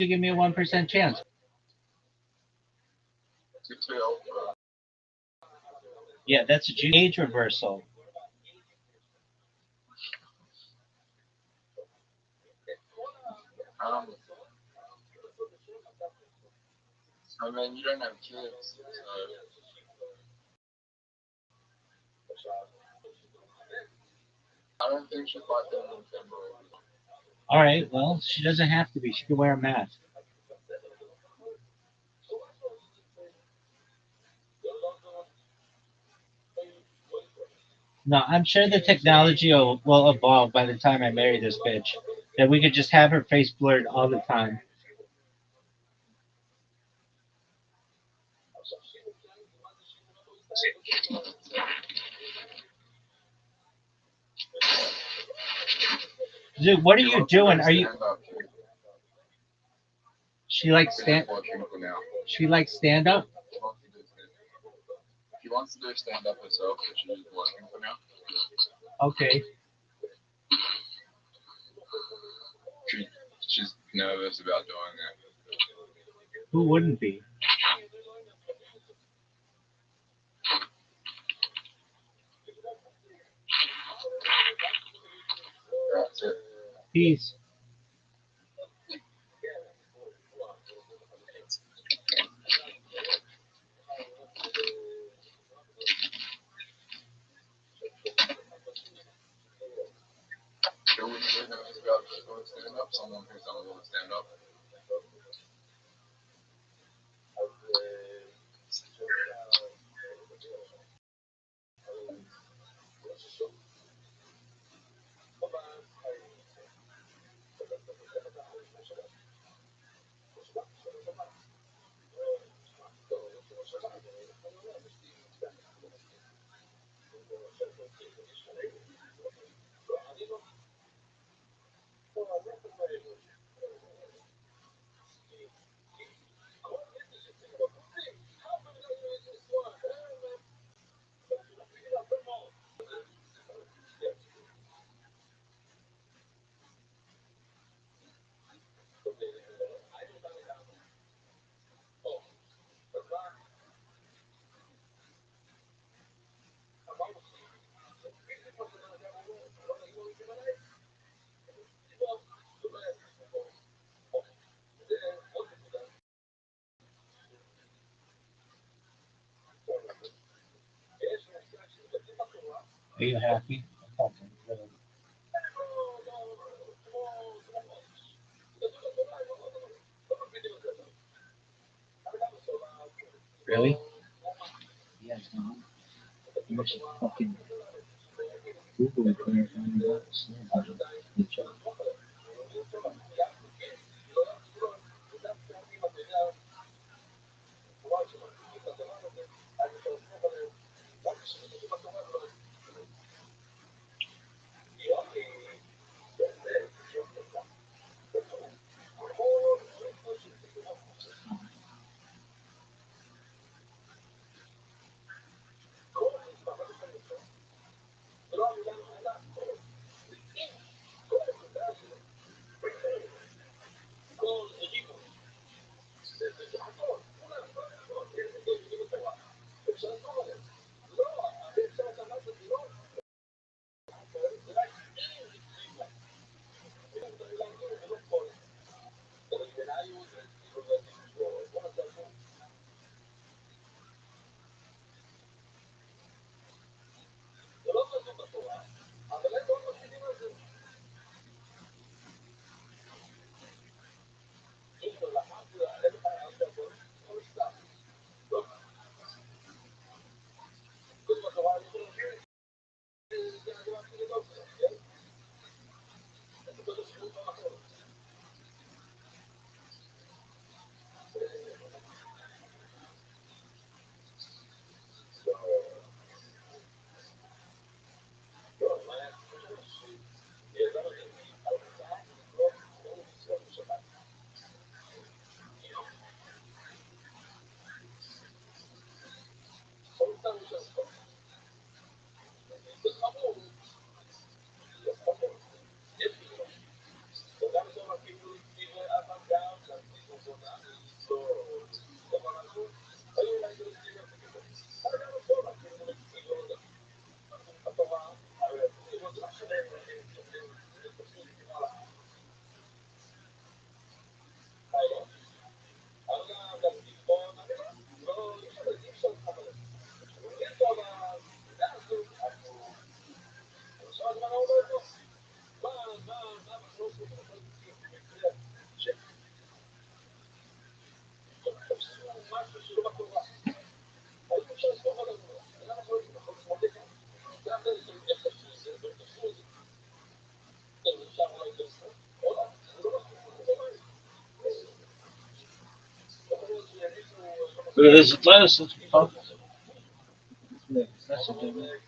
to give me a 1% chance. Yeah, that's a age reversal. I mean, you don't have kids, so I don't think she's like that in February. All right, well, she doesn't have to be. She can wear a mask. No, I'm sure the technology will evolve by the time I marry this bitch. That we could just have her face blurred all the time. Dude, what are She you wants to do doing? Are you? stand up. She likes She's stand. just watching for now. She likes stand up. She wants to do stand up herself, but she's just watching for now. Okay. She, she's nervous about doing it. Who wouldn't be? That's it. Peace. She wouldn't be nervous about doing stand up. Someone who's done a lot of stand up. Are you happy? Really? Yes, Mom. You should fucking Google it when you're finding out. Good job. באיזה טייס אותך? נכנסת באמת.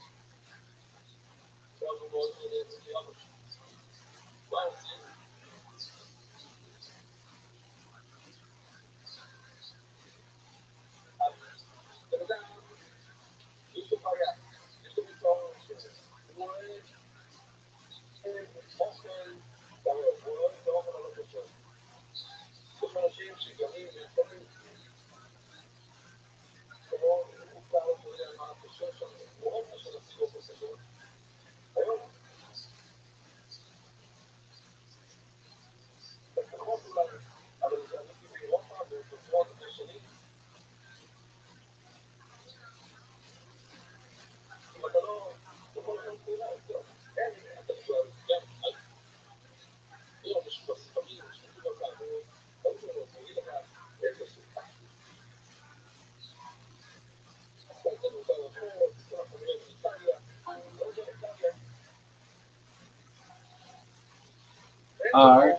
Are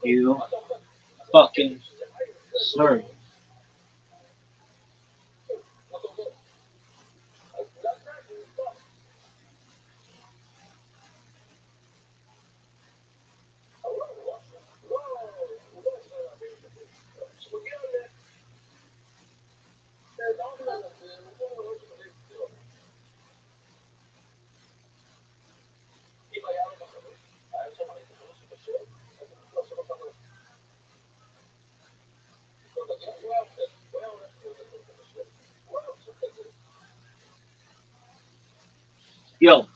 you fucking sorry? Yo.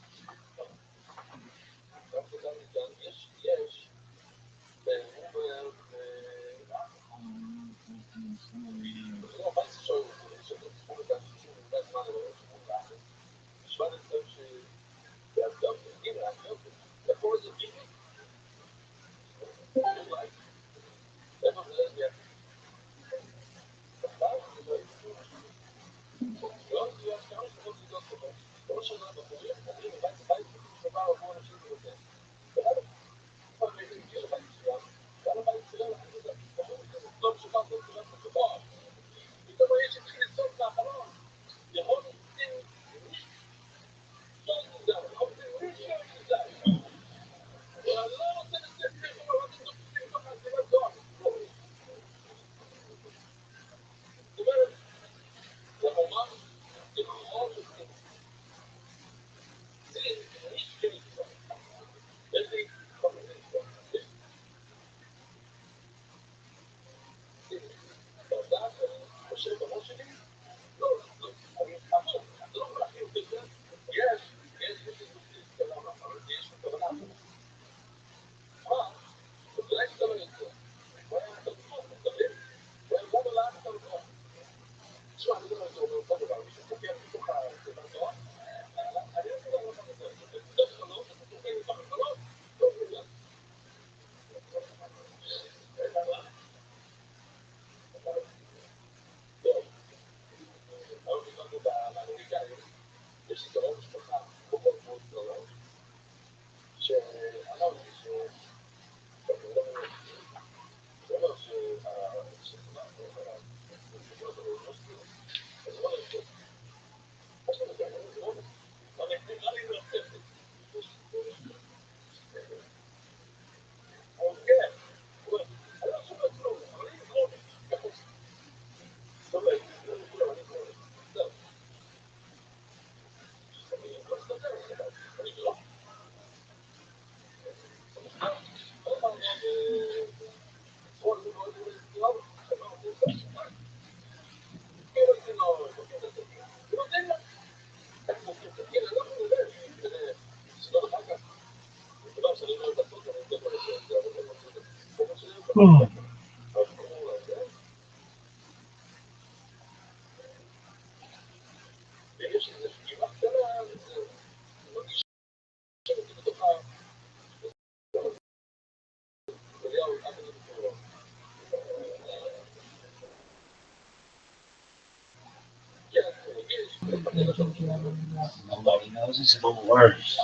Nobody knows. It's even worse.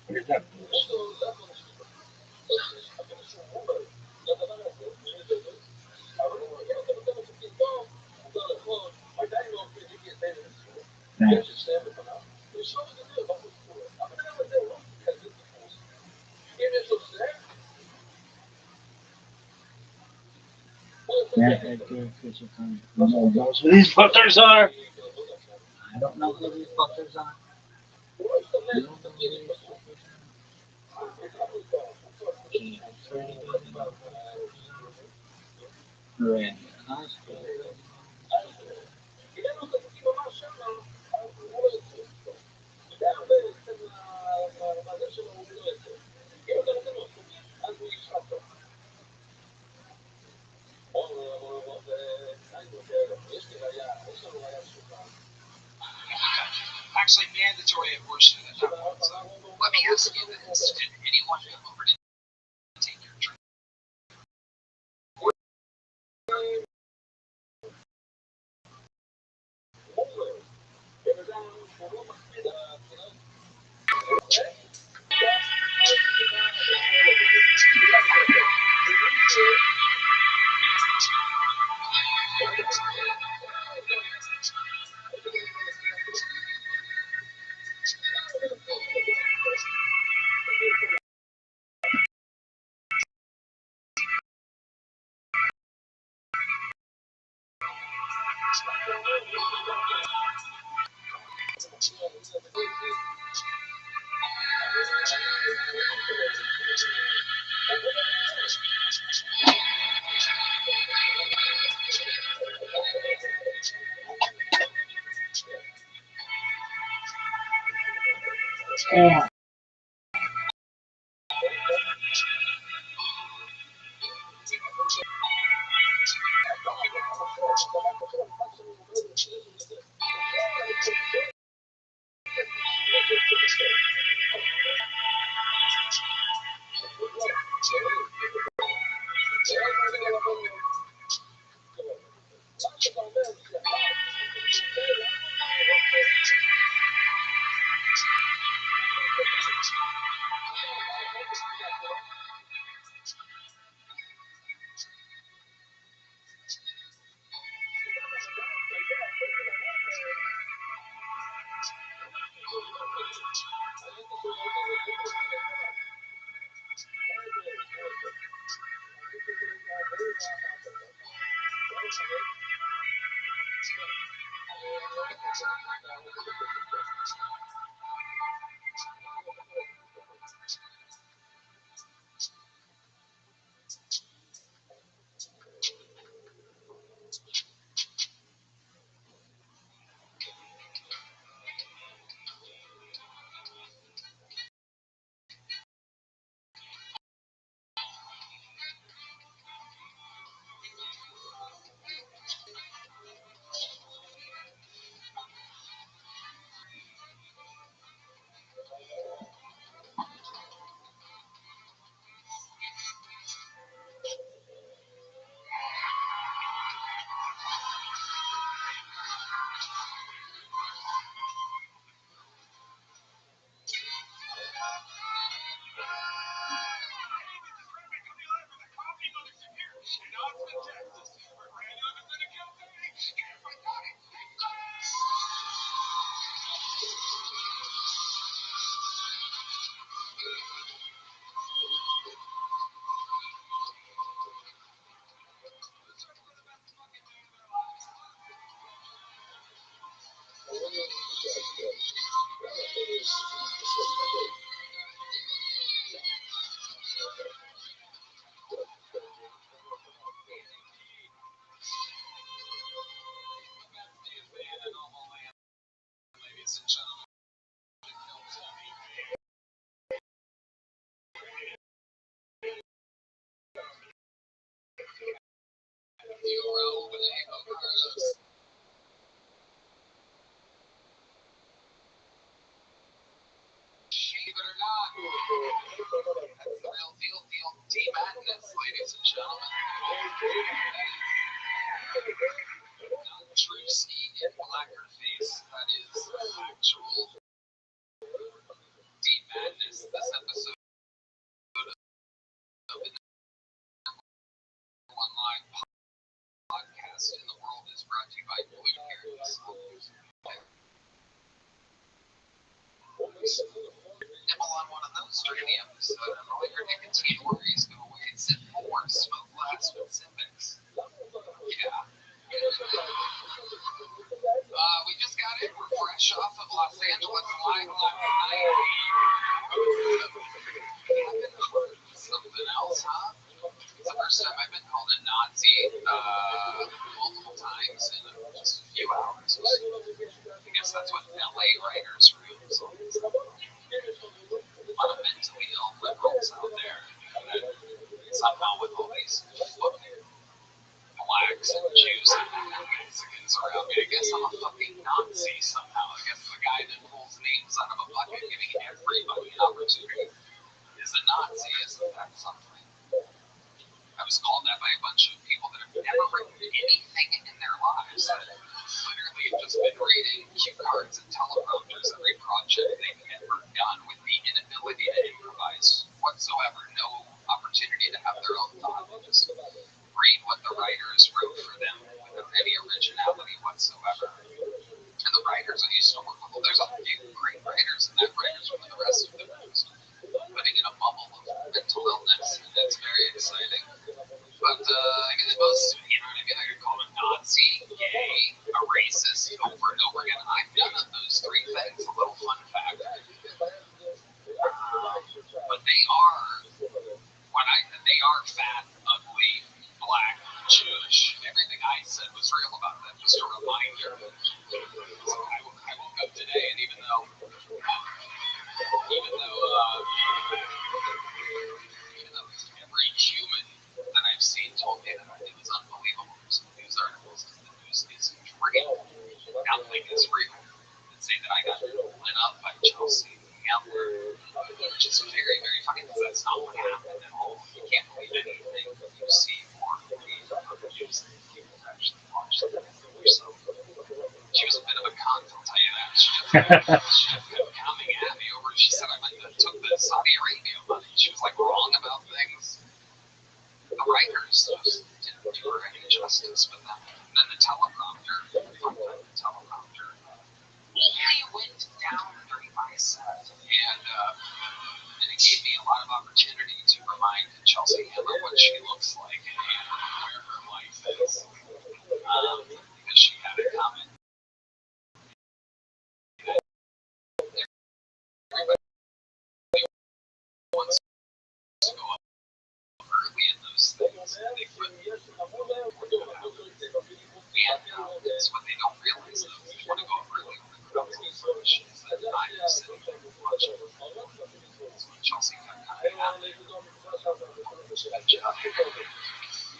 Where's that bullshit? Thanks. Yeah, Edgar Fisher comes. No one knows who these fuckers are. I don't know who these fuckers are. You don't know who these fuckers are. Can you answer anybody about who these fuckers are? Randy Cosgrove. Actually, mandatory abortion at that point. So let me ask you this: did anyone come over to take your drink? Yeah. Ladies and gentlemen, you are opening up. Believe it or not, that's the real deal. D Madness, ladies and gentlemen. Nibble on one of those during the episode, and all your nicotine worries go away. Sip more, smoke less with Civics. Yeah. We just got in. We're fresh off of Los Angeles live last night. Haven't heard something else, huh? It's the first time I've been called a Nazi multiple times in just a few hours. I guess that's what LA writers' rooms on. A lot of mentally ill liberals out there. And somehow with all these fucking blacks and Jews and Mexicans around me, I guess I'm a fucking Nazi somehow. I guess the guy that pulls names out of a bucket giving everybody an opportunity is a Nazi. Isn't that something? I was called that by a bunch of people that have never written anything in their lives, that literally have just been reading cue cards and teleprompters every project they've ever done, with the inability to improvise whatsoever, no opportunity to have their own thought, and just read what the writers wrote for them without any originality whatsoever. And the writers I used to work with, well, there's a few great writers in that writers room, and the rest of them are just living in a bubble of mental illness, and it's very exciting. But I mean, the most, you know what I mean? I could call it Nazi, gay, a racist over and over again. I'm none of those three things. A little fun fact. But they are fat, ugly, black, Jewish. Everything I said was real about them. Just a reminder. So I woke up today, and even though every human that I've seen told me that it was unbelievable. There's some news articles that the news is real. Nothing is real. And say that I got lit up by Chelsea Handler, which is very, very funny, because that's not what happened at all. You can't believe anything you see or read on the news that people actually watch that yourself. She was a bit of a cunt, I'll tell you that. She just kept coming at me over. She said I took the Saudi Arabia money. She was like wrong about things. The writers just didn't do her any justice with them. And then the teleprompter only went down during my set. And it gave me a lot of opportunity to remind Chelsea Handler what she looks like and where her life is. Because she had a comment. Everybody wants to go up early in those things. They put it's what they don't realize, though. If you want to go up early with the crowds and functions, then I'm just sitting there watching. That's what Chelsea got coming out there.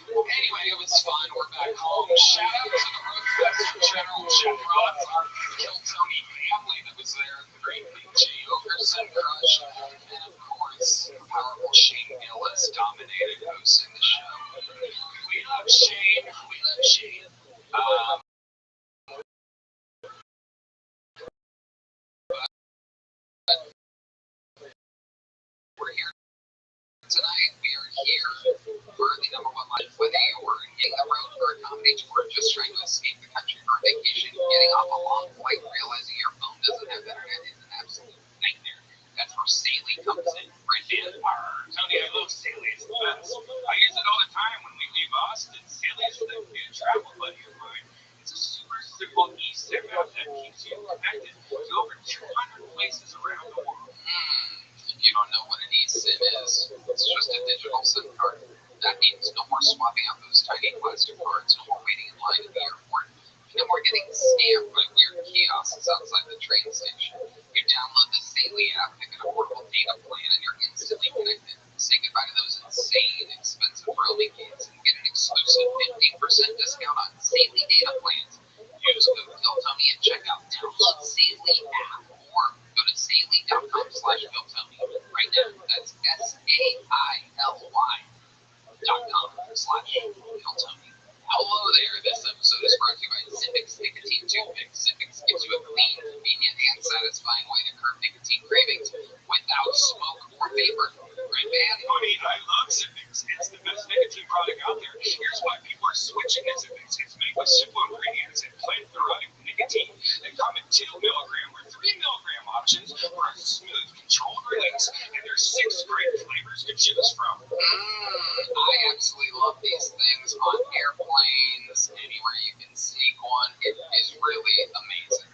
Anyway, it was fun. We're back home. Shout out to the Rothschild'S General Jeff Roth, our Kill Tony family that was there, the great Big J. Okerson crush, and of course, the powerful Shane Gillis dominated hosting the show. We love Shane. We love Shane. We're here tonight. We are here for the number one life. Whether you were hitting the road for a comedy tour, just trying to escape the country for a vacation, getting off a long flight, realizing your phone doesn't have internet is an absolute nightmare. That's where Saley comes in. Right, Dan? Tony, I love Saley. It's the best. I use it all the time when we leave Austin. Saley is the new travel buddy of mine. It's a super simple eSIM app that keeps you connected to over 200 places around the world. If you don't know what an eSIM is, it's just a digital SIM card. That means no more swapping out those tiny plastic cards, no more waiting in line at the airport, no more getting scammed by weird kiosks outside the train station. You download the Saley app, pick an affordable data plan, and you're instantly connected. Say goodbye to those insane, expensive roaming games and get an exclusive 15% discount on Saley data plans. Use code KillTony at checkout. Download Saley app or go to Saley.com/KillTony right now. That's SAILY.com/KillTony. Hello there. This episode is brought to you by Zippix Nicotine Toothpicks. Zippix gives you a clean, convenient, and satisfying way to curb nicotine cravings without smoke or vapor. Right, man? Tony, I love Zippix. It's the best nicotine product out there. Here's why people are switching to Zippix. It's made with simple ingredients and plant-derived nicotine I absolutely love these things on airplanes, anywhere you can sneak one. It is really amazing.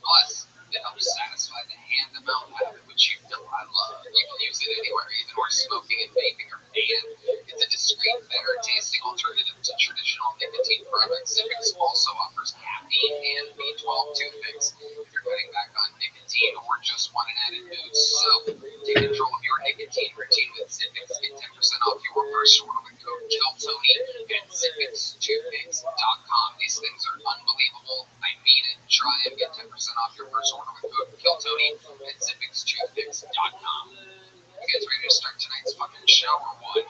Plus, it helps satisfy the hand-to-mouth habit, which you know I love. You can use it anywhere, even where smoking and vaping are banned. It's a discreet, better-tasting alternative to traditional nicotine products. Zippix also offers caffeine and B12 toothpicks if you're cutting back on nicotine or just want an added boost. So, take control of your nicotine routine with Zippix. Get 10% off your first order with code KILLTONY at ZippixToothpicks.com. These things are unbelievable. I mean it. Try and get 10% off your first order with code KILLTONY at ZippixToothpicks.com. You guys ready to start tonight's fucking show or what?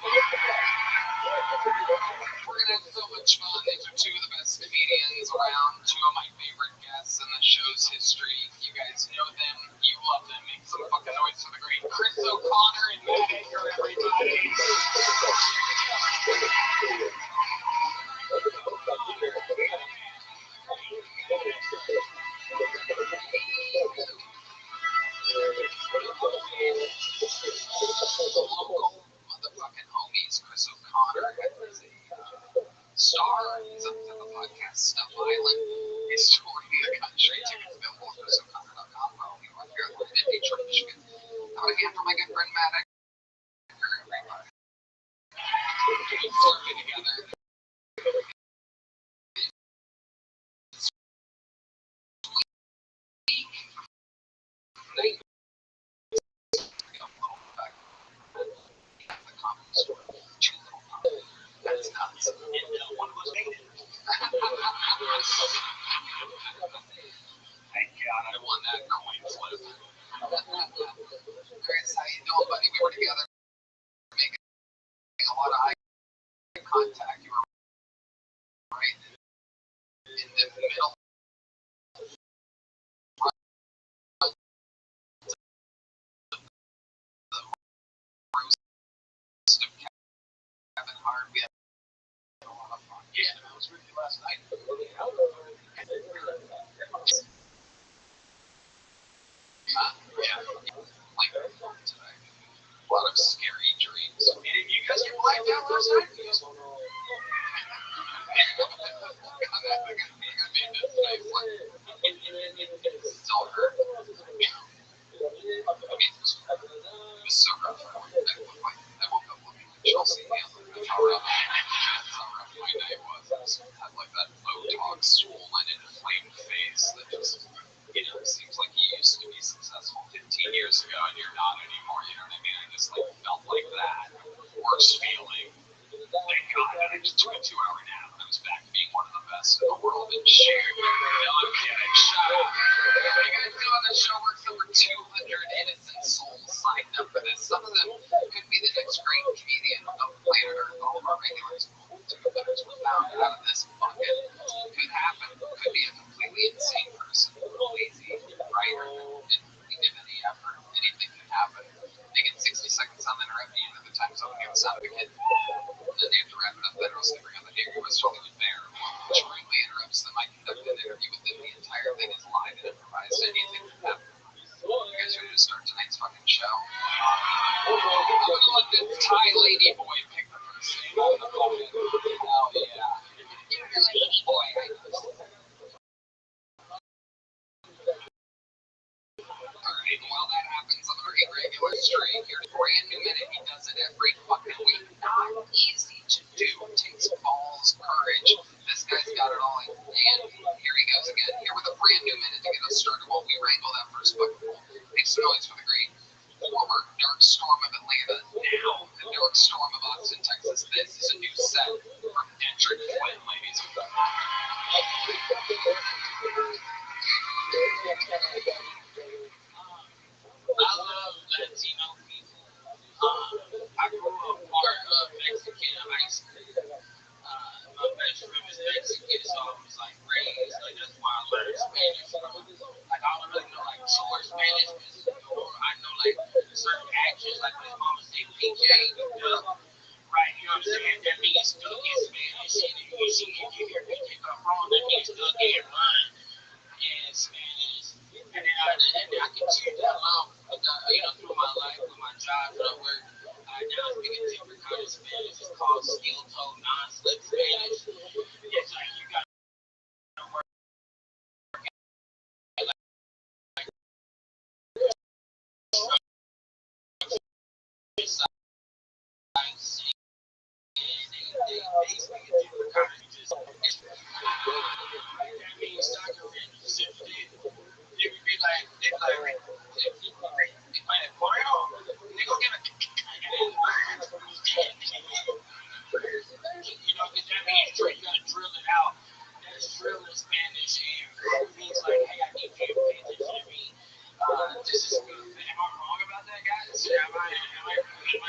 We're gonna have so much fun. These are two of the best comedians around, two of my favorite guests in the show's history. You guys know them, you love them. Make some fucking noise for the great Chris O'Connor and Matt Aker, everybody. Local motherfucking homies, Chris O'Connor is a star. He's up to the podcast Stuff Island. He's touring the country. Tickets available at ChrisO'Connor.com. Well, we are here in Detroit, Michigan. How about a hand for my good friend Matt Aker, everybody. Working together. That's nuts. And one of us made it. Thank God I won that coin flip. Chris, how you doing, buddy? We were together making a lot of eye contact. You were right in the middle. We had a lot of fun. Yeah, it was really last night. Yeah, like today. A lot of scary dreams. You guys get blacked out last night? Still hurt. It was so rough. I woke up looking like Chelsea Handler. That's how rough my night was. I just had like that Botox swollen inflamed face that just, seems like you used to be successful 15 years ago and you're not anymore. You know what I mean? I just felt like that. Worst feeling. Thank God that I just took a 2-hour nap and I was back to being one of the best in the world and sharing. No, I'm kidding. Shut up. How you guys doing? The show works over 200 innocent souls signed up for this. Some of them could be the next great comedian of planet Earth. All of our regulars, two-thirds were found out of this bucket. Could happen. Could be a completely insane person, lazy, writer, didn't give any effort. Anything could happen. They get 60 seconds on the interrupt you at the time zone give us out of a kid. Then they have to wrap it up. Federal slavery on the day was Hollywood Bear, which rudely interrupts them. I conduct an interview with them. The entire thing is live and improvised. Anything can happen. You guys ready to start tonight's fucking show? I'm gonna let the Thai lady boy pick the first name on the phone. Hell yeah. You're a lady boy. Alright, while that happens on a very regular stream, here's a brand new minute. He does it every fucking week. Not easy to do. It takes balls, courage. This guy's got it all in. And here he goes again. Here with a brand new minute to get us started while we wrangle that first fucking goal. Make some noise for the great former Dark Storm of Atlanta, now the Dark Storm of Austin, Texas. This is a new set from Detrick Flynn, ladies and gentlemen. I love Latino people. I grew up part of Mexican high school. My best friend was Mexican, so I was raised. That's why I learned Spanish. I don't really know so much Spanish, I know certain actions, like when his mama say PJ, right? You know what I'm saying? That means still get Spanish, and if you see if you hear PJ come wrong, that means still get mine in Spanish. And then I continue that along, through my life, with my job, that I work. I now speaking different kind of Spanish. It's called steel toe non-slip Spanish. It's like you got to work like sightseeing. They speak a different kind of just. That means soccer and simply. They would be like, they might have Mario. They go get a. You know, because that means you gotta drill it out. That's drill in Spanish, and it means like, hey, I need you to pay attention to me. This is good. Am I wrong about that, guys? Am I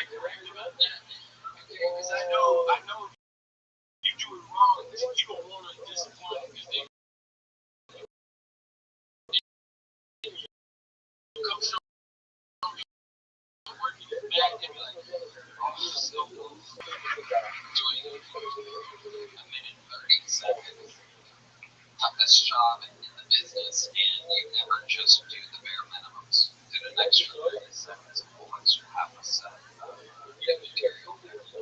correct about that? Because I know you do it wrong. You don't want to disappoint because they come show you working your back. They be like, oh, so doing a minute 30 seconds. Toughest job in the business, and you never just do the bare minimums. Do an extra 30 seconds, a full extra half a set. Material.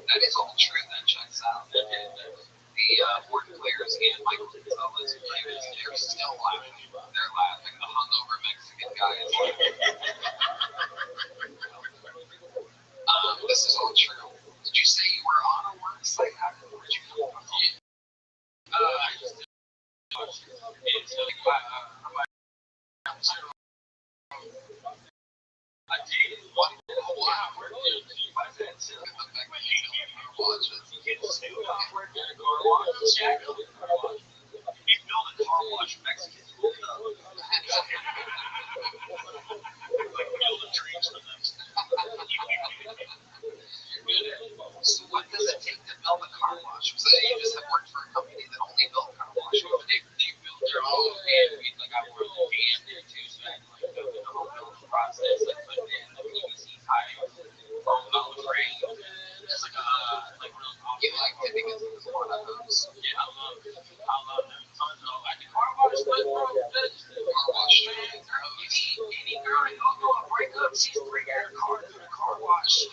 That is all true. That checks out. And the board players and Michael Gonzalez players, they're still laughing. They're laughing. The hungover Mexican guys. This is all true. Did you say you were on a work site? How did you know about it? I just did. It's I did. Wow, we're good. Why is that silly? The fact that you don't watch it. You get Snoop Dogg working at a car wash. Shaq built a car wash. He built a car wash Mexican. Like build a dreams for them. So what does it take to build a car wash? So you just have worked for a company that only built car wash. They built their own handmade. Like I worked with GM there too, so I like the whole building process. Like put in the PVC pipe, foam frame. It's like like real. You like to think it's a lot of those. Yeah, I love them. Tons of. Like the car wash, like bro, car wash. Any girl that goes through a breakup, she's bringing her car to the car wash.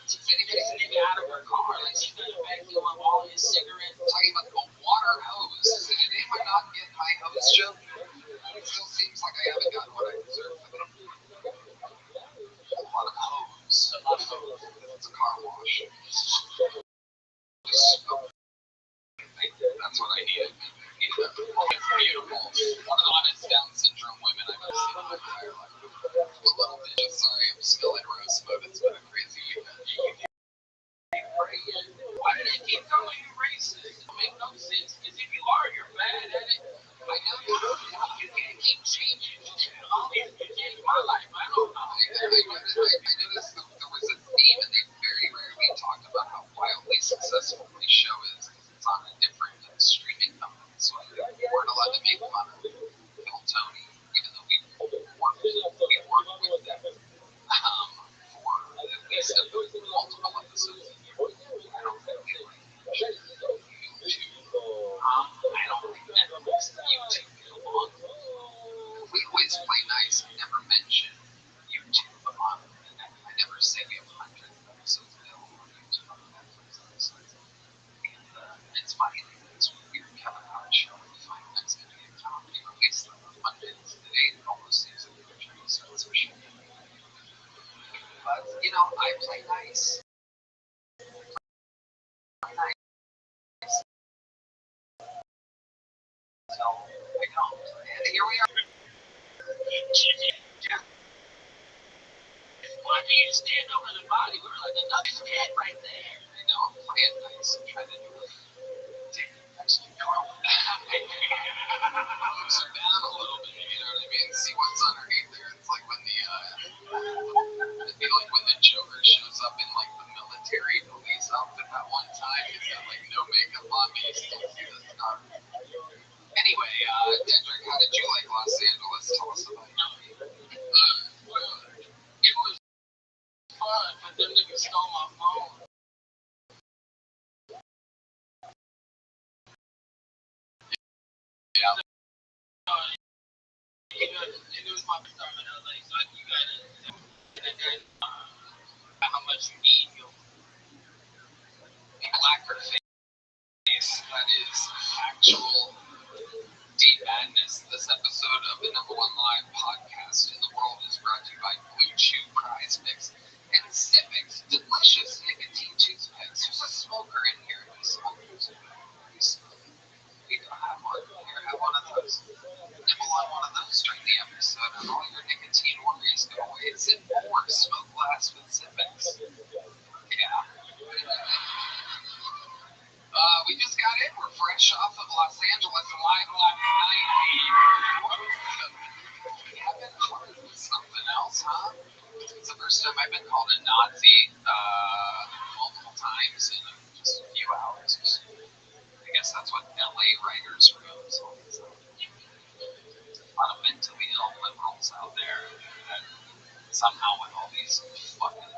If anybody's a nigga out of her car, like she's got a vacuum on all his cigarettes, talking about a water hose. Did anyone not get my hose joke? It still seems like I haven't gotten what I deserve for them. A lot of hose. It's a car wash. That's what I needed. It's beautiful. One of the hottest Down syndrome women I've ever seen in my entire life. A little bit. Sorry, I'm still in rose mode. It's been a crazy weekend. Why did I keep calling you racist? It don't make no sense. Because if you are, you're bad at it. I know you can't keep changing. All you can change my life. I don't know. I noticed there was a theme, and they very rarely talked about how wildly successful this show is. It's on a different streaming company, so we weren't allowed to make fun of Bill Tony, even though we worked with them for at least multiple episodes. I don't think they like YouTube. I don't think that makes YouTube go on. We always play nice and never mention YouTube on. I never say we have hundreds of episodes available on YouTube on Netflix episodes. And it's funny, it's weird Kevin Hart show when you find Mexican comedy released on Mondays today. It almost seems like they're trying to censorship. But, you know, I play nice. So, I don't. And here we are. Yeah. Well, I mean, stand over the body. We're like, another dead right there. I know, I'm playing nice. I'm trying to do it. Take the Mexican car. Looks her down a little bit, you know what I mean? See what's underneath there. It's like when it'd be like when the Joker shows up in like the military police outfit that one time. He's got like no makeup on, but you still see the scar. Anyway, Kendrick, how did you like Los Angeles? Tell us about it. Well, it was fun, but them niggas stole my phone. Yeah. It was my first time in LA, so you gotta. And then, how much you need, you'll be blacker face. That is actual deep madness. This episode of the #1 live podcast in the world is brought to you by Blue Chew Prize Mix and Civics delicious nicotine toothpicks. There's a smoker in here. You don't have one. Here, have one of those. Nibble on one of those during the episode, and all your nicotine worries go away. Sip more, smoke less with Civics. Yeah. We just got in. We're fresh off of Los Angeles live last night. We have been called something else, huh? It's the first time I've been called a Nazi multiple times in just a few hours. I guess that's what LA writers' rooms always are. A lot of mentally ill liberals out there that somehow with all these fucking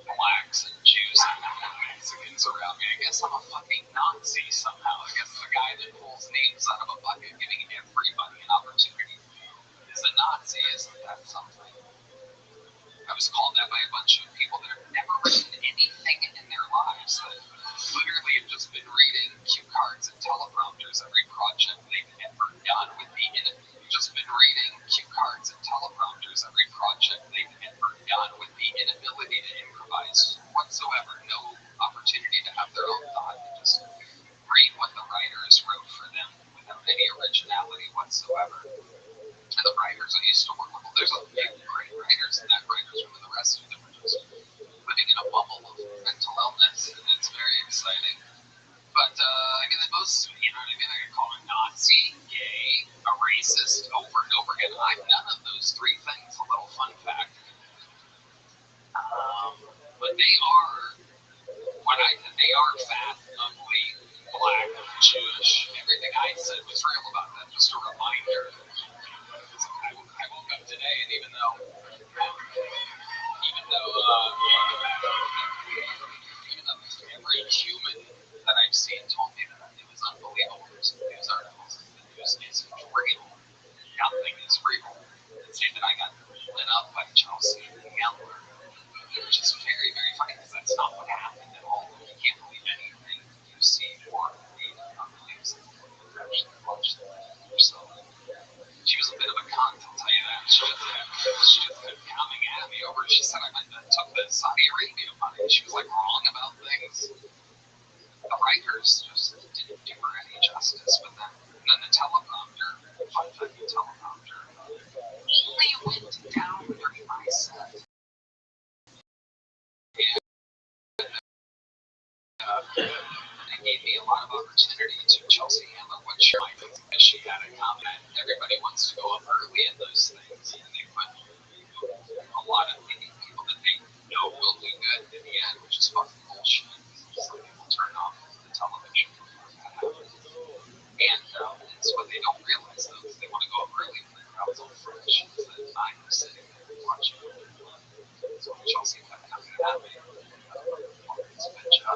blacks and Jews and Mexicans around me, I guess I'm a fucking Nazi somehow. I guess the guy that pulls names out of a bucket, giving everybody an opportunity, is a Nazi. Isn't that something? I was called that by a bunch of people that have never written anything in their lives, that literally have just been reading cue cards and teleprompters every project they've ever done with the inability to improvise whatsoever, no opportunity to have their own thought, and just read what the writers wrote for them without any originality whatsoever. And the writers I used to work with, there's a few great writers in that writers room, and the rest of them are just living in a bubble of mental illness, and it's very exciting. But, I mean, the most, you know what I mean, I could call a Nazi, gay, a racist over and over again. I'm none of those three things, a little fun fact. But they are they are fat, ugly, black, Jewish. Everything I said was real about that, just a reminder. I woke up today, and even though every human that I've seen told me that it was unbelievable. There's some news articles, the news isn't real. Nothing is real. And say that I got lit up by Chelsea and Yeller, which is very, very funny, because that's not what happened at all. You can't believe anything you see or read on the news. You actually watch the news yourself. She was a bit of a cunt, I'll tell you that. She just kept coming at me over. She said I took the Saudi Arabia money. She was like wrong about things. The writers just didn't do her any justice with that. And then the teleprompter, fun fact, the teleprompter only went down during my set. And it gave me a lot of opportunity to Chelsea handle what she might think, because she had a comment. Everybody wants to go up early in those things, and they put a lot of people that they know will do good in the end, which is fucking bullshit. Some people turn off the television before that happens. And it's what they don't realize, though, is they want to go up early when the crowd's all fresh. So that I'm sitting there watching. So Chelsea kept coming at me. It's a good job.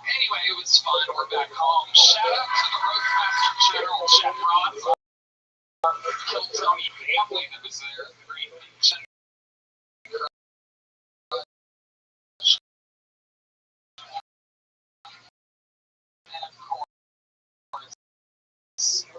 Anyway, it was fun. We're back home. Shout out to the Roastmaster General, Jeff Roth, Kill Tony family that was there at the Green Beach. And of course,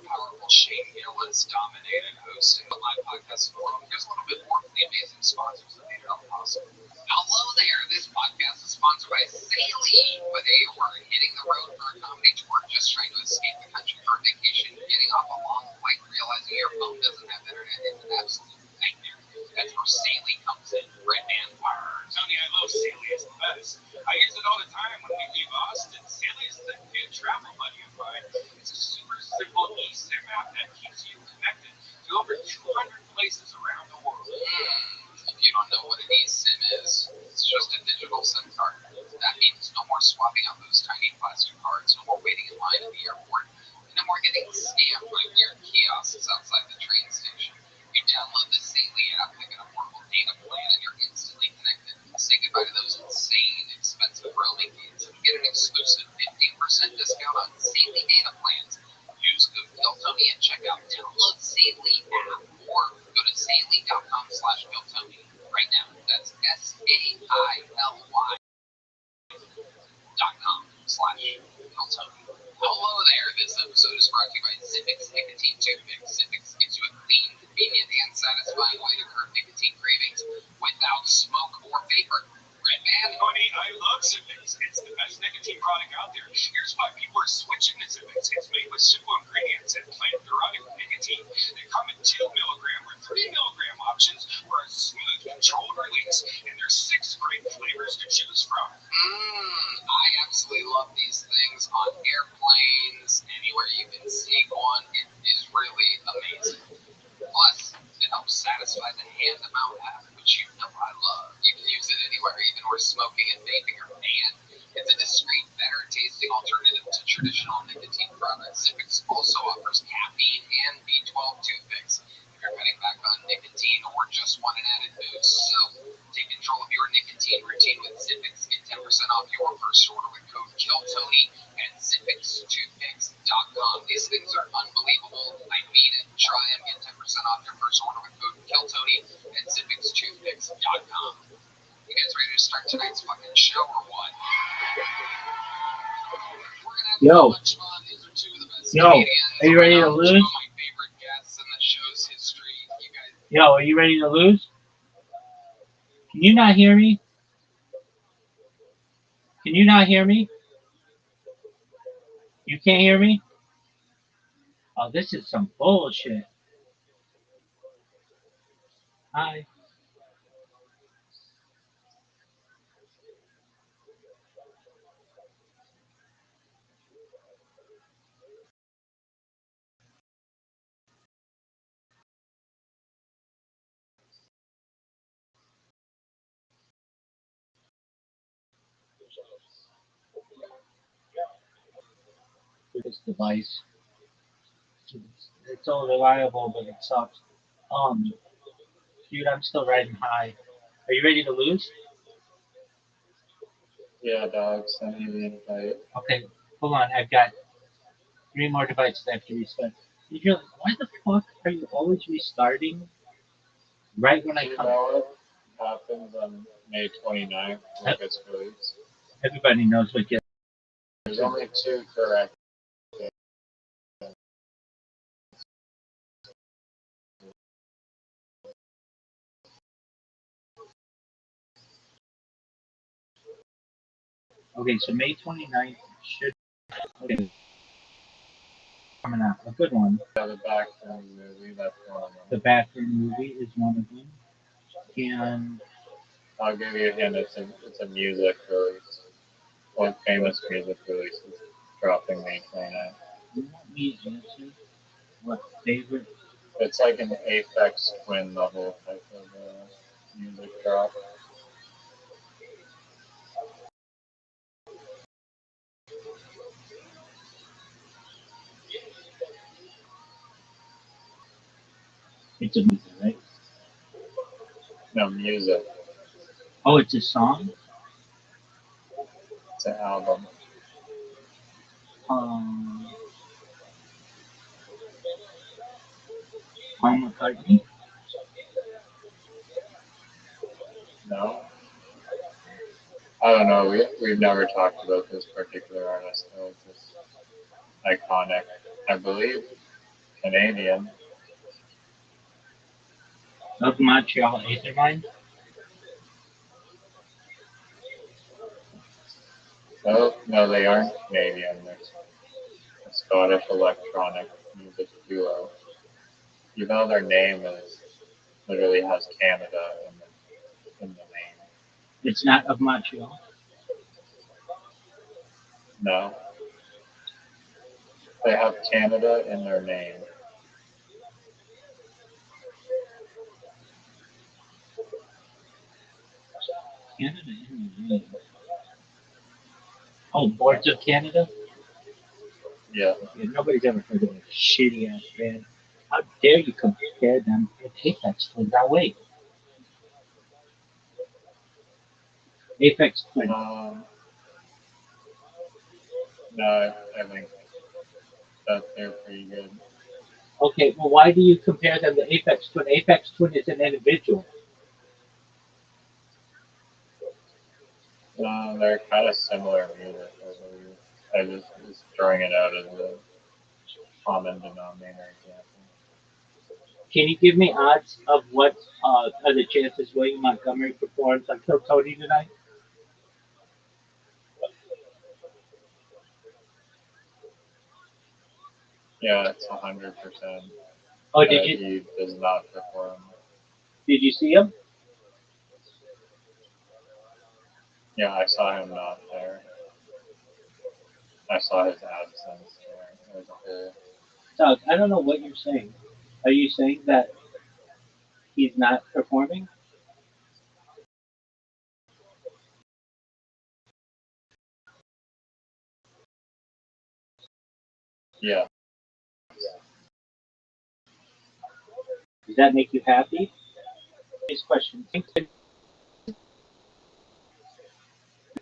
powerful Shane Gillis dominated hosting the live podcast forum. Here's a little bit more from the amazing sponsors that made it all possible. Hello there. This podcast is sponsored by Saley. Whether you are hitting the road for a comedy tour, just trying to escape the country for a vacation, getting off a long flight, realizing your phone doesn't have internet, it's an absolute nightmare. That's where Saley comes in. Red and Fire. Tony, I love Saley. It's the best. I use it all the time when we leave Austin. Saley is the new travel buddy of mine. It's a super simple eSIM app that keeps you connected to over 200 places around the world. If you don't know what an eSIM is, it's just a digital SIM card. That means no more swapping out those tiny plastic cards, no more waiting in line at the airport, and no more getting scammed by weird kiosks outside the train station. You download the Saley app, pick an affordable data plan, and you're instantly connected. Say goodbye to those insane, expensive roaming fees and get an exclusive 15% discount on Saley data plans. Use code BillTony and check out. Download Saley app or go to Saley.com/BillTony right now. That's SAILY.com/Hilton. Hello there. This episode is brought to you by Zippix Nicotine Toothpicks. Zippix gives you a clean, convenient, and satisfying way to curb nicotine cravings without smoke or vapor. Red man? Honey, I love Zippix. It's the best nicotine product out there. Here's why people are switching to Zippix. It's made with simple ingredients and plant-derived nicotine. They come in 2 milligram or 3 milligram options for a smooth, controlled release. And there's 6 great flavors to choose from. I absolutely love these things on airplanes, anywhere you can sneak one. It is really amazing. Plus, it helps satisfy the hand-to-mouth habit, which you know I love. You can use it anywhere, even where smoking and vaping are banned. It's a discreet, better-tasting alternative to traditional nicotine products. Zippix also offers caffeine and B12 toothpicks. If you're cutting back on nicotine or just want an added boost, so take control of your nicotine routine with Zippix. Get 10% off your first order with code KILLTONY at ZippixToothpicks.com. These things are unbelievable. I mean it. Try them. Get 10% off your first order with code KILLTONY at ZippixToothpicks.com. You guys ready to start tonight's fucking show or what? We're gonna have so much fun. These are 2 of the best comedians. Are you ready to 2 lose? of my favorite guests in the show's history. You guys. Yo, are you ready to lose? Can you not hear me? Can you not hear me? You can't hear me? Oh, this is some bullshit. Hi. This device. It's all reliable, but it sucks. Dude, I'm still riding high. Are you ready to lose? Yeah, dog, send me the invite. Okay, hold on. I've got 3 more devices I have to restart. You're like, why the fuck are you always restarting right when I You come? know what happens on May 29th when it gets released? Everybody knows what gets. There's only 2 correct. Okay, so May 29th should. Okay, coming out. A good one. Yeah, the background movie, that's one of them. The Bathroom movie is one of them. And I'll give you a hint, it's a music release. One famous music release is dropping May 29th. you want me to answer what favorite? It's like an Aphex Twin level type of music drop. It's a movie, right? No, music. Oh, it's a song? It's an album. Paul McCartney? No? I don't know. We've never talked about this particular artist, though. It's just iconic. I believe Canadian. Of Montreal Aethermine? No, they aren't Canadian. They're a Scottish electronic music duo. Even though their name literally has Canada in the name. It's not of Montreal. No. They have Canada in their name. Canada in the name. Oh, Boards of Canada? Yeah. Yeah, nobody's ever heard of a shitty ass band. How dare you compare them with Apex Twin? Now wait. Apex Twin. No, I think that they're pretty good. Okay, well, why do you compare them to Apex Twin? Apex Twin is an individual. they're kind of similar music. I just was throwing it out as a common denominator example. Can you give me odds of what are the chances William Montgomery performs on Kill Tony tonight? Yeah, it's 100%. Oh, He does not perform. did you see him? Yeah, I saw him not there. I saw his absence there as a whole. Doug, I don't know what you're saying. Are you saying that he's not performing? Yeah. Does that make you happy? His question.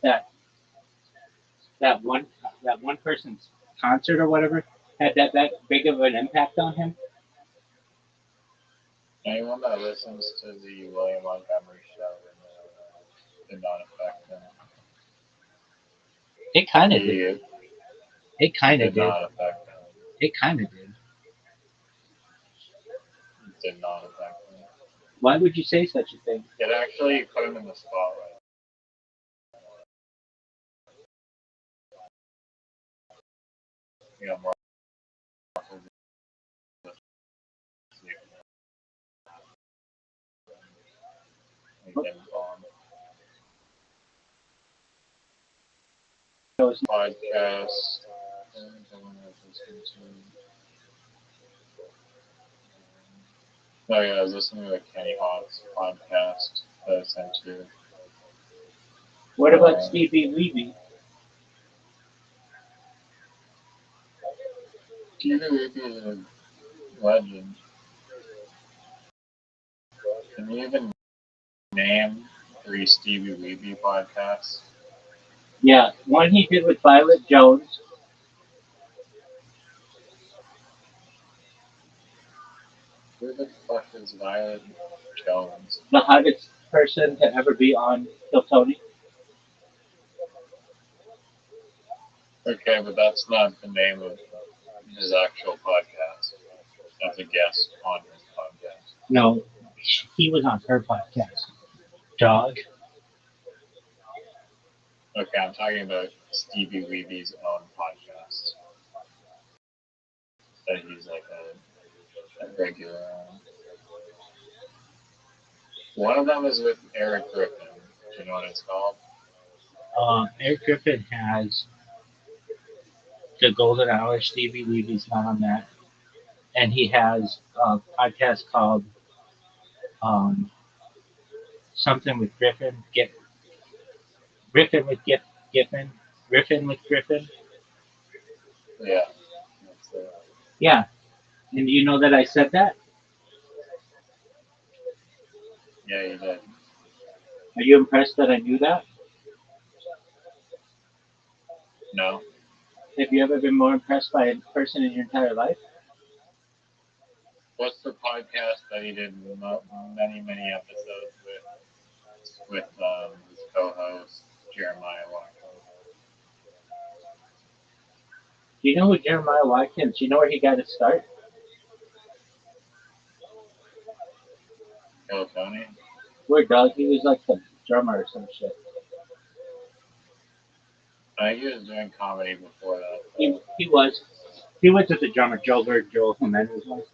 That that one person's concert or whatever had that big of an impact on him? Anyone that listens to the William Montgomery show did not affect him. It kind of did. It kind of Did did. not affect him. It kind of did. It did not affect him. Why would you say such a thing? It actually put him in the spotlight. You know, more. Podcast. Oh yeah, I was listening to a Kenny Hawks podcast that I sent you. What about Stevie Levy? Stevie Levy is a legend. Can you even name 3 Stevie Levy podcasts? Yeah, one he did with Violet Jones. Who the fuck is Violet Jones? The hottest person to ever be on Kill Tony. Okay, but that's not the name of his actual podcast. As a guest on his podcast. No, he was on her podcast. Dog. Okay, I'm talking about Stevie Levy's own podcast. That he's like a regular on. One of them is with Eric Griffin. Do you know what it's called? Eric Griffin has the Golden Hour. Stevie Levy's not on that. And he has a podcast called something with Griffin. Griffin with Giffen. Griffin with Griffin. Yeah. Yeah. And do you know that I said that? Yeah, you did. Are you impressed that I knew that? No. Have you ever been more impressed by a person in your entire life? What's the podcast that he did many episodes with his co-host Jeremiah Watkins? Do you know who Jeremiah Watkins? Do you know where he got his start? Kill Tony? Where, dog? He was like the drummer or some shit. I think he was doing comedy before that. He was. He was with the drummer Joel Jimenez was.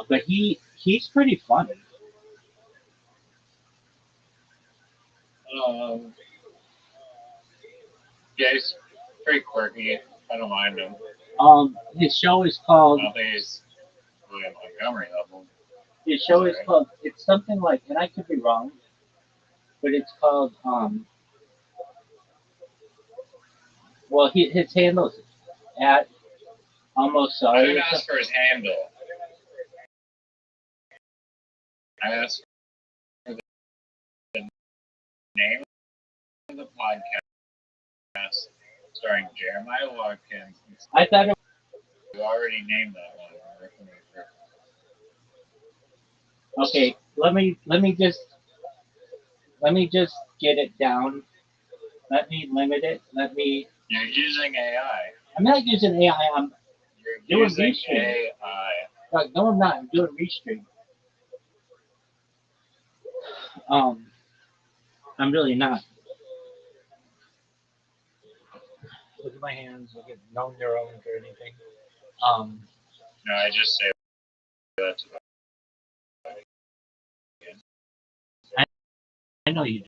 But he's pretty funny. Yeah, he's pretty quirky. I don't mind him. His show is called. I don't think he's William Montgomery level. His show is called. It's something like, and I could be wrong, but it's called. Well, his handle's at Almost I Sorry. didn't ask for his handle. I asked for the name of the podcast starring Jeremiah Watkins. I thought it. You already named that one. Okay, let me just get it down. Let me limit it. Let me. You're using AI. I'm not using AI. I'm You're doing using restream. AI. No, I'm not. I'm doing restream. I'm really not. Look at my hands. Look at no neurons or anything. No, I just say that to I know you do.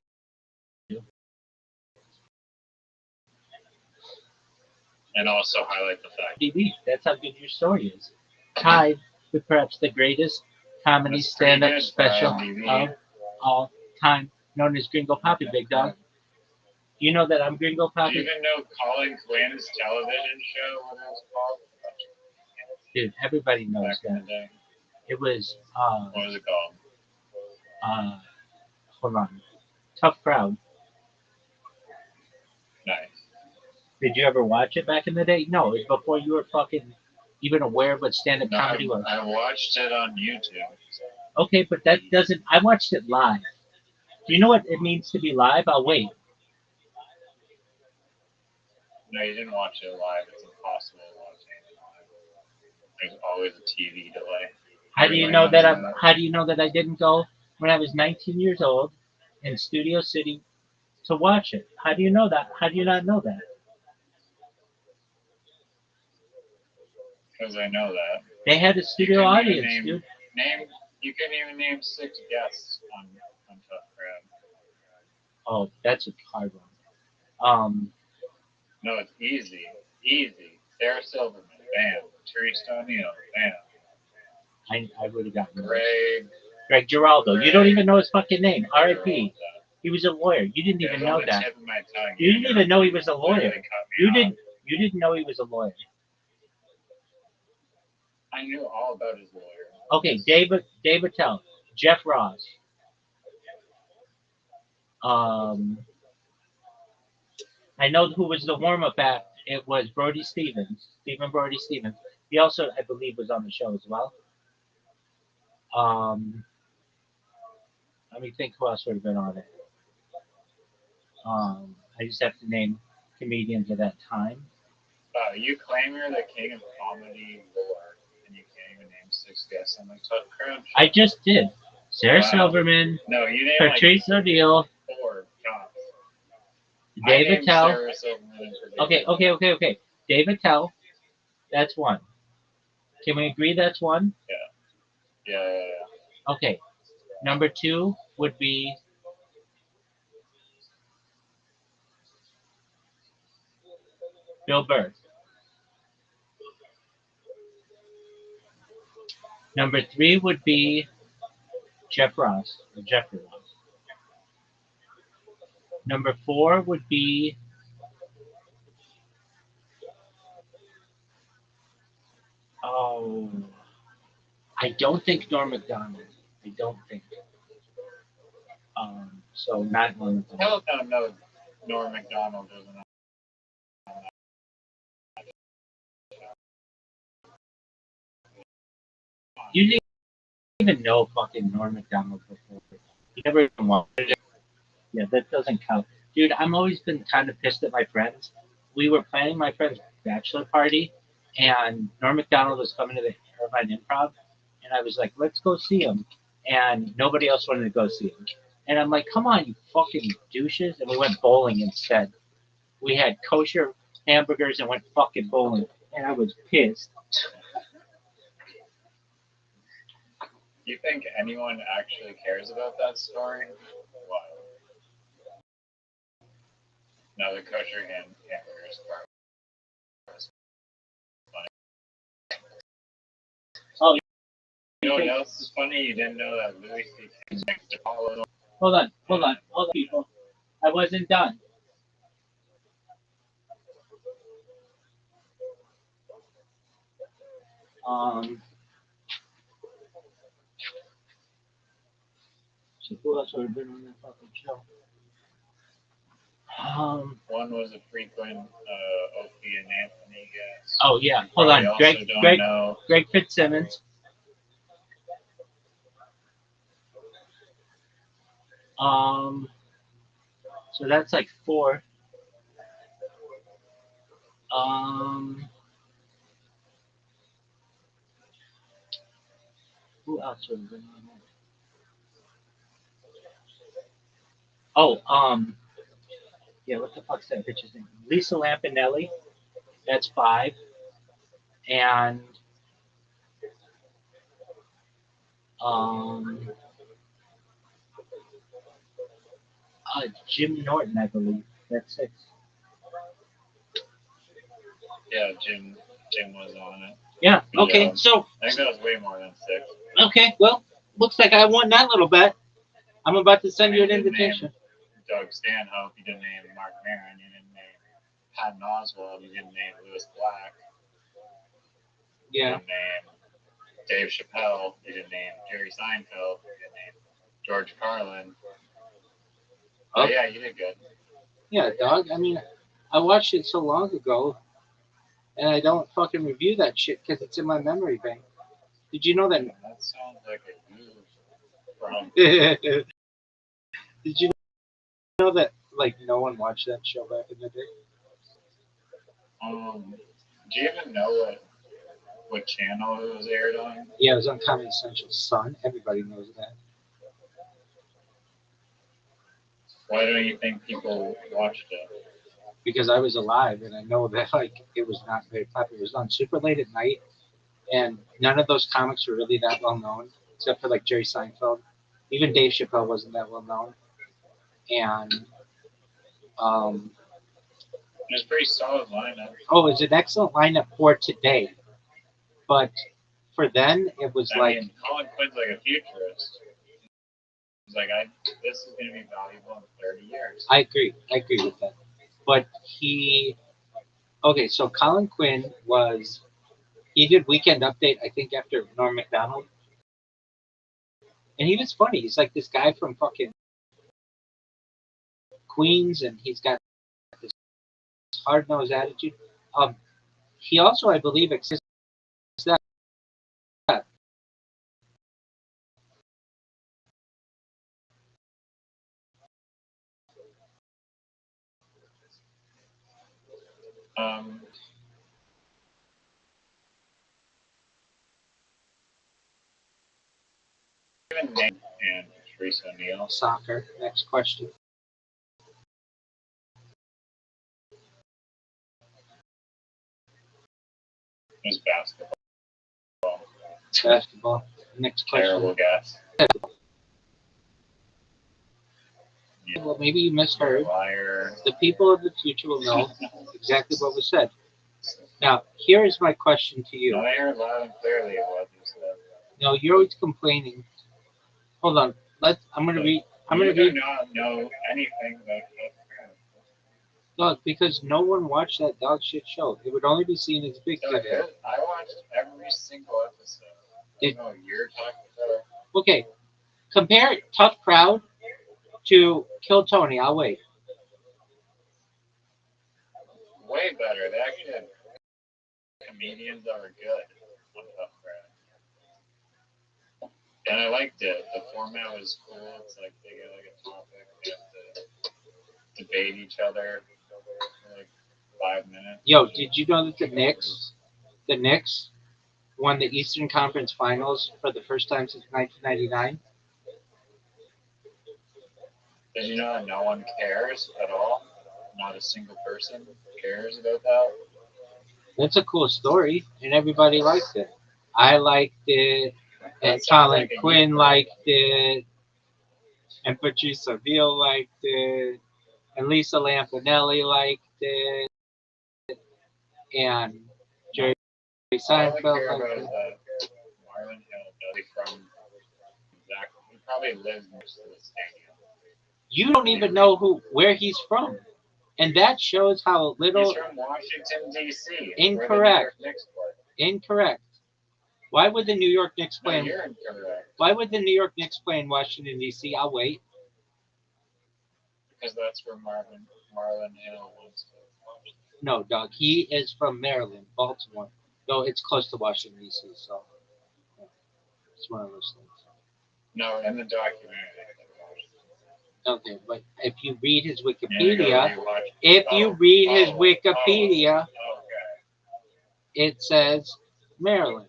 and also highlight the fact. TV. That's how good your story is. Tied with perhaps the greatest comedy That's pretty stand-up good, special IMDb. of all time, known as Gringo Poppy, big dog. You know that I'm Gringo Do you Poppy? even know Colin Quinn's television show? What it was called? Dude, everybody knows Back in that. the day. It was, What was it called? hold on, Tough Crowd. Nice. Did you ever watch it back in the day? No, it was before you were fucking even aware of what stand-up No, comedy was. I watched it on YouTube. Okay, but that doesn't. I watched it live. Do you know what it means to be live? I'll wait. No, you didn't watch it live. It's impossible to watch anything live. There's always a TV delay. How do you know that How do you know that I didn't go when I was 19 years old in Studio City to watch it? How do you know that? How do you not know that? Because I know that. They had a studio audience, dude. You couldn't even name 6 guests on Tough Crowd. Oh, that's a hard one. No, it's easy. Easy. Sarah Silverman, bam. Teresa O'Neill, bam. I would have gotten Greg Giraldo. You don't even know his fucking name. R.I.P. Giraldo. He was a lawyer. You didn't It even was know on the that. tip of my tongue. You didn't even know he was a lawyer. Literally cut me off. You didn't know he was a lawyer. I knew all about his lawyer. Okay, Dave Attell, Jeff Ross. I know who was the warm-up act. It was Stephen Brody Stevens. He also, I believe, was on the show as well. Let me think who else would have been on it. I just have to name comedians at that time. You claim you're the king of comedy lore, and you can't even name 6 guests on the Tough Crowd show. I just did. Sarah Silverman, No, you named Patrice O'Neill, like 4 tops. Dave Attell. Sarah Silverman and Patrice. Okay. Dave Attell. That's one. Can we agree that's one? Yeah. Okay. Number 2 would be Bill Burr. Number 3 would be Jeffrey Ross. Number 4 would be I don't think Norm Macdonald. I don't think. So not Norm Macdonald. Hell no, Norm Macdonald doesn't. You didn't even know fucking Norm Macdonald before. You never even wanted it. Yeah, that doesn't count. Dude, I'm always been kind of pissed at my friends. We were planning my friend's bachelor party, and Norm Macdonald was coming to the Irvine Improv, and I was like, let's go see him. And nobody else wanted to go see him. And I'm like, come on, you fucking douches. And we went bowling instead. We had kosher hamburgers and went fucking bowling. And I was pissed. You think anyone actually cares about that story? Wow. No, the kosher hamburgers part was funny. Oh, you know what else is funny? You didn't know that Louis C.K. next to Paulo. Hold on, people. I wasn't done. So who else would have been on that fucking show? One was a frequent Opie and Anthony guest. Oh yeah, hold on, Greg Fitzsimmons. So that's like 4. Who else was in there? Oh, yeah, what the fuck's that bitch's name? Lisa Lampanelli. That's 5. And um, Jim Norton, I believe. That's 6. Yeah, Jim was on it. Yeah. Okay. So I think that was way more than 6. okay. Well, looks like I won that little bet. I'm about to send you an invitation. Doug Stanhope, you didn't name Mark Maron, you didn't name Patton Oswalt, you didn't name Lewis Black. Yeah. You didn't name Dave Chappelle, you didn't name Jerry Seinfeld, you didn't name George Carlin. Oh yeah, you did good. Yeah, dog. I mean, I watched it so long ago, and I don't fucking review that shit because it's in my memory bank. Did you know that? That sounds like a huge problem. Did you know that like no one watched that show back in the day? Do you even know what channel it was aired on? Yeah, it was on Comedy Central Sun. Everybody knows that. Why don't you think people watched it? Because I was alive, and I know that like it was not very popular. It was on super late at night, and none of those comics were really that well known, except for like Jerry Seinfeld. Even Dave Chappelle wasn't that well known, and it was a pretty solid lineup. Oh, it's an excellent lineup for today, but for then it was I mean, Colin Quinn's like a futurist. He's like, this is going to be valuable in 30 years. I agree with that. But so Colin Quinn he did Weekend Update, I think, after Norm Macdonald. And he was funny. He's like this guy from fucking Queens, and he's got this hard-nosed attitude. He also, I believe, exists that. And Teresa O'Neill. Soccer. Next question. It was basketball. Basketball. Next question. Terrible guess. Yeah. Well, maybe you misheard. Liar. The people of the future will know exactly what was said. Now, here is my question to you. No, I heard loud and clearly what you said. No, you're always complaining. Hold on. I'm gonna read. You do not know anything about that. No, because no one watched that dog shit show. It would only be seen as big. I watched every single episode. I don't know what you're talking about. Okay, compare Tough Crowd to Kill Tony. I'll wait. Way better. They actually had comedians that were good on Tough Crowd. And I liked it. The format was cool. It's like they get like a topic. They have to debate each other for like 5 minutes. Yo, did you know that the Knicks won the Eastern Conference Finals for the first time since 1999? Did you know that no one cares at all? Not a single person cares about that? That's a cool story, and everybody liked it. I liked it, and Colin Quinn liked it, and Patrice O'Neill liked it, and Lisa Lampanelli liked it, and Jerry Seinfeld liked it. Marlon Hill, from exactly, he probably lives next to the stadium. You don't even know where he's from, and that shows how little. He's from Washington D.C. Incorrect. Incorrect. Why would the New York Knicks play? No, you're incorrect. Why would the New York Knicks play in Washington D.C.? I'll wait. Because that's where Marlon Hill wants to. No, dog. He is from Maryland, Baltimore. Though it's close to Washington D.C., so it's one of those things. No, in the documentary. Okay, but if you read his Wikipedia, It says Maryland.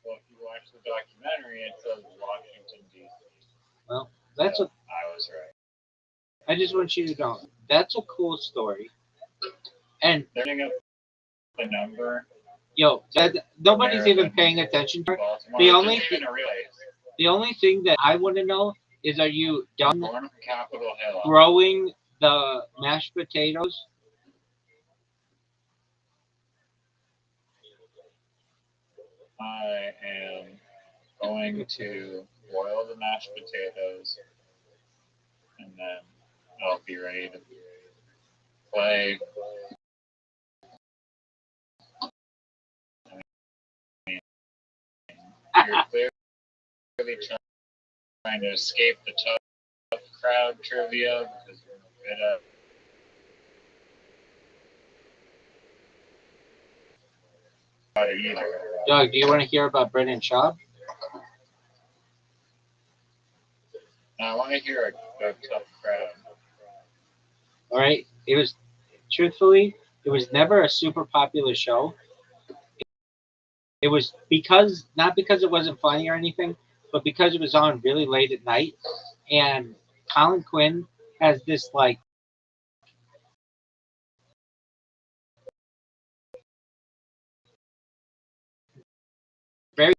Well, if you watch the documentary, it says Washington, D.C. Well, that's So a. I was right. I just want you to know that's a cool story. And They're putting up the number. yo, that nobody's even Maryland, paying attention to it. Baltimore, The which only isn't even a real place. the only thing that I want to know is, are you done Born on Capitol Hill. growing the mashed potatoes? I am going to boil the mashed potatoes, and then I'll be ready to play. You're clearly trying to escape the tough crowd trivia because you're good at. Either. Doug, do you want to hear about Brendan Schaub? I want to hear a tough crowd. All right. It was, truthfully, it was never a super popular show. It was not because it wasn't funny or anything, but because it was on really late at night. And Colin Quinn has this like very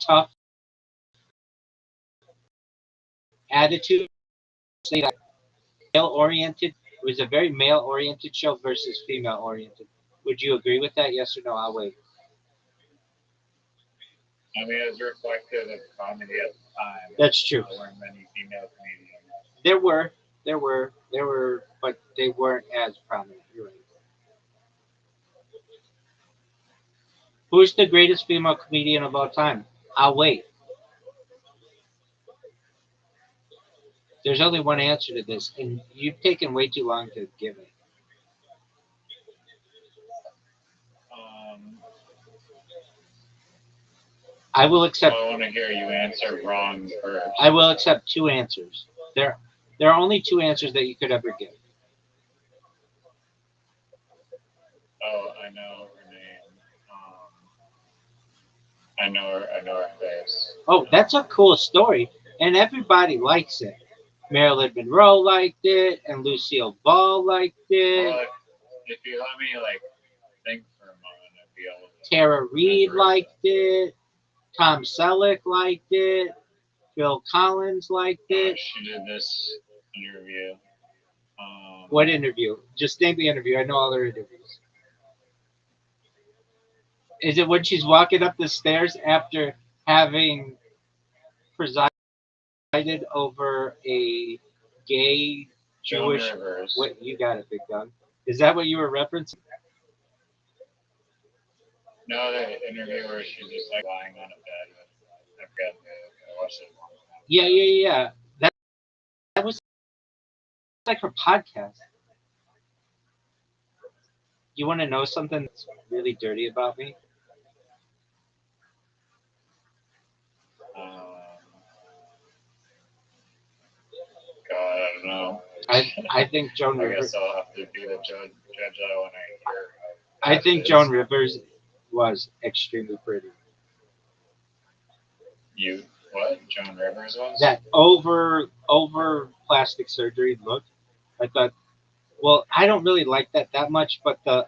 tough attitude. Male oriented. It was a very male oriented show versus female oriented. Would you agree with that? Yes or no? I'll wait. I mean, it was reflective of comedy at the time. That's true. There weren't many female comedians. There were, but they weren't as prominent. You're right. Who's the greatest female comedian of all time? I'll wait. There's only one answer to this, and you've taken way too long to give it. I will accept. I want to hear you answer wrong first. I will accept two answers. There are only two answers that you could ever give. Oh, I know her name. I know her face. Oh, that's a cool story, and everybody likes it. Marilyn Monroe liked it, and Lucille Ball liked it. Well, if you let me like think for a moment, I'd be able to. Tara Reid liked it. Tom Selleck liked it. Phil Collins liked it. She did this interview. What interview? Just name the interview. I know all her interviews. Is it when she's walking up the stairs after having presided over a gay Jewish? What you got it, Big Gun? Is that what you were referencing? No, the interview where she's just like lying on a bed. I forget. I watched it. Yeah. That was like her podcast. You want to know something that's really dirty about me? God, I don't know. I think Joan I Rivers. guess I'll have to be the judge when I hear. I think Joan Rivers was extremely pretty. You what? Joan Rivers was? That over plastic surgery look. I thought, well, I don't really like that much, but the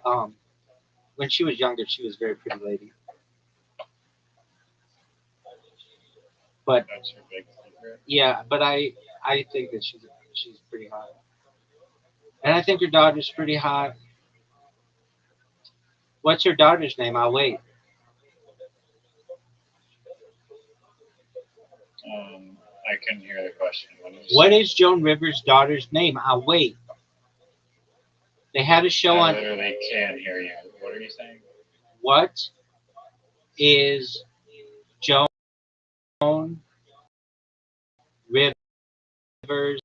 when she was younger, she was a very pretty lady. But that's her big secret. Yeah, but I think that she's pretty hot, and I think her daughter's pretty hot. What's her daughter's name? I'll wait. I couldn't hear the question. What is Joan Rivers' daughter's name? I'll wait. They had a show on. I literally can't hear you. What are you saying? What is Joan Rivers'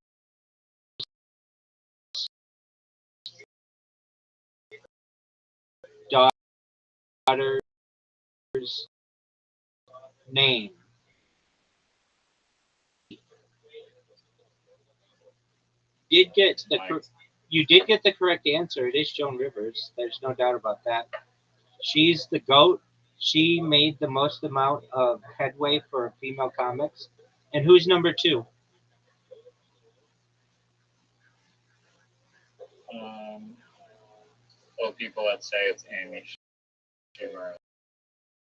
daughter's name? Did get the You did get the correct answer. It is Joan Rivers. There's no doubt about that. She's the GOAT. She made the most amount of headway for female comics. And who's number two? Well, people that say it's Amy Schumer are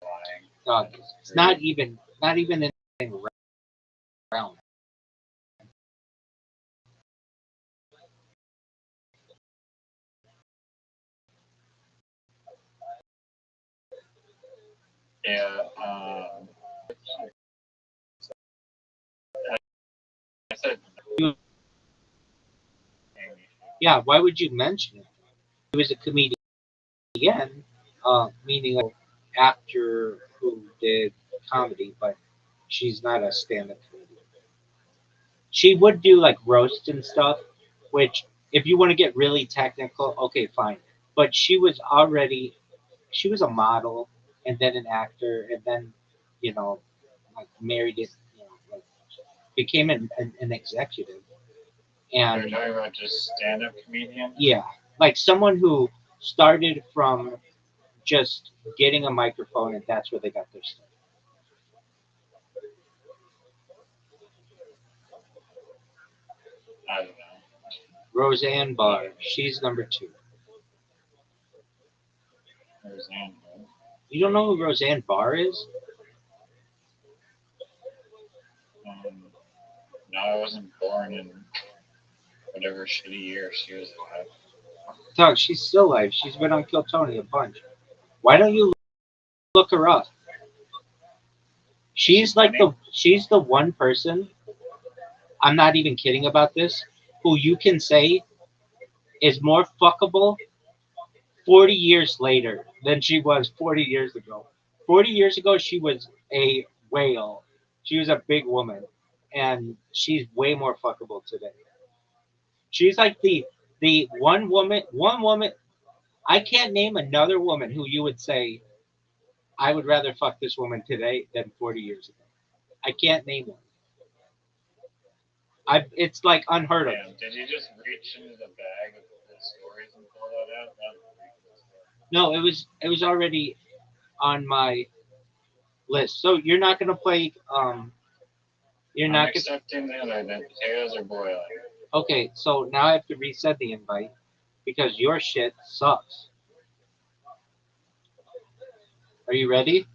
lying. It's not even in the realm. Yeah. I said Amy Schumer. Yeah, why would you mention it? He was a comedian, meaning an actor who did comedy, but she's not a stand-up comedian. She would do like roasts and stuff, which if you want to get really technical, okay, fine. But she was a model and then an actor and then, you know, like married it, like became an executive. You're And talking about just stand-up comedian? yeah, like someone who started from just getting a microphone and that's where they got their stuff. I don't know. Roseanne Barr, she's number two. Roseanne. You don't know who Roseanne Barr is? No, I wasn't born in whatever shitty year she was alive. Doug, she's still alive. She's been on Kill Tony a bunch. Why don't you look her up? She's the one person, I'm not even kidding about this, who you can say is more fuckable 40 years later than she was 40 years ago. 40 years ago, she was a whale. She was a big woman. And she's way more fuckable today. She's like the one woman. I can't name another woman who you would say, I would rather fuck this woman today than 40 years ago. I can't name one. It's like unheard of. Damn, did you just reach into the bag of the stories and pull that out? No, it was already on my list. So you're not gonna play. You're I'm not accepting that the potatoes are boiling. Okay, so now I have to reset the invite because your shit sucks. Are you ready?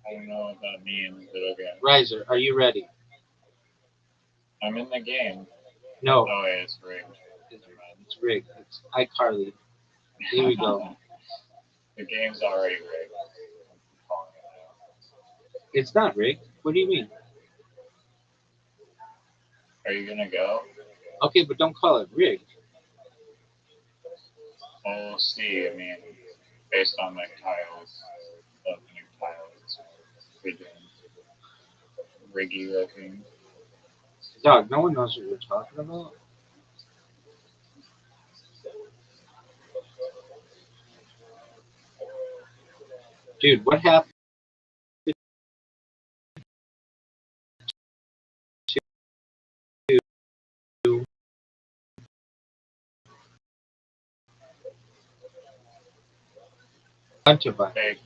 I don't know what that means, but okay. Riser, are you ready? I'm in the game. No. Oh, wait, it's rigged. It's rigged. It's iCarly. Here we go. The game's already rigged. It's not rigged. What do you mean? Are you gonna go? Okay, but don't call it rigged. Well, we'll see. I mean, based on my tiles, opening tiles, riggy looking. Dog, no one knows what you're talking about. Dude, what happened to bunch of Fake.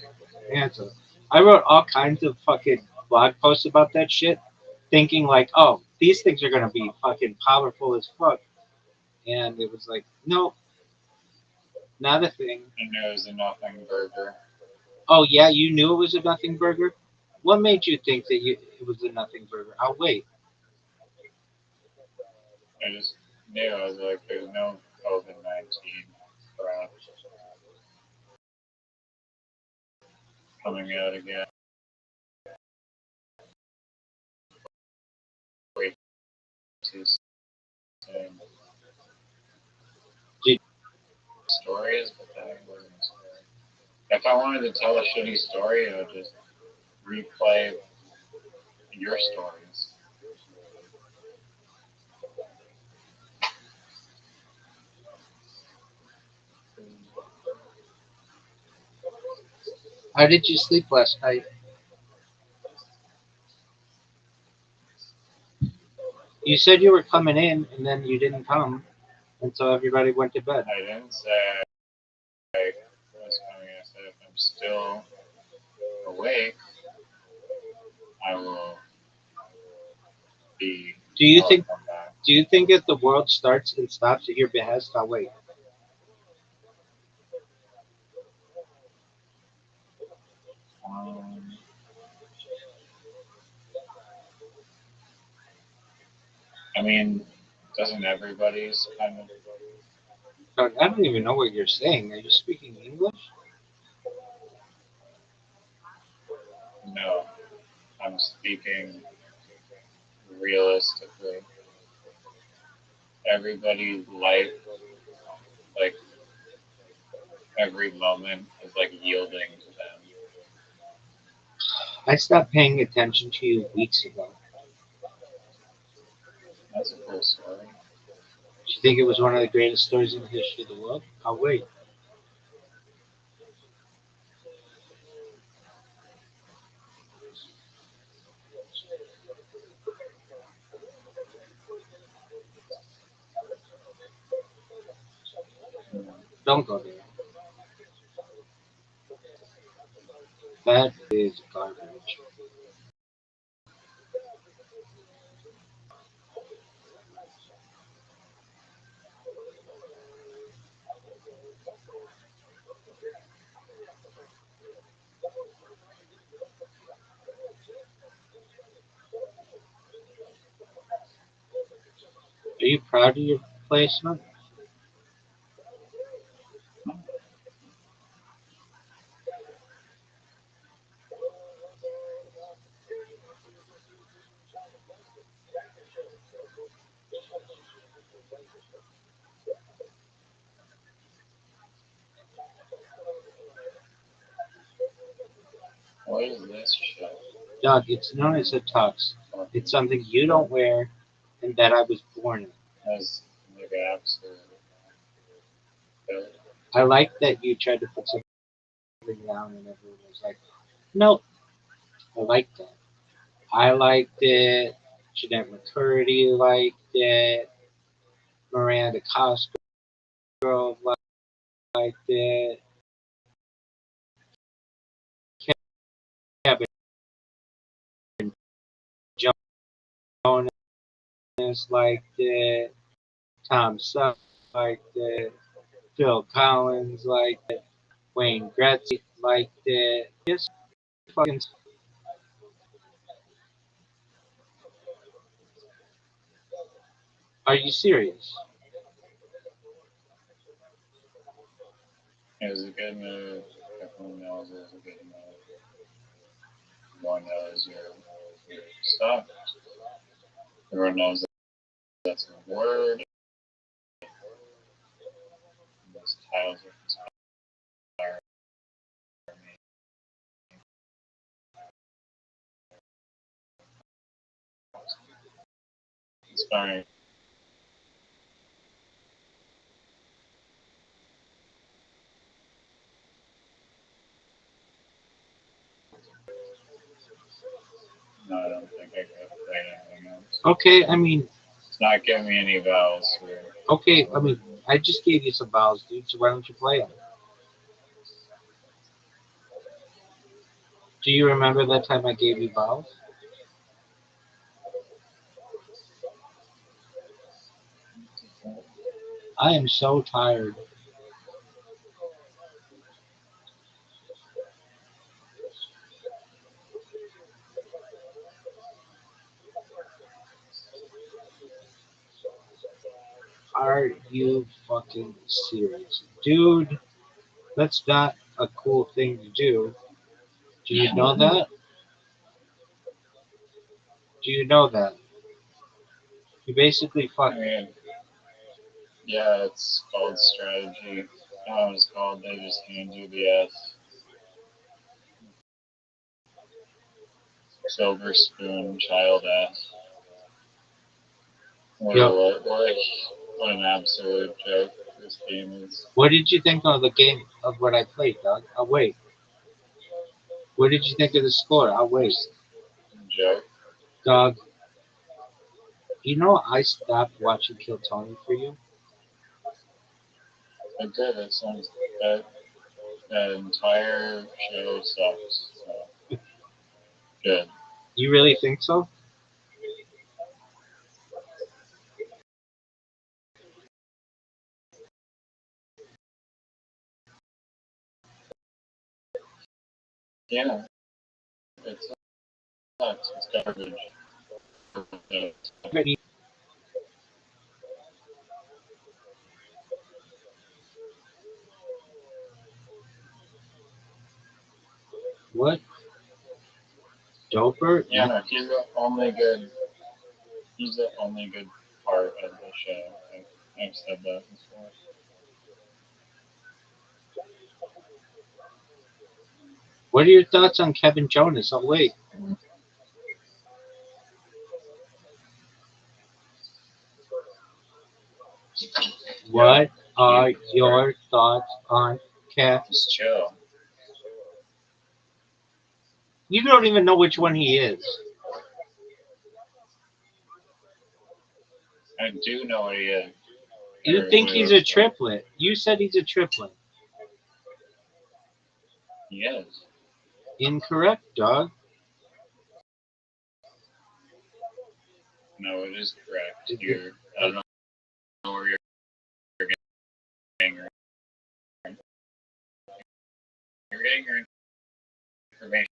answer? I wrote all kinds of fucking blog posts about that shit, thinking like, oh, these things are gonna be fucking powerful as fuck. And it was like, no, not a thing. And it was a nothing burger. Oh yeah, you knew it was a nothing burger? What made you think that it was a nothing burger? I'll wait. I just knew. I was like, there's no COVID-19 crap coming out again. Wait too soon. Did- Stories, but that wasn't a story. If I wanted to tell a shitty story, I would just replay your stories. How did you sleep last night? You said you were coming in, and then you didn't come. And so everybody went to bed. I didn't say I was coming. I said if I'm still awake, I will be. Do you I'll think come back. do you think if the world starts and stops at your behest, I'll wait? Um, I mean, doesn't everybody's kind of Doug, I don't even know what you're saying. Are you speaking English? no? I'm speaking realistically. Everybody's life, like every moment, is like yielding to them. I stopped paying attention to you weeks ago. That's a cool story. Do you think it was one of the greatest stories in the history of the world? I'll wait. Don't go there. That is garbage. Are you proud of your placement? What is this shit? Doug, it's known as a tux. It's something you don't wear and that I was born in. That's like absolute. I like that you tried to put something down and everyone was like, nope. I liked that. I liked it. Jeanette McCurdy liked it. Miranda Cosgrove liked it. Kevin Jonas liked it. Tom Selleck liked it. Phil Collins liked it. Wayne Gretzky liked it. Yes, fucking. Are you serious? It was a good move. Everyone knows it was a good move. Everyone knows your stuff. Everyone knows that that's a word. Those tiles are inspiring me. Inspiring. No, I don't think I could have played anything else. Okay, I mean, It's not giving me any vowels here. okay, I mean, I just gave you some vowels, dude. So why don't you play them? Do you remember that time I gave you vowels? I am so tired. Are you fucking serious? Dude, that's not a cool thing to do. Do you know that? Do you know that? You basically I fuck. mean, yeah, it's called strategy. How it's called, they just hand you the silver spoon child S. Yep. What an absolute joke this game is. What did you think of the game of what I played, Doug? I'll wait. What did you think of the score? I'll wait. Joke. Doug, you know I stopped watching Kill Tony for you? It did. It sounds that entire show sucks. So good. You really think so? Yeah, it sucks. It's garbage. What? Doper? Yeah, no, he's the only good. He's the only good part of the show. I've said that before. What are your thoughts on Kevin Jonas? Oh, wait. What are your thoughts on Kev? Just chill. You don't even know which one he is. I do know what he is. You think he's a triplet. You said he's a triplet. He is. Incorrect, dog. No, it is correct. I don't know where you're getting your You're getting your information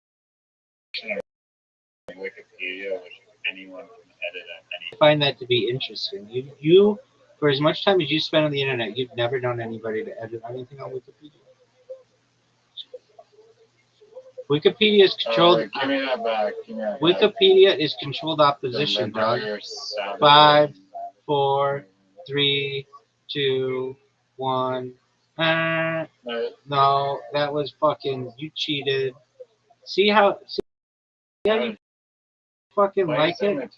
on Wikipedia, which anyone can edit at any. I find that to be interesting. You, for as much time as you spend on the internet, you've never known anybody to edit anything on Wikipedia. Wikipedia is controlled. Give me that back. Wikipedia is controlled opposition, dog. 5, 4, 3, 2, 1. No, that was fucking. You cheated. See how you fucking like it?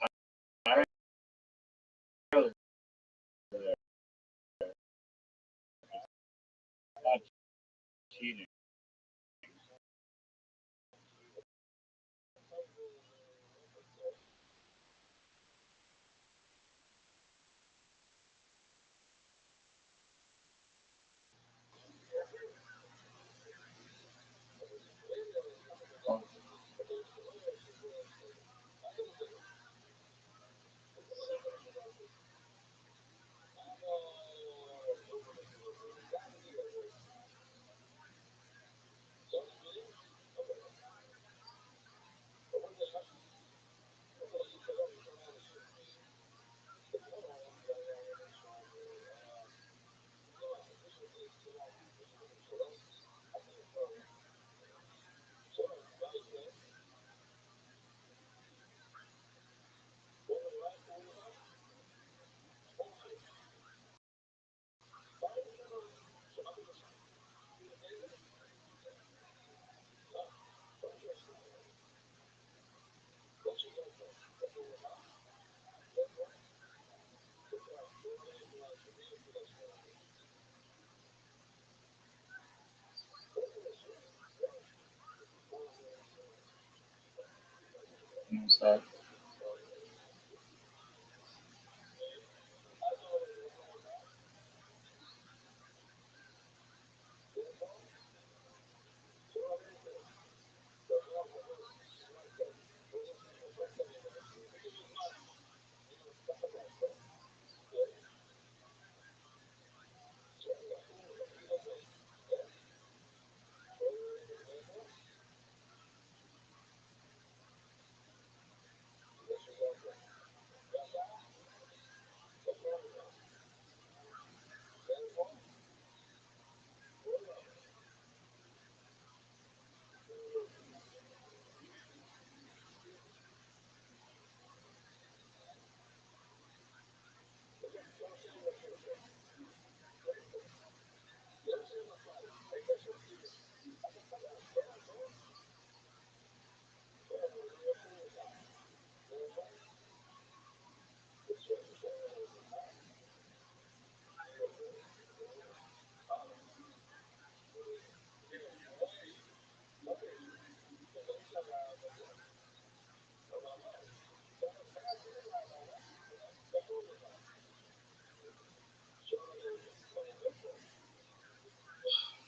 Cheating. So,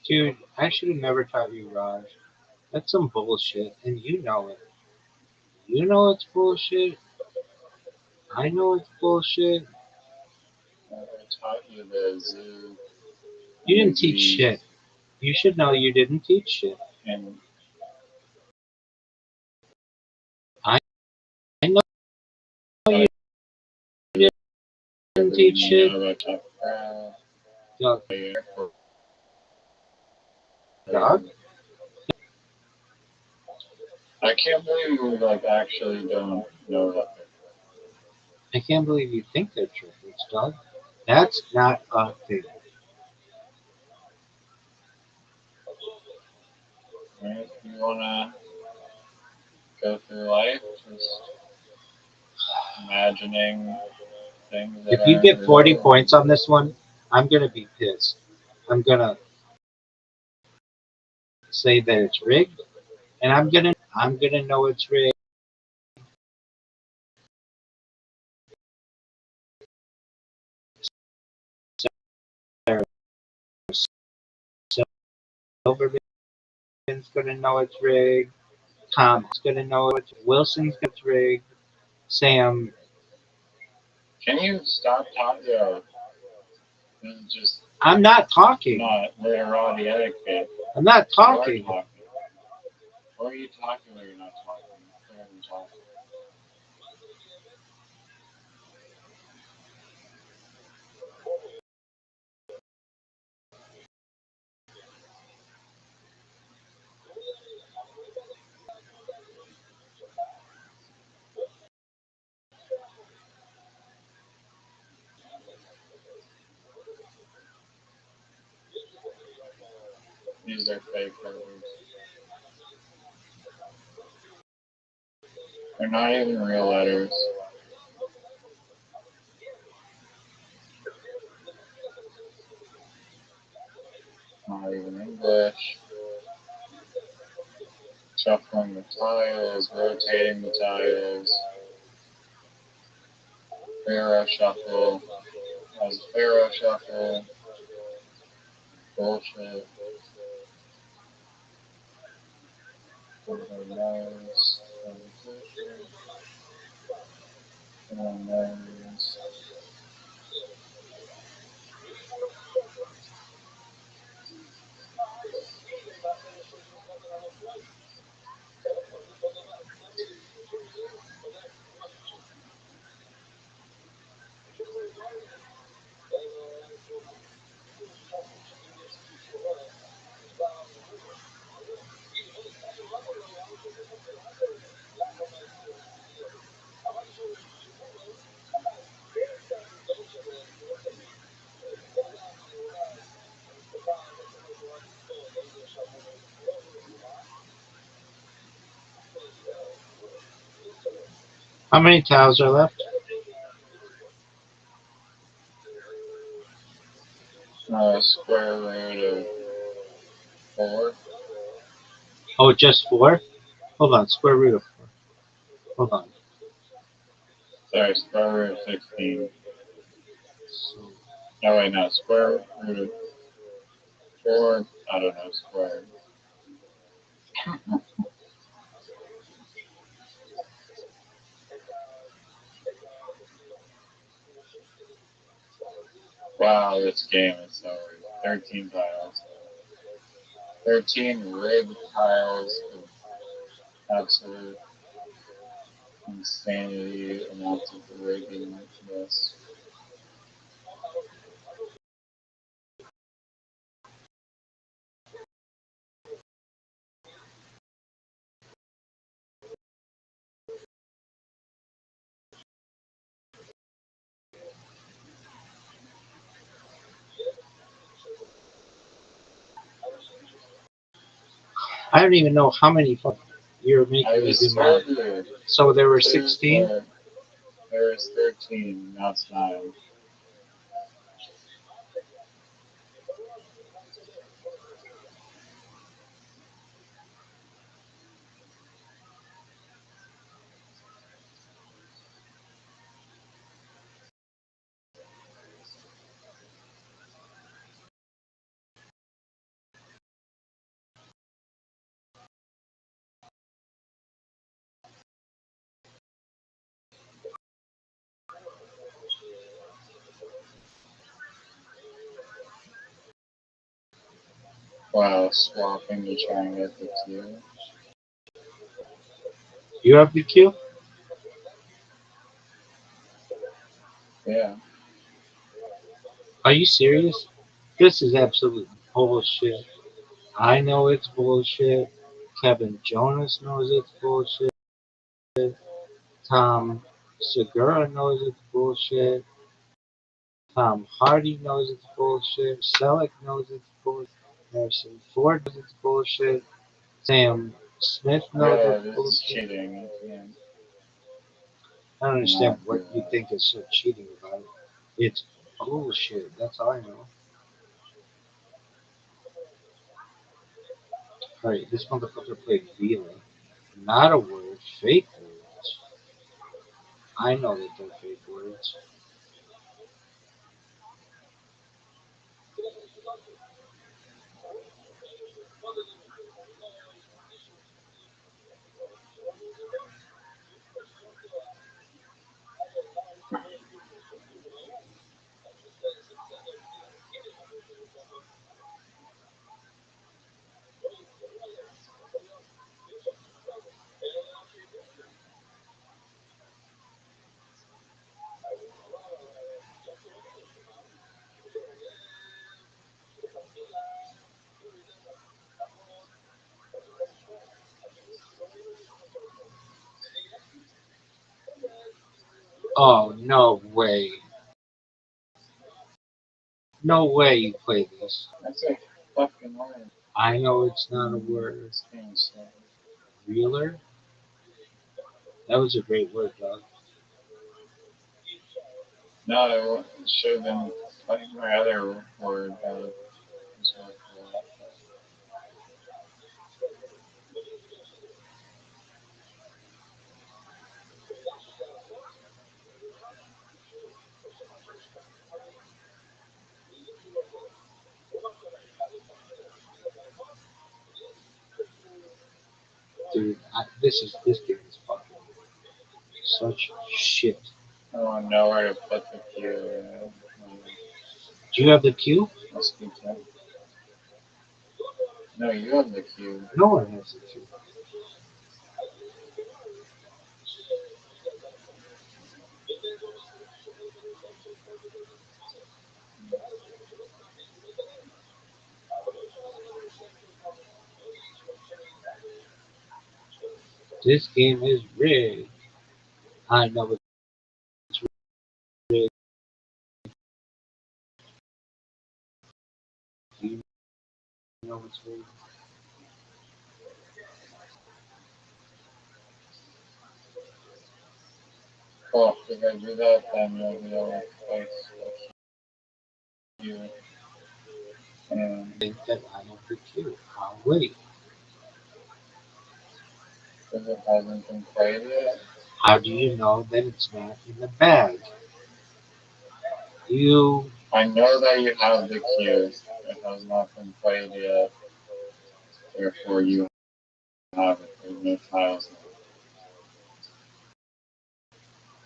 Dude, I should have never taught you, Raj. That's some bullshit, and you know it. You know it's bullshit. I know it's bullshit. I taught you the zoo. You didn't teach shit. You should know you didn't teach shit. And I know you didn't teach shit. Dog. Dog? I can't believe you like actually don't know that. I can't believe you think they're triplets, dog. That's not a thing. Right? You wanna go through life just imagining things that If you get 40 real. points on this one, I'm gonna be pissed. I'm gonna say that it's rigged, and I'm gonna know it's rigged. Silverman's gonna know it's rigged. Tom's gonna know it's Wilson's gonna know it's rigged. Sam, Can you stop talking? Just I'm not talking. not later on the etiquette. I'm not You are talking. talking. Or are you talking when you're not talking? You're clearly talking. These are fake letters. They're not even real letters. Not even English. Shuffling the tiles, rotating the tiles. Pharaoh shuffle. As Pharaoh shuffle. Bullshit. Everybody knows. Everyone knows. How many tiles are left? Square root of 4. Oh, just 4? Hold on, square root of 4. Hold on. Sorry, square root of 16. So, No, wait, no. Square root of 4. I don't know, square. Wow, this game is so weird. 13 tiles. 13 rigged tiles of absolute insanity amounts of riggingness. I don't even know how many you're I making me just do told math. you. So there were 16? There is 13, now it's 9. while swapping to try and get the Q. You have the Q? Yeah. Are you serious? This is absolute bullshit. I know it's bullshit. Kevin Jonas knows it's bullshit. Tom Segura knows it's bullshit. Tom Hardy knows it's bullshit. Selleck knows it's bullshit. Harrison Ford knows it's bullshit. Sam Smith knows Yeah, it's this is bullshit. cheating at the end. I don't understand Not what you good. think is so cheating about it. It's bullshit. That's all I know. Alright, this motherfucker played Vila. Not a word. Fake words. I know that they're fake words. Oh, no way. No way you play this. That's a fucking word. I know it's not a word. This game's so. Reeler? That was a great word, dog. No, it should have been like my other word that was worth a lot. Dude, this game is fucking such shit. I don't know where to put the Q. Do you have the Q? Must be Q. No, you have the Q. No one has the Q. This game is rigged. I know it's rigged. Do you know it's rigged? Well, if I do that, then you'll be able to place the Q. And Think that I have the Q. I'll wait. because it hasn't been played yet, How do you know that it's not in the bag? You I know that you have the Q. It has not been played yet. Therefore, you have it. There's no tiles.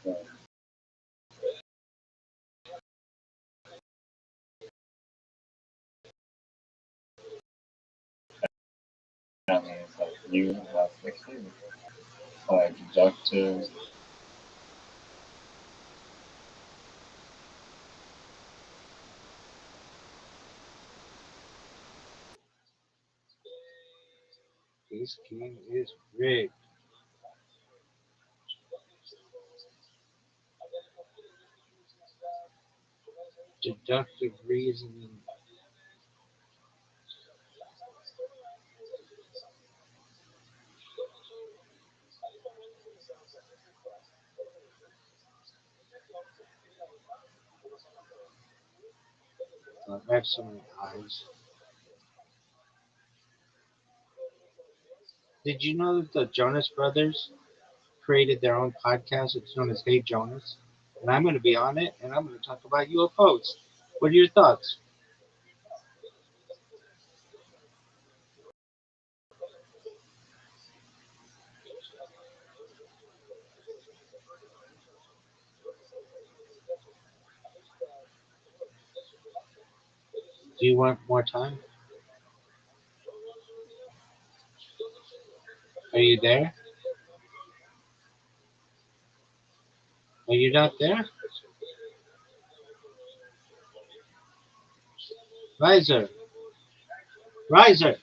So that means that you have the Q. By deductive. this game is rigged. Deductive reasoning. I have so many eyes. Did you know that the Jonas Brothers created their own podcast? It's known as Hey Jonas. And I'm going to be on it, and I'm going to talk about UFOs. What are your thoughts? Do you want more time? you there? Are you not there? Riser. Riser.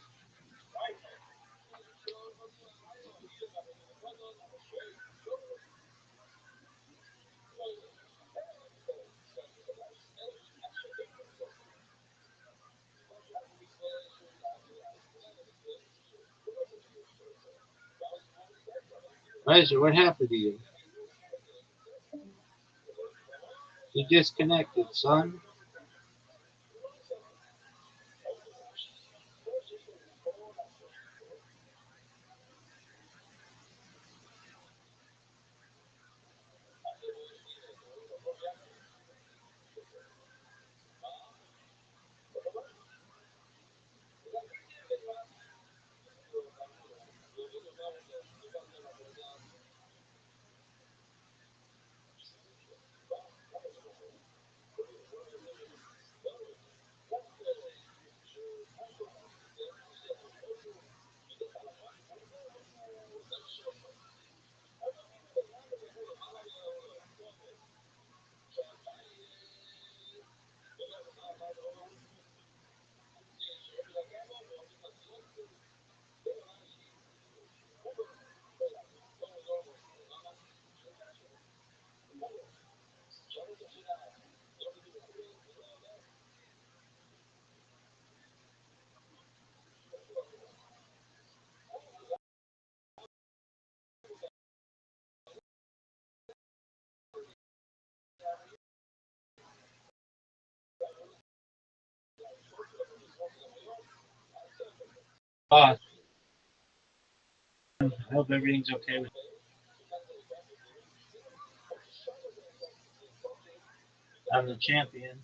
Riser, what happened to you? You disconnected, son. I hope everything's okay with I'm the champion.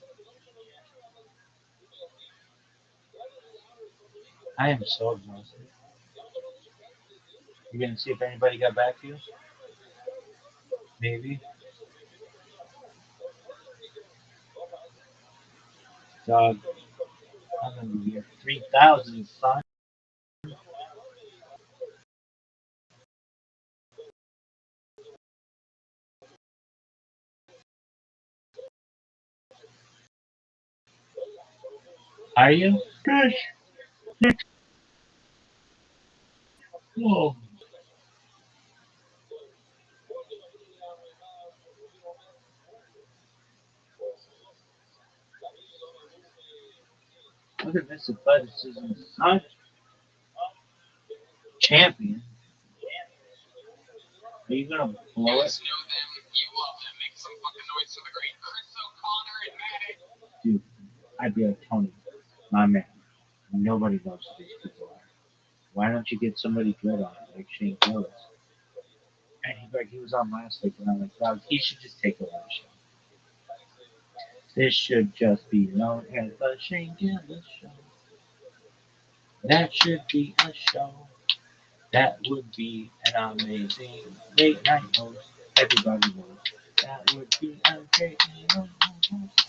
I am so exhausted. You gonna see if anybody got back to you? Maybe. Dog, I'm gonna be here 3,000, son. Are you? Whoa. Look at this athleticism, son. Champion. Are you gonna blow it? Know them, you love them. Make some fucking noise for the great Chris O'Connor and Matt. Dude, I'd be like, Tony, my man. Nobody knows who these people are. Why don't you get somebody good on it, like Shane Gillis? And he was on last week, and I'm like, dog, he should just take over the show. This should just be known as the Shane Gillis show. That should be a show. That would be an amazing late night host. Everybody knows. That would be a great night host.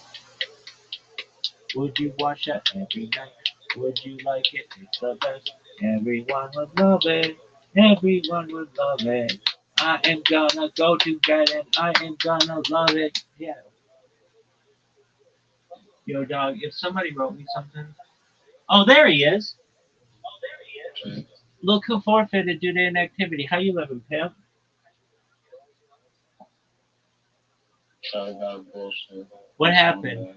Would you watch that every night? Would you like it? It's the best. Everyone would love it. Everyone would love it. I am gonna go to bed and I am gonna love it. Yeah. Yo, dog, if somebody wrote me something. Oh, there he is. Look who forfeited due to inactivity. How you living, pimp? I got bullshit. What happened?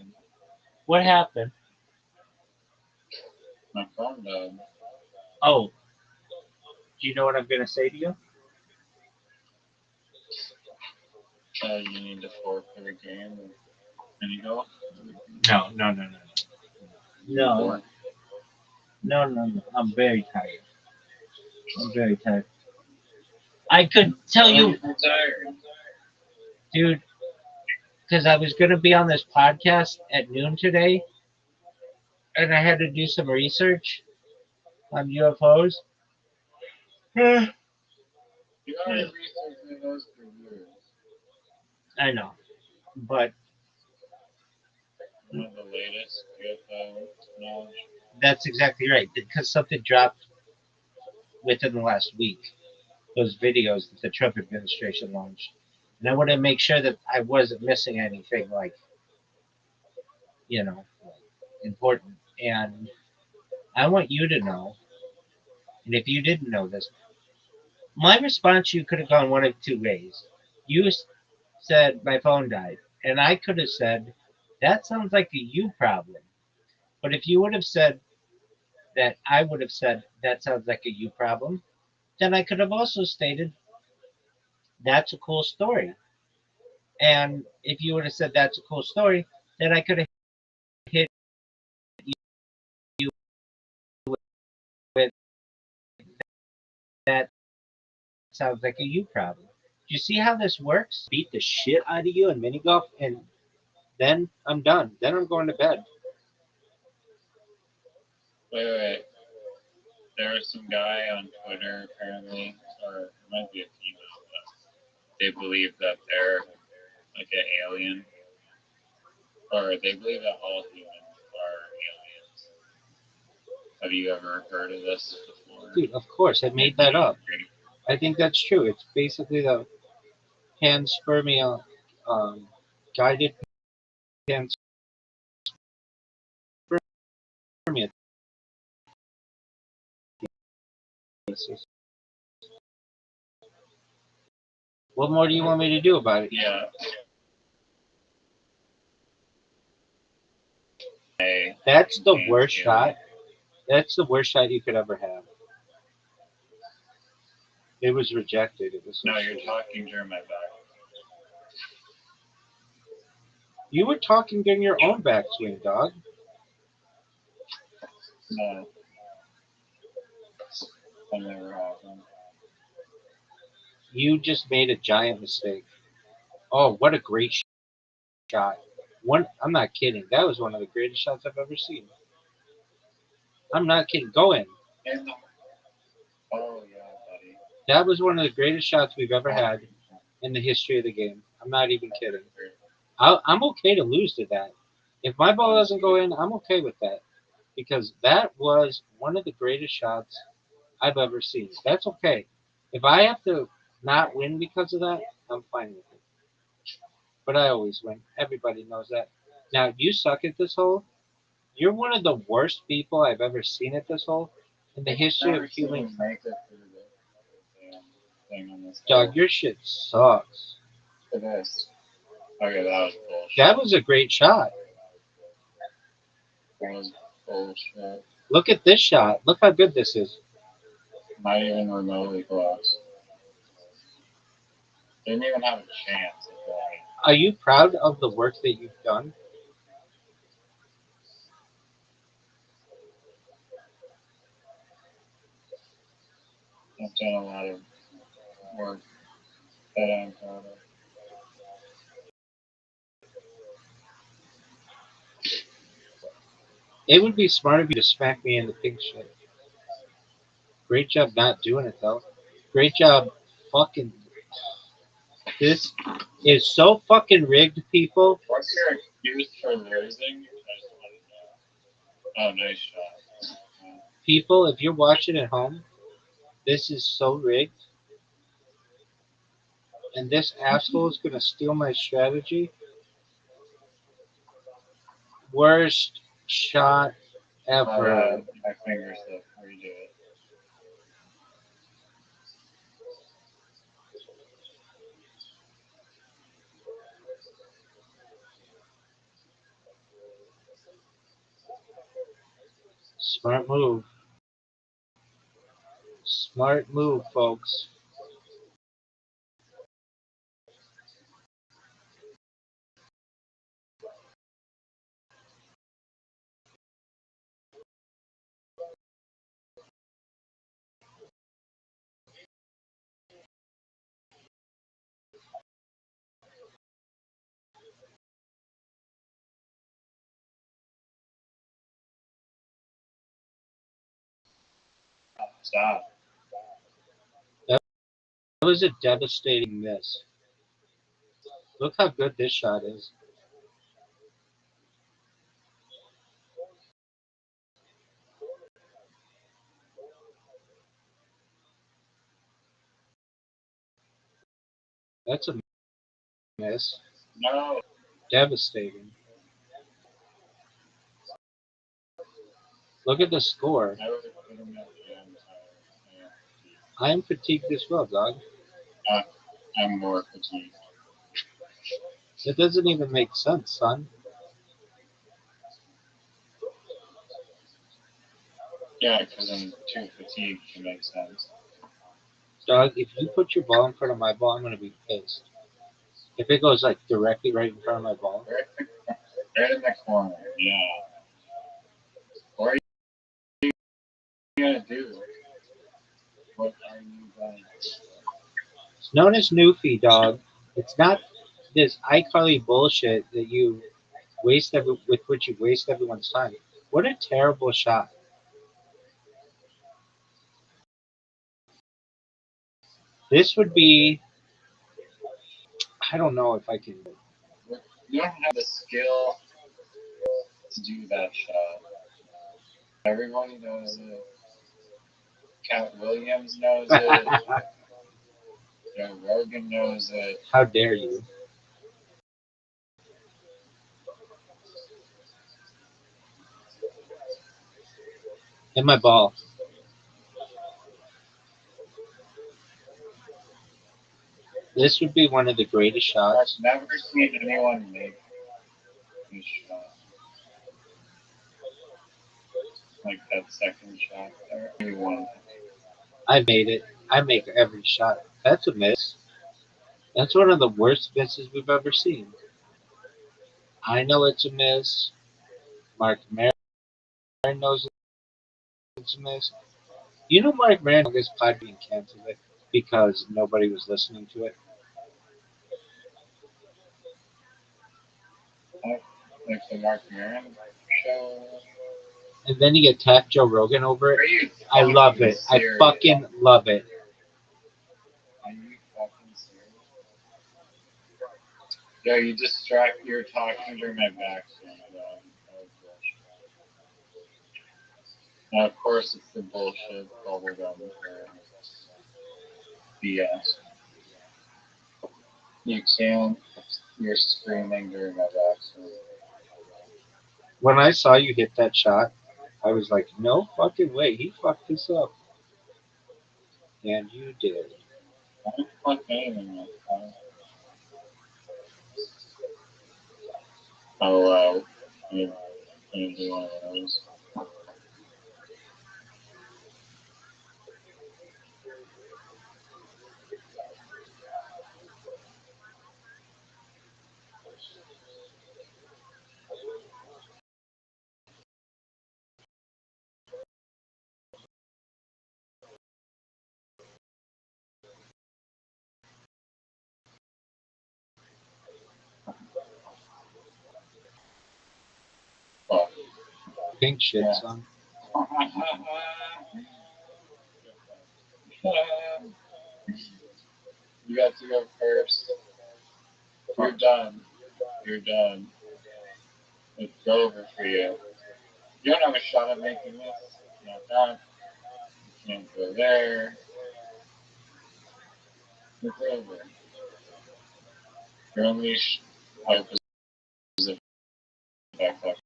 What happened? My phone died. Oh, do you know what I'm gonna say to you? You need to forfeit a game. Can you go? No, no, no, no, no. I'm very tired. I'm very tired. I could tell you, Tired. dude, because I was gonna be on this podcast at noon today, and I had to do some research on UFOs. You already researched those for years. I know, but One of the latest UFO knowledge. that's exactly right because something dropped within the last week. those videos that the Trump administration launched, and I want to make sure that I wasn't missing anything like important. And I want you to know, and if you didn't know this, my response to you could have gone one of two ways. You said my phone died, and I could have said that sounds like a you problem. But if you would have said that, I would have said that sounds like a you problem, then I could have also stated that's a cool story. And if you would have said that's a cool story, then I could have hit you with that sounds like a you problem. Do you see how this works? Beat the shit out of you in mini golf, and then I'm done. Then I'm going to bed. Wait. There was some guy on Twitter apparently, or it might be a female, but they believe that they're like an alien, or they believe that all humans are aliens. Have you ever heard of this before? Dude, of course, I made that up. I think that's true. It's basically the panspermia, guided panspermia. Thesis. What more do you want me to do about it? Yeah. That's the worst shot. That's the worst shot you could ever have. It was rejected. It was so No, you're shitty. talking during my back. You were talking during your own backswing, dog. No. That never happened. You just made a giant mistake. Oh, what a great shot. I'm not kidding. That was one of the greatest shots I've ever seen. I'm not kidding. Go in. Oh, yeah, buddy. That was one of the greatest shots we've ever had in the history of the game. I'm not even kidding. I'm okay to lose to that. If my ball doesn't go in, I'm okay with that. Because that was one of the greatest shots I've ever seen. That's okay. If I have to not win because of that, I'm fine with it. But I always win. Everybody knows that. Now, you suck at this hole. You're one of the worst people I've ever seen at this hole in the history of human. Make it through the damn thing on this Dog, your shit sucks. It is. Okay, that was bullshit. That was a great shot. That was bullshit. Look at this shot. Look how good this is. Not even remotely close. Didn't even have a chance at that. Are you proud of the work that you've done? I've done a lot of work that I'm proud of. It would be smart of you to smack me in the pink shit. Great job not doing it, though. Great job fucking. This is so fucking rigged, people. What's your excuse for losing? I just want to know. Oh, nice shot. People, if you're watching at home, this is so rigged. And this asshole is going to steal my strategy. Worst shot ever. My fingers slip. Redo it. Smart move. Smart move, folks. Stop. That was a devastating miss. Look how good this shot is. That's a miss. No. Devastating. Look at the score. I would have put him at the end. I am fatigued as well, dog. I'm more fatigued. It doesn't even make sense, son. Yeah, because I'm too fatigued to make sense. Dog, if you put your ball in front of my ball, I'm gonna be pissed. If it goes like directly right in front of my ball. Right in the corner, yeah. What are you gonna do? What are you going to do? It's known as Newfie, dog. It's not this iCarly bullshit that you with which you waste everyone's time. What a terrible shot. This would be. I don't know if I can. You don't have the skill to do that shot. Everybody knows it. Count Williams knows it. Joe Rogan knows it. How dare you? Hit my ball. This would be one of the greatest shots. I've never seen anyone make this shot. Like that second shot there. Anyone. I made it. I make every shot. That's a miss. That's one of the worst misses we've ever seen. I know it's a miss. Mark Maron knows it's a miss. You know Mark Maron longest pod being canceled it because nobody was listening to it. Like the Mark Maron show. And then you attack Joe Rogan over it. Are you I love it. serious? I fucking love it. Are you fucking serious? Yeah, you're talking during my back. So now, of course, it's the bullshit bubblegum BS. You can't. You're screaming during my back. So. When I saw you hit that shot, I was like, no fucking way. He fucked this up. And you did. I'm fucking aiming it. Oh, I'm gonna do one of those. Fuck. Pink shit, Yeah. son. You got to go first. You're done. You're done. It's over for you. You don't have a shot at making this. Not that. You can't go there. It's over. Your only hope is a backpack.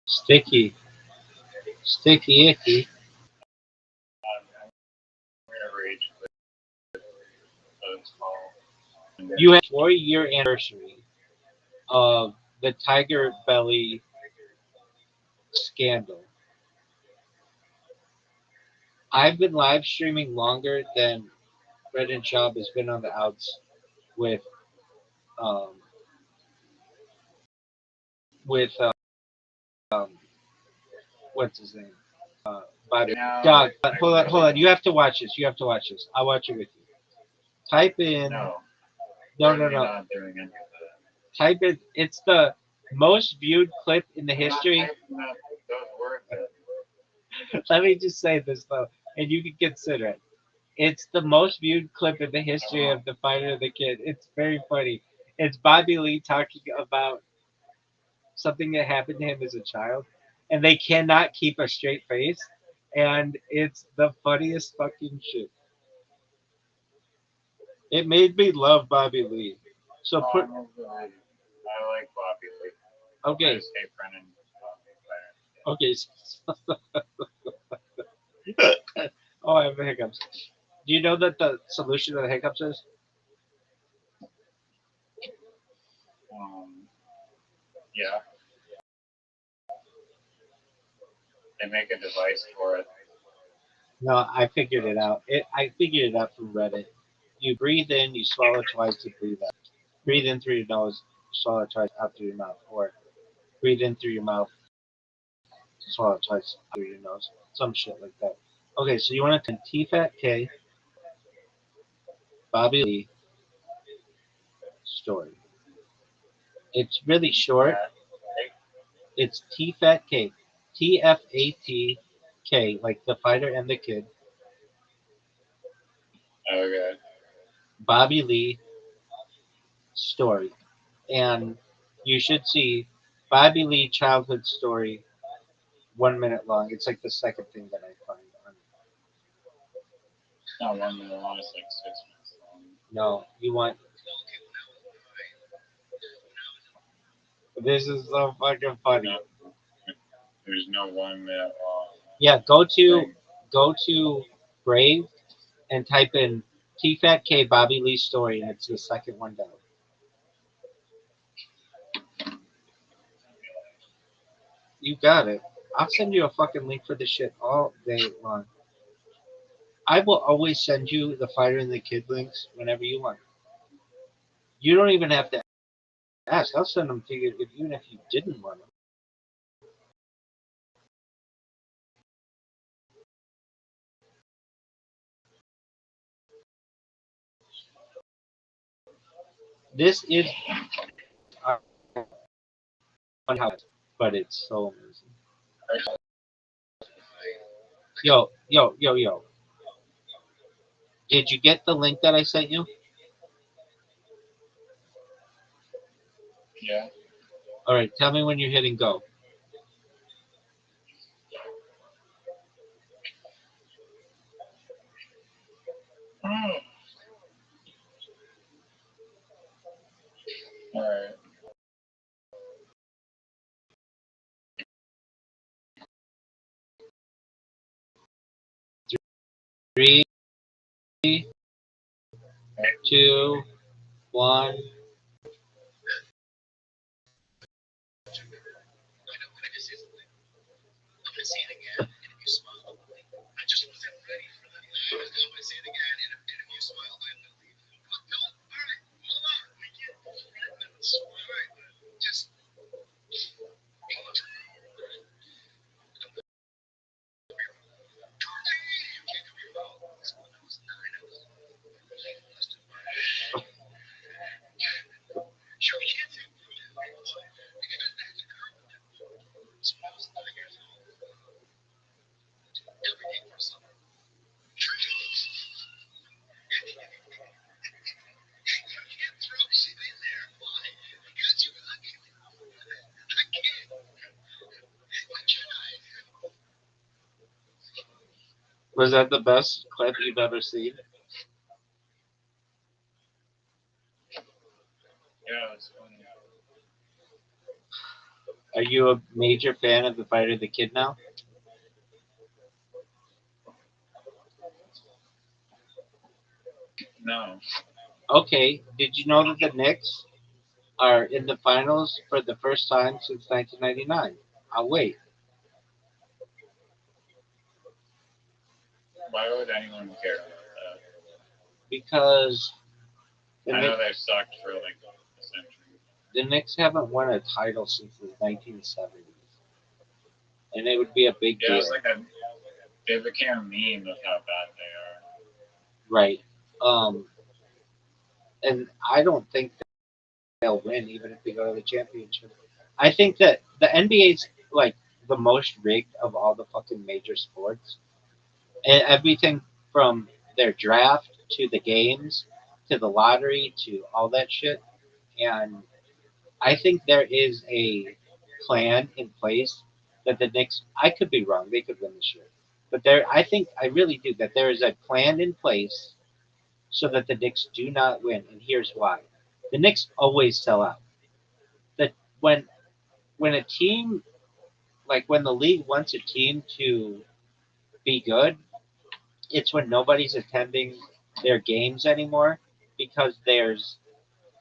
Sticky. Sticky icky. Whatever age it's small. You had 4-year anniversary of the Tiger Belly scandal. I've been live streaming longer than Red and Job has been on the outs with um, um, what's his name? Bobby. No, Dog. Hold on. You have to watch this. I'll watch it with you. Type in. No. No. Not doing any of that. Type in. It's the most viewed clip in the history. Let me just say this though, and you can consider it. It's the most viewed clip in the history of the Fighter of the Kid. It's very funny. It's Bobby Lee talking about something that happened to him as a child, and they cannot keep a straight face, and it's the funniest fucking shit. It made me love Bobby Lee. So put I like Bobby Lee. I okay, just hate Brennan. okay. Oh, I have hiccups. Do you know that the solution to the hiccups is? Yeah, they make a device for it. No, I figured it out. I figured it out from Reddit. You breathe in, you swallow twice to breathe out. Breathe in through your nose, swallow twice out through your mouth, or breathe in through your mouth, swallow twice through your nose. Some shit like that. Okay, so you want to T Fat K, Bobby Lee story. It's really short. It's T Fat K. TFAT K, like the fighter and the kid. Okay. Bobby Lee story. And you should see Bobby Lee childhood story 1 minute long. It's like the second thing that I find on. It's not 1 minute long, it's like 6 minutes long. No, you want. This is so fucking funny. No, there's no 1 minute long. Yeah, thing. go to Brave and type in T Fat K Bobby Lee story, and it's the second one down. You got it. I'll send you a fucking link for this shit all day long. I will always send you the fighter and the kid links whenever you want. You don't even have to ask. I'll send them to you even if you didn't want them. This is unhoused, but it's so amazing. Yo. Did you get the link that I sent you? Yeah. All right, tell me when you're hitting go. All right. 3, 2, 1. Was that the best clip you've ever seen? Yeah, it's funny. Are you a major fan of the fighter the kid now? No. Okay, did you know that the Knicks are in the finals for the first time since 1999? I'll wait. Why would anyone care about that? Because I know they've sucked for like a century. the Knicks haven't won a title since the 1970s, and it would be a big Yeah, deal. it's like they became a meme of how bad they are. Right. And I don't think they'll win even if they go to the championship. I think that the NBA's like the most rigged of all the fucking major sports. And everything from their draft to the games to the lottery to all that shit. And I think there is a plan in place that the Knicks. I could be wrong; they could win this year, but I really do that there is a plan in place so that the Knicks do not win, and here's why: the Knicks always sell out. That when a team when the league wants a team to be good, it's when nobody's attending their games anymore because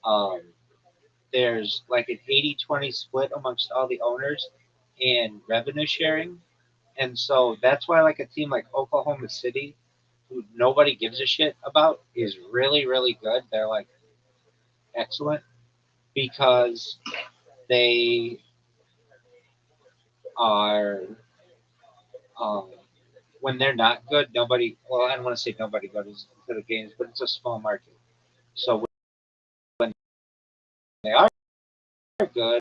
um, there's like an 80-20 split amongst all the owners and revenue sharing. And so that's why like a team like Oklahoma City, who nobody gives a shit about, is really, really good. They're like excellent because they are um, when they're not good, nobody. Well, I don't want to say nobody goes to the games, but it's a small market. So when they are good,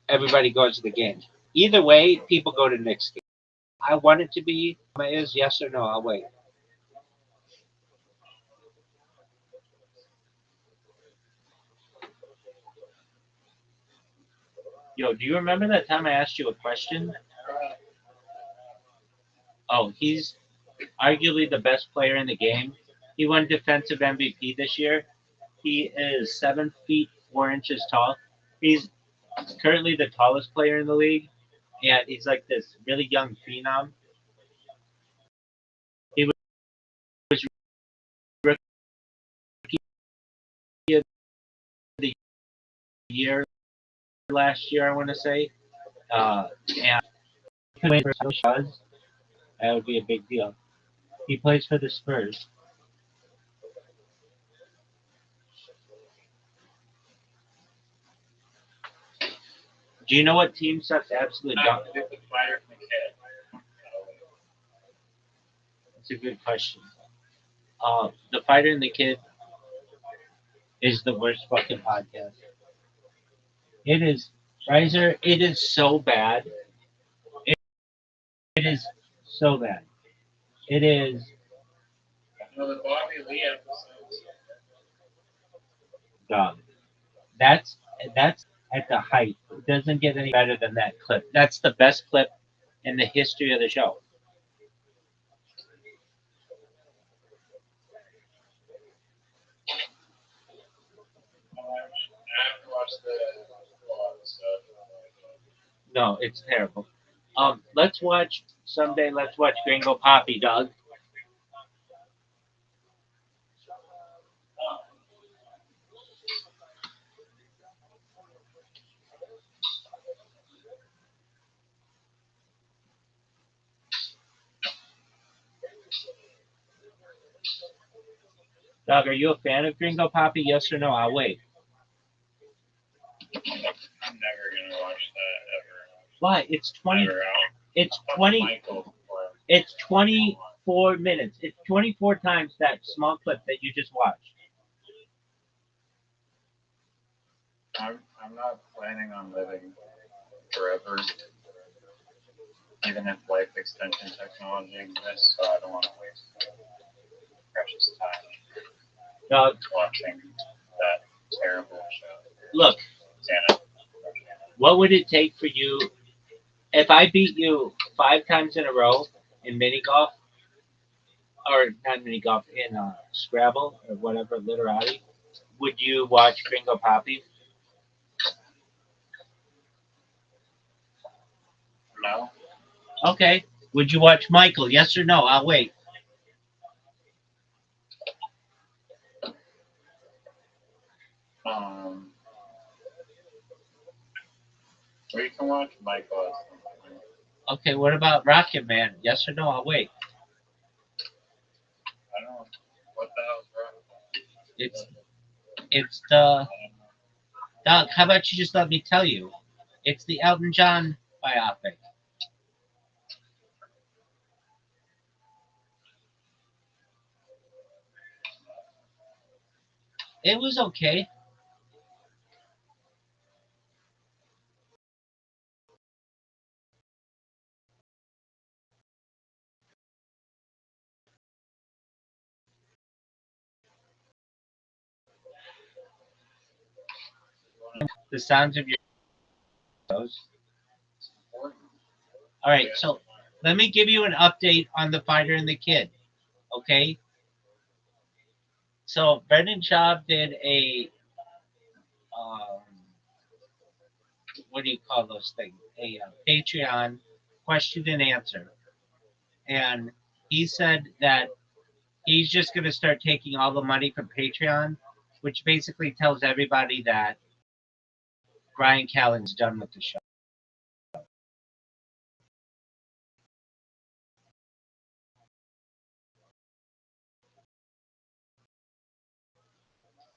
everybody goes to the games. Either way, people go to Knicks games. I want it to be. Is yes or no? I'll wait. Yo, do you remember that time I asked you a question? Oh, he's arguably the best player in the game. He won defensive MVP this year. He is 7 feet 4 inches tall. He's currently the tallest player in the league, and he's like this really young phenom. He was rookie of the year last year, I want to say, and if he does, that would be a big deal. He plays for the Spurs. Do you know what team sucks absolute dog? That's a good question. The Fighter and the Kid is the worst fucking podcast. It is, Riser. It is so bad. It, it is so bad. It is. No, the Bobby Lee episodes. Dog. That's at the height. It doesn't get any better than that clip. That's the best clip in the history of the show. I haven't watched the full episode. No, it's terrible. Let's watch someday. Let's watch Gringo Poppy, dog. Dog, are you a fan of Gringo Poppy? Yes or no? I'll wait. I'm never gonna watch that ever. Why? It's 20. Never. It's 20. It's 24 minutes. It's 24 times that small clip that you just watched. I'm not planning on living forever, even if life extension technology exists. So I don't want to waste precious time Dog, watching that terrible show. look, Santa. what would it take for you if I beat you 5 times in a row in mini golf, or not mini golf, in Scrabble or whatever, literati? Would you watch Gringo Poppy? No. Okay. Would you watch Michael? Yes or no? I'll wait. Or you can watch Michael. Okay. What about Rocket Man? Yes or no? I'll wait. I don't know what the hell's wrong. It's the Doug. How about you just let me tell you? It's the Elton John biopic. It was okay. the sounds of your toes. All right, so let me give you an update on the fighter and the kid. Okay, so Brendan Schaub did a um, what do you call those things? A Patreon question and answer, and he said that he's just going to start taking all the money from Patreon, which basically tells everybody that Brian Callen's done with the show.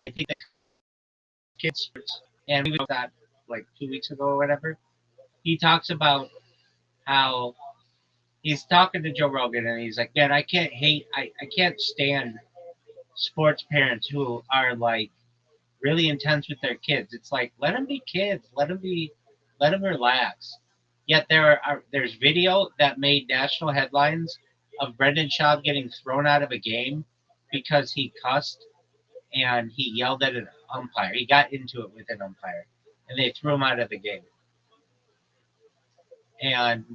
I think the kids, and we wrote that like 2 weeks ago or whatever. He talks about how he's talking to Joe Rogan and he's like, man, I can't stand sports parents who are like really intense with their kids. It's like, let them be kids, let them relax. Yet there's video that made national headlines of Brendan Schaub getting thrown out of a game because he cussed and he yelled at an umpire. He got into it with an umpire, and they threw him out of the game. And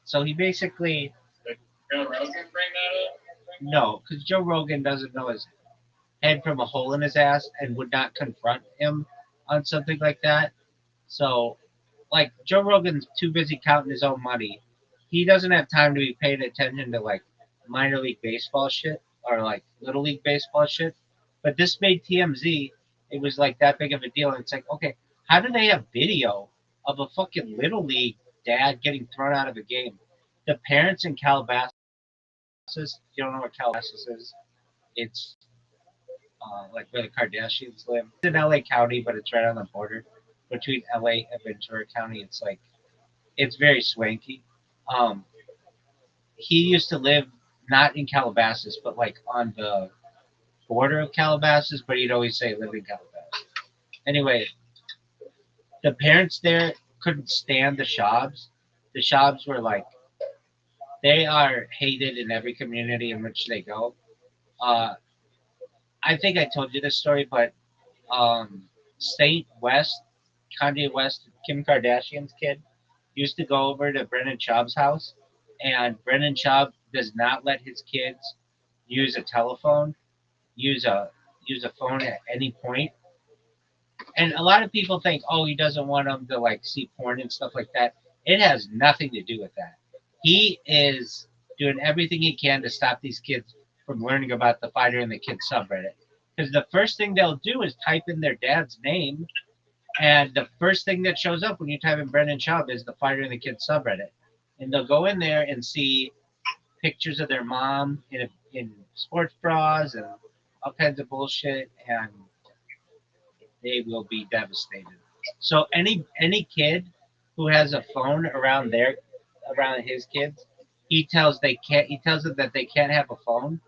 so he basically Did Joe Rogan bring that up? no, because Joe Rogan doesn't know his head from a hole in his ass and would not confront him on something like that. So, like Joe Rogan's too busy counting his own money. He doesn't have time to be paying attention to like minor league baseball shit or like little league baseball shit. But this made TMZ. It was like that big of a deal. And it's like, okay, how do they have video of a fucking little league dad getting thrown out of a game? The parents in Calabasas. If you don't know what Calabasas is, it's like where the Kardashians live. It's in LA County, but it's right on the border between LA and Ventura County. It's like it's very swanky. Um, he used to live not in Calabasas, but like on the border of Calabasas. But he'd always say live in Calabasas. Anyway, the parents there couldn't stand the Schaubs. The Schaubs were like they are hated in every community in which they go. Uh, I think I told you this story, but Saint West, Kanye West, Kim Kardashian's kid, used to go over to Brendan Schaub's house, and Brendan Schaub does not let his kids use a telephone, use a use a phone at any point. And a lot of people think, oh, he doesn't want them to like see porn and stuff like that. It has nothing to do with that. He is doing everything he can to stop these kids from learning about the fighter and the kid subreddit. Because the first thing they'll do is type in their dad's name, and the first thing that shows up when you type in Brendan Schaub is the fighter and the kid subreddit. And they'll go in there and see pictures of their mom in sports bras and all kinds of bullshit, and they will be devastated. So any kid who has a phone around his kids, he tells them that they can't have a phone.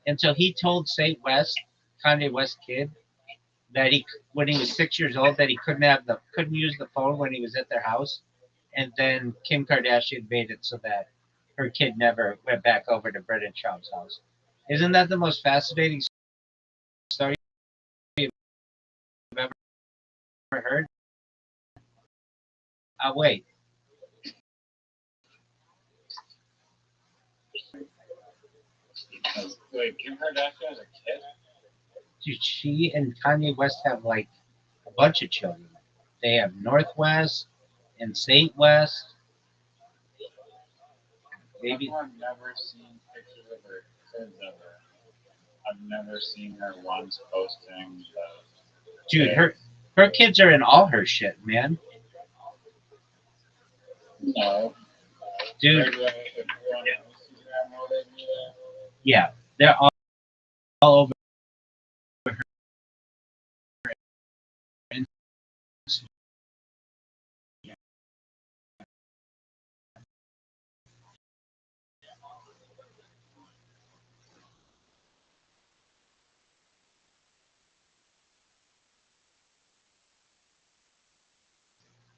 And so he told Saint West, Kanye West kid, that he when he was 6 years old that he couldn't use the phone when he was at their house. And then Kim Kardashian made it so that her kid never went back over to Brendan Schaub's house. Isn't that the most fascinating story you've ever heard? Wait. Wait, Kim Kardashian has a kid? Dude, she and Kanye West have like a bunch of children. They have Northwest and Saint West. Maybe I've never seen pictures of her kids ever. I've never seen her once posting the dude, her kids are in all her shit, man. No. Dude, Where do I, if you're on Instagram, will they be there? yeah, they're all over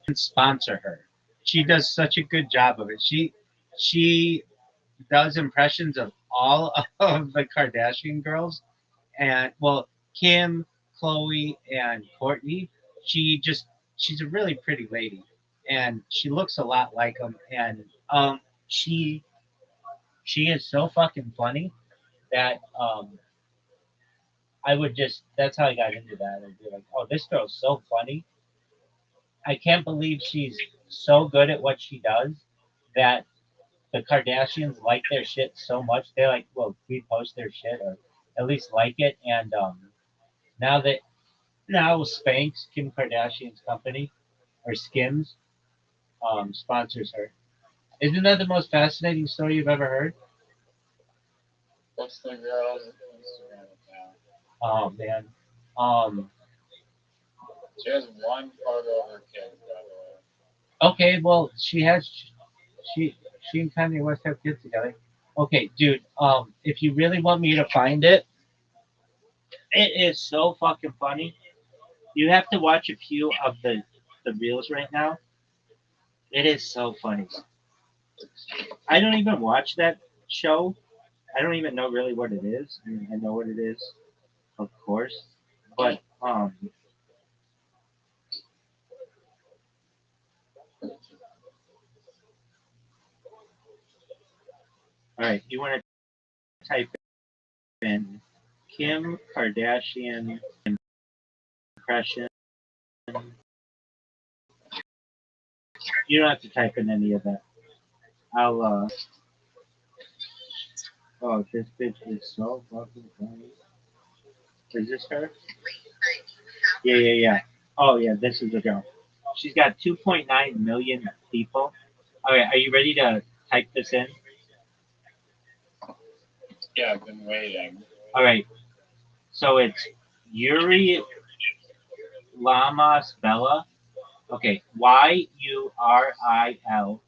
and sponsor her. She does such a good job of it. She does impressions of all of the Kardashian girls, and well, Kim, Chloe, and Courtney. she's a really pretty lady, and she looks a lot like him, and she she is so fucking funny that I would just that's how I got into that. I'd be like, oh, this girl's so funny. I can't believe she's so good at what she does that the Kardashians like their shit so much they like well repost their shit or at least like it. And now that now Spanx, Kim Kardashian's company or Skims, sponsors her. Isn't that the most fascinating story you've ever heard? What's the girl's Instagram account? Oh man. Um. She has one photo of her kid, by the way. Okay. Well, she she and Kanye West have kids together. Okay, dude. If you really want me to find it, it is so fucking funny. You have to watch a few of the reels right now. It is so funny. I don't even watch that show. I don't even know really what it is. I mean, I know what it is, of course, but all right. You want to type in Kim Kardashian impression? You don't have to type in any of that. I'll Oh, this bitch is so fucking funny. Is this her? Yeah. Oh yeah, this is the girl. She's got 2.9 million people. All right, are you ready to type this in? Yeah, I've been waiting. All right. So it's Yuri Lamas Bella. Okay, YuriLamasBella.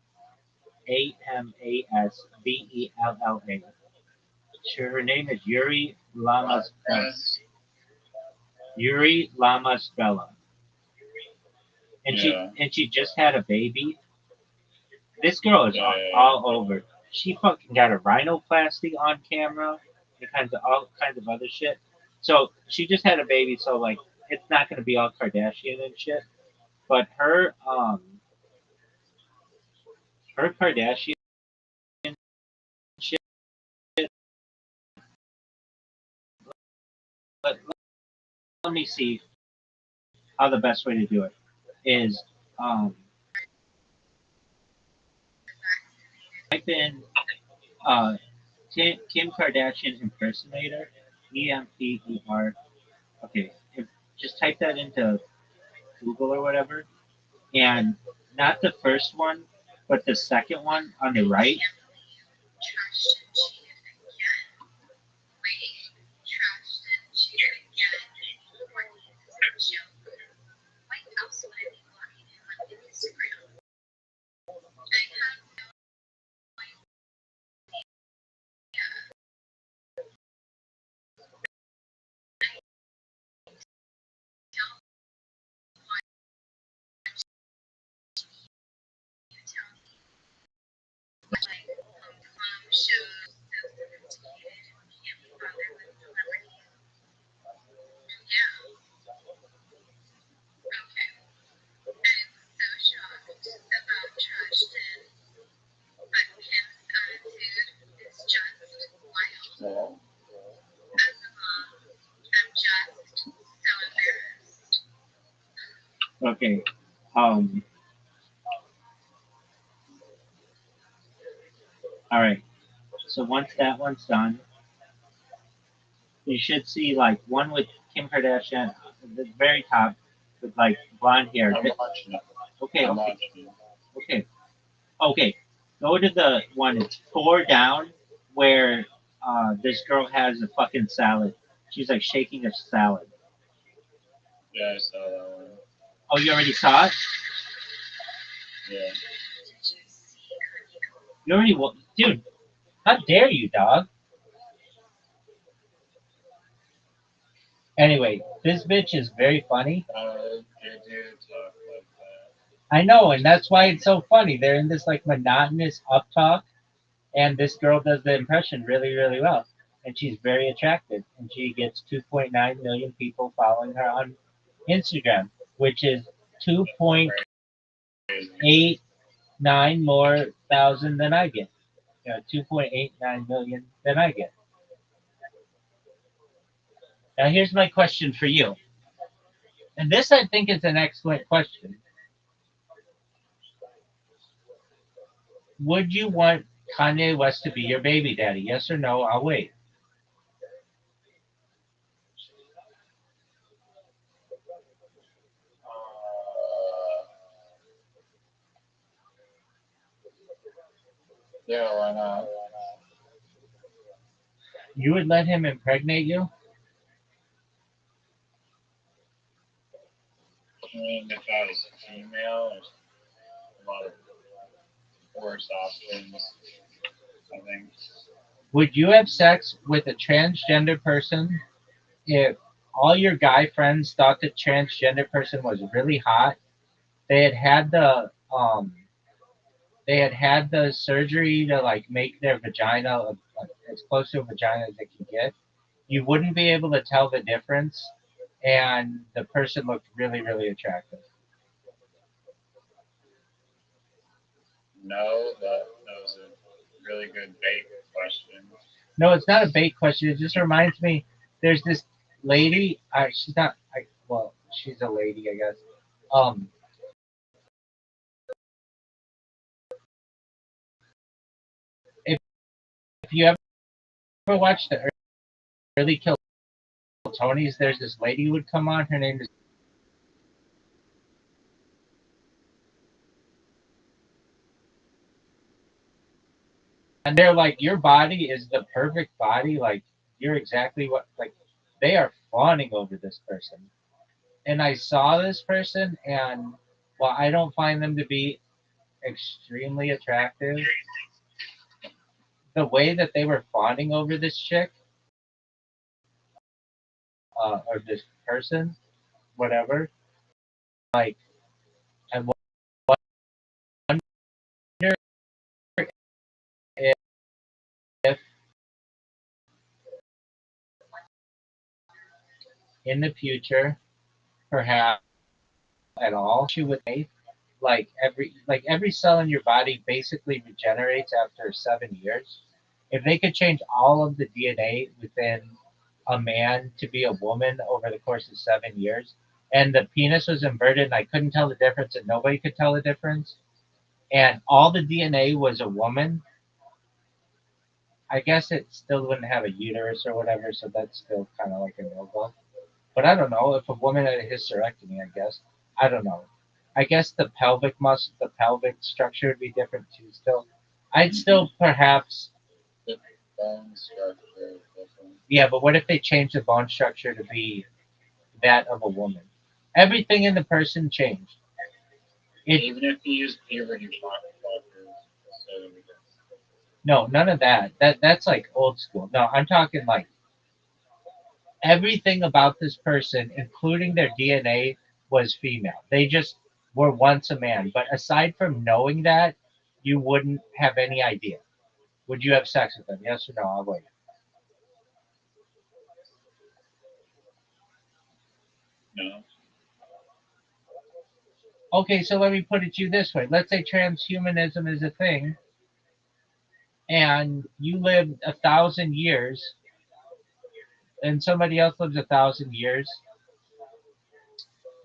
Sure, her name is Yuri Lamas Bella. Yuri Lamas Bella. And Yeah. she just had a baby. This girl is Yeah. all over. She fucking got a rhinoplasty on camera and all kinds of other shit. So she just had a baby, so like it's not gonna be all Kardashian and shit. But her Kardashian shit. Let, let me see how the best way to do it is. Type in Kim Kardashian impersonator. EMPER. Okay, just type that into Google or whatever, and not the first one, but the second one on the right. Yeah. Okay. All right. So once that one's done, you should see like one with Kim Kardashian at the very top with like blonde hair. I'm watching it. Okay. I'm Okay. watching it. Okay. Okay. Go to the one. It's four down where this girl has a fucking salad. She's like shaking a salad. Yeah, I saw that one. Oh, you already saw it? Yeah. You already, dude. How dare you, dog? Anyway, this bitch is very funny. They do talk like that. I know, and that's why it's so funny. They're in this like monotonous up talk, and this girl does the impression really, really well. And she's very attractive, and she gets 2.9 million people following her on Instagram. which is two point Crazy. eight nine more thousand than I get. 2.89 million than I get. Now here's my question for you. And this I think is an excellent question. Would you want Kanye West to be your baby daddy? Yes or no? I'll wait. Yeah, why not? You would let him impregnate you? I mean, if I was a female, there's a lot of worse options, I think. Would you have sex with a transgender person if all your guy friends thought the transgender person was really hot? They had had the surgery to like make their vagina as close to a vagina as it can get. You wouldn't be able to tell the difference, and the person looked really, really attractive. No, that was a really good bait question. No, it's not a bait question. It just reminds me. There's this lady. She's not. Well, she's a lady, I guess. Um, if you ever watched the early Kill Tonys, there's this lady who would come on. Her name is, and they're like, your body is the perfect body. Like you're exactly what. Like they are fawning over this person. And I saw this person, and while I don't find them to be extremely attractive, the way that they were fawning over this chick, or this person, whatever, like, I wonder if in the future, perhaps at all, she would make like every cell in your body basically regenerates after 7 years. If they could change all of the DNA within a man to be a woman over the course of 7 years, and the penis was inverted, and I couldn't tell the difference, and nobody could tell the difference, and all the DNA was a woman, I guess it still wouldn't have a uterus or whatever, so that's still kind of like a no go. But I don't know if a woman had a hysterectomy. I guess I don't know. I guess the pelvic structure would be different too. Still, I'd still perhaps, The bone structure is different. yeah. But what if they change the bone structure to be that of a woman? Everything in the person changed. It Even if you use puberty blockers, so No, none of that. That's like old school. No, I'm talking like everything about this person, including their DNA, was female. They just were once a man. But aside from knowing that, you wouldn't have any idea. Would you have sex with them? Yes or no? I'll wait. no. Okay, so let me put it to you this way. Let's say transhumanism is a thing, and you lived 1,000 years, and somebody else lives 1,000 years,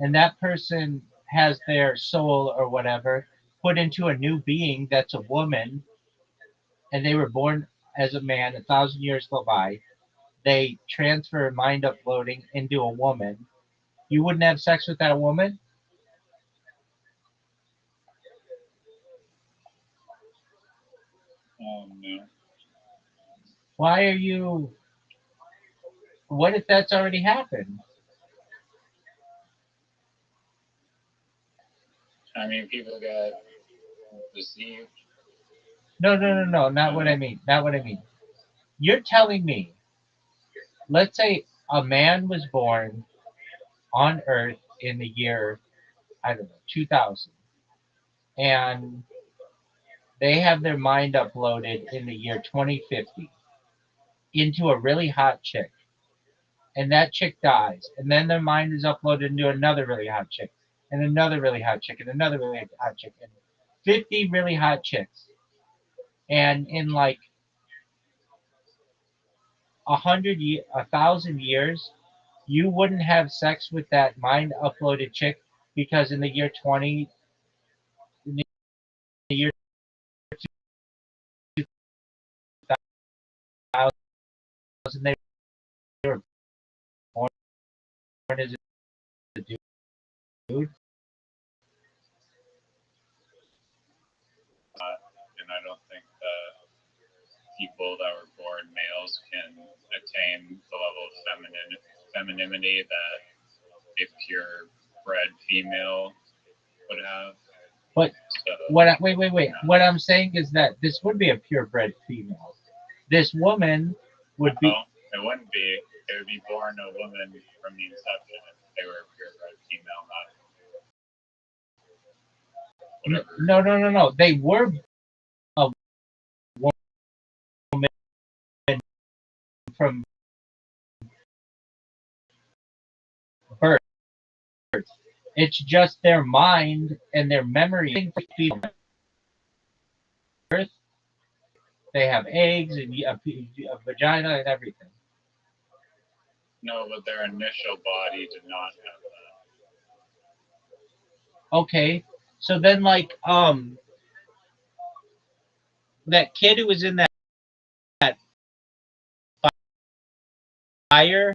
and that person has their soul or whatever put into a new being that's a woman, and they were born as a man, 1,000 years go by, they transfer mind uploading into a woman, you wouldn't have sex with that woman? No. Why are you, what if that's already happened? I mean, people got deceived. No, not what I mean. Not what I mean. You're telling me, let's say a man was born on Earth in the year, I don't know, 2000, and they have their mind uploaded in the year 2050 into a really hot chick, and that chick dies, and then their mind is uploaded into another really hot chick. and another really hot chick, and another really hot chick, and 50 really hot chicks. And in like 1,000 years, you wouldn't have sex with that mind uploaded chick because in the year 20, in the year 2000, they were born as a dude. And I don't think that people that were born males can attain the level of femininity that a purebred female would have. But So, wait. What I'm saying is that this would be a purebred female. This woman would be. well, it wouldn't be. They would be born a woman from the inception if they were a purebred female, not whatever. No. They were a woman from birth. It's just their mind and their memory. Birth, they have eggs and a vagina and everything. No, but their initial body did not have that. Okay, so then that kid who was in that fire,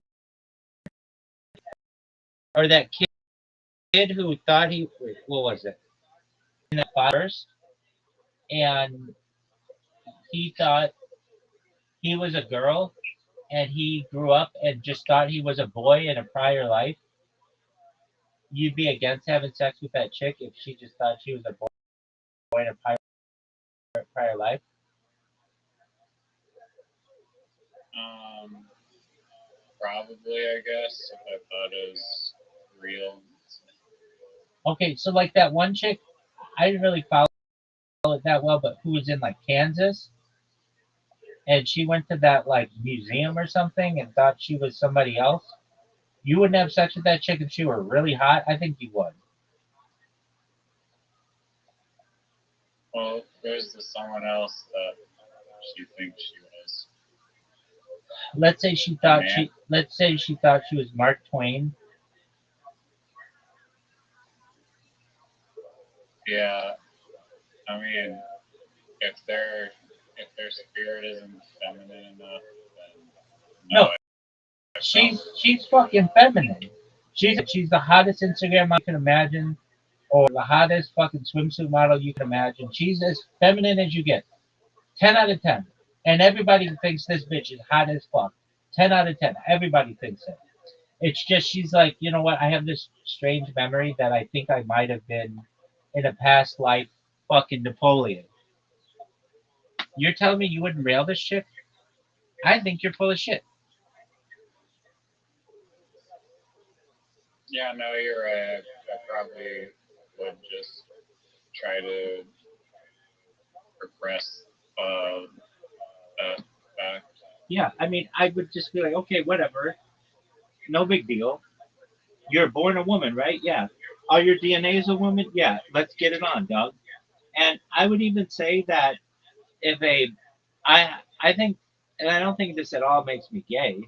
or that kid who thought what was it? In the first, and he thought he was a girl, and he grew up and just thought he was a boy in a prior life. You'd be against having sex with that chick if she just thought she was a boy in a prior life. Probably, I guess, if I thought it was real. Okay, so like that one chick, I didn't really follow it that well, but who was in like Kansas, and she went to that like museum or something and thought she was somebody else. You wouldn't have sex with that chick if she were really hot. I think you would. Well, there's someone else that she thinks she was. Let's say she thought she was Mark Twain. Yeah, I mean, if their spirit isn't feminine enough, then No, she's fucking feminine. She's the hottest Instagram model you can imagine, or the hottest fucking swimsuit model you can imagine. She's as feminine as you get. 10 out of 10. And everybody thinks this bitch is hot as fuck. 10 out of 10. Everybody thinks it. It's just she's like, you know what? I have this strange memory that I think I might have been in a past life fucking Napoleon. You're telling me you wouldn't rail this shit? I think you're full of shit. Yeah, no, you're right. I probably would just try to repress that fact. Yeah, I mean, I would just be like, okay, whatever. No big deal. You're born a woman, right? Yeah. All your DNA is a woman? Yeah. Let's get it on, dog. And I would even say that if I think, and I don't think this at all makes me gay.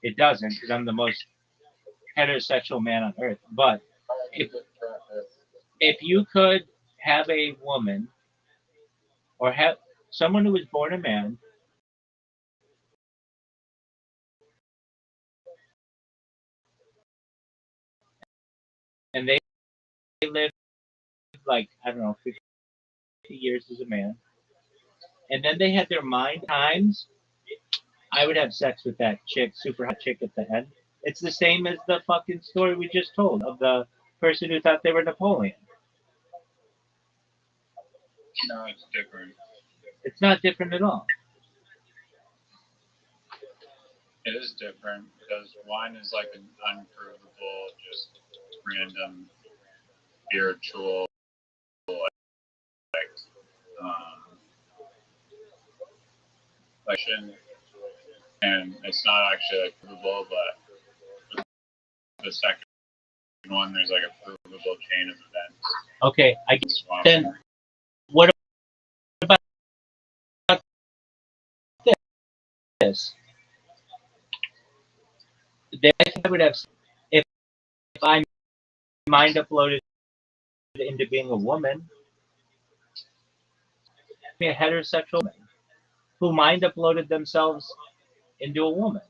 It doesn't, because I'm the most heterosexual man on earth. But if you could have a woman or have someone who was born a man and they lived like, I don't know, 50 years as a man, and then they had their mind times, I would have sex with that chick, super hot chick at the end. It's the same as the fucking story we just told of the person who thought they were Napoleon. No, it's different. It's not different at all. It is different because one is like an unprovable, just random spiritual, like, action, and it's not actually like provable, but the second one, there's like a provable chain of events. Okay, I It's guess swamped. then what about this? I think I would have if I mind uploaded into being a woman, be a heterosexual woman who mind uploaded themselves into a woman.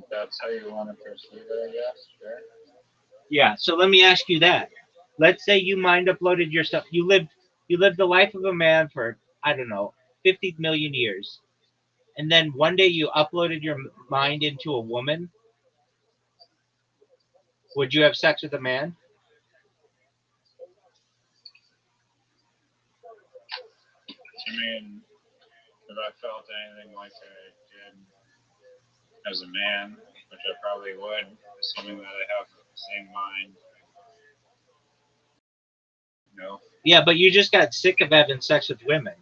That's how you want to proceed, I guess. Sure. Yeah. So let me ask you that. Let's say you mind uploaded yourself. You lived the life of a man for I don't know 50 million years, and then one day you uploaded your mind into a woman. Would you have sex with a man? I mean, if I felt anything like I did as a man, which I probably would, assuming that I have the same mind. No. Yeah, but you just got sick of having sex with women.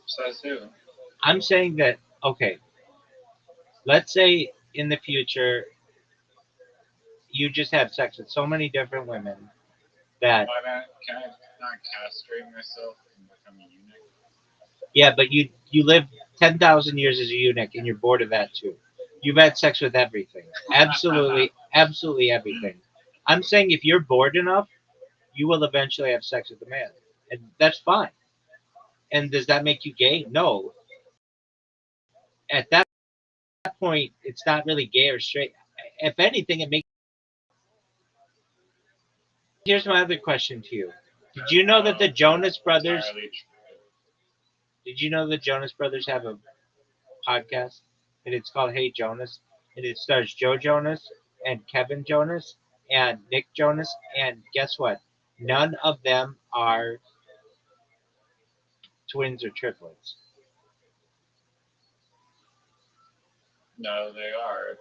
Says who? I'm saying that okay. Let's say in the future you just have sex with so many different women that Why not? Can I not castrate myself and become a eunuch? yeah, but you live 10,000 years as a eunuch and you're bored of that too. You've had sex with everything, absolutely everything. I'm saying if you're bored enough, you will eventually have sex with a man, and that's fine. And does that make you gay? No. At that point, it's not really gay or straight. If anything, it makes. Here's my other question to you. Did you know that the Jonas Brothers? Did you know the Jonas Brothers have a podcast, and it's called Hey Jonas, and it stars Joe Jonas and Kevin Jonas and Nick Jonas, and guess what? None of them are twins or triplets. No, they are.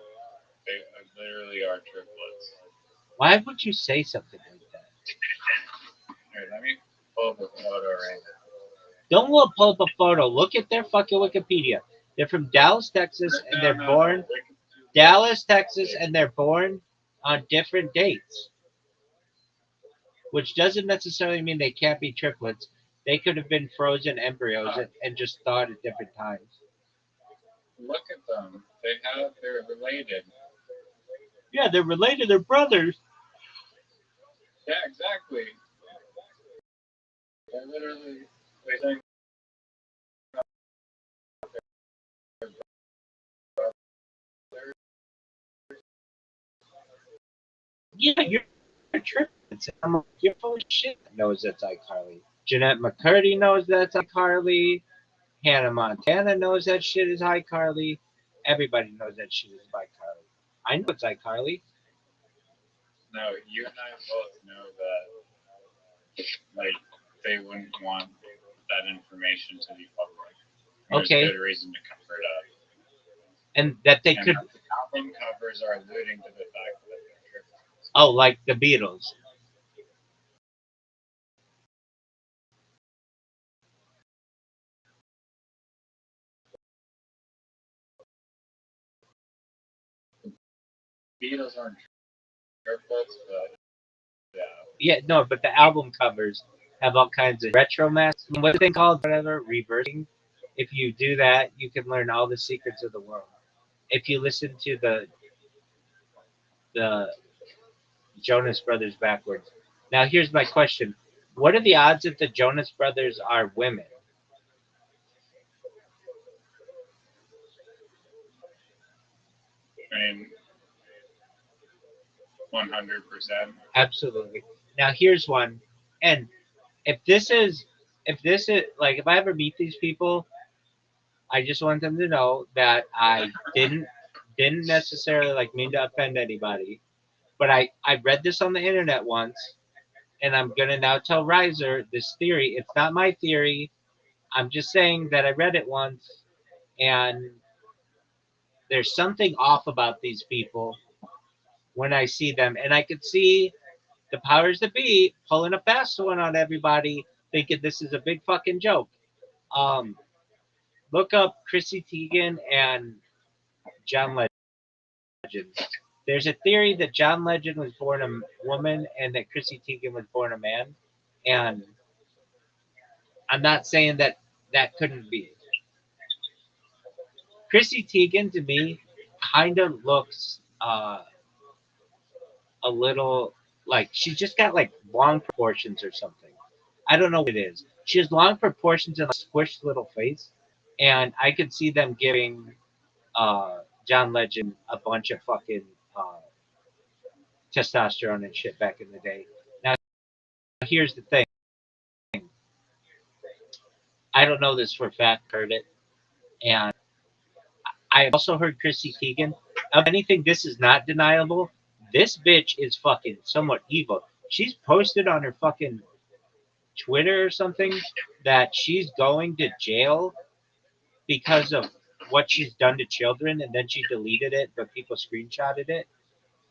They literally are triplets. Why would you say something like that? Here, let me pull up a photo right now. Don't pull up a photo. Look at their fucking Wikipedia. They're from Dallas, Texas, and they're born Dallas, Texas, and they're born on different dates, which doesn't necessarily mean they can't be triplets. They could have been frozen embryos and just thawed at different times. Look at them. They're related. Yeah, they're related. They're brothers. Yeah, exactly. They're literally. They think Yeah, you're triplets. I'm like, you're full of shit. Knows that's iCarly. Jeanette McCurdy knows that's iCarly. Hannah Montana knows that shit is iCarly. Everybody knows that shit is iCarly. I know it's iCarly. no, you and I both know that like they wouldn't want that information to be public. There's Okay. good reason to cover it up. And that they And could. the album covers are alluding to the fact that they're triplets. Oh, like the Beatles. Beatles aren't triplets, but yeah. Yeah, no, but the album covers have all kinds of retro masks. What's the thing called? Whatever, reversing. If you do that, you can learn all the secrets of the world. If you listen to the Jonas Brothers backwards. Now, here's my question: what are the odds that the Jonas Brothers are women? I mean, 100%. Absolutely. Now, here's one, and if this is like if I ever meet these people, I just want them to know that I didn't necessarily like mean to offend anybody, but I read this on the internet once, and I'm gonna now tell Riser this theory. It's not my theory. I'm just saying that I read it once, and there's something off about these people when I see them, and I could see the powers that be pulling a fast one on everybody, thinking this is a big fucking joke. Um, Look up Chrissy Teigen and John Legend. There's a theory that John Legend was born a woman and that Chrissy Teigen was born a man. And I'm not saying that that couldn't be. Chrissy Teigen to me kind of looks a little like she's just got like long proportions or something. I don't know what it is. She has long proportions and a squished little face, and I could see them giving John Legend a bunch of fucking uh, testosterone and shit back in the day. Now, here's the thing. I don't know this for a fact. Heard it, and I also heard Chrissy Teigen. Of anything, this is not deniable. This bitch is fucking somewhat evil. She's posted on her fucking Twitter or something that she's going to jail because of what she's done to children, and then she deleted it, but people screenshotted it.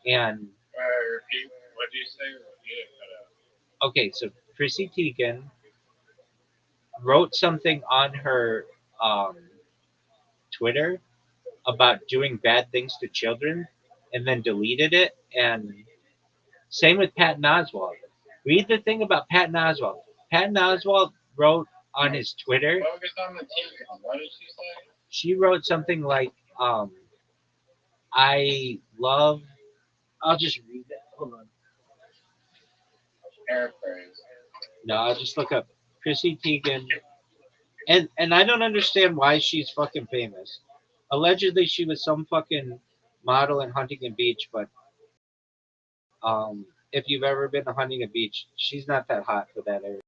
And Repeat. What do you say? Repeat it. okay, so Chrissy Teigen wrote something on her um, Twitter about doing bad things to children, and then deleted it. And same with Patton Oswalt. Read the thing about Patton Oswalt. Patton Oswalt wrote on his Twitter. Focus on the TV. What did she say? She wrote something like, "I love." I'll just read that. Hold on. Paraphrase. No, I'll just look up Chrissy Teigen, and I don't understand why she's fucking famous. Allegedly, she was some fucking model in Huntington Beach, but if you've ever been to Huntington Beach, she's not that hot for that area.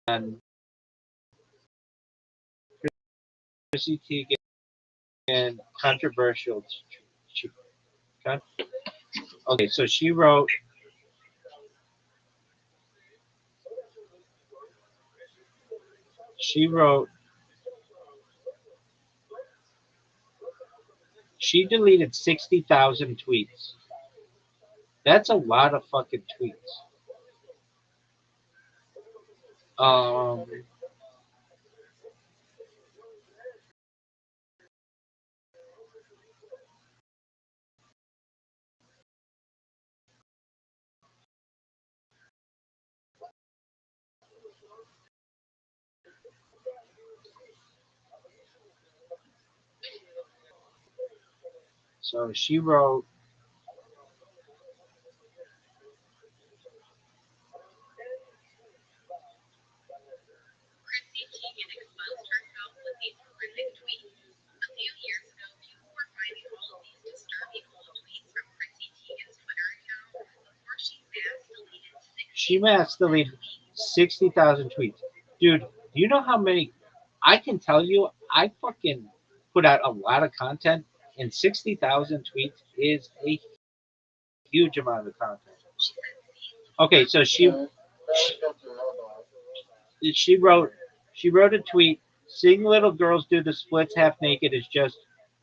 And Chrissy Teigen, controversial. Okay, so she wrote. She wrote. She deleted 60,000 tweets. That's a lot of fucking tweets. Um, so she wrote. Chrissy Teigen exposed herself with these horrific tweets. A few years ago, people were finding all of these disturbing old tweets from Chrissy Teigen's Twitter account before She mass deleted 60,000 tweets. Dude, do you know how many? I can tell you, I fucking put out a lot of content, and 60,000 tweets is a huge amount of content. Okay, so she wrote a tweet. Seeing little girls do the splits half naked is just,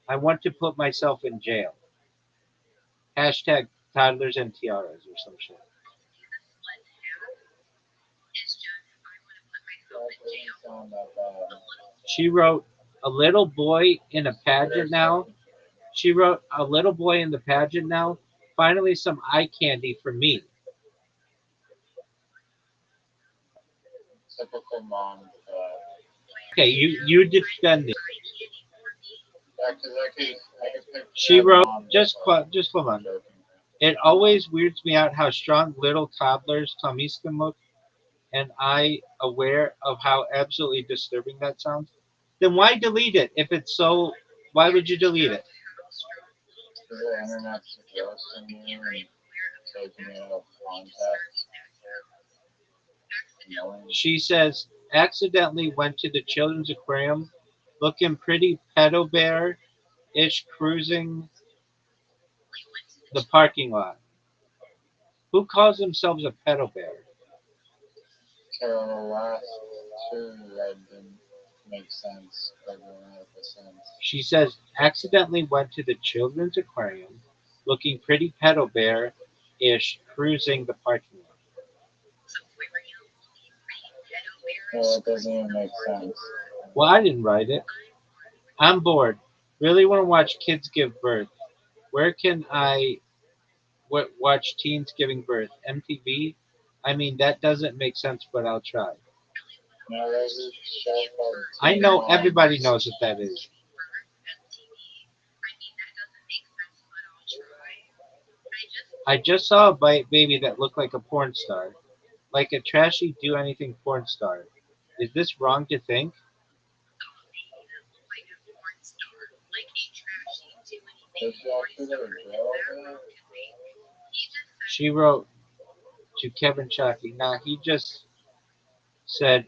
I want to put myself in jail. Hashtag toddlers and tiaras or some shit. She wrote a little boy in a pageant now. She wrote a little boy in the pageant now. Finally, some eye candy for me. Typical mom. Okay, you defend it. Yeah, because I could pick She that wrote mom just with, just hold on. joking. It always weirds me out how strong little toddlers' tummies can look, and I aware of how absolutely disturbing that sounds. Then why delete it if it's so? Why would you delete it? The internet's roasting you and taking you out of context. She says accidentally went to the children's aquarium, looking pretty pedo bear ish cruising the parking lot. Who calls themselves a pedo bear? So the last two that didn't make sense, but don't have the sense. She says accidentally went to the children's aquarium, looking pretty pedo bear ish cruising the parking lot. Well, it doesn't even make sense. Well, I didn't write it. I'm bored. Really want to watch kids give birth. Where can I watch teens giving birth? MTV? I mean, that doesn't make sense, but I'll try. Now there's a show called I Teen know Mom. everybody knows what that is. I just saw a baby that looked like a porn star. Like a trashy do anything porn star. Is this wrong to think? Does she actually have a girl there? She wrote to Kevin Shockey. Nah, he just said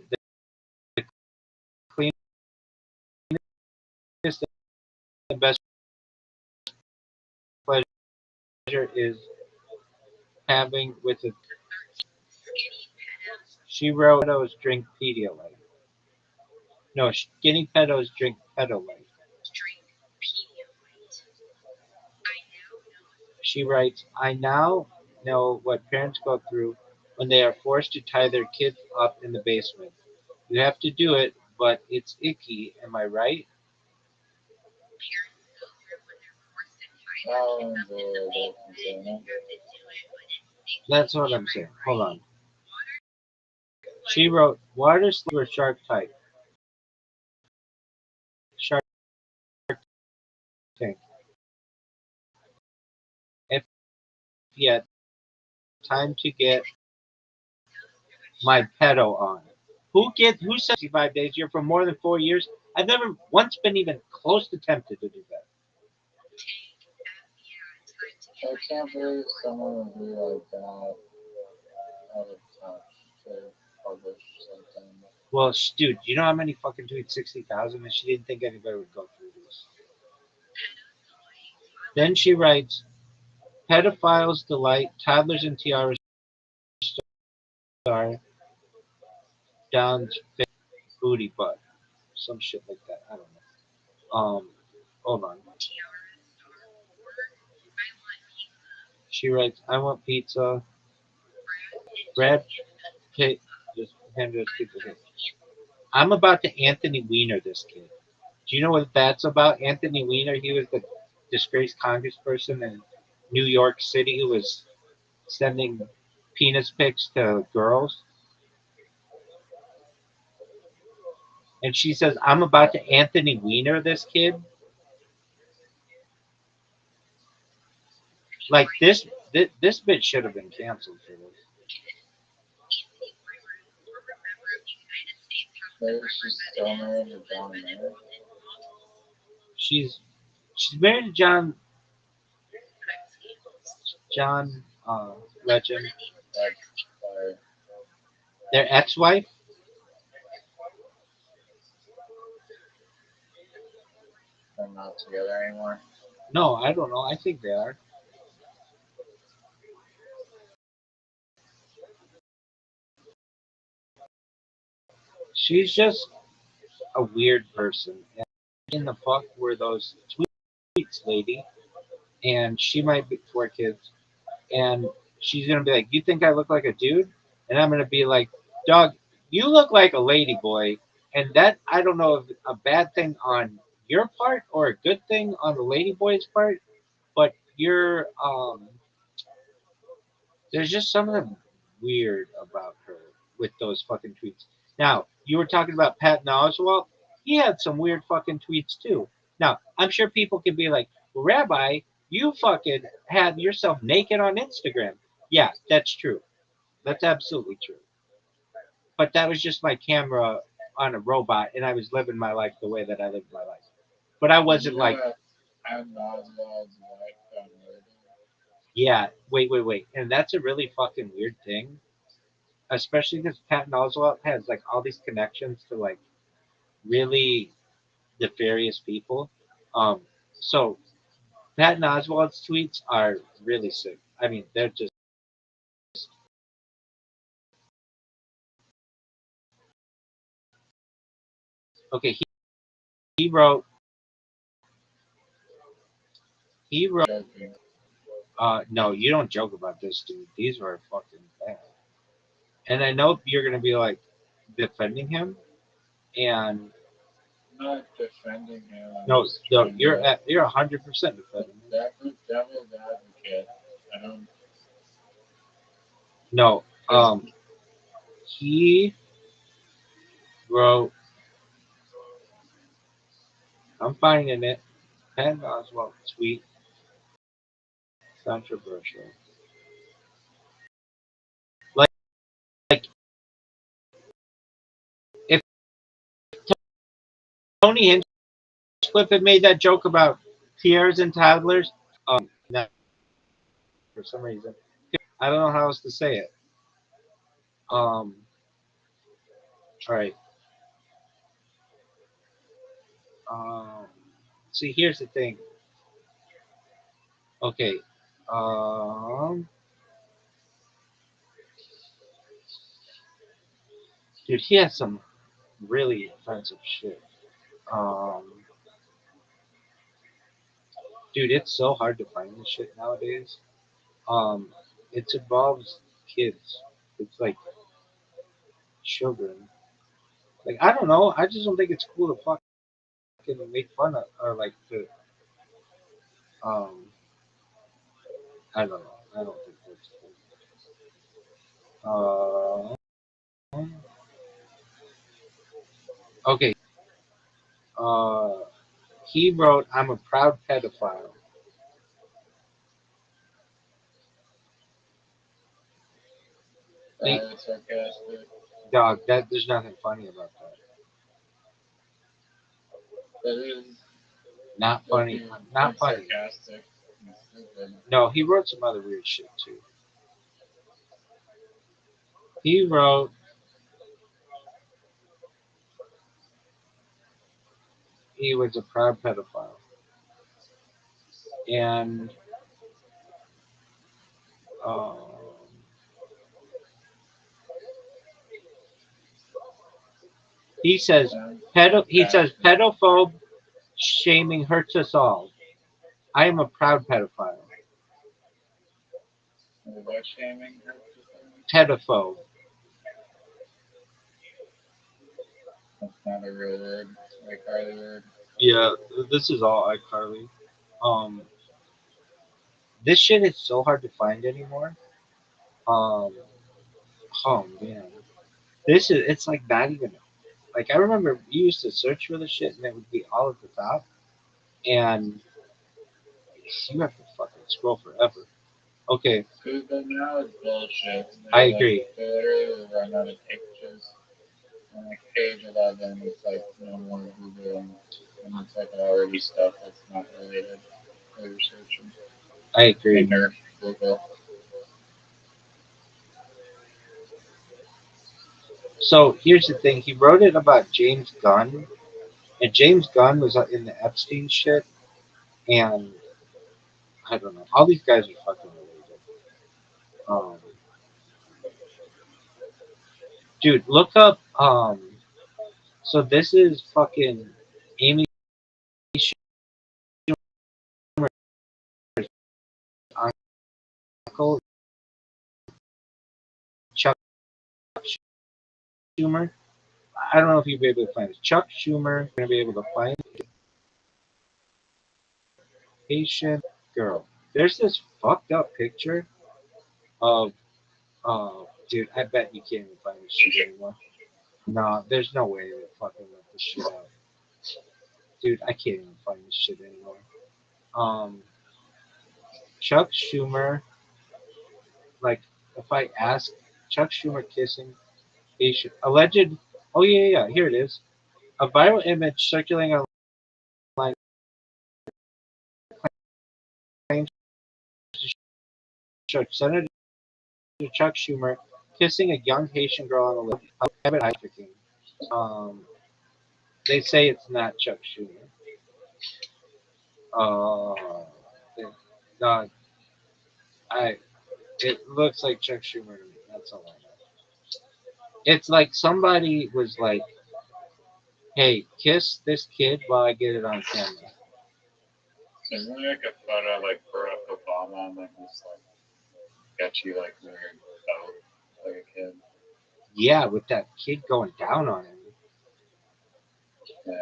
the cleanest and best pleasure is having with a. She wrote pedos drink Pedialyte. No, skinny pedos drink Pedalite. She writes, I now know what parents go through when they are forced to tie their kids up in the basement. You have to do it, but it's icky, am I right? I'll enjoy it. That's what I'm saying. Hold on. She wrote, water slide or shark type? Shark tank. If yet, time to get my pedo on. Who says 65 days? You're for more than 4 years? I've never once been even close to tempted to do that. I can't believe someone would be like that out of touch to publish something. Well, dude, you know how many fucking tweets? 60,000, and she didn't think anybody would go through this. Then she writes, pedophiles delight, toddlers and tiaras star, Don's booty butt. Some shit like that. I don't know. Hold on. She writes, I want pizza. Brad Pitt just handed us pizza. Okay. I'm about to Anthony Weiner this kid. Do you know what that's about? Anthony Weiner, he was the disgraced congressperson in New York City who was sending penis pics to girls. And she says, I'm about to Anthony Weiner this kid. Like this bitch should have been canceled for this. Maybe she's still married to John Mayer. She's married to John Legend. Like, Their ex-wife. they're not together anymore. No, I don't know. I think they are. She's just a weird person. And in the fuck were those tweets, lady? And she might be 4 kids. And she's gonna be like, "You think I look like a dude?" And I'm gonna be like, "Dog, you look like a lady boy." And that I don't know if a bad thing on your part or a good thing on the lady boy's part, but there's just something weird about her with those fucking tweets. Now, you were talking about Patton Oswalt. He had some weird fucking tweets too. Now, I'm sure people can be like, well, Rabbi, you fucking had yourself naked on Instagram. Yeah, that's true. That's absolutely true. But that was just my camera on a robot, and I was living my life the way that I lived my life. But I wasn't like, I'm Oswald's wife got murdered. yeah, wait. And that's a really fucking weird thing, especially because Patton Oswalt has like all these connections to like really nefarious people. Um, so Patton Oswalt's tweets are really sick. I mean, they're just okay. He wrote. He wrote. Joking. No, you don't joke about this, dude. These were fucking bad. And I know you're gonna be like, defending him, and I'm not defending him. I'm no, just no, trying you're to. you're 100% defending him. Devil's advocate. I don't. No, he wrote. I'm finding it. Penn Oswalt tweet controversial. Like, like if Tony Hinchcliffe had made that joke about tears and toddlers, that for some reason, I don't know how else to say it. All right. Um, see, here's the thing. Okay. Um, dude, he has some really offensive shit. Um, dude, it's so hard to find this shit nowadays. Um, it involves kids. It's like children. Like I don't know. I just don't think it's cool to fucking make fun of or like to. Um, I don't know. I don't think that's cool. Okay. Uh, he wrote, "I'm a proud pedophile." That's sarcastic. Dog, that there's nothing funny about that. That is. Not funny. Not It's funny. sarcastic. And stupid. No, he wrote some other weird shit too. He wrote, he was a proud pedophile, and um, he says He says pedophobe shaming hurts us all. I am a proud pedophile. What shaming her? Pedophobe. That's not a real word. Like our word. Yeah, this is all iCarly. Um, this shit is so hard to find anymore. Um, oh man, this is it's like not even like I remember we used to search for the shit and it would be all at the top, and you have to fucking scroll forever. Okay, Google now is bullshit. I agree. They literally run out of pictures. On like page 11, it's like no more Googling. And it's like already stuff that's not related to researching. I agree. Nerf Google. So here's the thing: he wrote it about James Gunn, and James Gunn was in the Epstein shit, and I don't know. All these guys are fucking related. Um, dude, look up. So this is fucking Amy Schumer's uncle, Chuck Schumer. I don't know if you'll be able to find it. Chuck Schumer. Gonna be able to find Haitian girl. There's this fucked up picture of. Dude, I bet you can't even find this shit anymore. No, there's no way they fucking let this shit out. Dude, I can't even find this shit anymore. Chuck Schumer, like, if I ask Chuck Schumer kissing Asian, alleged, oh yeah, here it is. A viral image circulating online claims to show Senator Chuck Schumer kissing a young Haitian girl on the lips of private trafficking. Um, they say it's not Chuck Schumer. Uh, uh, I, it looks like Chuck Schumer to me. That's all I know. It's like somebody was like, "Hey, kiss this kid while I get it on camera." Isn't there like a photo like Barack Obama and like this like sketchy like weird boat like a kid? Yeah, with that kid going down on him. Yeah.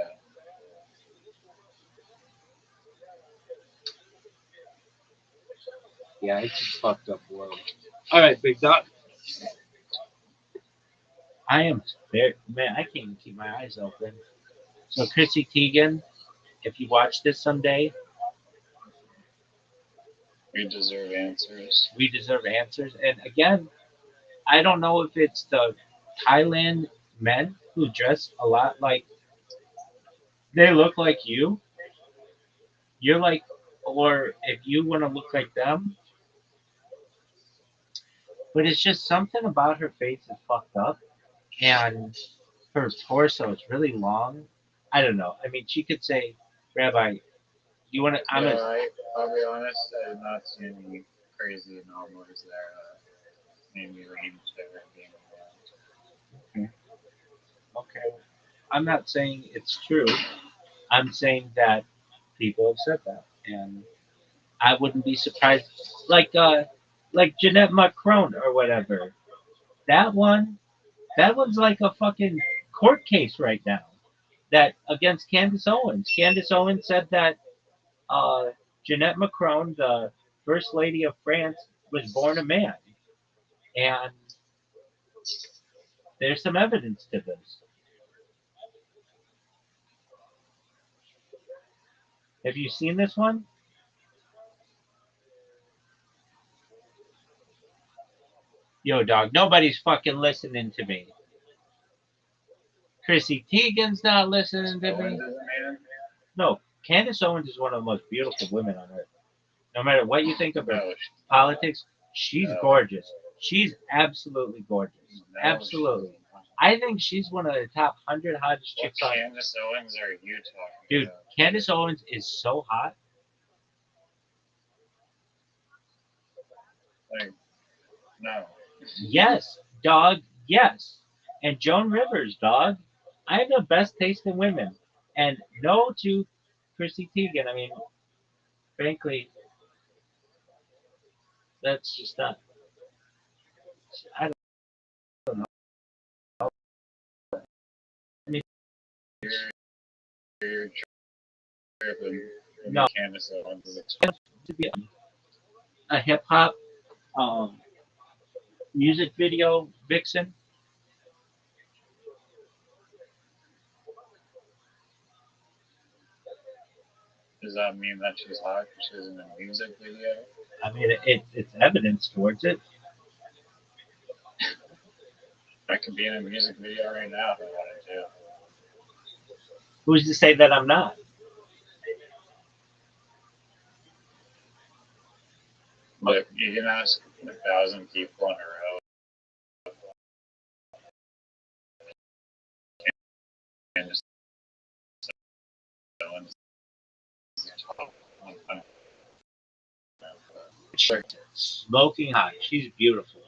Yeah, it's a fucked up world. All right, big dog. I am very man. I can't even keep my eyes open. So Chrissy Teigen, if you watch this someday, We deserve answers. we deserve answers. And again, I don't know if it's the Thailand men who dress a lot like they look like you. You're like, or if you want to look like them, but it's just something about her face is fucked up, and her torso is really long. I don't know. I mean, she could say, Rabbi, you want to? I'm Yeah, a I'll be honest, I have not seen any crazy anomalies there that made me lean to her being around. okay. I'm not saying it's true. I'm saying that people have said that, and I wouldn't be surprised. Like Jeanette Macron or whatever. That one, that one's like a fucking court case right now. That against Candace Owens. Candace Owens said that Jeanette Macron, the first lady of France, was born a man, and there's some evidence to this. Have you seen this one? Yo, dog, nobody's fucking listening to me. Chrissy Teigen's not listening to Owens me. is a man? No, Candace Owens is one of the most beautiful women on earth. No matter what you think of her No, politics, she's no, gorgeous. She's absolutely gorgeous. no, Absolutely. she's not. I think she's one of the top 100 hottest What chicks on. Candace Owens are you talking Dude, about? Candace Owens is so hot. Like, no. Yes, dog, yes. And Joan Rivers, dog. I have the best taste in women. And no to Chrissy Teigen. I mean, frankly, that's just not. I don't know. I mean, You're, you're tripping. no, Candace Owens is to be a hip hop um, music video vixen. Does that mean that she's hot because she's in a music video? I mean, it's evidence towards it. I could be in a music video right now if I wanted to. Who's to say that I'm not? But you can ask 1,000 people in a row. Candace Owens is top 100. Sure. Smoking hot. She's beautiful.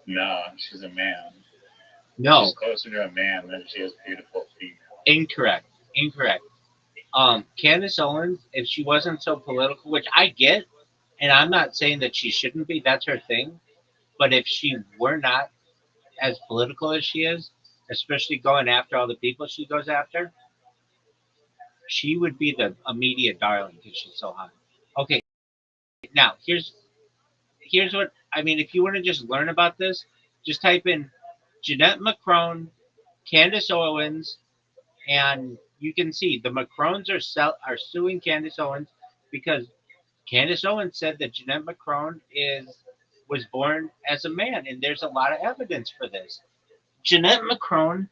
No, she's a man. No, She's closer to a man than she is beautiful female. incorrect. Incorrect. Candace Owens, if she wasn't so political, which I get, and I'm not saying that she shouldn't be, that's her thing. But if she were not as political as she is, especially going after all the people she goes after, she would be the immediate darling because she's so hot. Okay, now here's what I mean. If you want to just learn about this, just type in Jeanette Macron, Candace Owens, and you can see the Macrons are suing Candace Owens because Candace Owens said that Jeanette Macron was born as a man, and there's a lot of evidence for this. Jeanette Macron,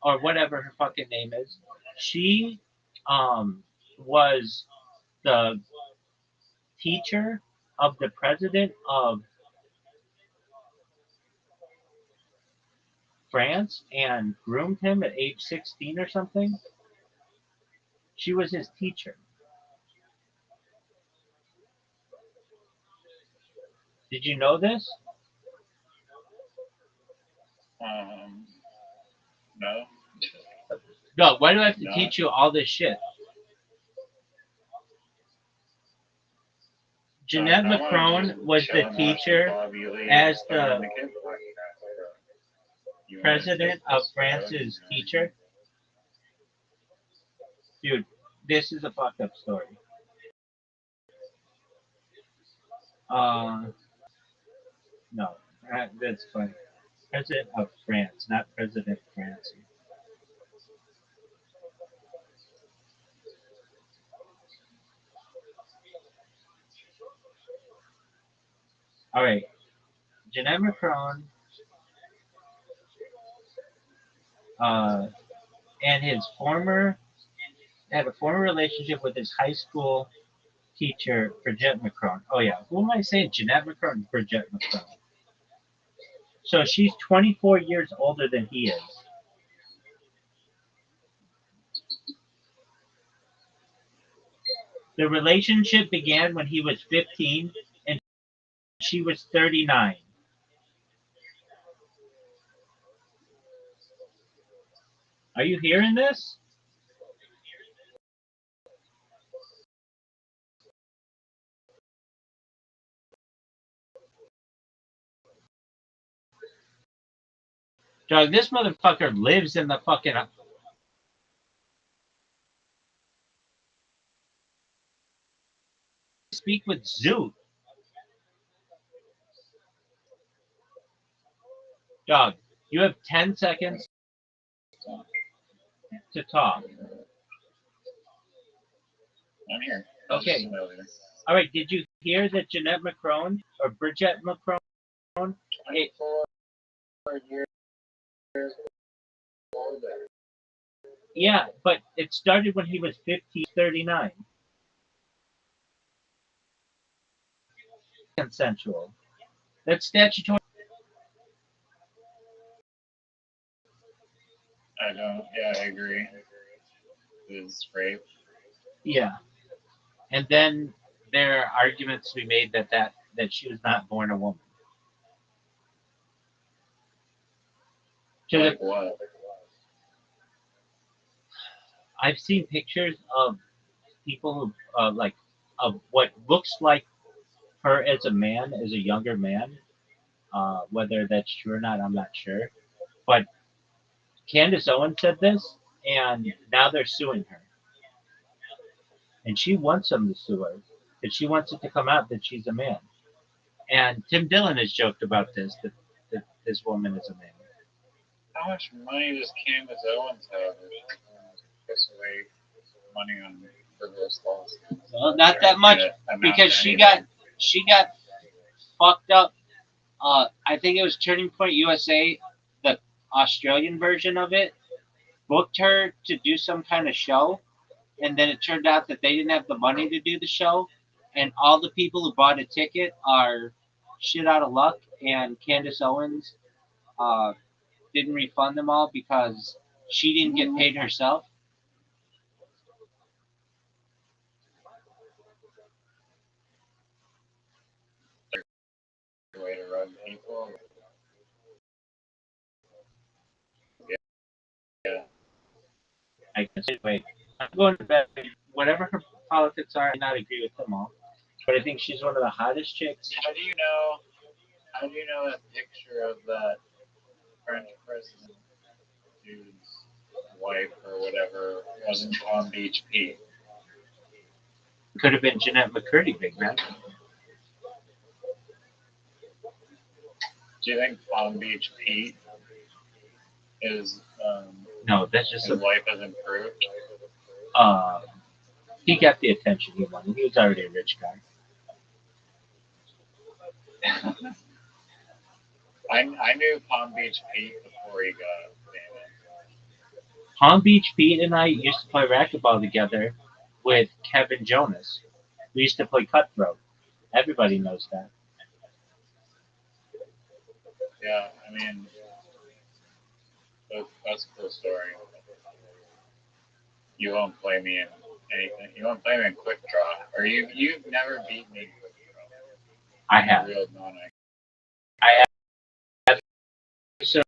or whatever her fucking name is, she was the teacher of the president of France and groomed him at age 16 or something. She was his teacher. Did you know this? No. No, why do I have to No. teach you all this shit? Jeanette Macron was the teacher as the president of France's teacher. Dude, this is a fucked up story. No, that's funny. President of France, not President France. All right, Jeanette Macron and his had a former relationship with his high school teacher, Brigitte Macron. Oh yeah, who am I saying? Jeanette Macron, Brigitte Macron. So she's 24 years older than he is. The relationship began when he was 15 and she was 39. Are you hearing this? Dog, this motherfucker lives in the fucking... Speak with Zoot. Dog, you have 10 seconds to talk. I'm here. Okay. All right, did you hear that Jeanette Macron, or Brigitte Macron... 24 years older. Yeah, but it started when he was 15, 39. Consensual. That's statutory. I agree. It's rape. Yeah. And then there are arguments to be made that she was not born a woman. Like what? I've seen pictures of people who, of what looks like her as a man, as a younger man. Whether that's true or not, I'm not sure. But Candace Owens said this, and now they're suing her. And she wants them to sue her, because she wants it to come out that she's a man. And Tim Dillon has joked about this, that this woman is a man. How much money does Candace Owens have? Piss away money on frivolous lawsuits. Well, not that much, because she got fucked up. I think it was Turning Point USA, the Australian version of it, booked her to do some kind of show, and then it turned out that they didn't have the money to do the show, and all the people who bought a ticket are shit out of luck, and Candace Owens didn't refund them all because she didn't get paid herself. Way to run people. Yeah. I guess. Wait, I'm going to bet whatever her politics are, I do not agree with them all. But I think she's one of the hottest chicks. How do you know that picture of that French president dude's wife or whatever wasn't Palm Beach Pete? Could have been Jeanette McCurdy, big man. Do you think Palm Beach Pete is No, that's just his life has improved? He got the attention he wanted. He was already a rich guy. I knew Palm Beach Pete before he got famous. Palm Beach Pete and I used to play racquetball together with Kevin Jonas. We used to play cutthroat. Everybody knows that. Yeah, I mean, that's a cool story. You won't play me in anything. You won't play me in quick draw. Or you've never beat me in quick draw. I have. Real non-. I have. So,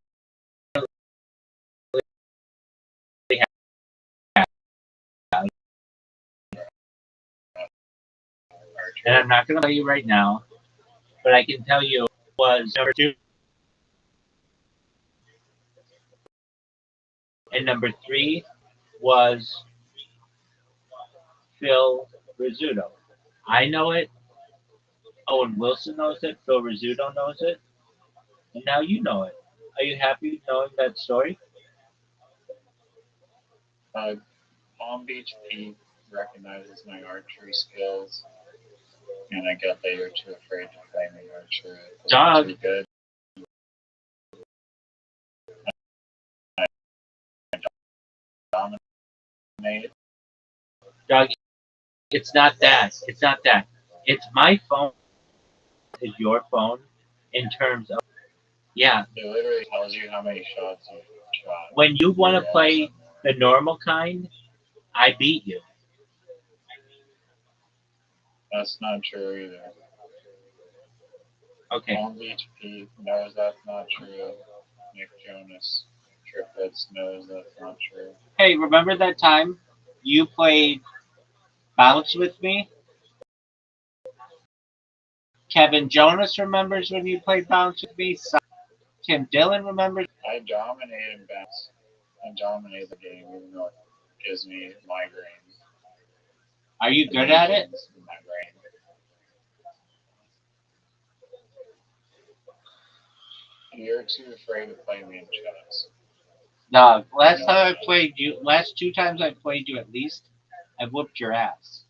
And I'm not going to tell you right now, but I can tell you was number 2 and number 3 was Phil Rizzuto. I know it. Owen Wilson knows it. Phil Rizzuto knows it. And now you know it. Are you happy knowing that story? Palm Beach Pete recognizes my archery skills, and I get that you're too afraid to play me archery. Dog. Too good. Dominate. Doug, it's not that. It's not that. It's my phone is your phone in terms of, yeah. It literally tells you how many shots you've shot. When you want to play the normal kind, I beat you. That's not true either. Okay. Palm Beach Pete knows that's not true. Nick Jonas Triplets knows that's not true. Hey, remember that time you played Bounce with me? Kevin Jonas remembers when you played Bounce with me. Tim Dillon remembers. I dominated bats. I dominated the game, even though it gives me migraines. Are you good at it? In my brain. You're too afraid to play me in chess. No, last 2 times I played you at least, I whooped your ass.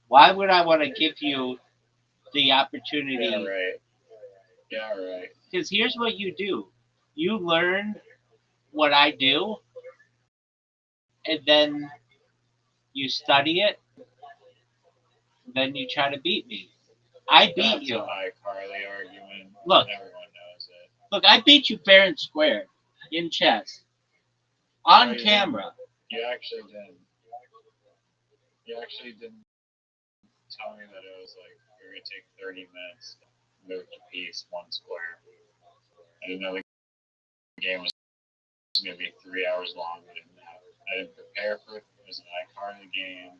Why would I want to give you the opportunity? Yeah, right. Yeah, right. Because here's what you do. You learn what I do, and then you study it, then you try to beat me. I beat you. That's a iCarly argument. Look. Everyone knows it. Look, I beat you fair and square in chess. On camera. You actually didn't. You actually didn't tell me that it was like we were gonna take 30 minutes to move the piece one square. I didn't know the game was gonna be 3 hours long. I didn't prepare for it. It was an iCarly game.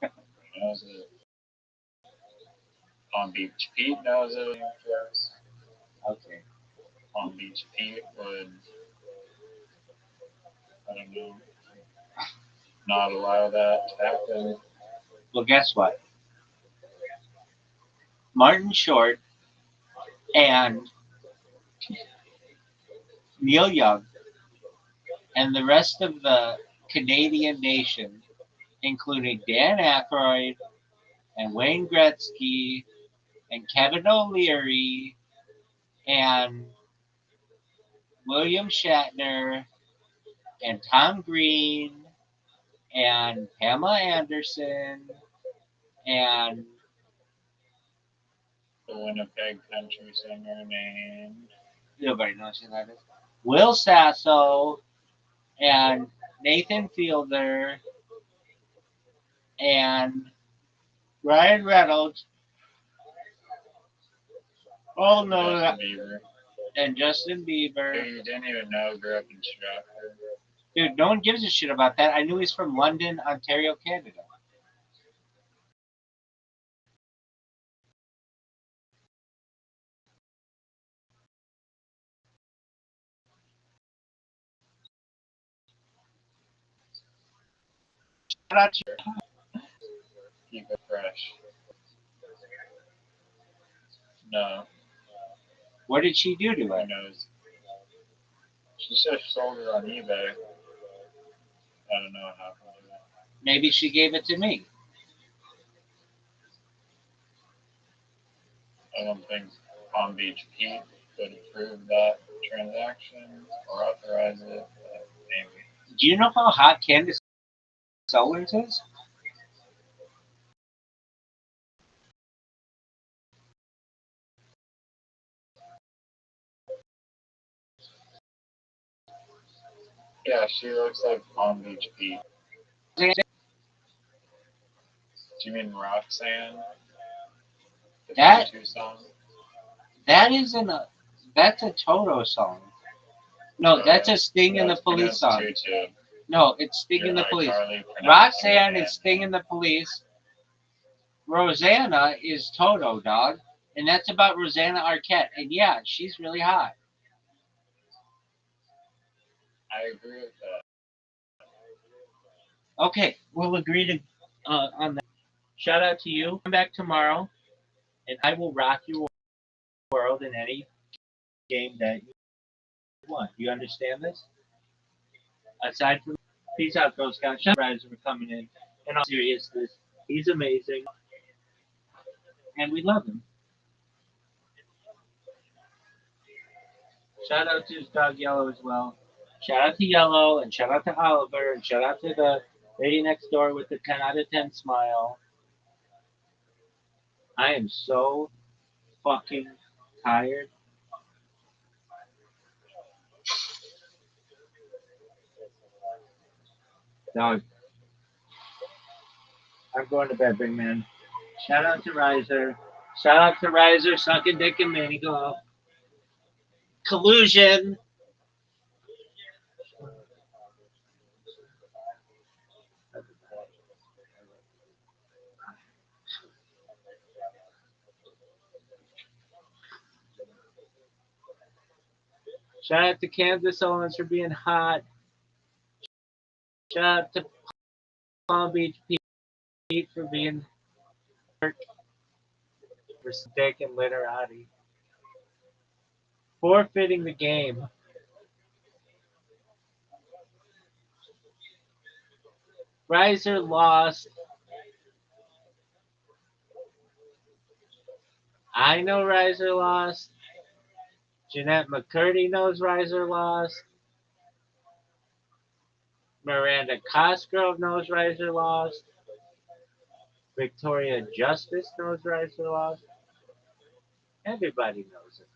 Everybody knows it. Palm Beach Pete knows it. Okay. Palm Beach Pete would, I don't know, not allow that to happen. Well, guess what? Martin Short and Neil Young and the rest of the Canadian nation, including Dan Aykroyd and Wayne Gretzky and Kevin O'Leary and William Shatner and Tom Green and Pamela Anderson and The Winnipeg country singer named. nobody knows who that is. Will Sasso and Nathan Fielder and Ryan Reynolds. Oh no, Justin Bieber. And Justin Bieber. Who you didn't even know grew up in Stratford. Dude, no one gives a shit about that. I knew he's from London, Ontario, Canada. Shout out to Keep it fresh. No. What did she do to Who it? knows? She said she sold it on eBay. I don't know what happened to it. Maybe she gave it to me. I don't think Palm Beach Pete would approve that transaction or authorize it, but maybe. Do you know how hot Candace Owens is? Yeah, she looks like Palm Beach Pete. Do you mean Roxanne? The That- 22 song? That isn't a. That's a Toto song. No, that's a Sting and the Police song. Tutu. No, it's Sting Your and the Police. iCarly pronounced Roxanne it is Sting and the Police. Rosanna is Toto, dog. And that's about Rosanna Arquette. And yeah, she's really hot. I agree with that. Okay, we'll agree to on that. Shout out to you. Come back tomorrow, and I will rock your world in any game that you want. You understand this? Aside from peace out, Girl Scout. Shout out to Rise for coming in. In all seriousness, he's amazing, and we love him. Shout out to his dog Yellow as well. Shout out to Yellow, and shout out to Oliver, and shout out to the lady next door with the 10 out of 10 smile. I am so fucking tired. Dog. I'm going to bed, big man. Shout out to Riser. Shout out to Riser, sucking dick and Manny Golf. Collusion. Shout out to Kansas Owens for being hot. Shout out to Palm Beach Pete for being for dick and literati. Forfeiting the game. Riser lost. I know Riser lost. Jeanette McCurdy knows Riser lost. Miranda Cosgrove knows Riser lost. Victoria Justice knows Riser lost. Everybody knows it.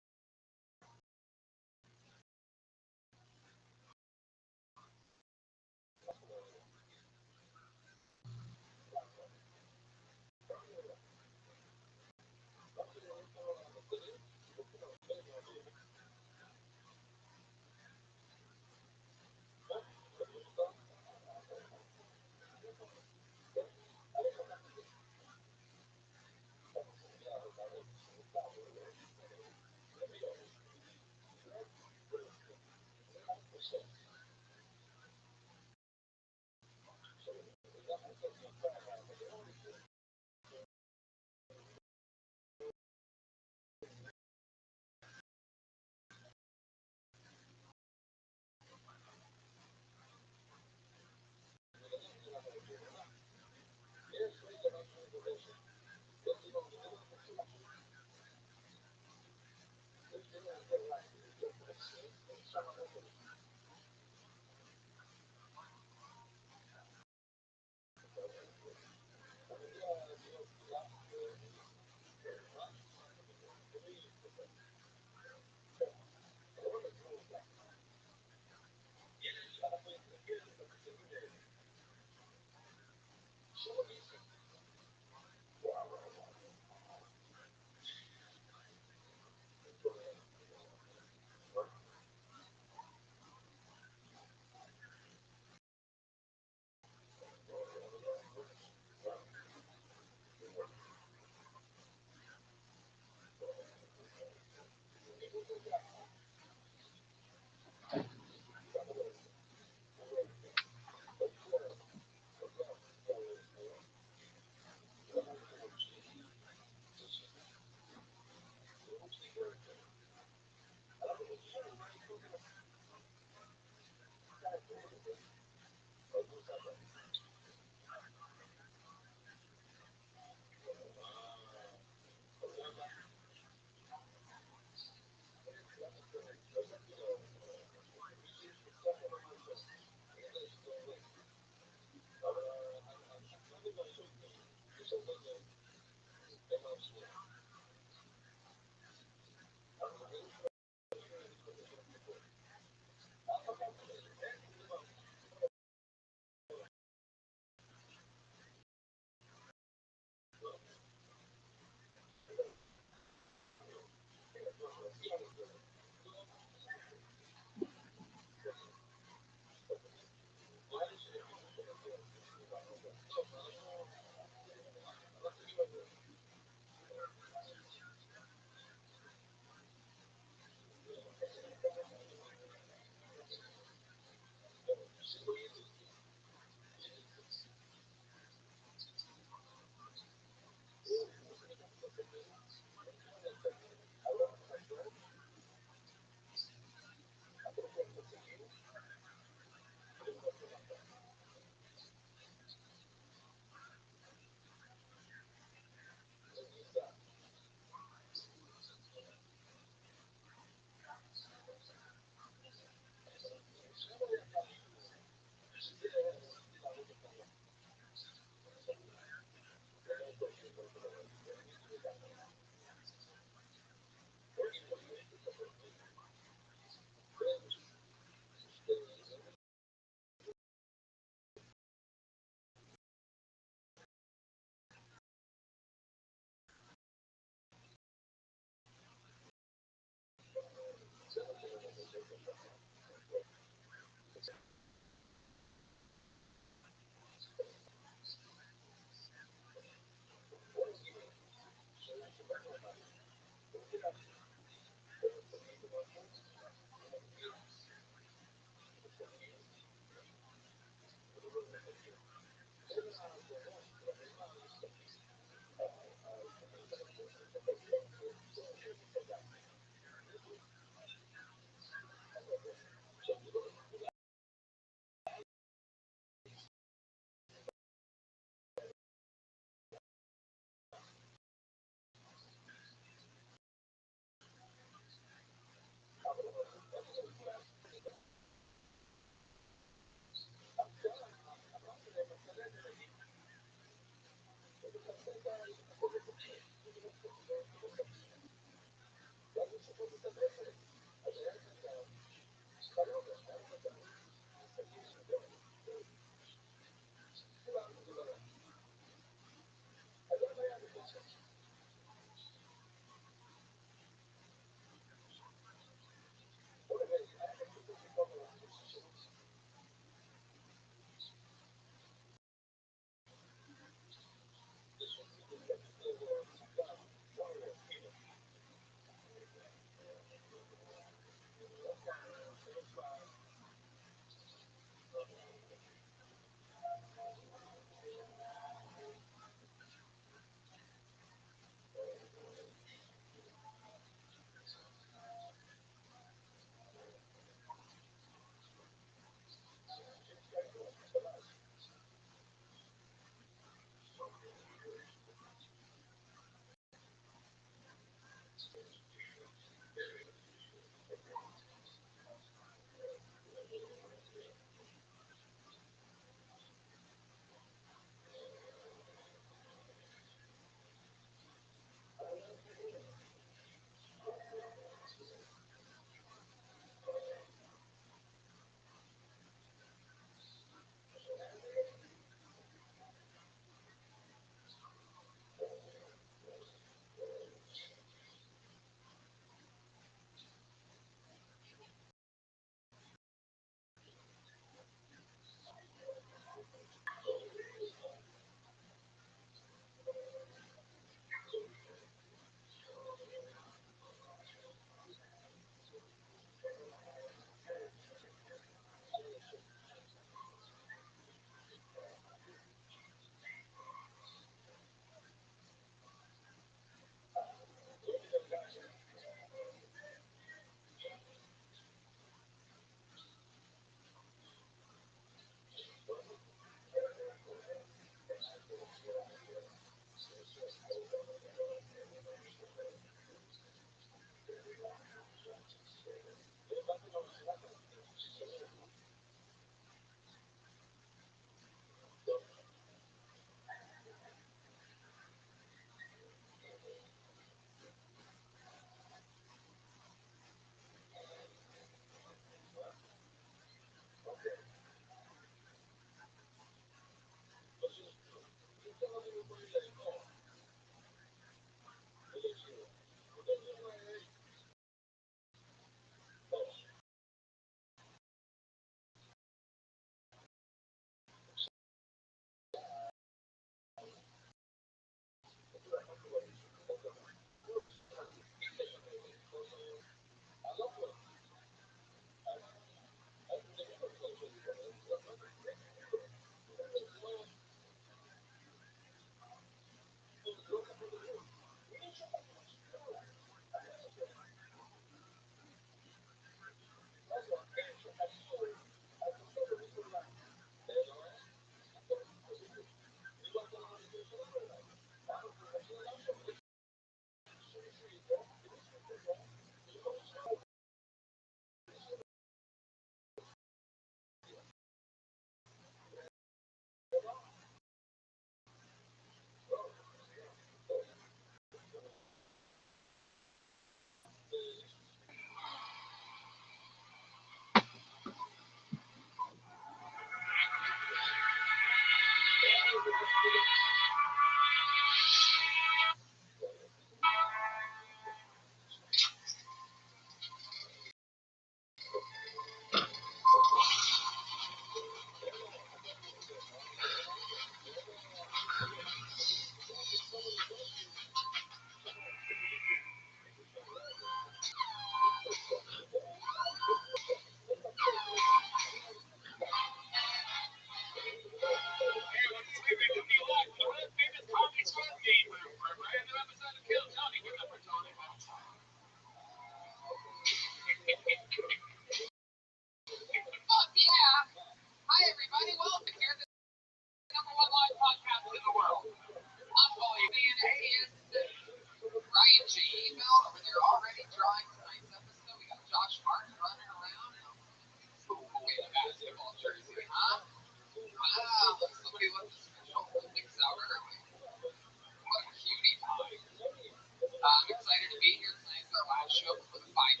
I'm excited to be here. Tonight's our last show before the 5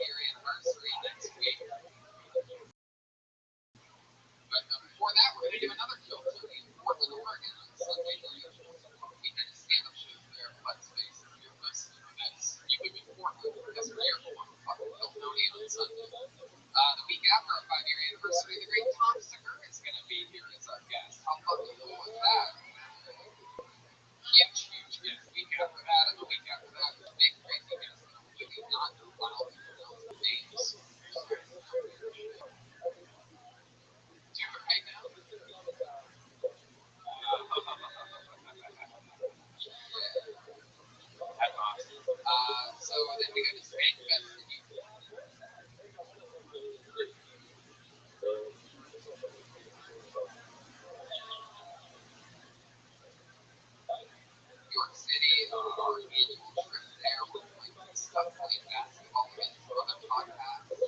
after our 5-year anniversary, the great Tom Segura is going to be here as our guest. How fucking cool is that? Huge, huge guest. Week after that, and the week after that, the big crazy guest. We do not know how to pronounce the names. Do it right now. That's awesome. So then we go to State Fest. New York City, our annual trip there with like stuff playing basketball and other podcasts.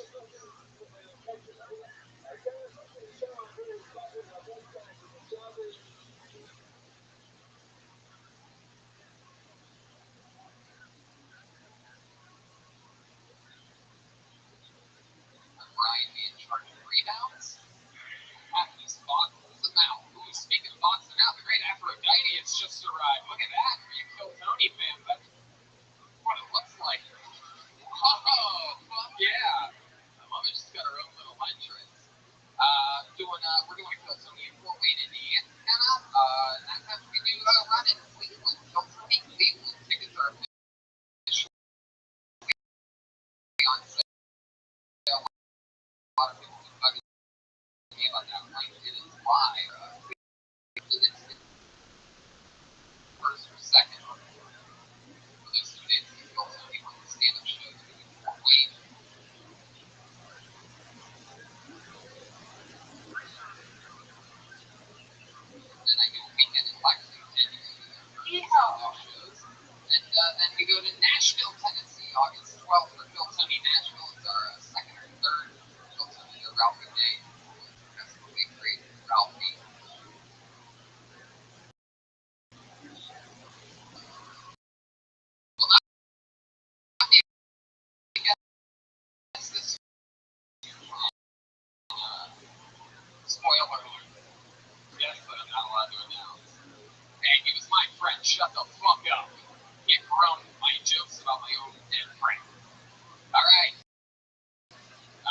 Ryan being charged of rebounds. He's boxing them out. Ooh, speaking of boxing out, the great Aphrodite has just arrived. Look at that. Are you Kill Tony fan? That's what it looks like. Oh, fuck yeah. My mother's just got her own little entrance. We're doing a Kill Tony in Fort Wayne, Indiana. And that's after we do run in Cleveland. Kill Tony Cleveland. Tickets are officially on sale. A lot of people have been bugging me about that, right? It is live. It's first or second. For those who did see Kill Tony on the stand-up shows we do in Fort Wayne. Then I do a weekend in Lexington. Shows. And then we go to Nashville, Tennessee, August 12th for Kill Tony Nashville. It's our second or third Kill Tony or Ralphie Day. That's what we create, Ralphie. Well, not the guess this spoiler alert. Yes, but I'm not allowed to announce. Hey, he was my friend. Shut the fuck up. Get grown with my jokes about my own dead friend. Alright.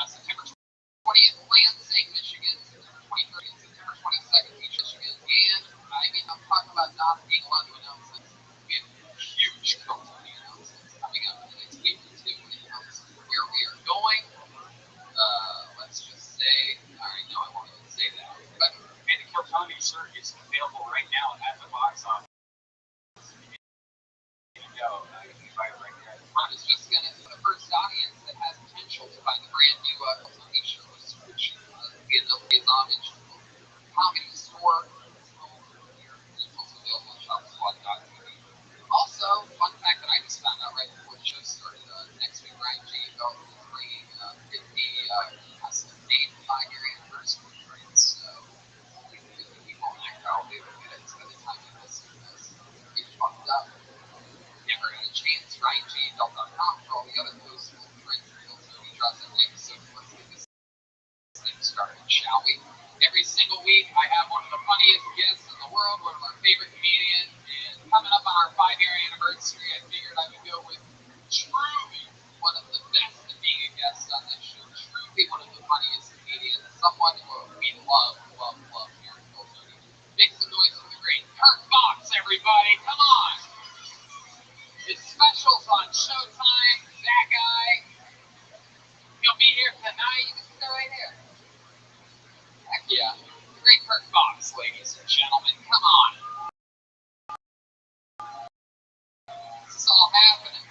September 20th, Lansing, Michigan. September 23rd and September 22nd, Michigan. And I'm talking about not being allowed to announce this. We have huge Kill Tony announcements coming up in the next week or two when it comes to where we are going. Let's just say, alright, no, I won't even say that. But And the Kill Tony shirt is available right now at the box office. Go. You can buy it right there. I was just going to be the first audience that has potential to buy the brand new Kill Tony shows, which is homage to the Comedy Store. It's also available on ShopSquad.tv. Also, fun fact that I just found out right before the show started, next week Ryan G. Bell is bringing 50 custom-made 5-year anniversary drinks. So, only 50 people in that crowd will be able to get it. So by the time you listen to this, get fucked up. Never had a chance. RyanGBell.com for all the other posters and drinks and Kill Tony draws and things. So let's get this thing started, shall we? Every single week, I have one of the funniest guests in the world, one of our favorite comedians. And coming up on our 5-year anniversary, I figured I would go with truly one of the best at being a guest on this show. Truly one of the funniest comedians. Someone who we love here at Kill Tony. Make some noise for the great Kurt Fox, everybody. Come on. His specials on Showtime. That guy. He'll be here tonight. You can sit right here. Heck yeah. The great Kurt Fox, ladies and gentlemen. Come on. This is all happening.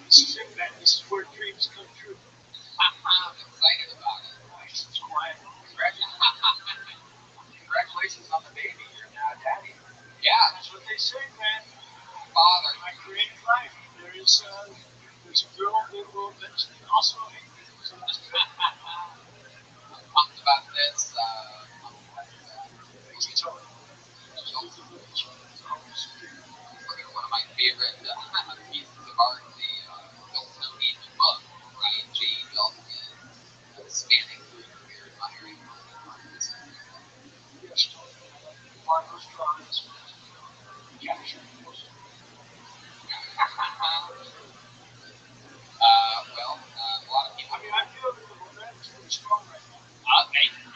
This is it, man. This is where dreams come true. I'm excited about it. Nice. It's quiet. Congratulations on the baby. You're now daddy. Yeah, That's what they say, man. father. My creative life. There's a girl that will eventually also hate me. So I'm pumped about this. things it's over. Look at one of my favorite pieces of art, the Miltonian book, Ryan J. Belkin, spanning through career admiring artists. Yes, one of those drawings. Captured most of it. Well, a lot of people. I mean, I feel that the momentum is pretty strong right now.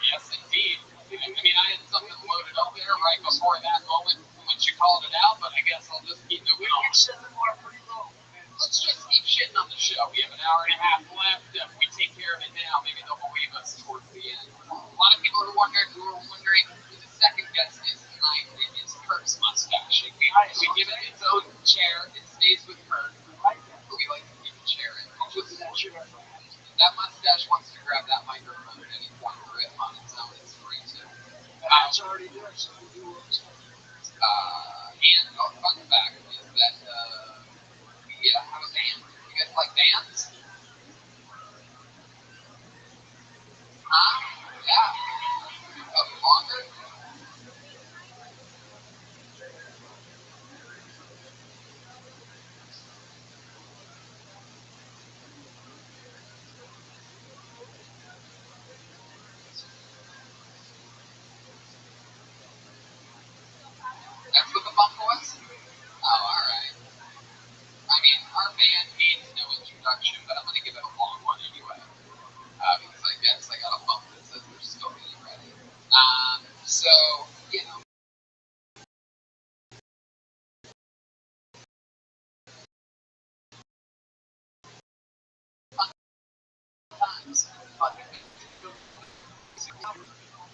Yes, indeed. I mean, I had something loaded up there right before that moment when you called it out, but I guess I'll just keep moving on. We've set the bar pretty low. Let's just keep shitting on the show. We have an hour and a half left. If we take care of it now, maybe they'll believe us towards the end. A lot of people who were wondering who the second guest is tonight. It is Kirk's mustache. We give it its own chair. It stays with Kirk. I like that. But we like to keep a chair in. With that shirt. That mustache wants to grab that microphone at any point for it on its own. It's free to. It's already there, so we do what it's like. And a fun fact is that we have a band. You guys like bands? Huh? Yeah. Longer? That's what the bump was? Oh, alright. I mean, our band needs no introduction, but I'm going to give it a long one anyway. Because I guess I got a bump that says they're still getting ready. So, you know. Times.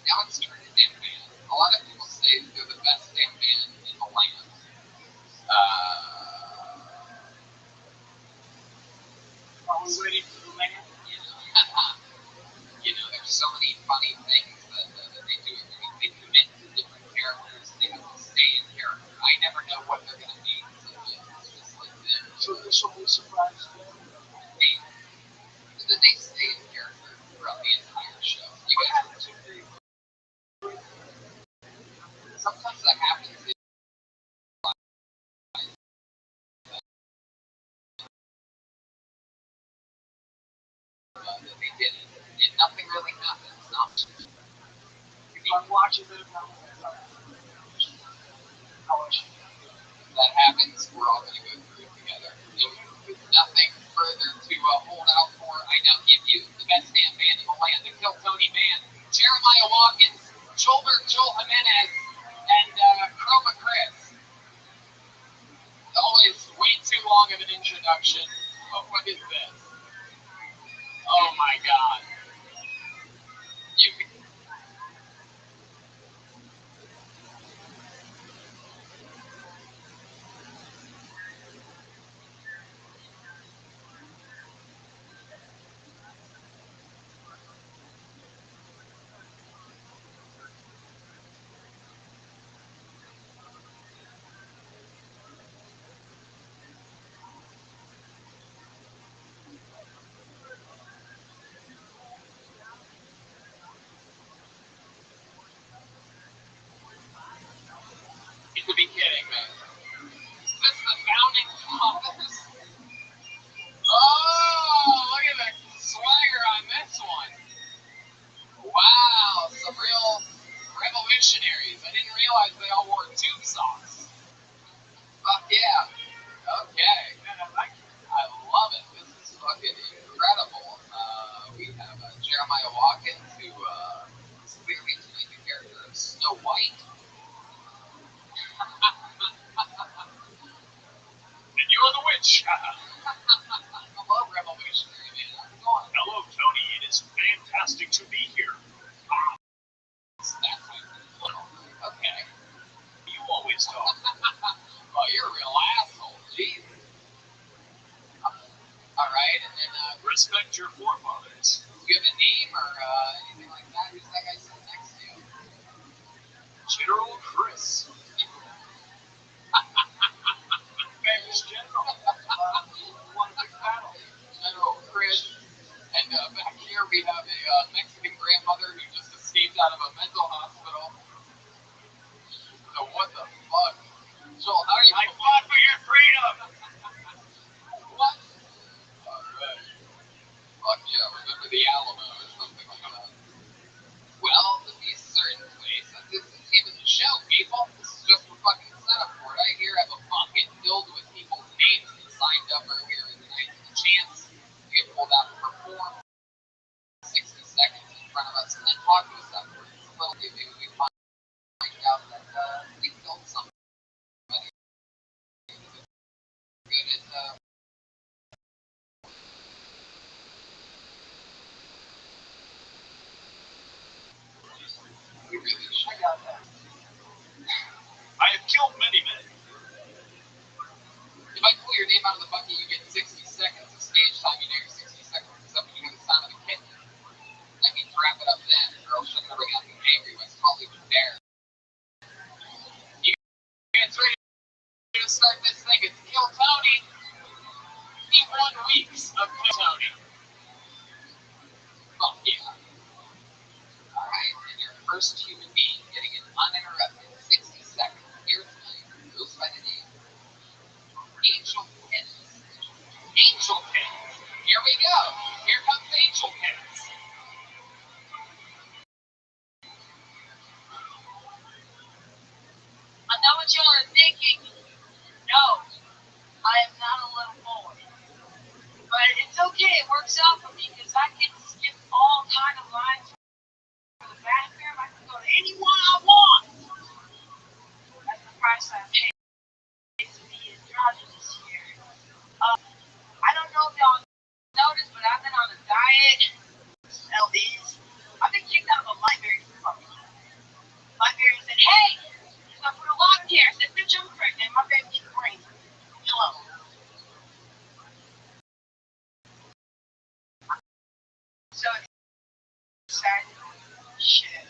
Now it's turned into damn band. A lot of people say they're the best damn band in the land. Are we waiting for the land? There's so many funny things that they do. They commit to different characters. They have to stay in character. I never know what they're going to be. It's just like them. So this will be a surprise to them. They stay in character throughout the entire show. You What guys, happens if they sometimes that happens. That they didn't, and nothing really happens. if I'm watching them now? How much? That happens, we're all going to go through it together. With nothing further to hold out for, I now give you the best damn band in the land, the Kill Tony Band, Jeremiah Watkins, Joel Jimenez, and Chroma Chris. Always way too long of an introduction. Oh, what is this? Oh my God. You could be kidding me. Is this the founding fathers? Oh, look at the swagger on this one. Wow, some real revolutionaries. I didn't realize they all wore tube socks. Fuck yeah. Okay. I love it. This is fucking incredible. We have Jeremiah Watkins, who is clearly playing the character of Snow White. And you're the witch. Hello, revolutionary man. How's it going? Hello, Tony. It is fantastic to be here. Okay. You always talk. Well, you're a real asshole. Jeez. out of a mental hospital. So what the fuck? Joel, how are you? I fought for your freedom. What? Alright. Fuck yeah, remember the Alamo or something like that. Well, the pieces are in place. This isn't even the show, people. This is just a fucking setup for it. I hear I have a bucket filled with people's names that signed up earlier in the night for the chance to get pulled out and perform 60 seconds in front of us and then talk to us afterwards. It's a little bit, maybe we find out that we killed somebody good at we really should have that. I have killed many men. If I pull your name out of the bucket, you get 60 seconds of stage time. You know your 60 seconds is up and you hear the sound of a kitten. That means wrap it up then. Girls are gonna bring out the angry West Hollywood bear. You guys ready to start this thing? It's Kill Tony. 51 weeks of Kill Tony. Fuck yeah. Alright, and your first human being getting an uninterrupted 60 seconds here tonight goes by the name Angel Pence. Angel Pence. Here we go. Here comes Angel Pence. I know what y'all are thinking. No, I am not a little boy. But it's okay. It works out for me because I can skip all kind of lines for the bathroom. I can go to anyone I want. That's the price I paid to be in college this year. I don't know if y'all noticed, but I've been on a diet. LDs. I've been kicked out of a library for fucking. Librarian said, hey, I put a lock here. I said, bitch, I'm pregnant. My baby's brain. Hello. So excited. Shit.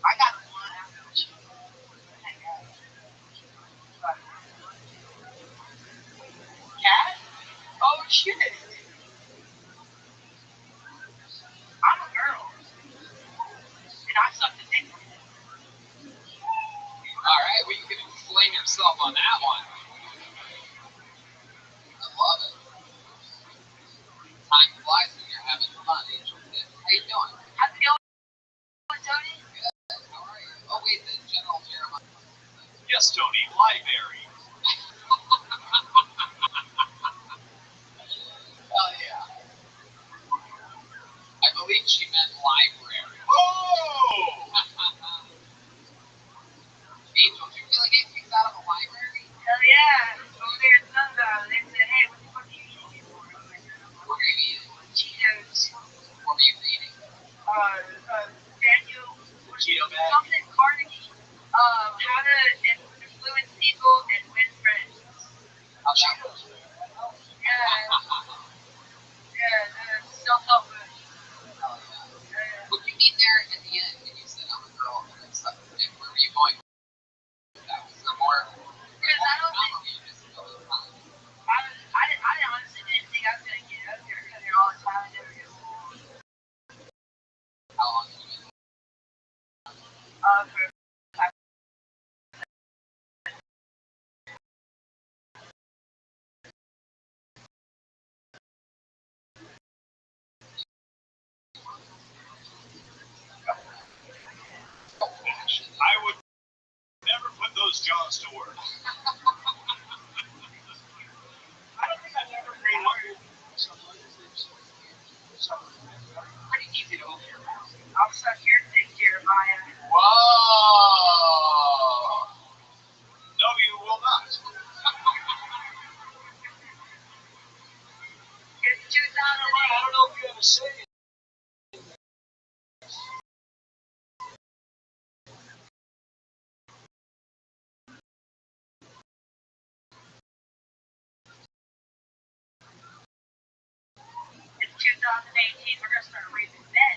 I got one after the show. Cat? Oh, shit. I'm a girl. And I sucked a dick. Alright, well, you can explain yourself on that one. I love it. Time flies when you're having fun, Angel Pence. How you doing? How's it going, Tony? Good. How are you? Oh, wait, the General Jeremiah. Yes, Tony, library. Hell yeah. I believe she meant library. Oh! Angel, do you feel like getting kicked out of a library? Hell yeah. Over there at Sundown, they said, hey, what the fuck are you eating for? I'm like, What are you eating? Cheetos. What were you reading? Daniel. Cheeto bag. Something Carnegie. How to influence people and win friends. How'd that go? Yeah, self-help book. What you mean there at the end when you said I'm a girl and I'm stuck with it? Where were you going with that? Was there more? Because I don't think, You just go with the time. I honestly didn't think I was going to get up there because they're all the time. I never get How long have you been? for I would never put those jaws to work. I don't think I've ever rewired someone. Pretty easy to move your mouth. I'm stuck here to take Jeremiah. Whoa! No, you will not. It's 2008. I don't know if you have a say. It's 2018. We're going to start raising men.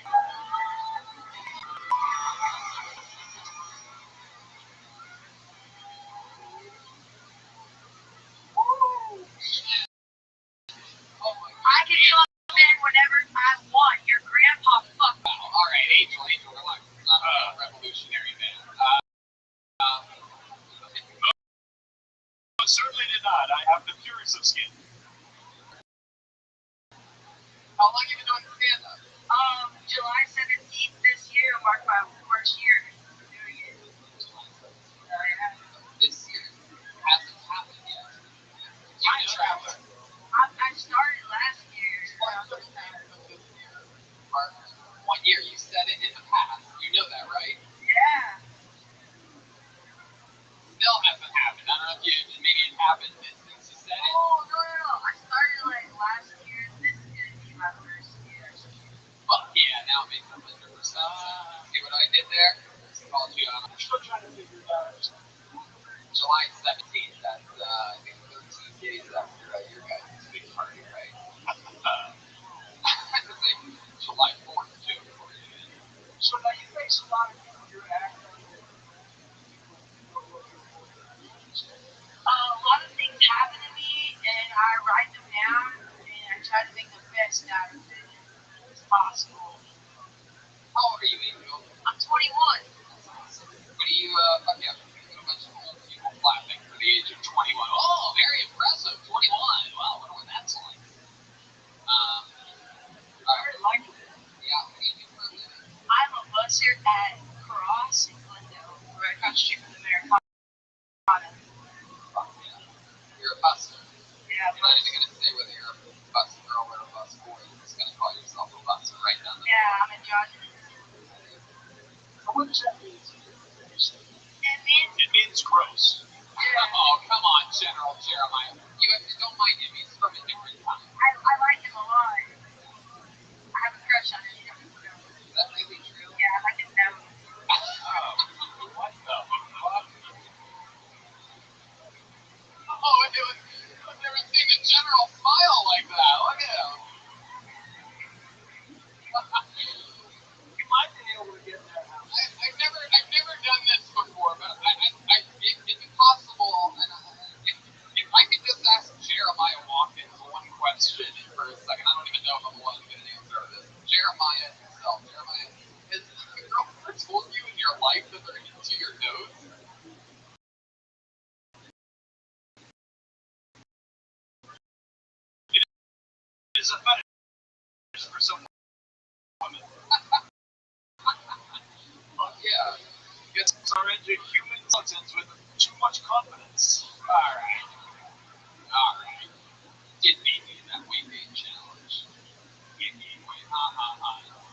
Oh my I can come in whenever I want. Your grandpa fucked me. all right, Angel, relax. It's not a revolutionary man. But certainly did not. I have the purest of skin. How long you been doing stand-up? July 17th this year marked my first year doing it. This year hasn't happened yet. Time traveler. I started last year. Mark, 1 year. You said it in the past. You know that, right? Yeah. Still hasn't happened. I don't know if you maybe it happened since you said it. Oh, no. I started like last year. This is going to be my first year. Well, yeah, now it makes 100% sense. See what I did there? It's called you. I'm Still trying to figure it out. July 17th. That's, I think, 13 days after your guys' big party, right? I could say July 4th, too. So now you face a lot of people you're acting. A lot of things happen to me, and I write them down, and I try to make the best out of it as possible. How old are you, Angel? I'm 21. What do you, fuck yeah, a bunch of old people clapping for the age of 21. Oh, very impressive. 21. Wow, I wonder what that's like. Like it. Yeah, what do you do for a living? I'm a busser at Cross in Glendale, right across the street from the Americana. Fuck yeah. You're a busser. Yeah, You're not even going to say whether you're a bus girl or a bus boy. You're just going to call yourself a busser right down the yeah, I'm a androgynous. What does that mean? It means It means gross. Oh, come on, General Jeremiah. You don't mind him. He's from a different time. I like him a lot. I have a crush on him. Is that really true? Yeah, I like his nose. What the fuck? Oh, I've never seen a general smile like that. Look at him. You might be able to get in that house. I've never done this before, but it's possible. And if I could just ask Jeremiah Watkins one question for a second, I don't even know if I'm allowed to get an answer to this. Jeremiah himself, has a girl ever told you in your life that they're into your nose? It is a fetish for some women. Oh yeah. Gets are into human intelligence with too much confidence. All right. Did maybe in that weight gain challenge. You gain weight.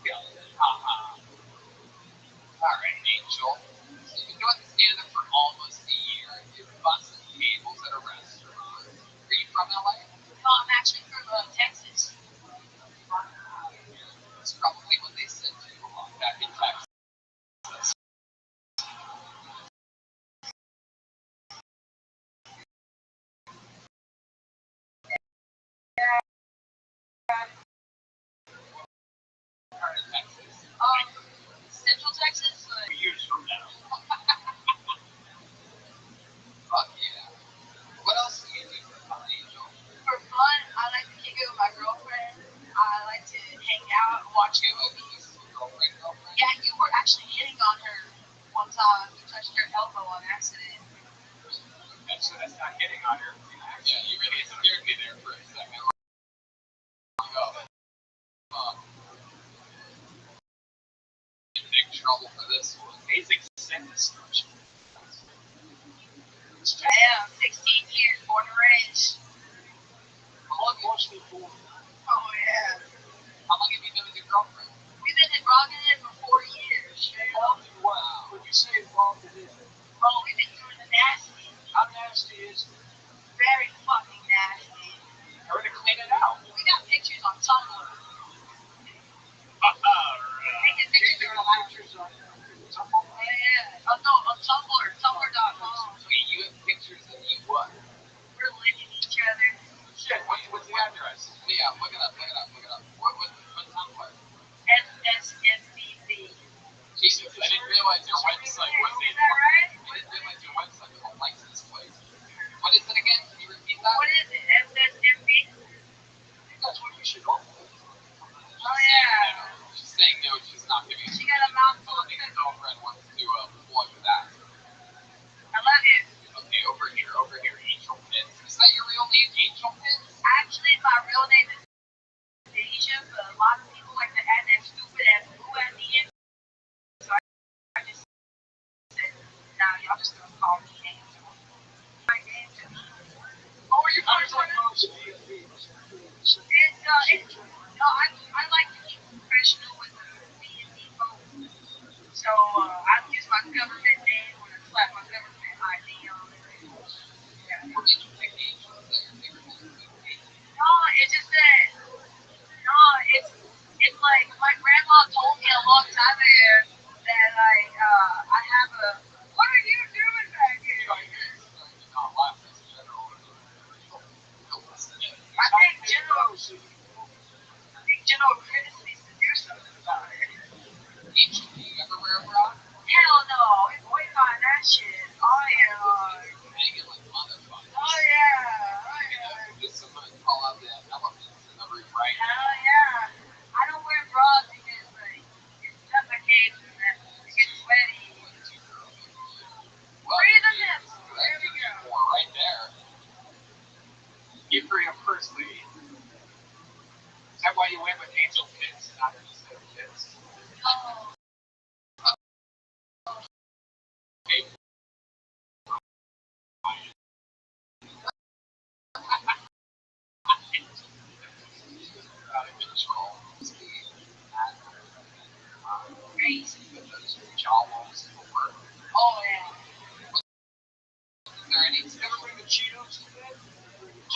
Skeleton. All right, Angel. So you've been doing stand-up for almost a year. You're busting tables at a restaurant. Are you from LA? No, I'm actually from Texas. That's probably what they said to you a lot back in Texas. Part of Texas. Central Texas. Years from now. Fuck yeah. What else do you do for fun, Angel? For fun, I like to kick it with my girlfriend. I like to hang out and watch movies. Girlfriend? Yeah, you were actually hitting on her one time. You touched her elbow on accident. So that's not hitting on her. Yeah, you really scared me there for a second. In big trouble for this one. Basic sickness. I am 16 years, born and raised. How long was she for? Oh, yeah. How long have you been with your girlfriend? We've been involved in it for 4 years. Involved in what? When you say involved in it, Oh, we've been doing the nasty. how nasty is it? Very fucking nasty. We're gonna clean it out. We got pictures on Tumblr. Taking pictures of our Pictures on Oh, yeah. Oh, no, on Tumblr. Tumblr.com. Wait, you have pictures of you what? We're living call me Angel. My Angel. Oh, are you How does calling that go? no, I like to keep it professional with the B&D folks. So I use my government name when I slap my government ID on it. Yeah. What did you pick Angel? Is that your favorite name? No, it's just that. No, it's like my grandma told me a long time ago that like I have a. What are you doing back here? Not laugh, it's general. I think General Chris needs to do something about it. Angel, do you ever wear a bra? Hell no, it's way behind that shit. Oh yeah. Hanging like motherfuckers. Oh yeah. Just somebody call out the elephants in the room, right? Hell yeah. I don't wear bras because like it suffocates and then it gets sweaty. Breathe in this. There we go. More right there. You free up first, lady. Is that why you went with Angel Pits, not instead of Pits? Oh. Okay. Out of control. Crazy. Those jawbones will work. Oh yeah. Is there any Never bring the Cheetos to bed?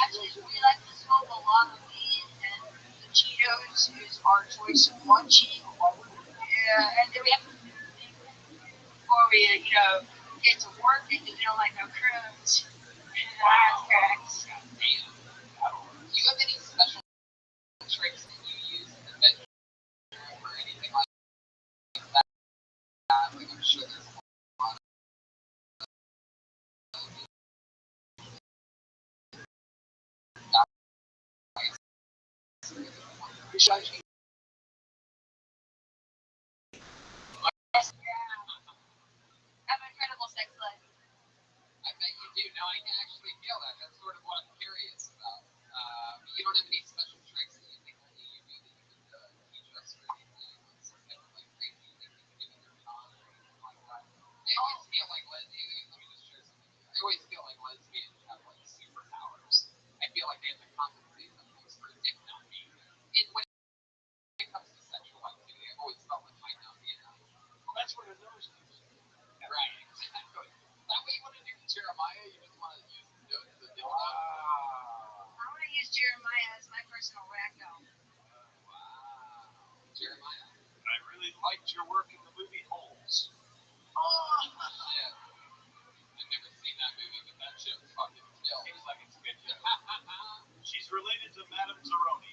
Actually, we like to smoke a lot of weed, and the Cheetos is our choice of munchie. Yeah, and then we have to before we, get to work because we don't like no crumbs. Wow. Cracks. Damn. Do you have any special tricks that you use in the bedroom or anything like that? Like I'm sure there's a lot of Have an incredible sex life. I bet you do. No, I can actually feel that. That's sort of what I'm curious about. You don't have any special tricks that you think only you do that you could teach us or anything? Some kind of like crazy thing you can do with your tongue or anything like that? I always feel like lesbians, let me just share something with you. I always feel like lesbians have like superpowers. I feel like they have to compensate sometimes for a dick not being there. When it comes to sexual activity, I've always felt like mine not being there. Well, that's what it knows. Right, exactly. That way you want to do Jeremiah, you just want to use the dildo. Wow. I want to use Jeremiah as my personal ragdoll. Wow. Jeremiah. I really liked your work in the movie Holes. Oh, Shit. I've never seen that movie, but that shit was fucking still. Seems like it's good. She's related to Madame Zeroni.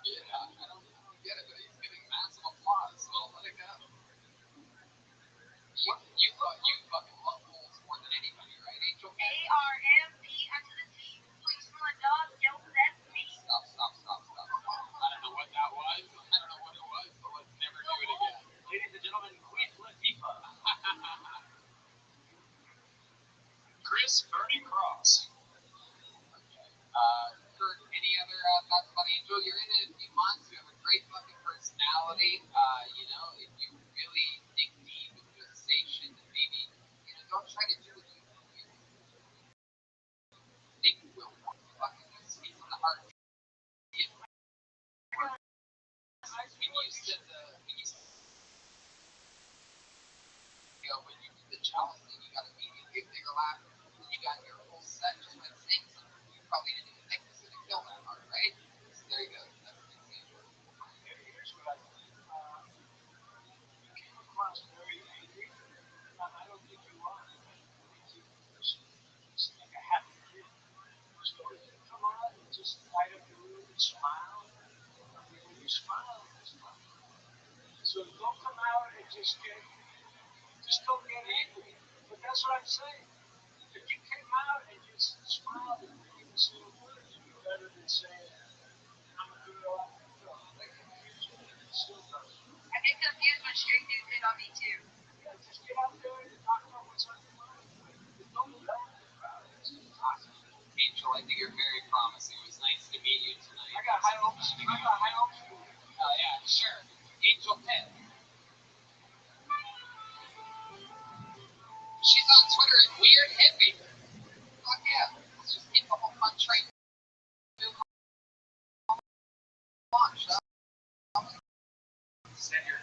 Yeah, I don't get it, but he's getting massive applause, so I'll let it go. You fucking love Holes more than anybody, right, Angel? ARMP after the T. Please, my dog, yo, that's me. Stop. I don't know what that was. I don't know what it was, so let's never do it again. Ladies and gentlemen, Queen Latifah. Chris Bernie Cross. Kurt, any other thoughts about Angel? You're in it a few months. You have a great fucking personality. If you really dig deep into a station, maybe, don't try to do what you think will work. Fucking speak from the heart. When you do the challenge thing, you got immediately a bigger laugh. You got your whole set just by saying something. You probably didn't even think this was going to kill that hard, right? So there you go. That's an example. Here's what I think. You came across very angry. I don't think you are. I think you're a person who's like a happy kid. So if you come out and just light up the room and smile, when you smile, it's fun. So don't come out and just don't get angry. But that's what I'm saying. If you came out and just smiled and didn't even say a word, it'd be better than saying, I'm a girl, I'm a girl. That confusion still does. I get confused when straight dudes hit on me too. Yeah, just get out there and talk about what's on your mind. But don't laugh about it. It's impossible. Angel, I think you're very promising. It was nice to meet you tonight. I got high hopes for you. Yeah, sure. Angel Pitt. She's on Twitter at Weird Hippie. Fuck yeah. Let's just keep the whole fun train. Launch. Send your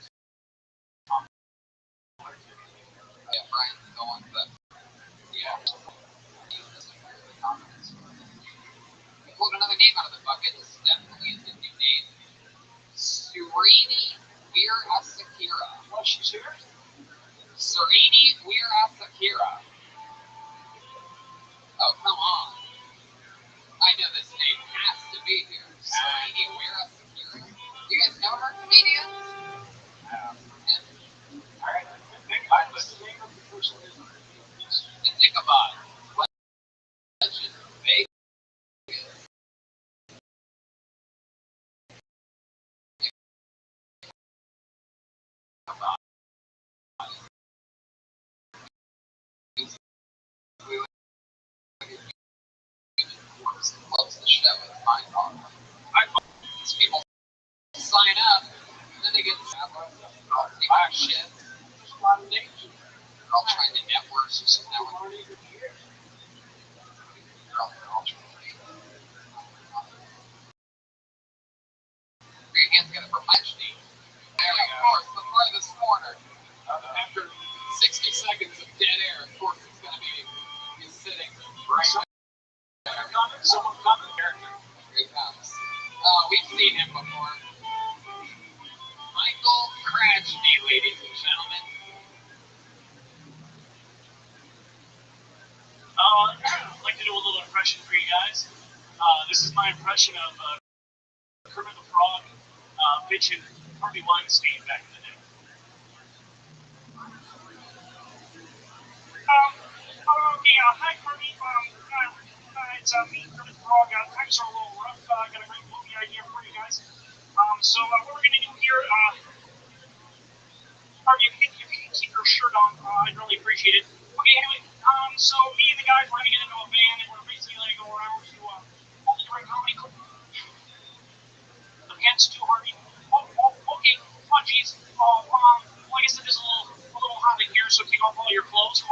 Yeah, Brian's going, but yeah. We pulled another name out of the bucket. This definitely is a new name. Surini Weir Asakira. what she's here. Surini Weir Asakira. Oh, come on. I know this name has to be here. Surini Weir Asakira. You guys know her, comedians? Alright, let's name of the person is And Ichabod. Legend. Vegas. Loves the show. It's mind boggling. These people sign up, and then they get shit. There's a lot of names. They're all trying to network or some network. Your hands get a perpetuity. And of course, the furthest corner. After 60 seconds of dead air, of course it's going to be he's sitting right there. Someone comment character. Here he comes. We've seen him before. Michael Cragedy, ladies and gentlemen. I'd like to do a little impression for you guys. This is my impression of Kermit the Frog pitching Harvey Weinstein back in the day. Hi, Kermit. It's me, Kermit the Frog. Times are a little rough. Got a great movie idea for you guys. So what we're going to do here, Harvey, if you can keep your shirt on, I'd really appreciate it. Okay, anyway, so me and the guys, we're going to get into a van, and we're basically going to go around to all the different comedy clubs. The pants too, Harvey. Okay. Oh, jeez. Well, I guess it is a little hot in here, so take off all your clothes.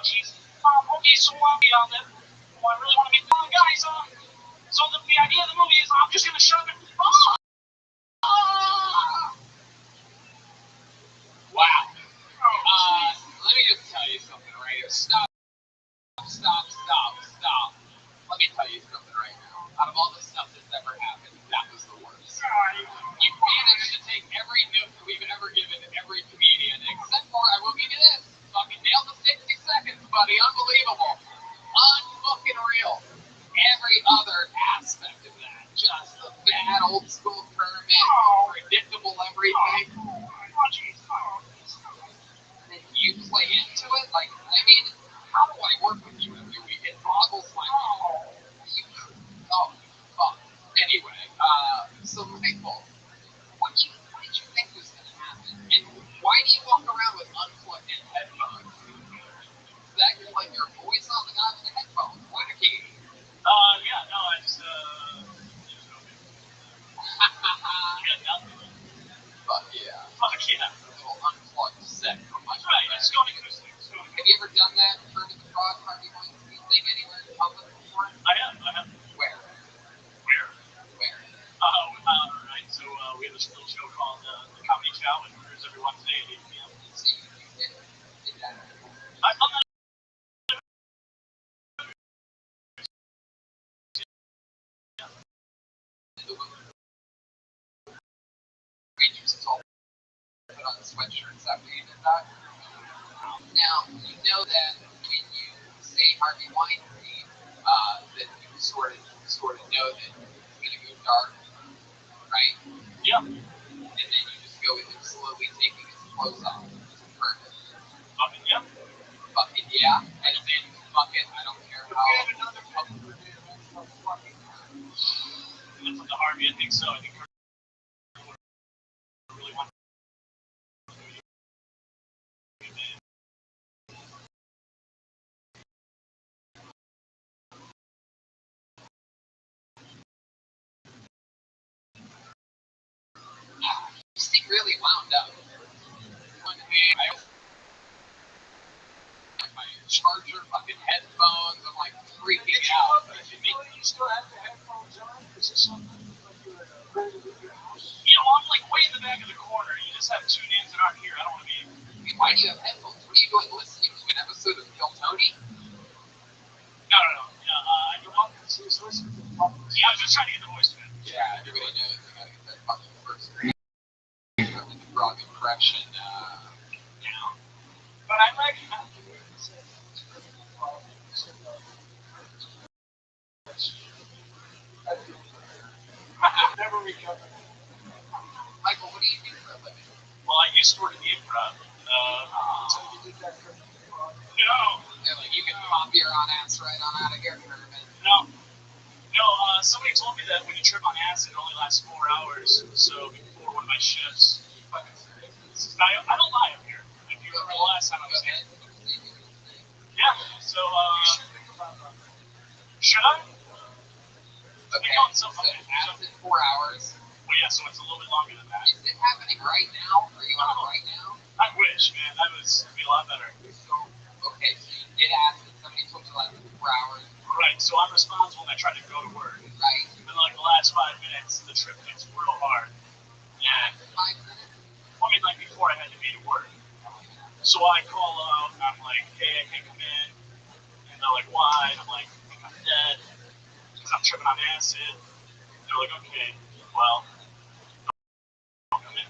Jeez. Okay, so then, I really want to make guys. So the idea of the movie is I'm just gonna shove it. Wow. Let me just tell you something right here. Stop. Let me tell you something right now. Out of all the stuff that's ever happened, that was the worst. You managed to take every note that we've ever given every comedian, except for, I will give you this, fucking nailed the 60 seconds, buddy. Unbelievable. Unfucking real. Every other aspect of that, just the bad old school Kermit, predictable everything. And you play into it? Like, I mean, how do I work with you every week? It boggles my mind. Oh, fuck. Anyway, so Michael, what did you think was going to happen? And why do you walk around with unplugged in headphones? Is that like your voice on the guy with the headphones? Wacky. Yeah, no, I just Fuck yeah. Fuck yeah. A little unplugged set from my Right, it's going acoustic. Have you ever done that Kermit the Frog, Harvey Weinstein thing anywhere in public before? I have. Where? Where? Right, so we have this little show called The Comedy Chow, and there's every Wednesday at 8 p.m. So you did that. I'm not Rangers told put on sweatshirts after you did that. Now, you know that when you say Harvey Weinstein, that you sort of know that it's going to go dark, right? Yeah. And then you just go with him slowly taking his clothes off. Perfect. Fucking yeah. Fucking yeah. And then fuck it, I don't care how. That's up to Harvey. I think so. I think really want. You seem really wound up. my charger, fucking headphones. I'm like freaking out. You still have the headphones on? Is this something like you're ready to leave your house? I'm like way in the back of the corner. You just have two names that aren't here. I don't want to be. Why do you have headphones? What are you doing listening to an episode of Kill Tony? No. Yeah, you're welcome to listen to the podcast. Yeah, I was just trying to get the voice back. Yeah, everybody knows you gotta get that fucking first grade. The frog impression. But I like how never recovered. Michael, what do you do for a living? Well, I used to work at the improv. So you did that for improv? No. Yeah, like you can pop your on ass right on out of here, Herman. No, somebody told me that when you trip on acid, it only lasts 4 hours. So before one of my shifts, I don't lie up here. If you remember the last time I was here. Yeah, so, You should think about that. should I? Okay, so acid 4 hours. Well, yeah, so it's a little bit longer than that. Is it happening right now? Are you on it right now? I wish, man. It'd be a lot better. So, okay, so you did acid. Somebody told you like 4 hours. Right, so I'm responsible and I try to go to work. Right. And like the last 5 minutes, the trip gets real hard. And 5 minutes? I mean, like before I had to be to work. So I call out and I'm like, hey, I can't come in. And they're like, why? And I'm like, I'm dead. Because I'm tripping on acid. And they're like, okay, well, I'll come in.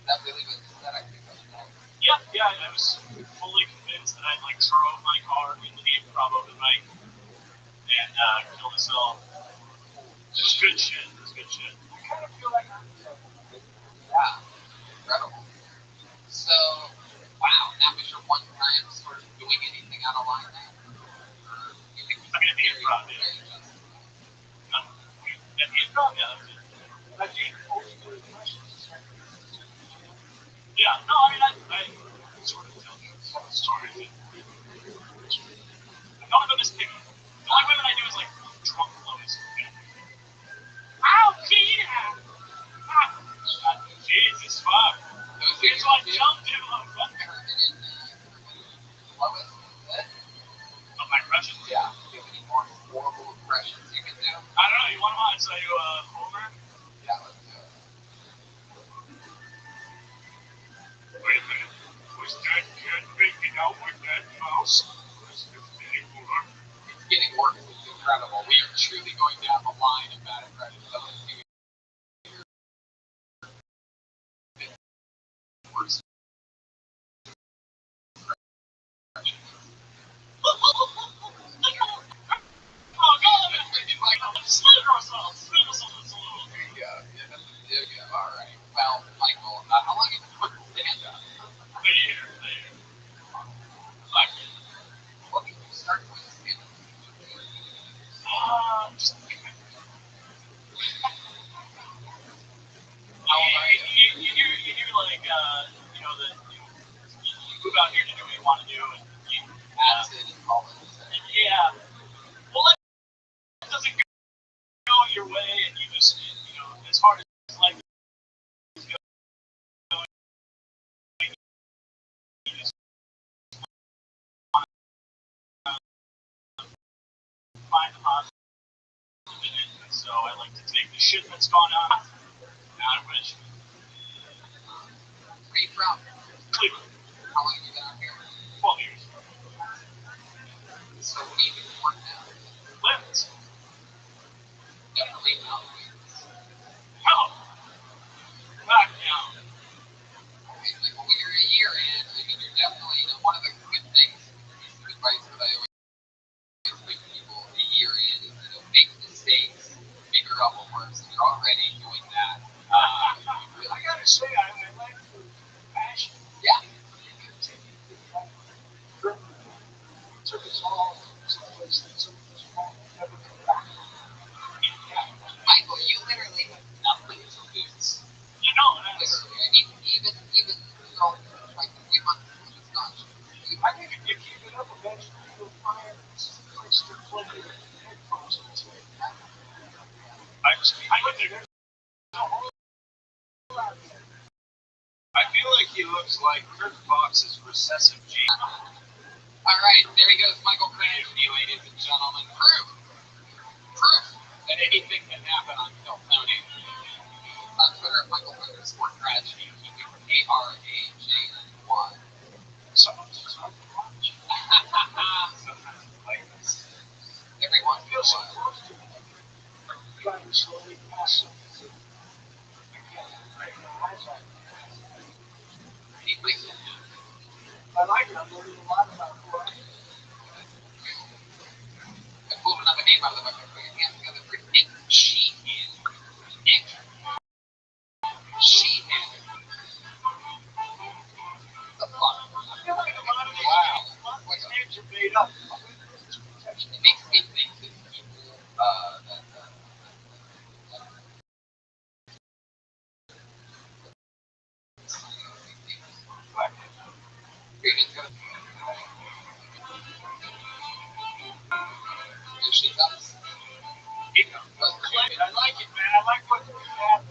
That really was that I think that's wrong. Yeah, I was fully convinced that I like drove my car into the improv open mic and killed us all. It was good shit. I kind of feel like I'm yeah, incredible. So, wow, that was your one time sort of doing anything out of line then? Or you think I mean, at the improv, yeah. At the improv, yeah, that was it. I did always do impressions. Yeah, no, I mean, I sort of tell stories. None of them is picky. The only women I do is like drunk clothes. Oh, Peter! Jesus, fuck. It's like jumped him on of my impressions. Yeah. Do you have any more horrible impressions you can do? I don't know, you want mine? So you, Homer? Yeah, let's do it. Wait a minute. Was that cat making out with that mouse? It's getting worse. It's incredible. We are truly going down the line of bad impressions. So let's do worst impressions. Oh, God! Split ourselves! There you go. There you go. All right. Well, Michael, how long have you been putting stand up? A year. What did you start with stand up? Just How old are you? You do like, you know, you move out here to do what you want to do, and you, Acid and college. yeah. Well, it doesn't go your way, and you just, you know, as hard as life is going, you just want to find the positive in it. And so I like to take the shit that's gone on out of which Where are you from? Cleveland, How long have you been out here? 12 years. So what do you do for work now? Lemons. Definitely not. No. Back down. Okay, like, well, you're a year in. I mean, you're definitely, you know, one of the good things, piece of advice that I always give people a year in is, you know, make mistakes, figure out what works, and you're already doing that. I gotta say, I like the passion. Yeah. Took us all someplace that some of us won't never come back. Michael, you literally have nothing to lose. You know, and that's, Literally. I mean, even you know, like 3 months into this launch, I think if you keep it up, eventually you'll find place to play your headphones into. I went there. I feel like you Looks like Chris Fox's recessive gene. All right, there he goes, Michael Cranston, ladies and gentlemen. Proof that anything can happen on Phil Tony. On Twitter, Michael Cranston Sport Tragedy, ARAJNY. Sometimes like this. Everyone Feels so feels close to me. Driving slowly past him. deeply. I like it. I'm learning a lot about who I am. I pulled another name out of the bucket. Put your hands together for Nick Sheehan. Nick Sheehan. The fuck? Wow. These names are made up. It makes me think that people, here she comes. I like it, man. I like what you have.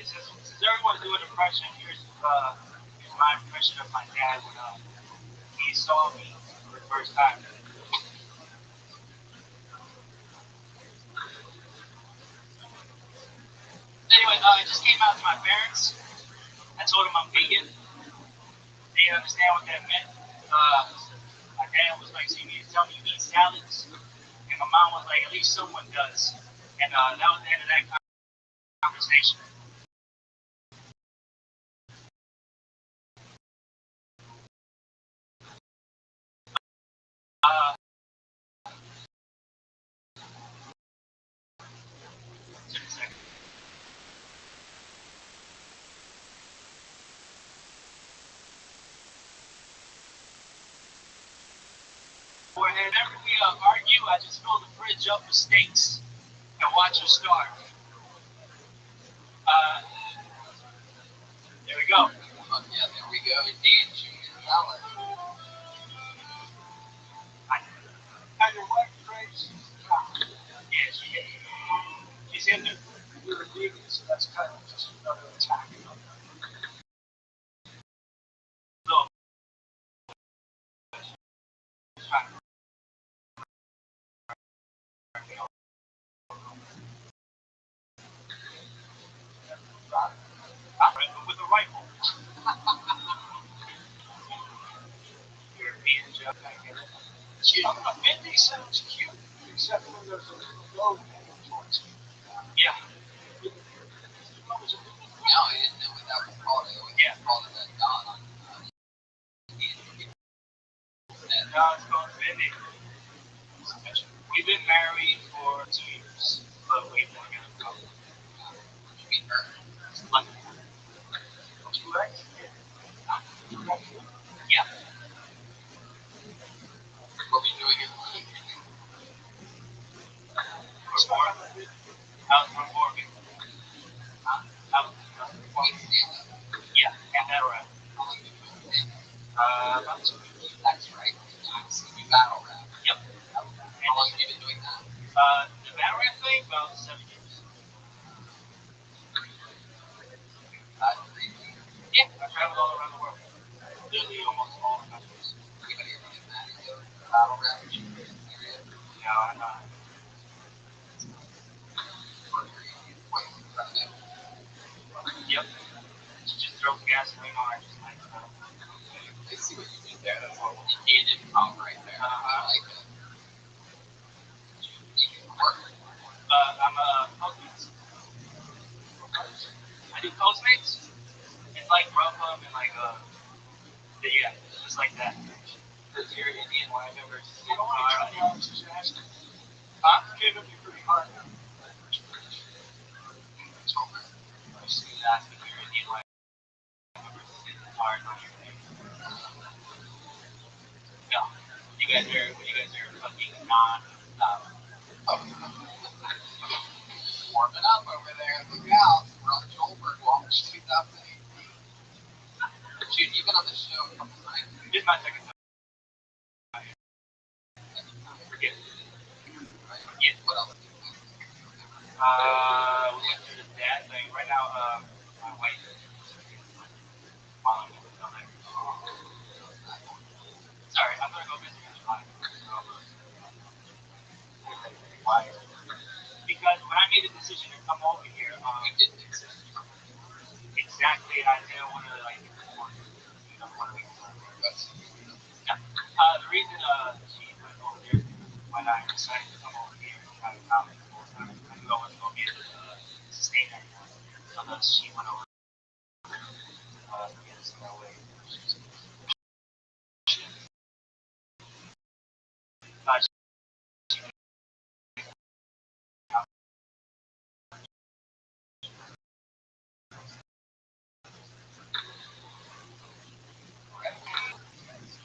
Since everyone's doing impression, here's my impression of my dad when he saw me for the first time. Anyway, I just came out to my parents. I told them I'm vegan. They didn't understand what that meant. My dad was like, "So you need to tell me you eat salads?" And my mom was like, "At least someone does." And that was the end of that conversation. Uh, just a second. Whenever we argue, I just fill the fridge up with steaks and watch her starve. There we go. Yeah, there we go. Indeed, Junior Salad. And your wife, Grace? Yeah, she's in there. You're a vegan, so that's kind of just another attack. So, with a rifle. European Jeff. See, Mindy sounds cute, except when there's a little road heading towards you. Yeah. No, I didn't know what that was called. I always called it that Don. No, it's called Mindy. We've been married for 2 years, but we've never got a couple. You mean her? Like, 2X? Yeah. What were you doing in I was performing. Yeah, and that rap. How long did you do it? About 2 weeks. That's right. I've seen you battle rap. Yep. How long have you been doing that? The battle rap thing, about 7 years. Crazy. Yeah, I traveled all around the world. Literally almost all the countries. Anybody ever get mad at you? Battle rap? Serious? No, I'm not. Yep. Just throw gasoline on it. Just like that. I see what you did there. That's all. You did pump right there. I like it. You can work. I'm a Postmates. I do Postmates. It's like Grubhub and like yeah, just like that. Because you're Indian, why I've never seen Huh? Came up pretty hard. I've seen that if you're Indian, why I've never seen hard on your face. No. You guys are fucking non Warming up over there. Look out. Rothschild'S, Wall Street, 2018. Dude, you've been on the show a couple times. This is my second time. Forget. Yeah. What else? We went through the dad thing. Right now, I decided to come over here and try to college full time. I'm going to go get sustain that unless she went over against that way.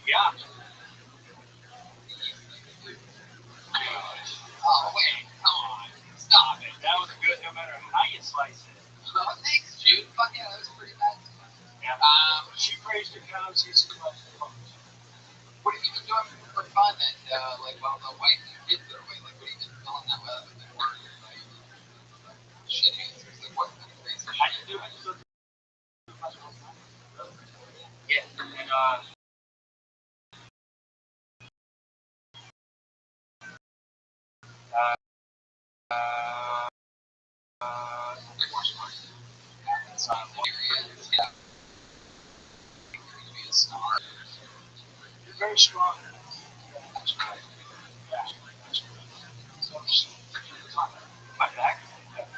Yeah. Oh, wait, come on. Stop it. That was good no matter how you slice it. Oh, thanks, Jude. Fuck yeah, that was pretty bad. Yeah. She praised your cows, he said, What have you been doing for fun and, like, while the wife and kids are away? Like, what have you been filling that with other than work? Like, shit answers. Like, what kind of crazy shit? I just do it. Yeah. And, Yeah. Be a star. you're very strong. That's right. Yeah. That's right. So, my back.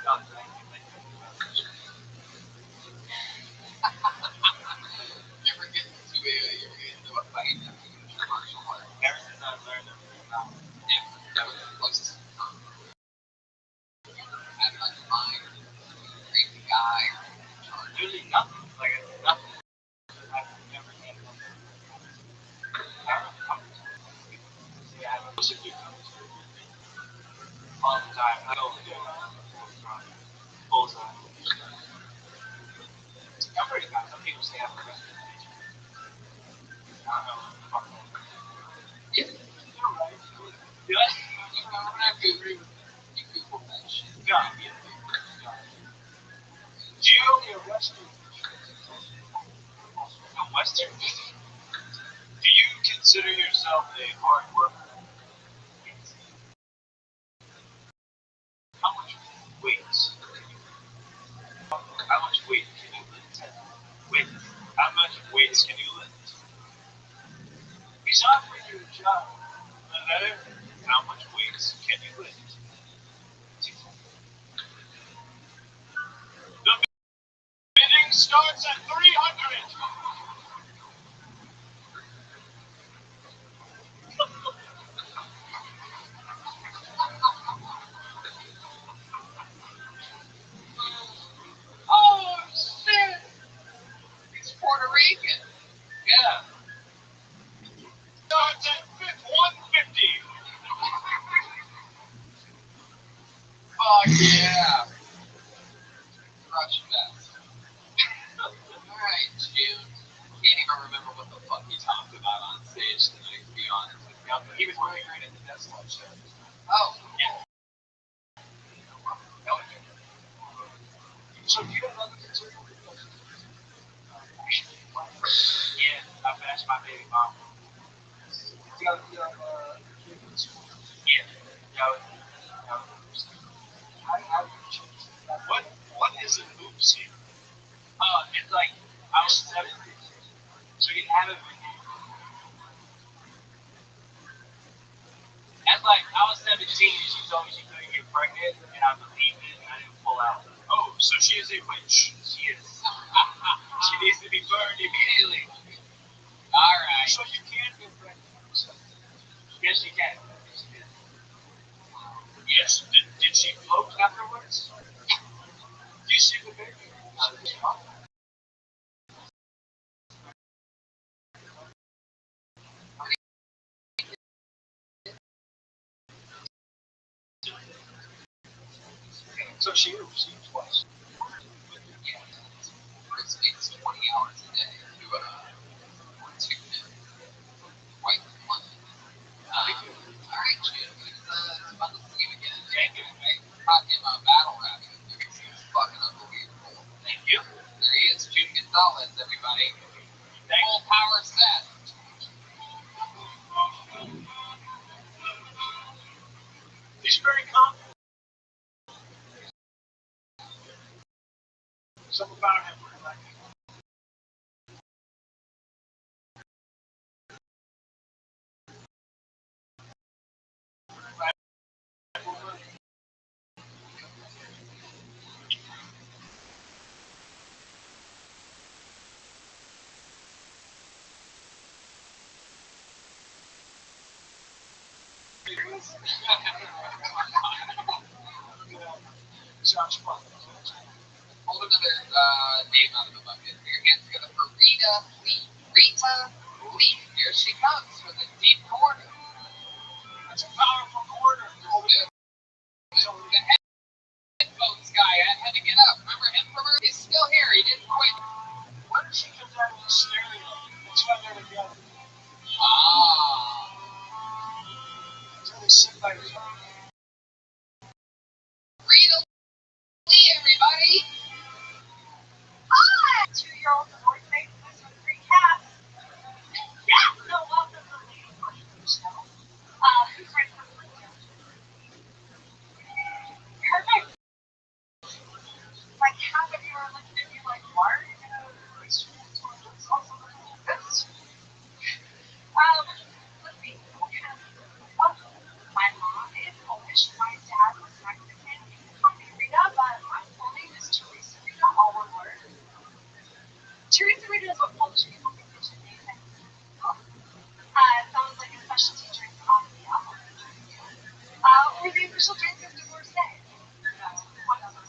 No, thank you. You ever get into a fight after you do martial arts? Everything I learned, Yeah, that was the closest to come. Having on your mind, crazy guy, usually nothing. Like, nothing. I've never had nothing. Yeah, I don't see people all the time. I don't do bullseye. I'm pretty good. Some people say I'm a reputation. I don't know. yeah, You're right. Yeah. I'm gonna have to agree with you people that shit. No, yeah. Do you only a Western? A Western? Do you consider yourself a hard worker? How much weight? How much weight can you lift? Wait, how much weights can you lift? He's offering you a job. Another, how much weights can you lift? The bidding starts at 300. Oh shit! He's Puerto Rican. Yeah. Starts at 150. Fuck yeah! Crush fest. Alright, June. Can't even remember what the fuck he talked about on stage tonight, to be honest with you. He was really great at the Death Squad show. Oh, Yeah. So do you have other concerns? Yeah, I bashed my baby mom. Yeah. What is an oopsie? It's like I was 7, so you have it. That's like I was 17 and she told me she couldn't get pregnant, and I believed it and I didn't pull out. Oh, so she is a witch. She is. She needs to be burned immediately. alright. So you can get pregnant. Yes, you can. Yes. Did she float afterwards? Do you see the baby? So she twice. Yeah. It's 20 hours a day to quite the month. Alright, June. It's fun to see you again. Thank you. I caught him battle rapping. He was fucking unbelievable. Thank you. There he is, June Gonzalez, everybody. Full power set. He's very confident. Something about him. Christmas. Sounds fun. Hold another name out of the bucket. Put your hands together for Rita Lee. Rita Lee. Here she comes for the deep corner. That's a powerful corner. The headphones guy had to get up. Remember him from her? He's still here. He didn't quit. When did she come down with the stereo? That's why they're together. Ah. So they sit by the Rita Lee, everybody. Hi! 2-year-old boy makes this with 3 cats. Yeah, so welcome to the lady portion of the show. Who's ready for the show? Perfect. Like half of you are looking at me like, why are you gonna let's see. Oh, my mom is Polish, my dad was Mexican. Call me Rita, but my full name is Teresa Rita, all one word. Teresa Rita is what Polish people think they should name it. Sounds like a specialty drink coffee. Or the official drink of divorcee. Whatever.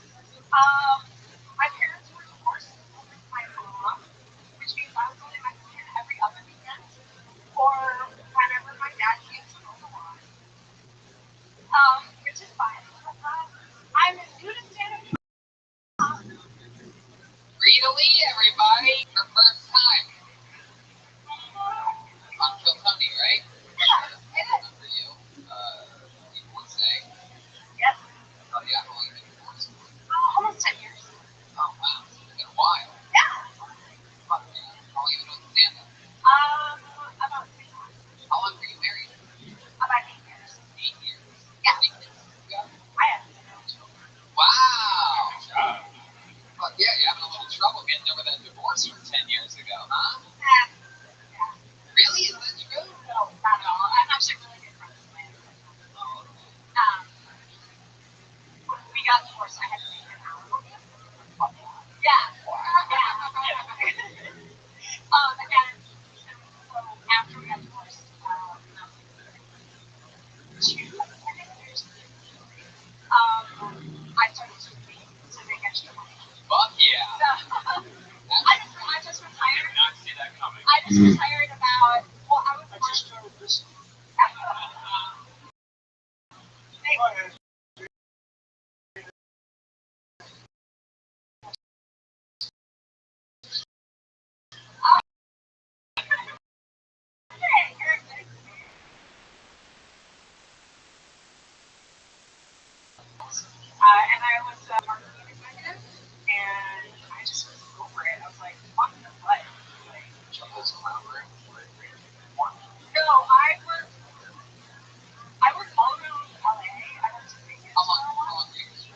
My parents were divorced with my mom, which means I was only Mexican every other weekend, or whenever my dad came to mow the lawn. Which is fine. I'm as new to stand up. Rita Lee, everybody. Her first time. Uncle Tony, right? Yeah, it is. For you. Divorcee. Yes. Oh, yeah. How long have you been divorced? Almost 10 years. Oh, wow. It's been a while. Yeah. Fuck, yeah. How long have you been with stand-up? About 3 months. How long were you married? About 8 years. 8 years. Yeah. How many kids you got? I have no children. Wow. Fuck yeah, you're having a little trouble getting over that divorce from 10 years ago, huh? Yeah. Really? Is that true? No, not at all. I'm actually really good friends with my ex-husband. Oh, okay. When we got divorced, I had to make an alimony. Yeah. And so after we got divorced, 2 years, I started sweeping to make extra money. Fuck yeah. So, I just I retired. did not see that coming. I just retired about, well, I was I just started this. Thanks. Go ahead. And I was a marketing executive, and I just was over it. I was like, fuck the what? Like, no, I worked all around LA. I went to Vegas How for a long while. were you in this?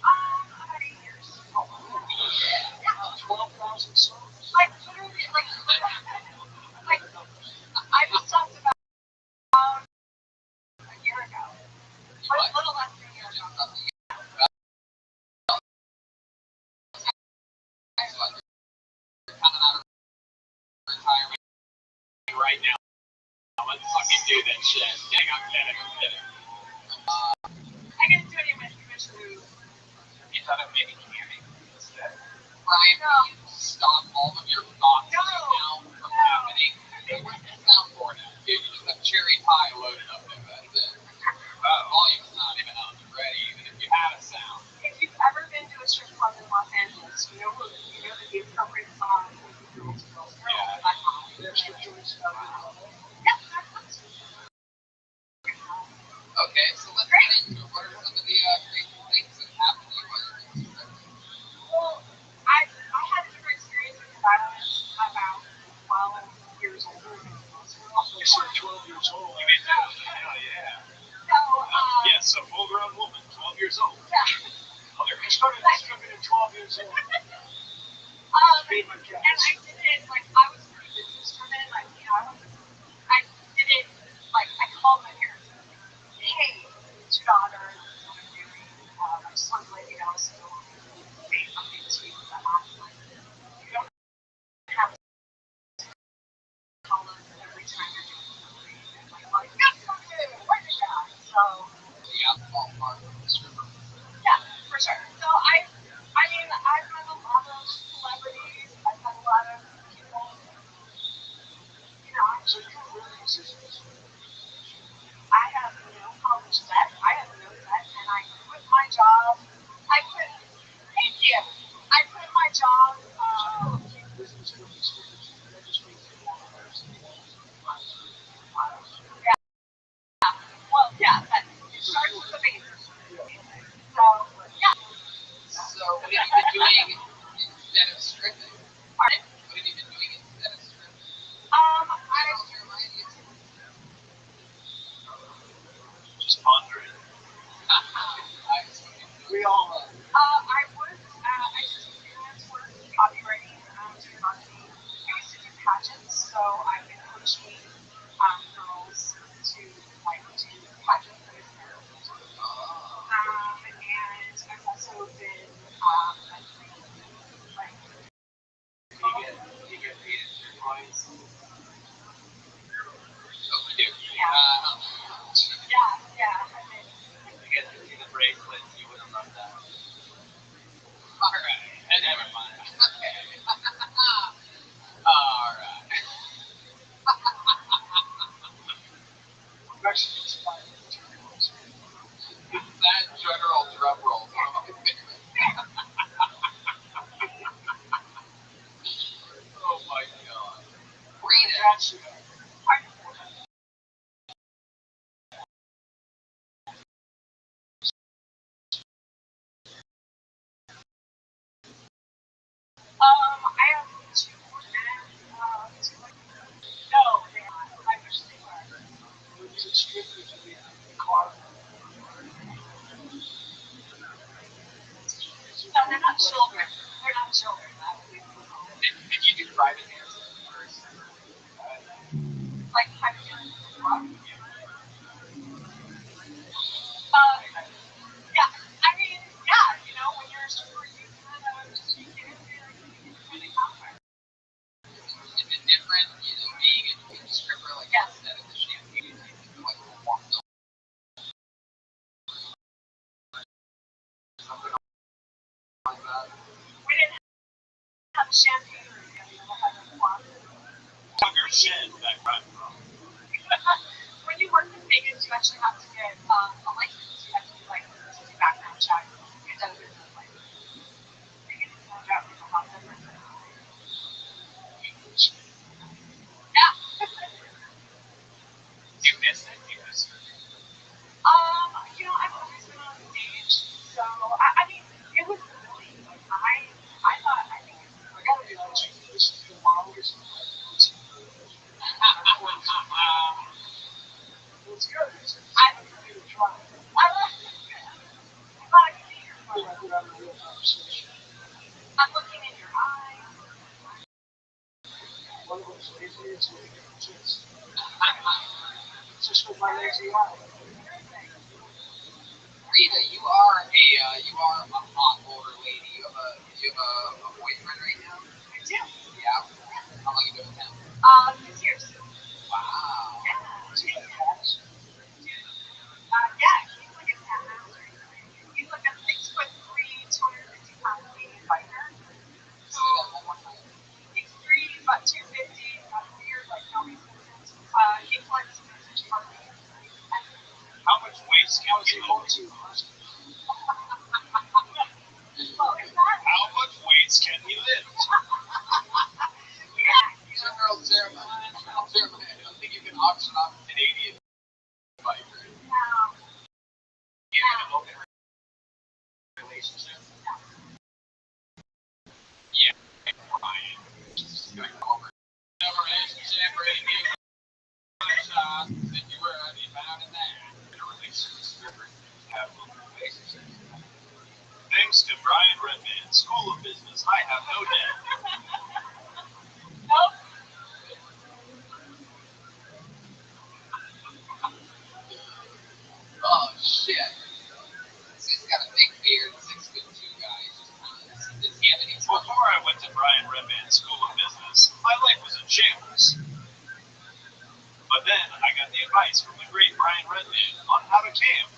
About 8 years. Oh, yeah. 12,000 songs. Like, literally, like, I just talked about a year ago. You Or what? a little less than a year ago. Coming out of retirement right now. Let's fucking do that shit. Hang on a minute. I get to do any of my commission. You thought of maybe camming instead? Brian, will you stop all of your thoughts right now from happening? Hey, where's the soundboard at? Dude, you just have cherry pie loaded up there. That's it. Volume's not even on. Ready, even if you have a sound. If you've ever been to a strip club in Los Angeles, you know that the appropriate song is Girls, Girls, Girls by Mom. Extra choice. Yes, that's Okay, so let's get into it. What are some of the crazy things that happened to you? well, I had a different experience because I was about 12 years old. You said 12 years old. You made that up. Hell yeah. So, Yes, a full-grown woman, 12 years old. yeah. I started stripping at 12 years old. Feed my And cats. I did it, like, I was pretty business driven, like, you know, I did it, like, I called my parents, hey, 2 daughters, what I'm doing, I just wanted to let you know, so say something to you, but like, you don't have to call us every time you're doing something, and like, yes, okay, write it down. So you're really serious. I have no college debt. I have no debt, and I quit my job. Thank you. I quit my job. Business school experience. That just means you want to understand. Well, yeah, but it starts with the basics. So, yeah. So what have you been doing instead of stripping? Pardon? What have you been doing instead of stripping? Just pondering. We all I used to do freelance work, copywriting, marketing. I used to do pageants, so I've been coaching girls to do pageants. And I've also been You get paid as your clients. yeah. You get to see the bracelets. You would have loved that. All right. And never mind. Okay. All right. That general drum roll. Oh my God. Rita. I have two more minutes. No, they aren't. I wish they were. Is it strictly to be in the car? No, they're not children. They're not children. Did you do private dancing first? Like private dancing. Yeah. I mean, yeah. When you're a stripper, you kind of just get in there and you kind of conquer. Is it different, being a stripper, like instead of the champagne, like warm milk? Something like that. We didn't have champagne. We had a farm. Tucker shed back right from. When you work in Vegas, you actually have to get a license. You have to do a background check. It does business license. Vegas is no joke. There's a lot of difference. Yeah. Do you miss it? I've always been on stage, so I mean, it was really I thought I think I gotta be honest with you, this is the longest it's good. I Give it a try. I'm glad to be here. I feel like we're having a real conversation. I'm looking in your eyes. One of those lazy is really good kids. Just with my lazy eye. Rita, you are a hot older lady. Do you have a boyfriend right now? I do. Yeah. How long you been with him? 6 years. Wow. Yeah. Is he a boss? Yeah, he's like a cat master. He's like a 6'3", 250-pound baby biker. Say that one more time. 6'3", about 250, got a beard like no reason. He collects vintage Harleys. How much weight can he hold to? Well, is that? How much weight can he lift? Yeah. General Jeremiah. I don't think you can auction off a Canadian biker. No. You have an open relationship? Yeah. Ryan. Going forward. No relationship or anything. That you were already found in that. In a relationship, have open relationships. Thanks to Brian Redman, School of Business, I have no debt. Nope. Oh shit. He's got a big beard, 6'2" guy. Does he have any Before I went to Brian Redman, School of Business, my life was in shambles. But then I got the advice from the great Brian Redman on how to camp,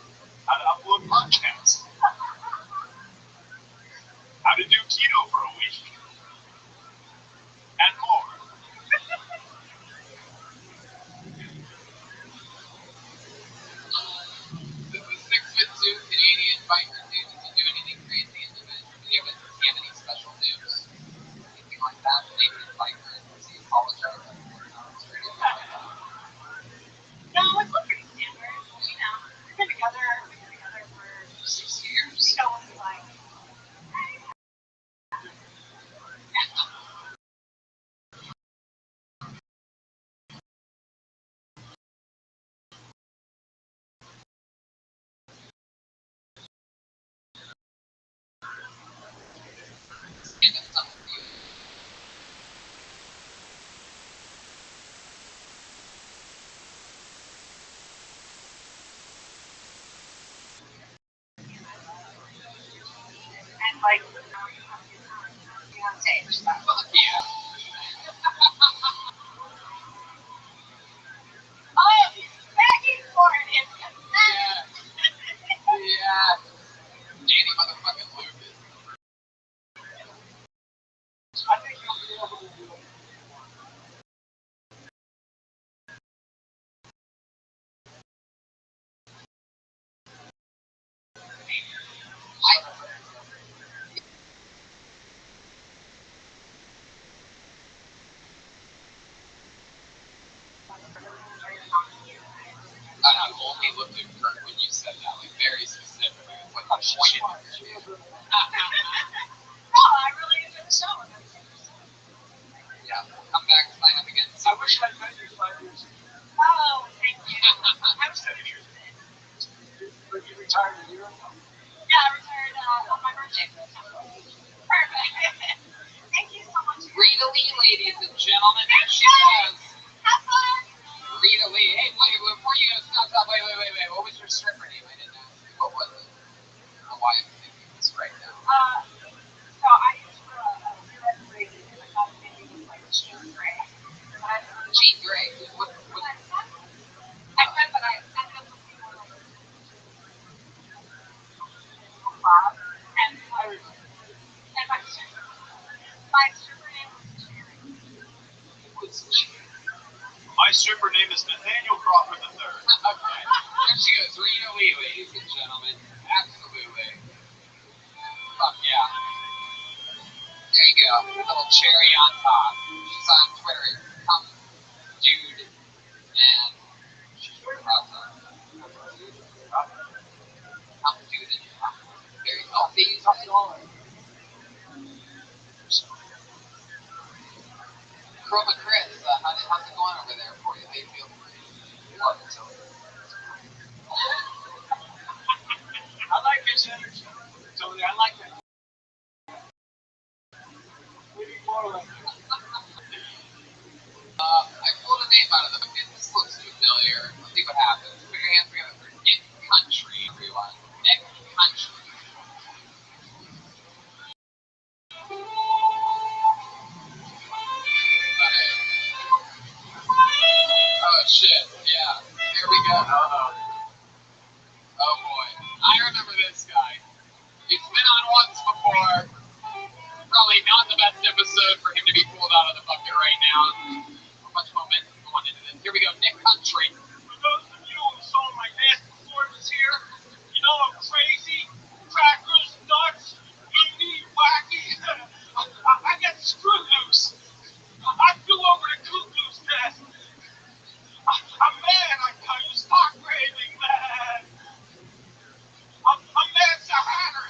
how to upload podcasts, how to do keto for a week, and more. me on stage. So. Fuck yeah. I am begging for it. It's Yeah. Yeah. Danny motherfucking Lucas. I think you'll be able to do it. I only looked at Kurt when you said that, like very specifically. It's like a pointed at you. no, I really enjoyed the show. Yeah, come back, sign up again. I wish I'd met you 5 years ago. Oh, thank you. I'm so interested. But you retired a year ago. Yeah, I retired on my birthday. Perfect. Thank you so much. Rita Lee, ladies and gentlemen, there she is. Have fun. Rita Lee. Hey, wait, before you go, stop. Wait. What was your stripper name? I didn't ask you. What was it? I don't know why I'm thinking this right now. So I used to Red Brady, and I thought maybe it was like Jean Grey. Jean Grey. What? I said, but I ended up looking for like Bob, and my stripper name was Jerry. My stripper name is Nathaniel Crawford III. Okay. There she goes. Rita Lee, ladies and gentlemen. Absolutely. Fuck yeah. There you go. Little cherry on top. She's on Twitter. Come, dude. And she's Twitter outside. Come, dude. And come. There you go. See, how's it going? Chroma Chris, how's it going over there for you? How you feel? Love it so. I like his energy. Tony, I like that. We need more like that. I pulled a name out of the book. This looks familiar. Let's see what happens. Put your hands together for Nick Country, everyone. Nick Country. Oh shit, yeah. Here we go. Oh boy. I remember this guy. He's been on once before. Probably not the best episode for him to be pulled out of the bucket right now. So much momentum going into this. Here we go, Nick Country. For those of you who saw my dance performance here, you know I'm crazy, crackers, nuts, loony, wacky. I get screw loose. I flew over to Cuckoo's nest. I'm mad. I use stock raving, man. I'm mad Sahara.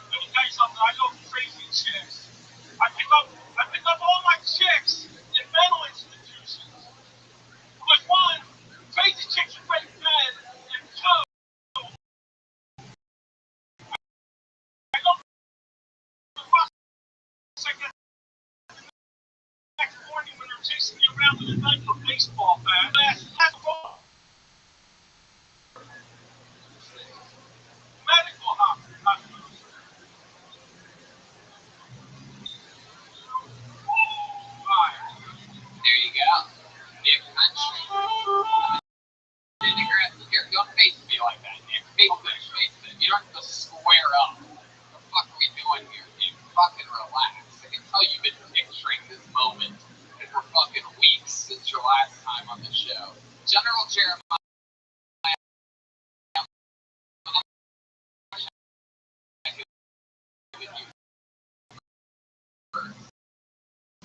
Let me tell you something. I know crazy chicks. I pick up all my chicks in mental institutions. Because one, crazy chicks are great men, and two, I go to the bus second next morning when they're chasing me around in the night for baseball, man. That's wrong. Medical hospitals. There you go. Nick Country. Here, don't face me like that, Nick. Face it. You don't have to square up. What the fuck are we doing here, Nick? Fucking relax. I can tell you've been picturing this moment for fucking weeks since your last time on the show. General Jeremiah.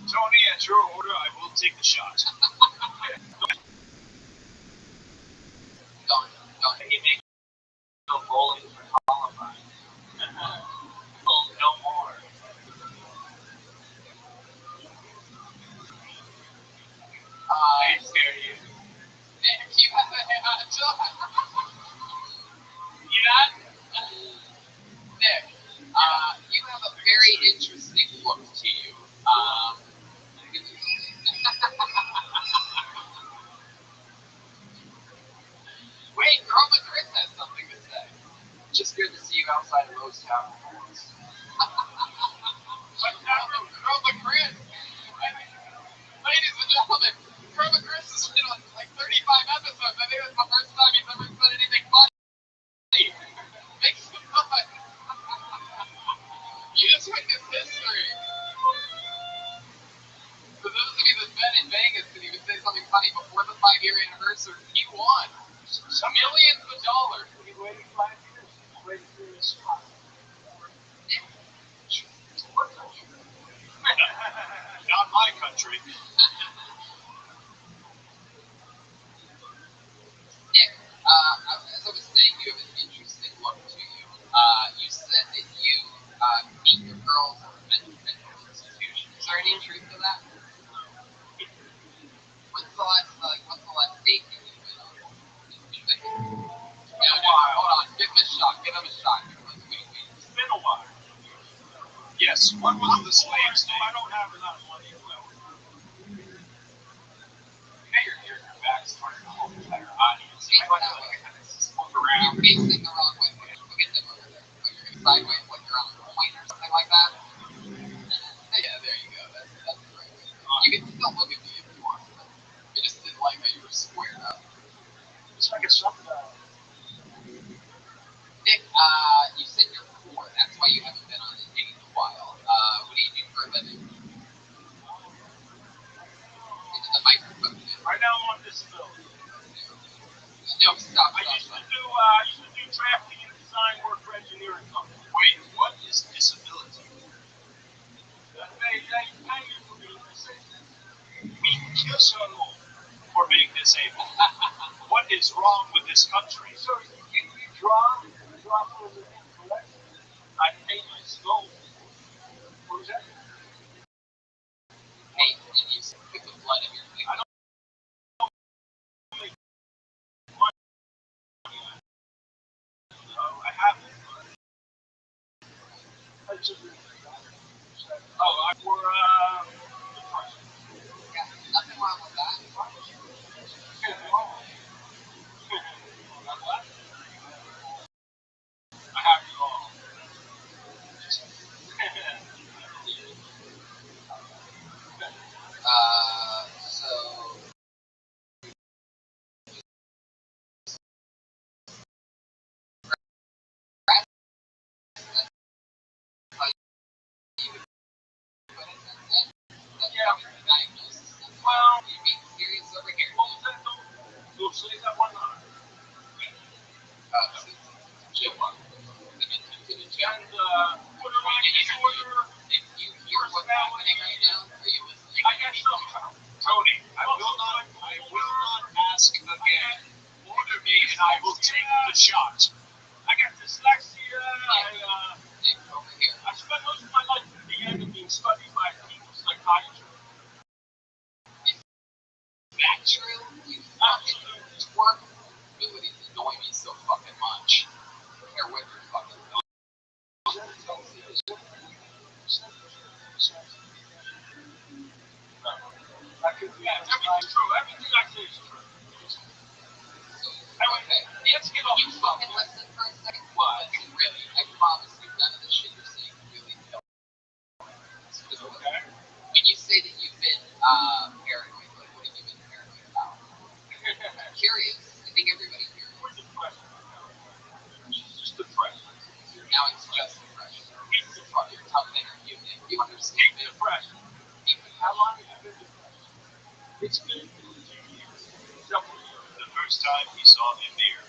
Tony, at your order, I will take the shot. Don't. You make no bowling for Columbine. No more. I scare you. Nick, you have a You not? Nick, you have a very interesting look to you. Wait, Chroma Chris has something to say. Just good to see tabloids. Chroma Chris. Ladies and gentlemen, Chroma Chris has been on like 35 episodes. I think that's the first time he's ever said anything funny. Make some noise. You just witnessed history. For those of you that bet in Vegas and he would say something funny before the 5-year anniversary, he won millions of dollars. He waited 5 years. He waited for his spot. What country? Not my country. Nick, as I was saying, you have an interesting look to you. You said that you meet your girls at mental institutions. Is there any truth to that? What's the last date that you've been on? Hold on. Give him a shot. It's been a while. Yes, one was the slaves' name. I don't have enough money. Well, your backstory, the whole entire audience. You're facing the wrong way. Look at them over there. So you're sideways like you're on a point or something like that. Yeah, there you go. That's the right way. You can still look at me if you want. I just didn't like how you were squared up. It's like a something. Nick, you said you're 4. That's why you haven't been on a date in a while. What do you do for a living? Into the microphone. Right now I'm on disability. No, stop. I used to do drafting and design work for engineering companies. Wait, what is disability? They hang you for being disabled. We kill someone for being disabled. What is wrong with this country? So you draw for the correct? I paint my skull. What was that? Hey, and you put the blood in your face. I don't make money. I have it. I for depression. Yeah, nothing wrong with that. I have it all. So well, you being serious over here. You'll say that one time. Chipmunk. And put her on disorder. If you hear what's happening right now, are you listening? I guess so. Tony, I will not ask again. Order me and I will take the shot. I got dyslexia. Nick, over here. I spent most of my life at the end of being studied by people psychiatry. That true? You fucking twerk abilities annoy me so fucking much. I don't care what you're fucking doing. Everything's true. Everything I say is true. Okay, let's get off. You fucking listen for a second. What? Really? I promise you, none of the shit you're saying really helps. Okay. When you say that you've been paranoid, like what have you been paranoid about? I'm curious. I think everybody here. We're depressed. Just depressed. Now it's just depression. It's fucking tough interview, Nick. You understand me? Depressed. How long have you been depressed? It's been 2 years. Several years. The first time he saw him here.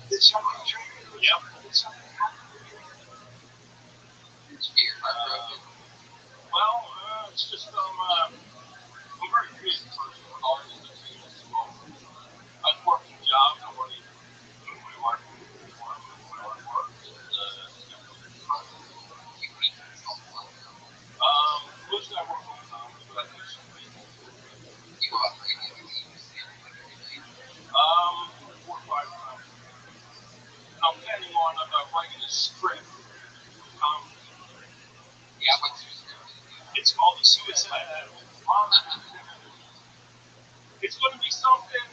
Did something change? Yep. Did something happen? You're heartbroken. Well, it's just I'm a very creative person. All I do is I'm working a job. I want to do my work. Mostly I work full time, but I do some things. You go out regularly, you see everybody every day. 4 or 5 times. And I'm planning on writing a script. Yeah, what's your script? It's called The Suicide. It's going to be something,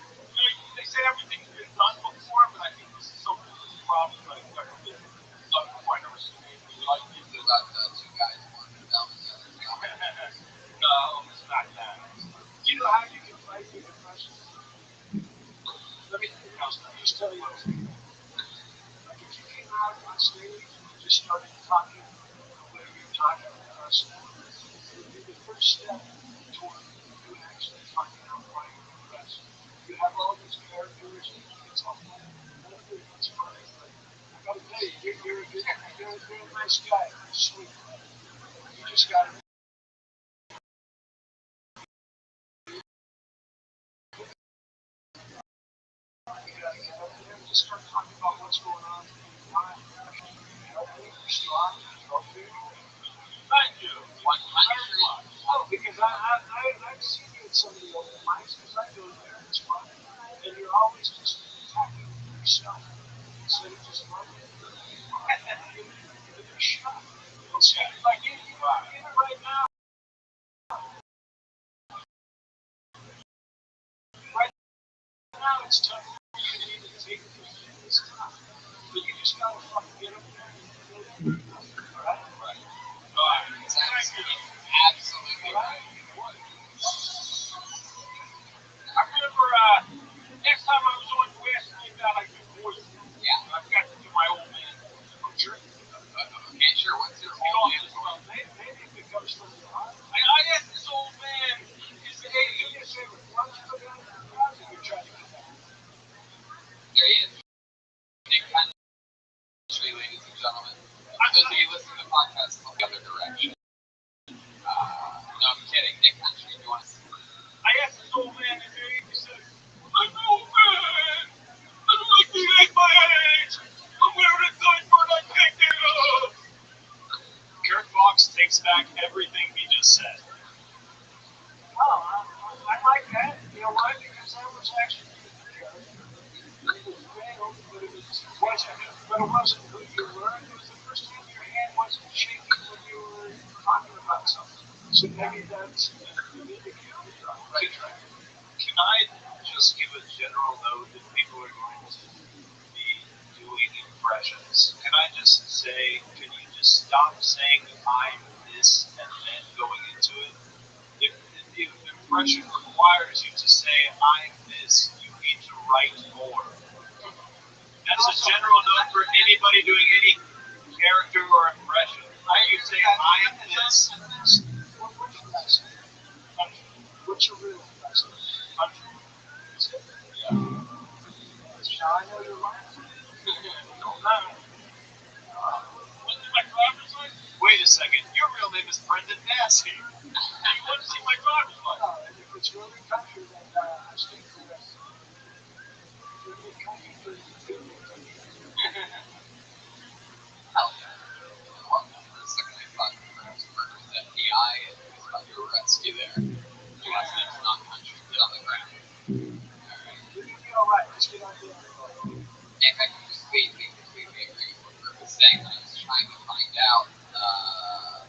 they say everything's been done before, but I think this is something that's probably going to two guys working down together. No, it's not that. Do you know how you can fight through depression? Let me just tell you this. Like if you came out on stage and just started talking the way you're talking to us now, it would be the first step toward you actually finding out why you're depressed. You have all these characters, it's all fun. It's funny, but I gotta tell you, you're a nice guy, you're sweet. You just gotta get up there and just start talking about what's going on in your mind. You're strong, you're healthy. Thank you. Oh, because I've seen you at some of the open mics because I go there and it's fun. And you're always just attacking yourself instead of just loving it. And you're shocked. Like even right now, it's tough for you to even take this tough. But you just gotta fucking get up there and do it. Alright? Alright. Absolutely right. I remember next time I was on West, I got like before you. Yeah. I've got to do my old man. I'm sure. Okay, sure. What's your You old don't man? maybe if it comes from your heart. I asked this old man, he said, hey, do me a favor. Why don't you go down to the crowd and you're trying to get back? There he is. Nick Country, ladies and gentlemen. Those of you listening to the podcast in the other direction. No, I'm kidding. Nick Country, you want to see? I asked this old man today, he said, I'm an old man. I don't like to at my age. I'm wearing a diaper and I can't get up. Kurt Fox takes back everything he just said. Oh, I like that. You know why? Because that was actually real. It was real, but it wasn't who you were. It was the first time your hand wasn't shaking when you were talking about something. So maybe that's you need to keep it right. Can I just give a general note that people are going to be doing impressions? Can I just say, can you just stop saying I'm this and then going into it? If the impression requires you to say I'm this, you need to write more. That's a general note for anybody doing any character or impression. You say I'm this. What's your real impression? Yeah. Now I know you're lying. Don't lie. Wait a second. Your real name is Brendan Massey. You want to see my driver's license? If it's really country, then I speak for the rest. If you're really country, then you feel me. Hell yeah. Well, for a second I thought perhaps Murder was FBI and he was about to arrest you there. Your last name's not country. Get on the ground. Alright. You're going to be alright. Just get on there. In fact, I completely agree with what Kurt was saying when I was trying to find out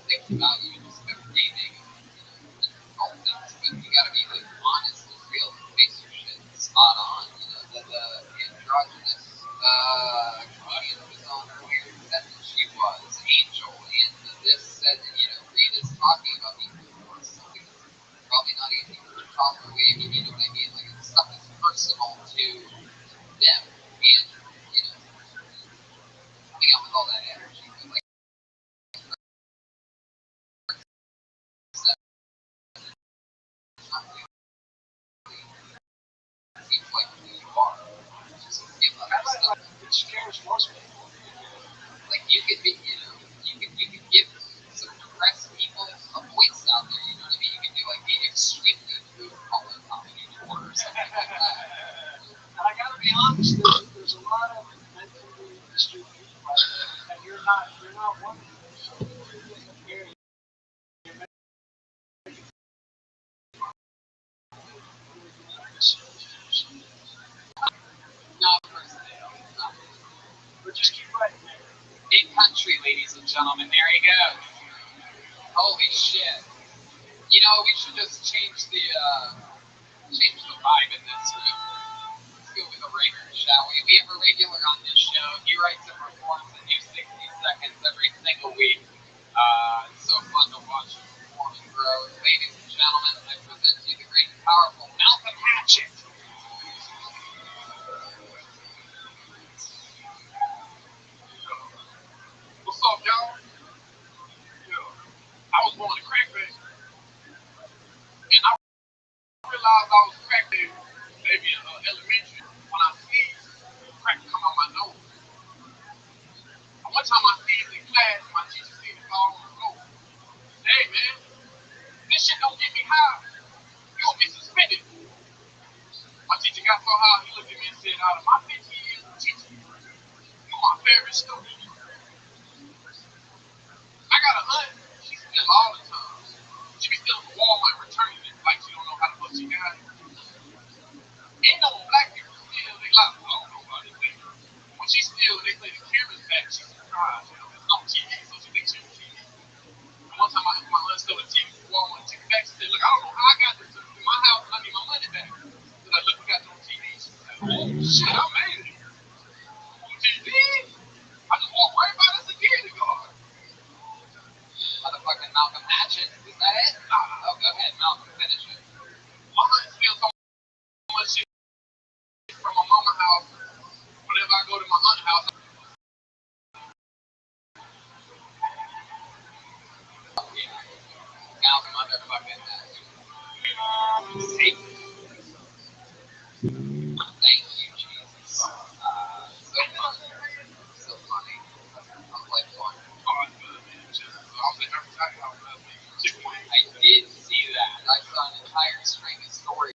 things about you, just about dating, difficult things. But you gotta be like honest and real and face your shit spot on. The androgynous comedian who was on earlier said that she was Angel, and this said that, Rita's talking about me before something that's probably not even her proper way. I mean, you know what I mean? Like, it's stuff that's personal to them. And, coming out with all that energy, but like, seems like who you are. Just give up stuff. It scares most people. Like you could be, you could give some depressed people a voice out there. You know what I mean? You could do like the extremely rude color comedy tour or something like that. And I gotta be honest, there's a lot of mentally disturbed people out there, and you're not one of them. So you're Not personally, no. but just keep writing. Big country, ladies and gentlemen. There he goes. Holy shit. We should just change the vibe in this room. Let's go with a ringer, shall we? We have a regular on this show. He writes and performs a new 60 seconds every single week. It's so fun to watch him perform and grow. Ladies and gentlemen, I present to you the great and powerful Malcolm Hatchet. What's up, y'all? Yeah. I was born a crack baby. And I realized I was crack baby maybe in elementary when I sneezed. Crack come out my nose. And one time I sneezed in class, my teacher seen it all on the floor. Hey man, this shit don't get me high. You'll be suspended. My teacher got so high, he looked at me and said, out of my 15 years of teaching, you're my favorite student. I got a aunt, she steals all the time. She be stealing from Walmart, returning it like she don't know how to put she got it. Ain't no black people steal, they like, I don't know about it. When she steals, they say the camera's back, she's surprised. You know, it's on TV, so she thinks she's on TV. And one time my aunt stole a TV from Walmart, took it back, she said, look, I don't know how I got this in my house, I need my money back. So I look, we got it on TV. She said, oh shit, I made it. On TV? I just walked right by the security guard. Motherfucking Malcolm Hatchet. Is that it? Oh, go ahead, Malcolm, finish it. My aunt steals so much shit from my mama's house. Whenever I go to my aunt's house, Malcolm, motherfucking Satan. Thank you, Jesus. So funny. So funny. Sounds like fun. I did see that. I saw an entire string of stories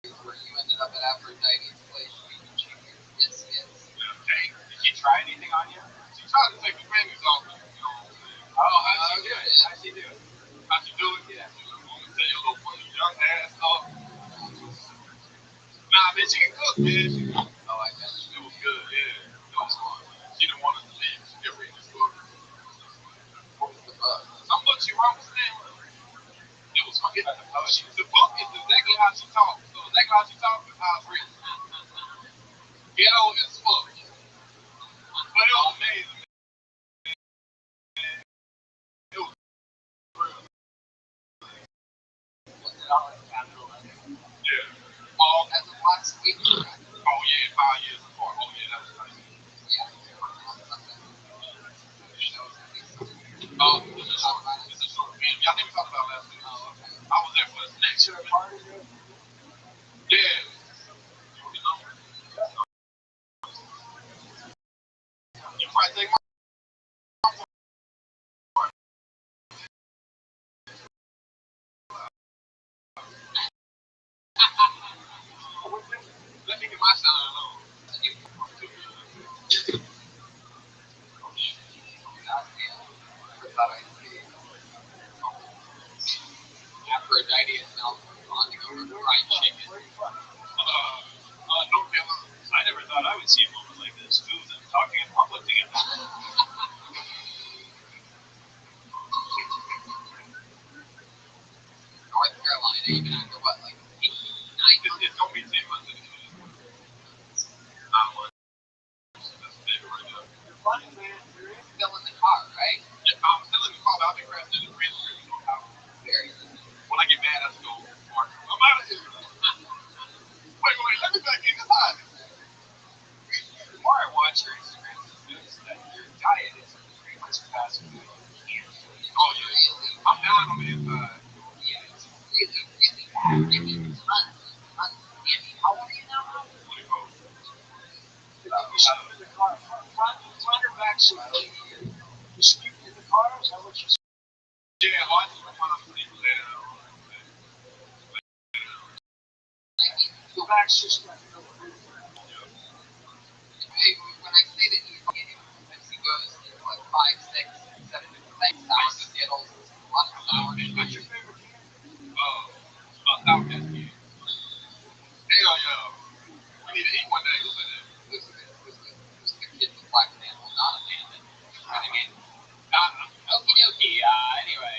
where you ended up at Aphrodite's place eating chicken biscuits. hey, did she try anything on you? She tried to take the panties off, but you know. Oh, how'd she do it? How'd she do it? How'd she do it? Yeah. She was going to tell you a little funny young ass up. Nah, man, she can cook, man. Oh, I bet. It was good, yeah. It was fun. She didn't want us to leave. She kept reading this book. What was the bug? Some book she wrote was there. It was fucking. The book is exactly how she talks. So exactly how she talks is how it's written. Ghetto as fuck. But it was amazing. It was real. Was it all in capital letters? Yeah. All As of last week? Oh yeah, 5 years apart. Oh yeah, that was nice. Yeah. They were on something. Shows at least. It's a short film. Yeah, I think we talked about last week. Oh, okay. I was there for the next year. Yeah. You might take my. Let me get my sign on. Aphrodite and Malcolm bonding over fried chicken. North Carolina. I never thought I would see a moment like this. Two of them talking in public together. North Carolina, even after what, like 8, 9 months? It's gonna be 10 months in the future. 9 months. That's big right there. Funny, man. You're still in the car, right? Yeah, I'm still in the car, but I've been crashing in the red street on house. Very good. When I get mad, I just go, Mark, I'm out of here. Wait, let me back in the house. The more I watch your Instagram, I notice that your diet is pretty much fast food. Oh, yeah. I'm down on the inside. Yeah, it's really, really bad. I mean, tons. Andy, how old are you now? 24. You sleep in the car, front or back seat? You sleep in the car? Is that what you say? Yeah, I just want to sleep later. Go back system. Hey, when I say that he's getting, he goes to like 5, 6, 7 different things. Sour Skittles, lots of sour. What's your favorite candy? South Carolina. Hell yeah. We need to eat one day. Who's the kid with black man? Well, not a man. You know what I mean? Okie dokie. Anyway,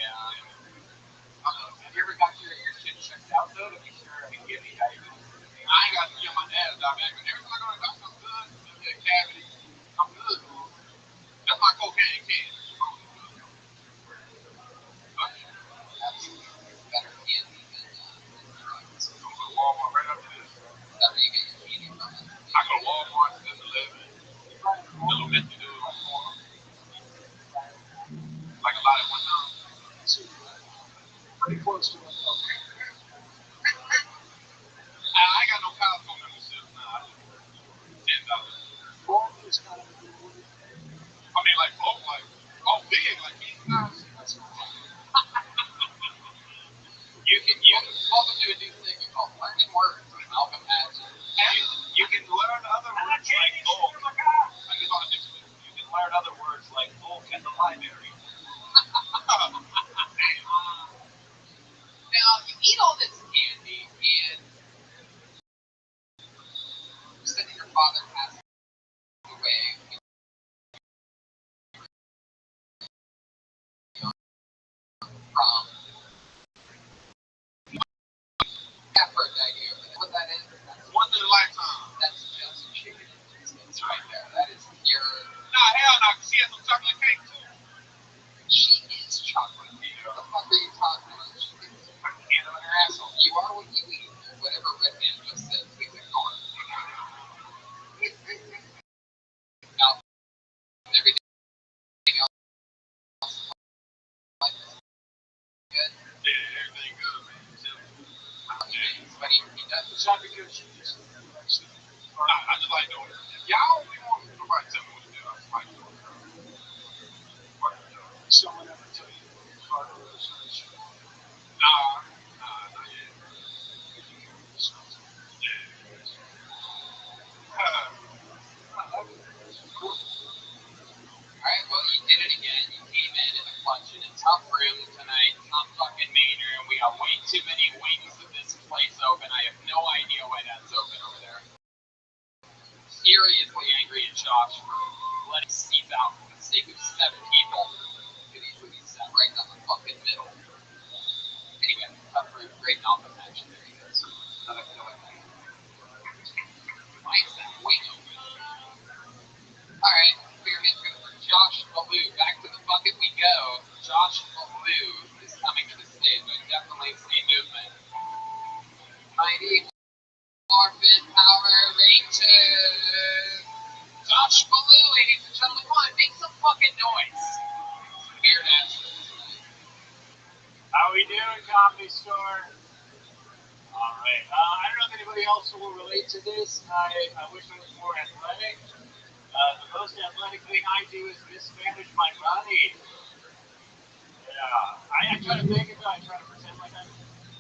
Have you ever got your shit checked out though to be sure I can give you how you I ain't got to get my ass out. about it one time. Pretty close to it. I got no Costco membership. Nah, $10. Bulk is kind of a good word. I mean, like bulk, like big, like $10. You can welcome to a new thing called learning words with Malcolm X. You can learn other words like bulk. You can learn other words like bulk and the library. Now, you eat all this candy, and you said that your father passed away from Aphrodite. What that is? Once in a lifetime. That's just chicken. It's right there. That is pure. Nah, hell no. She has some chocolate cake too. She is chocolate. What the fuck are you talking about? She is hand on her asshole. You are what you eat. Whatever Red Man just said, please ignore it. Now, everything else like good. Yeah, everything good, man. But he does. It's not because she just I just like doing it. Y'all don't want nobody tell me what to do. I just like doing it. someone ever tell you part of those things. Nah, not yet. Alright, well, you did it again. You came in a clutch in a tough room tonight. Tough fucking main room. We got way too many wings of this place open. I have no idea why that's open over there. Seriously angry at Josh for letting seats out for the sake of 7 people. Could easily be sat right down the fucking middle. Anyway, tough room. Great Malcolm action. There he goes. Why is that wing open? Alright, clear entry for Josh Baloo. Back to the bucket we go. Josh Baloo is coming to the stage. I definitely see movement. Mighty Morphin Power Rangers. Josh Baloo, ladies and gentlemen, come on, make some fucking noise. Weird ass. How we doing, Comedy Store? All right. I don't know if anybody else will relate to this. I wish I was more athletic. The most athletic thing I do is mismanage my money. Yeah. I try to think about it. I try to pretend like I'm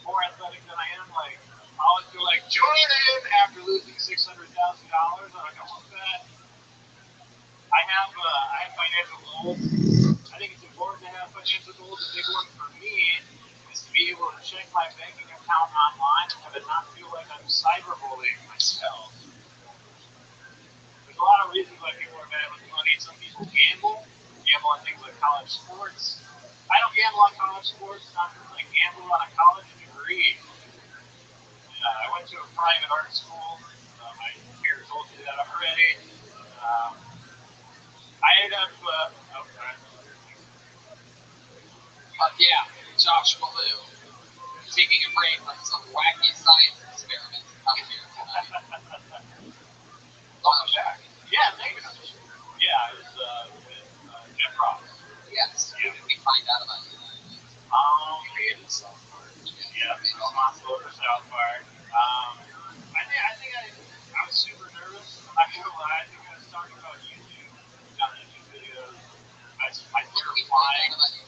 more athletic than I am. Like, I always feel like Jordan after losing $600,000. I'm like, I want that. I have financial goals. I think it's important to have financial goals. A big one for me is to be able to check my banking account online and have it not feel like I'm cyberbullying myself. There's a lot of reasons why people are bad with money. Some people gamble on things like college sports. I don't gamble on college sports, not because I gamble on a college degree. I went to a private art school. My parents told you that already. I ended up, Yeah, Josh Baloo. Taking a break from some wacky science experiment to come here tonight. Welcome back. yeah, thanks. Yeah, it was with Jeff Ross. Yes. Who did we find out about you? Created South Park. Yeah, responsible for South Park. I think I was super nervous. I'm not gonna lie. I think I was talking about YouTube, not YouTube videos. I What fear did we find flying. out about you?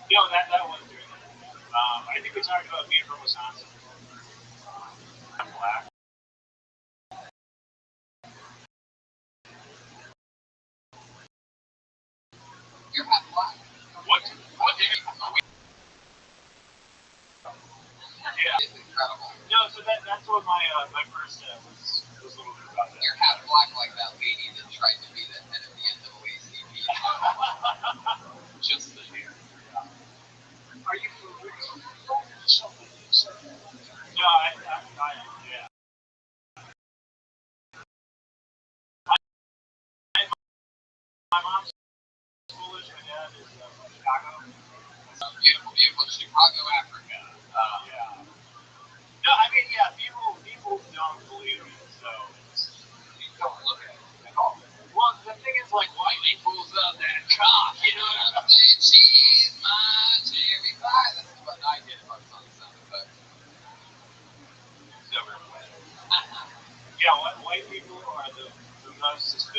No, that was doing it. I think we talked about being from Wisconsin. I'm black. You're half black. What did you Yeah. It's incredible. No, so that's what my first was a little bit about that. You're half black like that lady that tried to be the head of the NAACP. Just the hair. Are you for real? Something you said. No, I am, yeah. My mom's Polish, my dad is from Chicago. Beautiful, beautiful Chicago, Africa. Yeah. No, I mean, yeah, people don't believe me, so You don't look at it at all. well, the thing is, like, Lightning pulls up.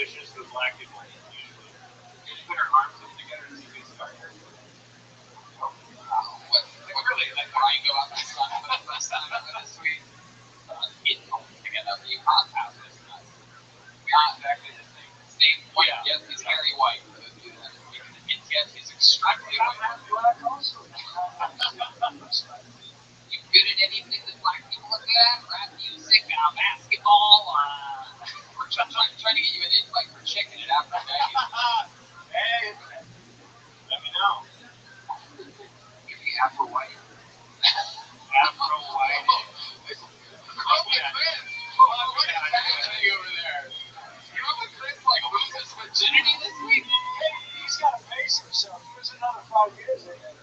vicious the black people usually. They put our arms up together and see who's starting. What really, like, why you go out this time for the first time for this week? Getting home together. You compound this time. We are exactly the same white. Yeah. Yes, he's very white. For those of you that haven't seen him. Yes, he's extremely white. You good at anything that black people are good at? Rap music, basketball, we're trying to get you an invite for chicken at Aphrodite. Hey, let me know. Maybe Afro White. Afro White. Over there. You know what Chris like lose his virginity this week? He's got to pace himself. There's another 5 years ahead.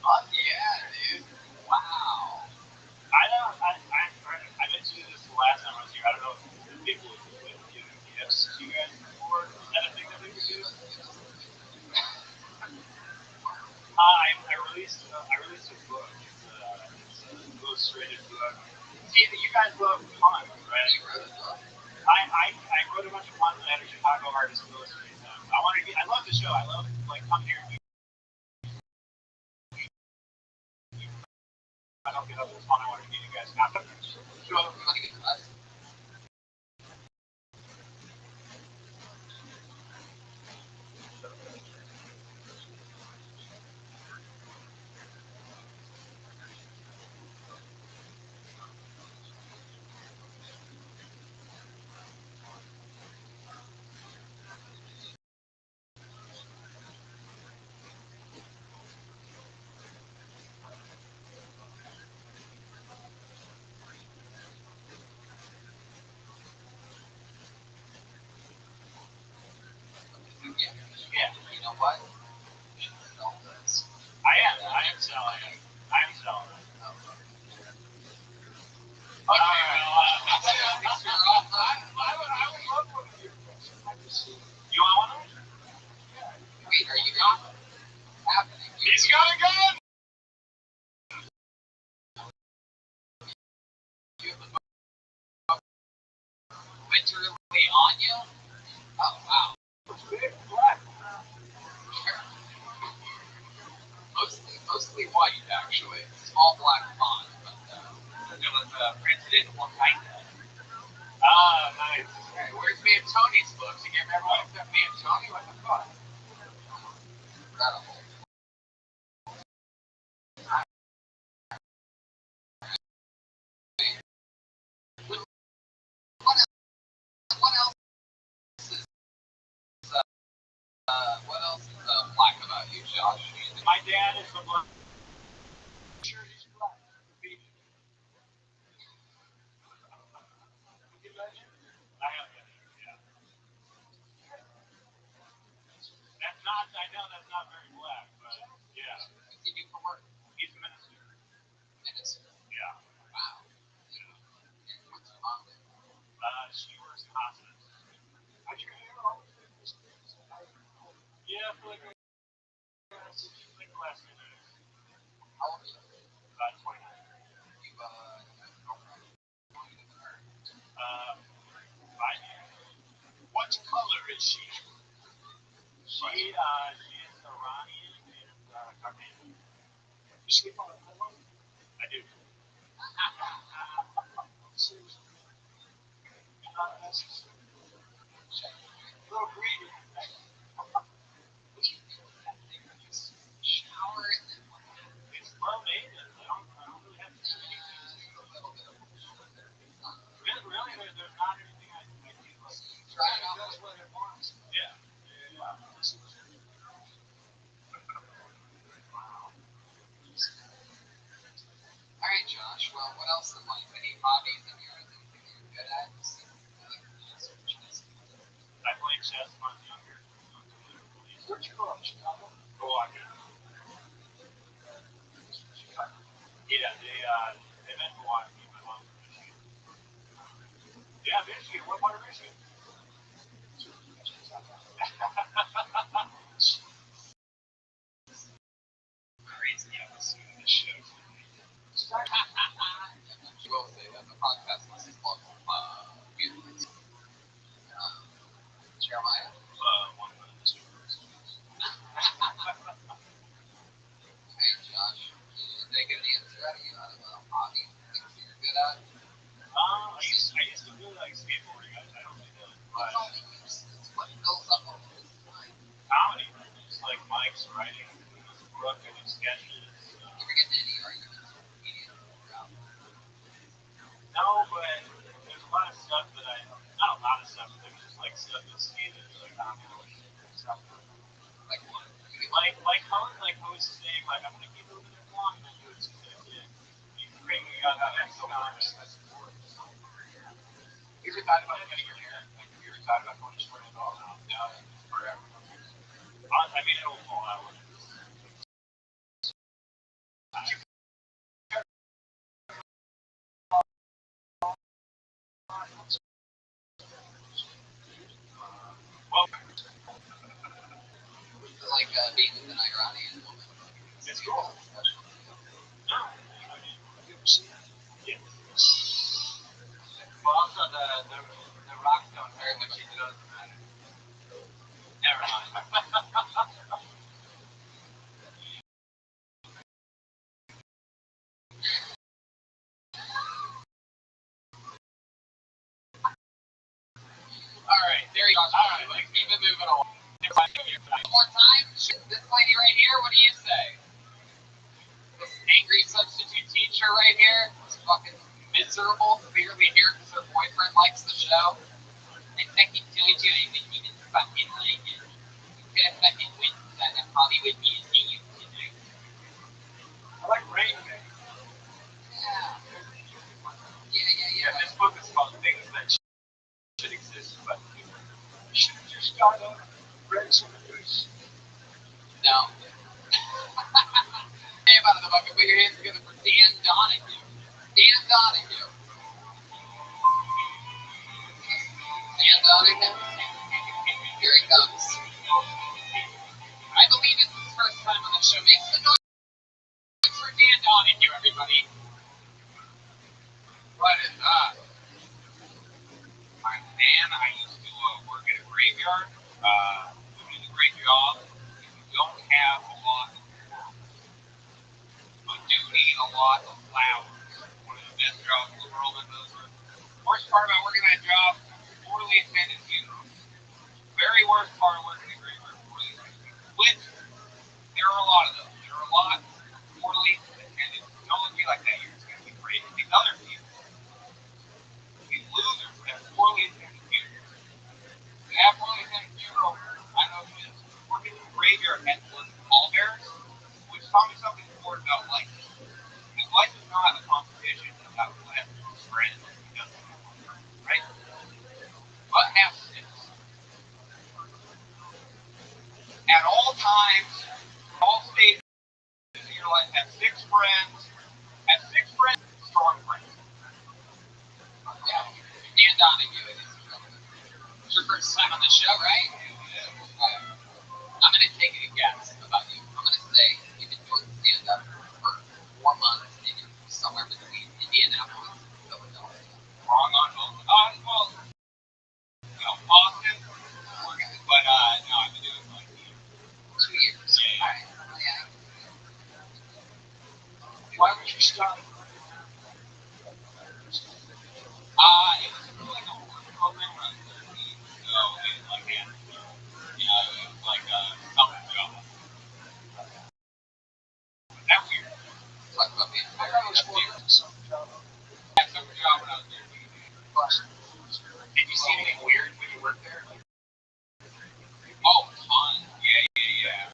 Oh yeah, dude. Wow. I mentioned this the last time I was here. I don't know if people would give gifts to you guys before. Is that a thing that we could do? I released a book. It's an illustrated book. See, you guys love puns, right? You wrote a book. I wrote a bunch of puns and had a Chicago artist illustrate them. I love the show. I love coming here. I don't get up this fun. I want to meet you guys after. Sure. You want to get to us? Yeah. You know what? You should sell this. I am selling it. I'm selling it. Okay, I would love one of your books. you want one? Wait, are you not happening? He's got a gun! You have a book literally on you? Oh, wow. Big black. Mostly white, actually. Small black font, but it was printed in white. Ah, nice. Hey, where's me and Tony's books? You gave everyone except me and Tony? What the fuck? Incredible. What else is black about you, Josh? My dad is the one. Sure, he's black. I have it. Yeah. That's not. I know that's not very black, but yeah. What's he do for work? He's a minister. Minister. Yeah. Wow. And what's your mom do? She works in hospice. How'd you hear all of this? Yeah, for like the last few minutes. How old are you? 29. You, girlfriend? 5 years. What color is she? She is Iranian and Caucasian. You sleep on a pillow? I do. Seriously. Not necessary. A little greedy. Shower and then what? It's low maintenance. I don't really have to do anything. A little bit of Really, there's not anything I do. Like, try it out. That's what it wants. yeah. All right, Josh. Well, what else in life? Any hobbies of yours? Anything you're good at? I played chess when I was younger. Where'd you grow up? Chicago? Milwaukee. Yeah, they met in Milwaukee. My mom's from Michigan. Yeah, Michigan. What part of Michigan? Crazy episode of the show. You will say that the podcast was called Weirdness. likes writing. Brooke and his sketches. You ever get in any arguments with comedians throughout? No, but there's a lot of stuff that not a lot of stuff, but there's just like stuff that's skated like I'm doing stuff. Like what? Like how his name, like I'm gonna keep moving it along and do it too big. You can bring me out that next time. You ever thought about getting your hair? Like, have you ever thought about going short at all? No, forever. I mean, it'll fall out. Well, Like being with an Iranian woman. it's cool. No. You ever seen it? Yeah. Well, also the rocks don't hurt, which it doesn't matter. Never mind. Alright, there you go. Alright, let's keep it moving along. One more time, this lady right here, what do you say? This angry substitute teacher right here is fucking miserable, clearly here because her boyfriend likes the show. I fucking told you I would even fucking like it. You could have fucking went to that Hollywood museum tonight. I like Rain Man. Yeah. Yeah, this book is called Things That Should Exist, but You should have just got up, read some of this. No. Hey, out of the bucket, put your hands together for Dan Donahue. Dan Donahue. Dan Donahue. Here he comes. I believe it's his first time on the show. Make some noise for Dan Donahue, everybody. What is up? I'm Dan. I used to work at a graveyard. We did a great job. We don't have a lot of flowers. We do need a lot of flowers. One of the best jobs in the world in those are. Worst part about working that job, poorly attended funerals. Very worst part of working at a graveyard, poorly attended funerals. Which, there are a lot of those. There are a lot of poorly attended. Don't look at me like that. You're just going to be great. These other people. These losers have poorly attended funerals. They have poorly attended funerals. I know this. Working in the graveyard at was pallbearers, which taught me something important about life. Because life is not a competition about who has the most friends and who doesn't have most friends, right? But have six. At all times, all stages in your life, have six friends. Have six friends, strong friends. Yeah. Dan Donahue, ladies and gentlemen. It's your first time on the show, right? I'm going to take a guess about you. I'm going to say you've been doing stand-up for 4 months, maybe somewhere between Indianapolis and Philadelphia. Wrong on both. Well, Boston, but no, I've been doing it for like 2 years. 2 years. Yeah. All right. Yeah. Why would you stop? It was like a work program where I was 13, so it like had, it was like a summer job. That weird. Talk about being I very was working some job. That summer job when I was 13. Did you see anything weird when you worked there? Oh, tons. Yeah.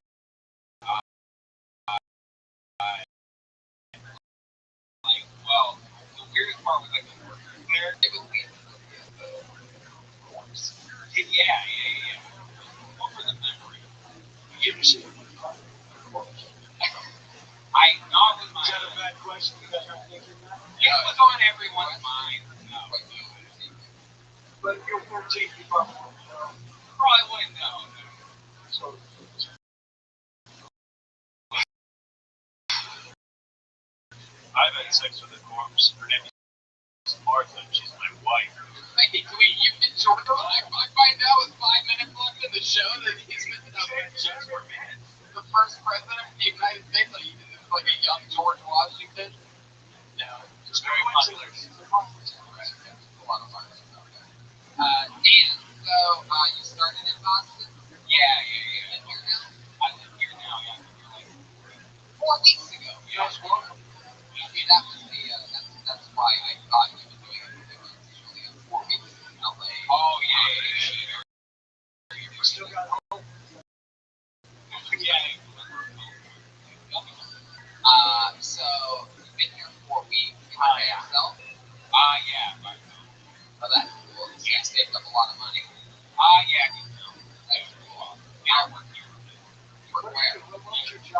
Like, well, the weirdest part was like the workers there. It was weird. Yeah. What were the memories? You ever see it? I not with my. Is that a bad question? Because I'm thinking that. It was on everyone's mind. No. But if you're 14, you probably won't know. Probably wouldn't know. So, I've had sex with a corpse. Her name is Martha. She's my wife. Wait, you've been short on I find out with 5 minutes left in the show that he's been the first president of the United States. Like a young George Washington. No, It's very popular. A lot of fun. Dan, so you started in Boston? Yeah. You live here now? I live here now.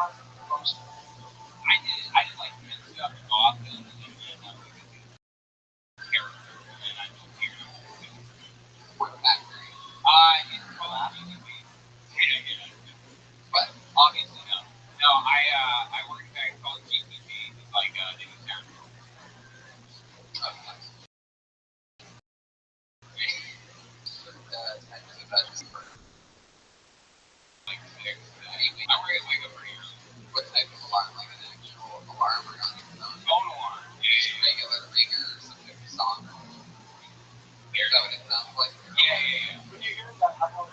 not most. I did like men's stuff in Boston, and then character, and I moved here. What factory? It's called GTP. But obviously no. No, I work at a called GTP. It's like the new town. I work at like over here. What type of alarm? Like an actual alarm or on your phone? Phone alarm. Just a regular ringer or some type of song? Is that what it sounds like? Yeah. When you hear that, how long?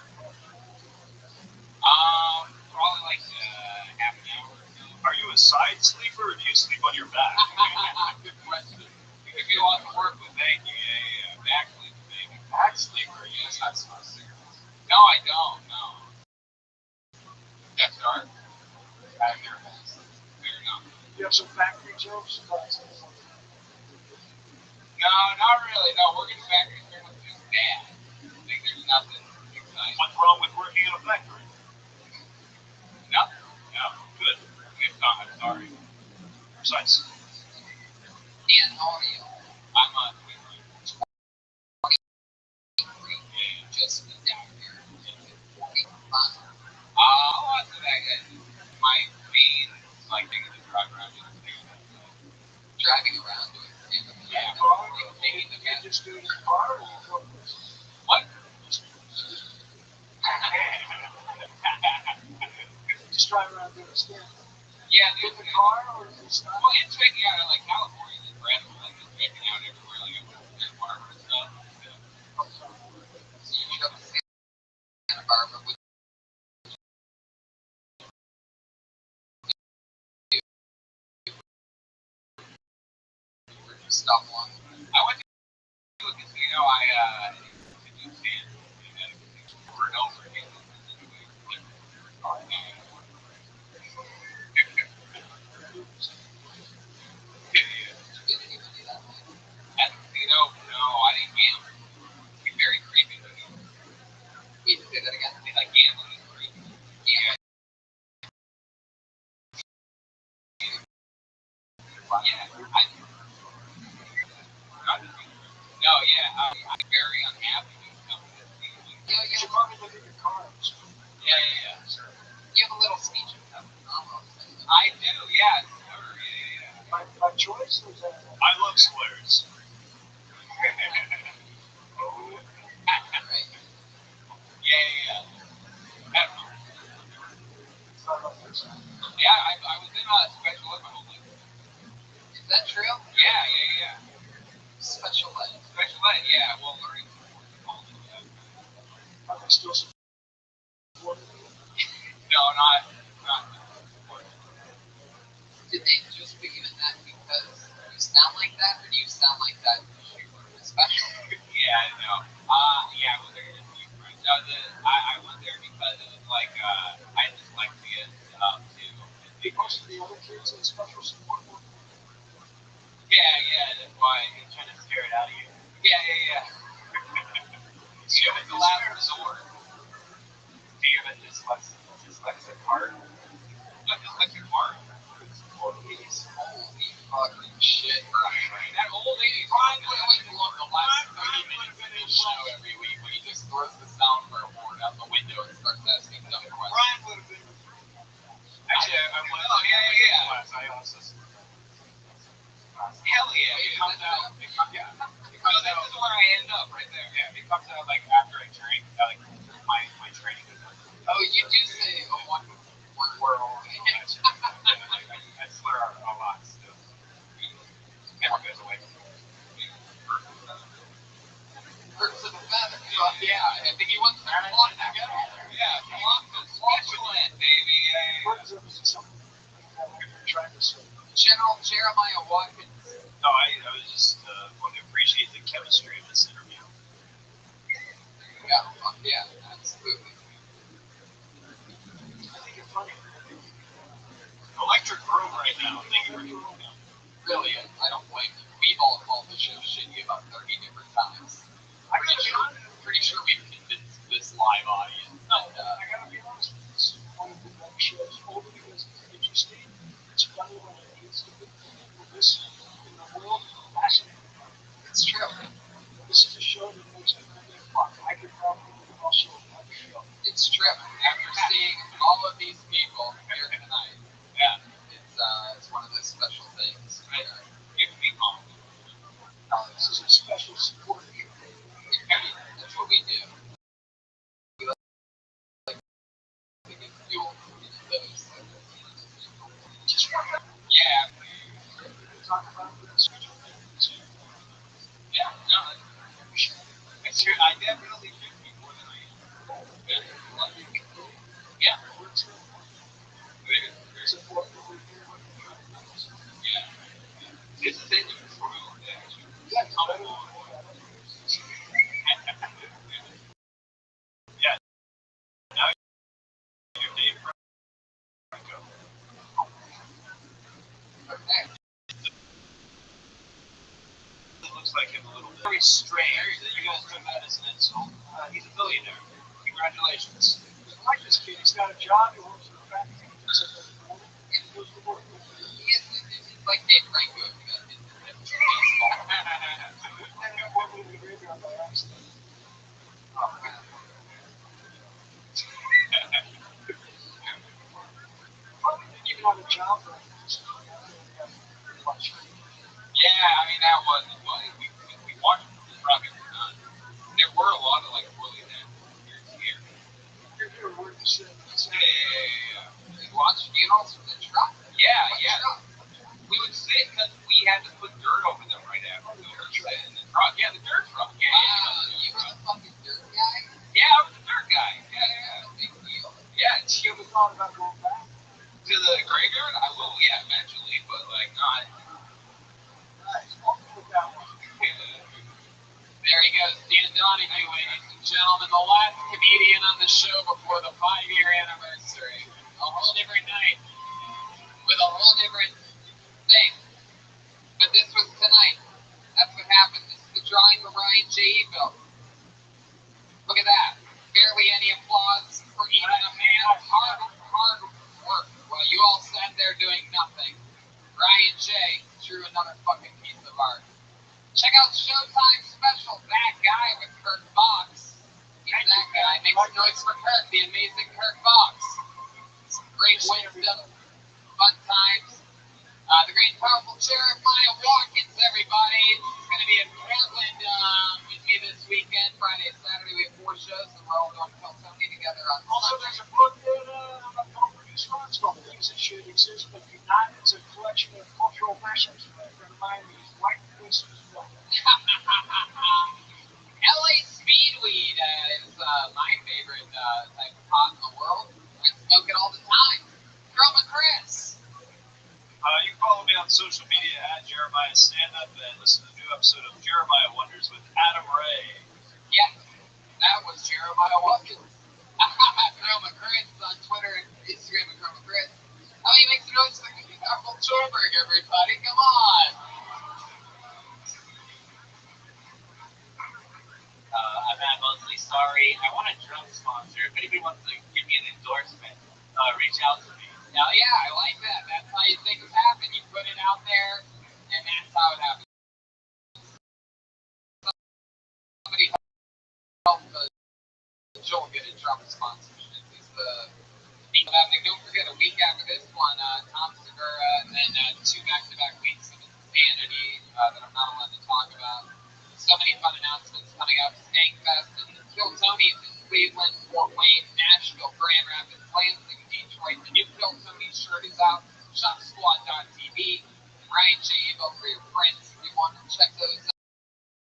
Probably like half an hour or so. Are you a side sleeper or do you sleep on your back? Good question. If you want to work with thank you, back sleep, baby. Back sleeper, yes, that's not serious. No, I don't. No. That's dark. I hear that. Fair enough. You have some factory jokes? No, not really. No, working in factories pretty much just bad. I think there's nothing exciting. What's wrong with working in a factory? Nothing. No, good. If not, I'm sorry. Precise. Dan, how old are you? I'm a 23. Just moved out here. 45. what's that? My main like thing is to drive around doing things. Driving around doing random Yeah. taking the You gas. just do it in your car or you go What? just drive around doing a stand? Yeah, With there's the car or is it stop? Well, it's making out of like California, it's random, like it's making out everywhere, like there's Barbara and stuff. So you meet up with Santa Barbara with your stuff on. I went to a casino, I to do stand over and over again. Didn't even do that. At the casino, no, I didn't gamble. It's very creepy to me. Wait, say that again? Like gambling is creepy. Yeah. No, yeah, I'm very unhappy with something. Yeah, You should probably look at your cars. Yeah. You have a little speech impediment. I do, yeah. Sure, yeah. By choice or is that? I love squares. Right. Yeah. It's not like this. Yeah, I was in a special ed my whole life. Is that true? Yeah. Special ed. Special ed, yeah. Well, learning Are they still supporting you? No, not. Did they just put you in that because you sound like that, or do you sound like that because you were special? Yeah, no. Yeah, I was there to be friends. No, I went there because it was like, I had dyslexia and stuff too. Most of the other kids in special support were Yeah, that's why I'm trying to scare it out of you. Yeah. It was the last resort. Do you have a dyslexic heart? A dyslexic heart? Holy fucking shit. That old lady, Brian would always love the last 30 minutes of his show every week when he just throws the soundboard out the window and starts asking dumb questions. Brian would have been. Actually, I went to class. I also. Hell yeah. It comes out. This is where I end up, right there. Yeah, it comes out like after I drink, like my training is done. Oh, you do say one word only. I slur a lot still. Never goes away. Birds of a feather. Yeah, I think he wants to flock together. Yeah, special ed, baby. Yeah. birds of something that you're trying to say. General Jeremiah Watkins. No, I was just wanting to appreciate the chemistry of this interview. Yeah, absolutely. I think you're funny. Electric room right now. Thank you for joining me. Really, I don't blame you. We've all called the show shitty about 30 different times. Pretty sure we've convinced this live audience. I gotta be honest with you. This is one of the better shows only because it's after seeing all of these people here tonight, it's one of those special things. Give me home. This is a special support group. That's what we do. We like to give fuel to those. Just one Yeah. talk about this. Yeah. No. I definitely should be more than I am. Yeah. There's a book that we do. Yeah. This is it. Yeah, it's better than Yeah. Now you're Dave Franco. Okay. It looks like him a little bit. Very strange that you guys took that as an insult. He's a billionaire. Congratulations. I like this kid. He's got a job. He works for a factory. He goes to work. It's like Dave Franco. And then one movie graveyard by accident. Probably didn't even have a job for him. Yeah, I mean that wasn't like we watched the truck every time. There were a lot of like billionaires here. You're here working shit. Yeah. You watch funerals from the truck? Yeah. We would sit because we had to put dirt over them right after we were sitting in the truck. Yeah, the dirt truck. Yeah. You were the fucking dirt guy? Yeah, I was the dirt guy. Yeah. Big deal. Yeah, and You ever thought about going back? to the graveyard? I will, yeah, eventually, but like not. Nice. I'll put that one. There he goes, Dan Donahue, ladies and gentlemen, the last comedian on the show before the 5-year anniversary. A whole different night with a whole different thing. But this was tonight. That's what happened. This is the drawing for Ryan J. Evil. Look at that. Barely any applause for even a man of hard work. While you all sat there doing nothing. Ryan J. drew another fucking piece of art. Check out Showtime special, That Guy with Kirk Fox. He's that guy. Makes noise for Kirk, the amazing Kirk Fox. Some great wisdom, fun times. The great and powerful Jeremiah Watkins, everybody. He's going to be in Portland with me this weekend. Friday, Saturday, we have 4 shows, and we're all going to film Tony together on Also, Sunday. there's a book that I'm not going to produce on. It's called Things That Should Exist But Do Not. It's a collection of cultural lessons that remind me of white places. LA Speedweed is my favorite type of pot in the world. I smoke it all the time. Chroma Chris. You can follow me on social media at Jeremiah Stand Up and listen to a new episode of Jeremiah Wonders with Adam Ray. Yes, that was Jeremiah Watkins. Chroma Chris on Twitter and Instagram at Chroma Chris. How many makes a noise for the powerful Torberg, everybody? Come on. I'm at Mostly Sorry. I want a drum sponsor. If anybody wants to give me an endorsement, reach out to me. Now, yeah, I like that. That's how you think it happen. You put it out there, and that's how it happens. Somebody help Joel get a drum sponsorship. It's the people happening. Don't forget, a week after this one, Tom Segura, and then 2 back-to-back weeks of insanity that I'm not allowed to talk about. So many fun announcements coming up. Skankfest and Kill Tony's in Cleveland, Fort Wayne, Nashville, Grand Rapids, Lansing, Detroit. The new Kill Tony shirt is out. ShopSquad.tv. Ryan J. Evil for your prints. If you want to check those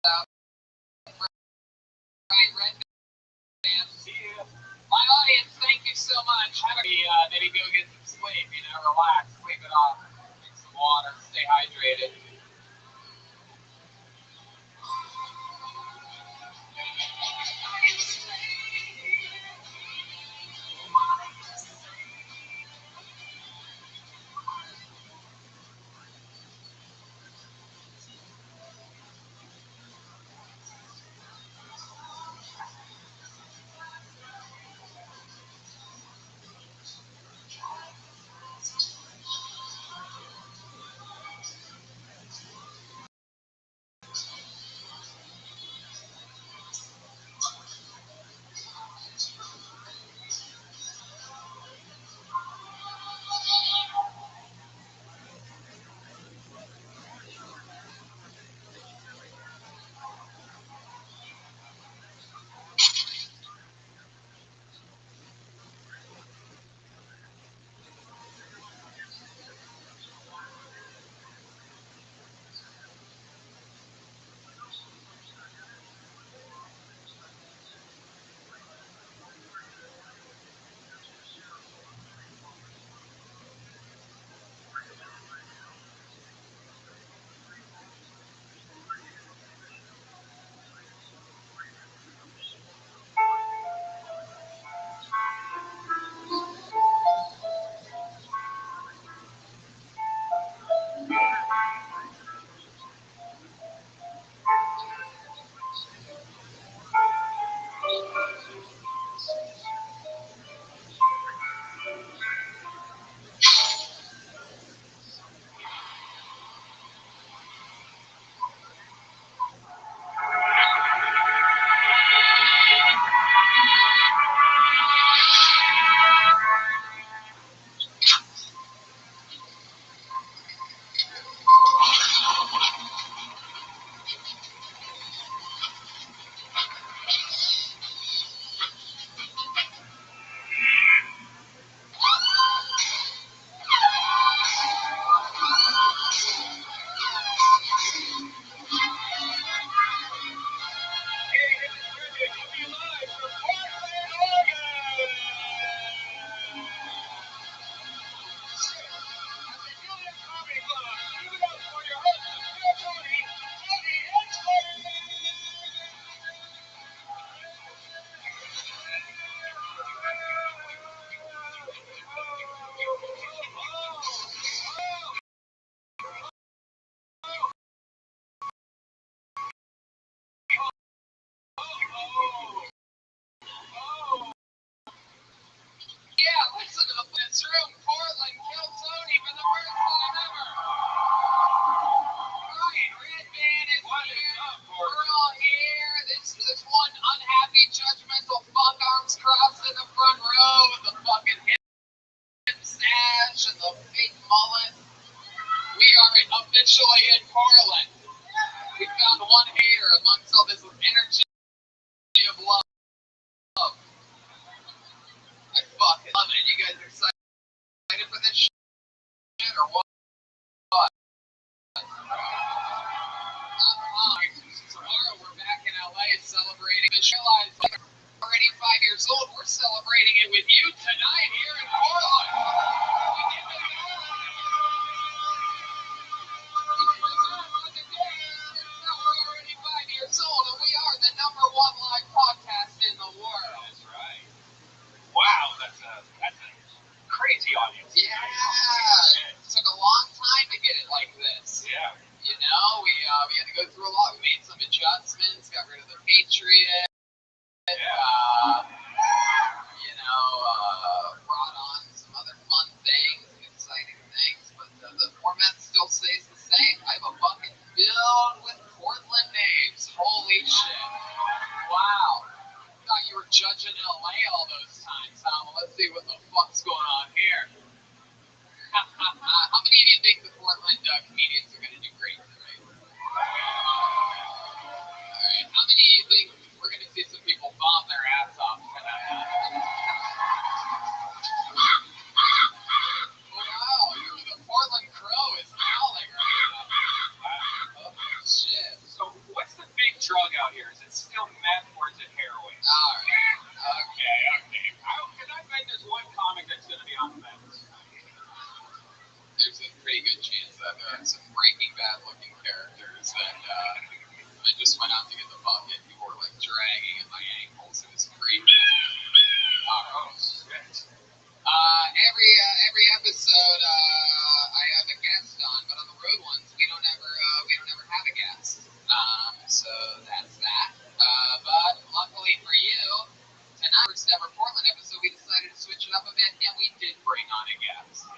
out. Ryan Redman. See you. My audience, thank you so much. Maybe go get some sleep, relax, sleep it off. Drink some water, stay hydrated. in Portland. We found one hater amongst all this energy of love. I fucking love it. You guys excited for this shit or what? Tomorrow we're back in LA celebrating. I realize we're already 5 years old. We're celebrating it with you tonight here in Portland. We're already 5 years old, and we are the #1 live podcast in the world. That's right. Wow, that's a crazy audience. Yeah, it took a long time to get it like this. Yeah. You know, we had to go through a lot. We made some adjustments, got rid of the Patriot. Brought on some other fun things, exciting things, but the format still stays the same. I have a bucket filled with Portland names. Holy shit. Wow. Thought you were judging LA all those times, huh? Well, let's see what the fuck's going on here. How many of you think the Portland comedians are going to do great tonight? Alright, how many of you think we're going to see some people bomb their ass off tonight? Wow, the Portland Crow is howling right now. Oh, shit. So what's the big drug out here? Is it still meth or is it heroin? Alright. Okay. Because I bet there's one comic that's going to be on the meth. There's a pretty good chance that there are some Breaking Bad looking characters that I just went out to get the bucket. People were like dragging at my ankles. It was creepy. Oh, shit. Every episode I have a guest on, but on the road ones we don't ever have a guest. So that's that. But luckily for you, tonight first ever Portland episode we decided to switch it up a bit, and we did bring on a guest.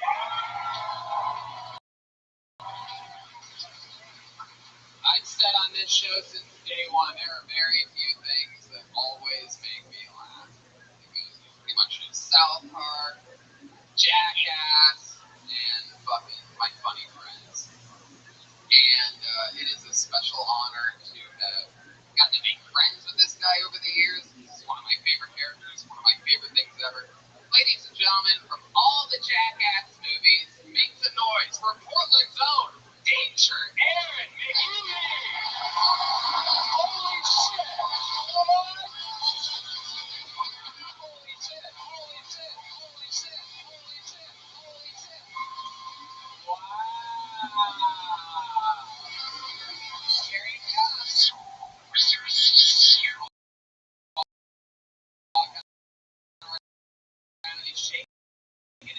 I've said on this show since day one, there are very few things that always make me laugh. It goes pretty much just South Park, Jackass, and fucking my funny friends. And it is a special honor to have gotten to make friends with this guy over the years. This is one of my favorite characters, one of my favorite things ever. Ladies and gentlemen, from all the Jackass movies, make some noise for Portland's own Danger Aaron. Holy shit!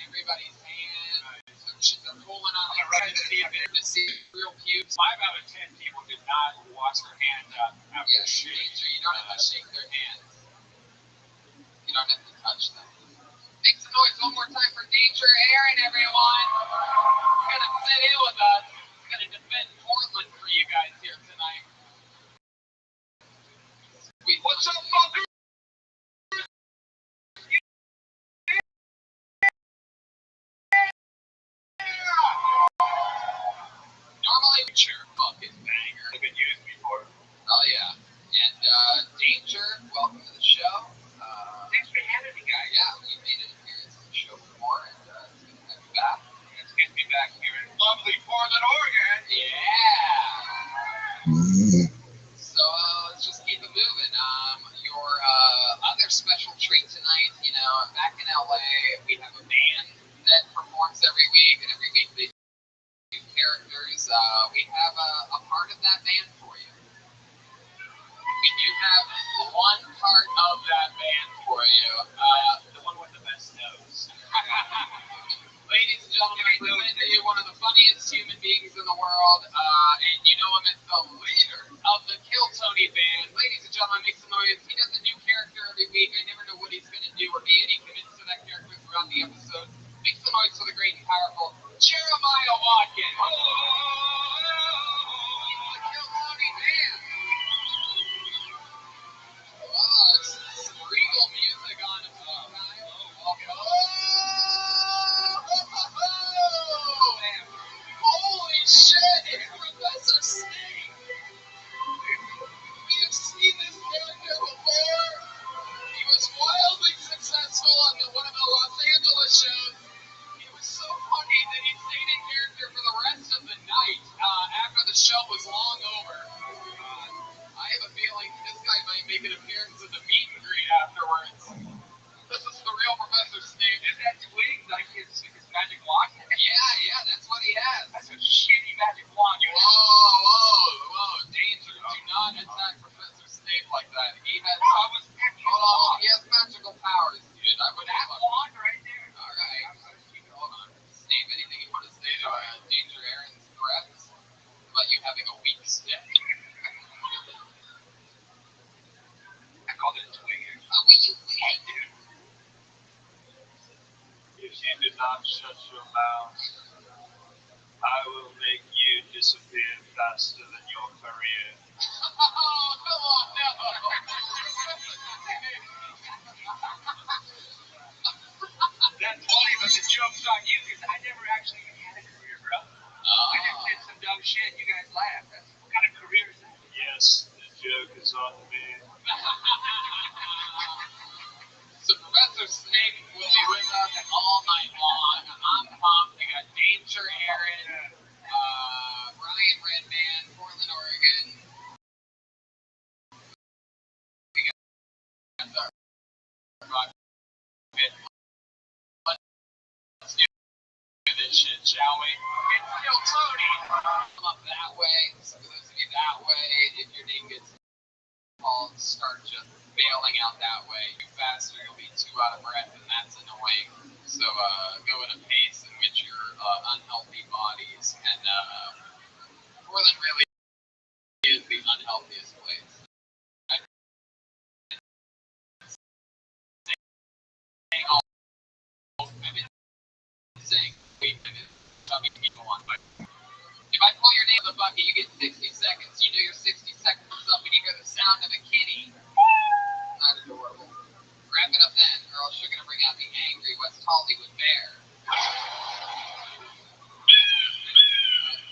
Everybody's hand. They're pulling on the right to see real pubes. 5 out of 10 people did not wash their hands up after Yeah, you don't have to shake their hands. You don't have to touch them. Make some noise one more time for Danger Aaron, everyone. He's gonna sit in with us. He's gonna defend Portland for you guys here tonight. What's up, fucker? Normally, sure, fucking banger. I've been used before. Oh yeah. And Danger, welcome to the show. Thanks for having me, guys. Yeah, you made an appearance on the show before, and it's good to have you back. It's good to be back here in lovely Portland, Oregon. Yeah. So let's just keep it moving. Your other special treat tonight, back in LA, we have a band that performs every week, and every week they do characters. We have a part of that band for you. We do have one part of that band for you. The one with the best nose. Ladies and gentlemen, I present to you one of the funniest human beings in the world, and you know him as the leader of the Kill Tony band. Ladies and gentlemen, make some noise. He does a new character every week. I never know what he's going to do or be, and he commits to that character throughout the episode. Make some noise for the great and powerful Jeremiah Watkins. He's the Kill Tony band. Some regal music on it. Holy shit! Everybody you do not shut your mouth, I will make you disappear faster than your career. Oh, come on, no. That's funny, but the joke's on you because I never actually had a career, bro. I just did some dumb shit. You guys laughed. What kind of career is that? Yes, the joke is on me. So Professor Snape will be with us all night long. I'm pumped. We got Danger Aaron, Brian Redman, Portland, Oregon. We got our let's do this shit, shall we? It's still Tony. Come up that way. So for those of you that way, if your name gets called, start just bailing out that way. Too fast or you'll be too out of breath, and that's annoying. So go at a pace in which your unhealthy bodies can. Portland really is the unhealthiest place. I've been saying talking to people on, but if I pull your name in the bucket, you get 60 seconds. You know your 60 seconds is up, and you hear the sound of a kitty. That's adorable. Wrap it up then, or else you're gonna bring out the angry West Hollywood bear.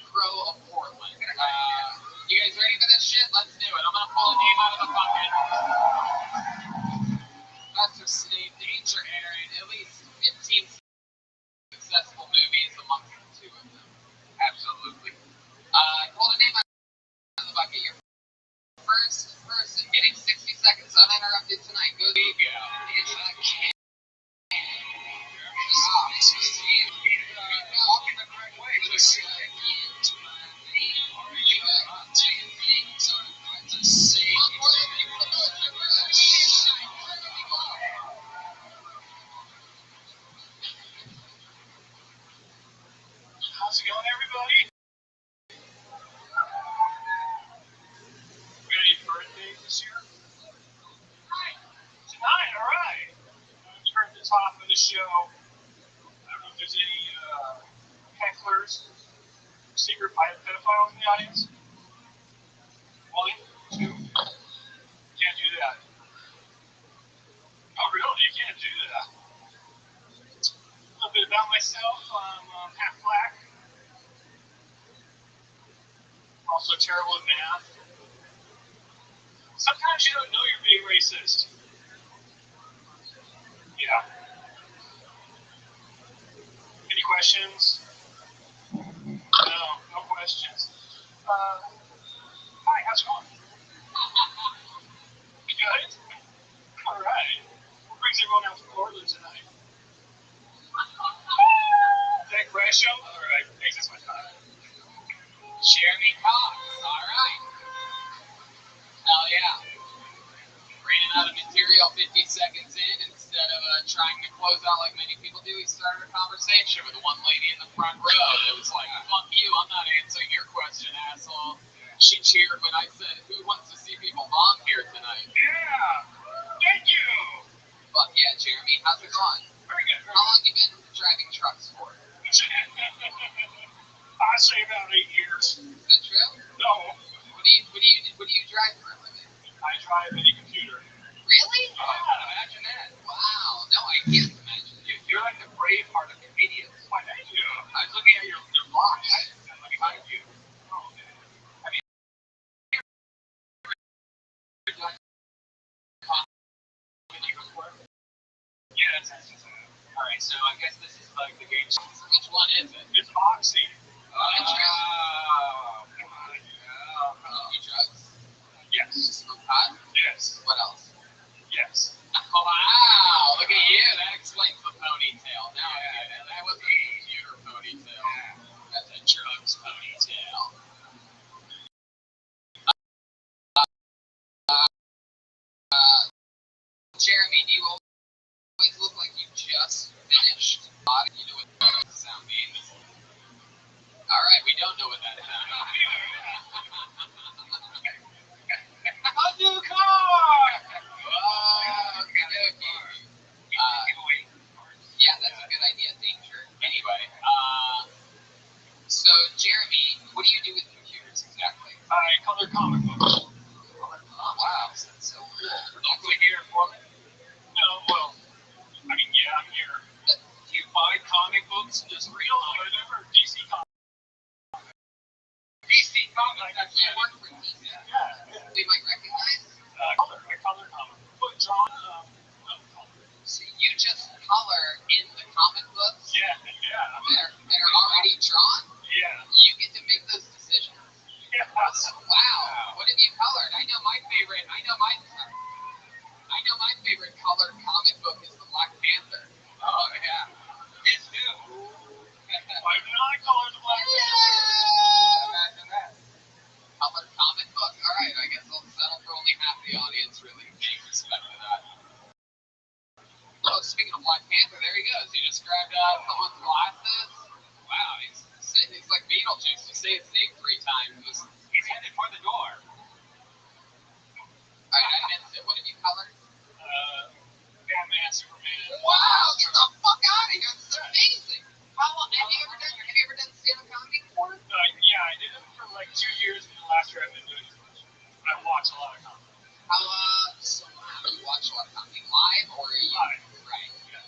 Crow of Portland. You guys ready for this shit? Let's do it. I'm gonna pull a name out of the bucket. Professor Snape, Danger Aaron, at least 15 successful movies amongst the two of them. Absolutely. Pull a name out of the bucket. Your first person getting 60 seconds uninterrupted tonight. Go to you. It's that kid. Walking the correct way. Just How's it going, everybody? Got any birthdays this year? Tonight, all right. You heard the top of the show. I don't know if there's any hecklers, secret pedophiles in the audience. Well, two. Can't do that. Oh, really? You can't do that. A little bit about myself. I'm half black. Also terrible at math. Sometimes you don't know you're being racist. Yeah. Any questions? No, no questions. Hi, how's it going? Good? All right. What brings everyone out from Portland tonight? That Gresham? All right, thanks, that's my time. Jeremy Cox. All right. Hell yeah. Ran out of material 50 seconds in. Instead of trying to close out like many people do, he started a conversation with one lady in the front row that was like, fuck you, I'm not answering your question, asshole. She cheered when I said, who wants to see people bomb here tonight? Yeah. Thank you. Fuck yeah, Jeremy. How's it going? Very good. How long have you been driving trucks for? I say about 8 years. Is that true? No, What do you drive for a living? I drive any computer. Really? Yeah. Imagine that. Wow. No, I can't imagine. you're like the brave heart of comedians. Why, thank you. I was looking at your blocks behind you. Oh, okay. Have you ever done comedy before? Yeah, it's All right, so I guess this is like the game. Which one is it? it's Oxy. Oh, Come on. You drugs? Yes. Smoke pot? Yes. What else? Yes. Oh, wow. Look at you. That explains the ponytail. Now I get it. That wasn't a computer ponytail. That's a drugs ponytail. Jeremy, do you always look like you just finished? You know what that sound means? All right, we don't know what that sound means. A new car! Oh, okay. Yeah, that's a good idea. yeah, danger. Anyway, so Jeremy, what do you do with computers exactly? I color comic books. Oh, wow, that's so cool. Locally here in Portland? No, well, I mean, yeah, I'm here. Do you buy comic books? Just real or whatever? DC comics? DC Comics, that's you work for DC. Yeah. We might recognize. I color comic books. But John, So you just color in the comic books yeah. that are already drawn? Yeah. You get to make those decisions? Yeah. Wow. What have you colored? I know my favorite colored comic book is the Black Panther. Oh yeah. His too. Why did I color the Black Panther? Imagine that. Colored comic book? Alright, I guess I'll settle for only half the audience really paying respect to that. Oh, speaking of Black Panther, there he goes. He just grabbed someone's glasses. Wow, he's like Beetlejuice. You say his name 3 times. He's headed for the door. Alright, I missed it. What have you colored? Batman, Superman. Wow, get the fuck out of here. This is amazing. How long have you ever done stand-up comedy before? Yeah, I did it for like 2 years, and the last year I've been doing it. I watch a lot of comedy. So how do you watch a lot of comedy? Live or are you? Live. Right. Yeah.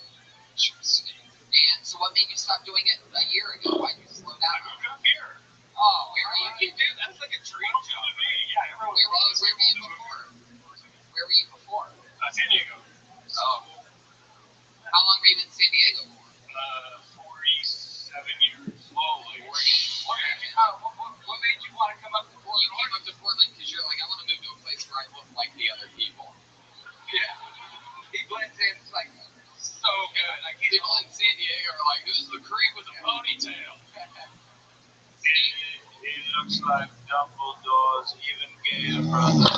Interesting. And so what made you stop doing it a year ago? Why did you slow I down? moved up here. Oh, where were you? Dude, that's like a dream job to me. Yeah, everyone Where were you before? Where were you before? San Diego. Oh. How long were you in San Diego for? 47 years. Holy. What made you want to come up to Portland? You came up to Portland because you're like, I want to move to a place where I look like the other people. Yeah. He blends in like so good. Like people in San Diego are like, this is the creep with a ponytail. He looks like Dumbledore's even gayer brother.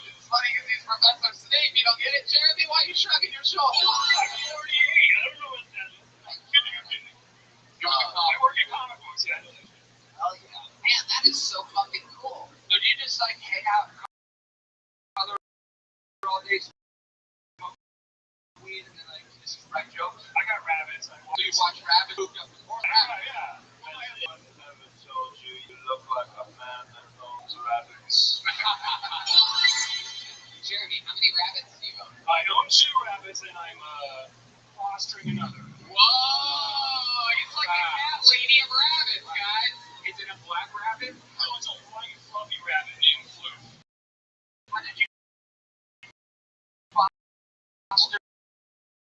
It's funny because he's Professor Snape. You don't get it, Jeremy? Why are you shrugging your shoulders? I'm 48. I don't know what that is. I'm kidding. I work at comic books, yeah. Hell yeah. Man, that is so fucking cool. So do you just like hang out all day, smoke weed, and then like just write jokes? I got rabbits. So you watch Rabbit moved up before that? Yeah. I never told you look like a man that owns rabbits. Jeremy, how many rabbits do you own? I own 2 rabbits and I'm fostering another. Whoa! He's like a cat lady of rabbits, guys. Is it a black rabbit? No, it's a white fluffy rabbit named Floof. How did you foster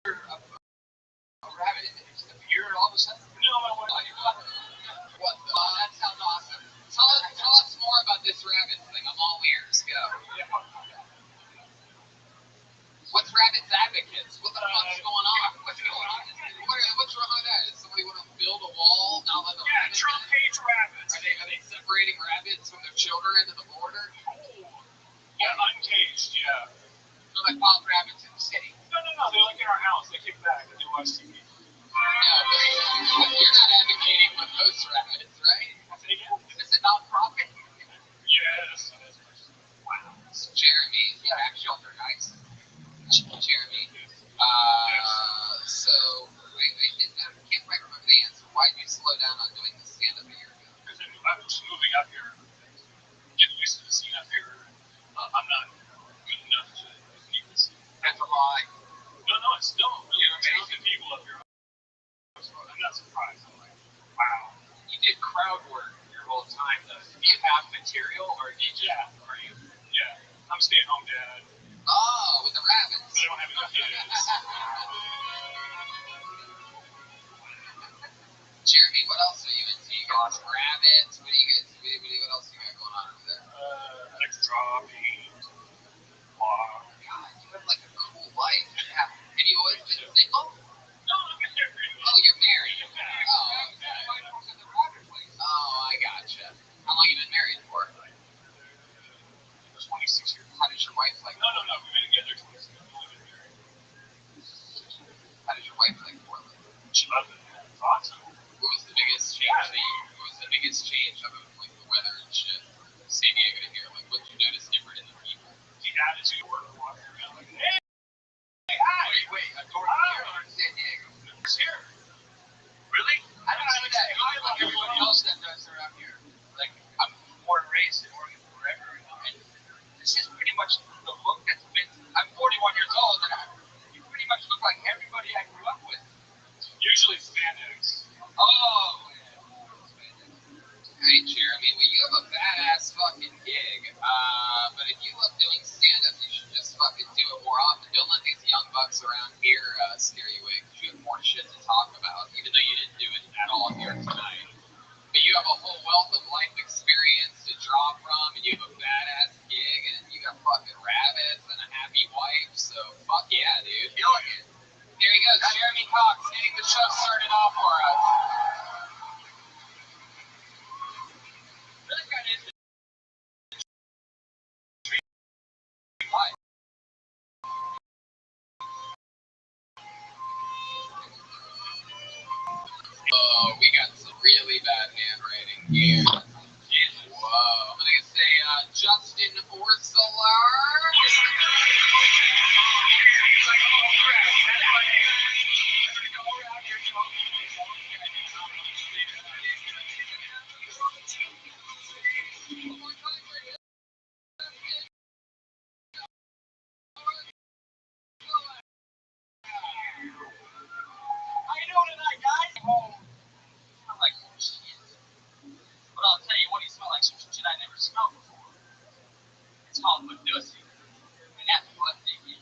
a rabbit? Did it just appear all of a sudden? No, I want What? That sounds awesome. Tell us more about this rabbit thing. I'm all ears. Go. What's Rabbits Advocates? What the fuck's going on? What's going on? What's wrong with that? Does somebody want to build a wall? Not let the rabbits Trump in? hates rabbits. Are they separating rabbits from their children at the border? Yeah, uncaged, yeah. So like wild rabbits in the city. No, they're like in our house. They kick back and they watch TV. No, you're not advocating for those rabbits, right? Say again? Is this a non-profit? Yes. Wow. So Jeremy, yeah, shelter guys. Jeremy. So I can't quite remember the answer. Why did you slow down on doing the stand-up a year ago? Because I'm just moving up here. Getting used to the scene up here. I'm not good enough to keep the scene. That's a lie. No, it's still really amazing people up here. I'm not surprised. I'm like, wow. You did crowd work your whole time, though. Do you have material, or did you? Yeah. I'm a stay-at-home dad. Oh, with the rabbits. But I don't have enough kids. Jeremy, what else are you into? You got rabbits. What else you got going on over there? I like to draw, paint, walk. God, you have like a cool life. Yeah. Have you always been single? No, I'm married. Oh, you're married. Oh, okay. Oh, I gotcha. How long you been married for? 26 years. How does your wife like? No. We've been together 26 years. We've only been married. How does your wife like Portland? She loves it. It's awesome. What was the biggest change? What was the biggest change of like I'm born and raised in Oregon forever, and this is pretty much the look that's been. I'm 41 years old, and you pretty much look like everybody I grew up with. Usually spandex. Oh, hey, Jeremy, well, you have a badass fucking gig, but if you love doing stand-up, you should just fucking do it more often. Don't let these young bucks around here scare you away, because you have more shit to talk about, even though you didn't do it at all here tonight. But you have a whole wealth of life experience to draw from, and you have a badass gig, and you got fucking rabbits and a happy wife, so fuck yeah, dude. Killing it. Here he goes, Jeremy Cox, getting the show started off for us. Really got into life. Oh, we got some really bad handwriting here. Jesus. Whoa. I'm gonna say Justin Orsolar. How you doing tonight, guys? Smell like shit. But I'll tell you what, he smelled like some shit I never smelled before. It's called Medusa. And that's what they get.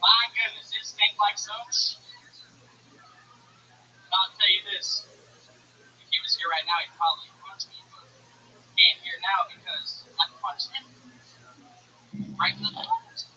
My goodness, it stinks like some shit. And I'll tell you this. If he was here right now, he'd probably punch me, but he ain't here now because I punched him right in the nose.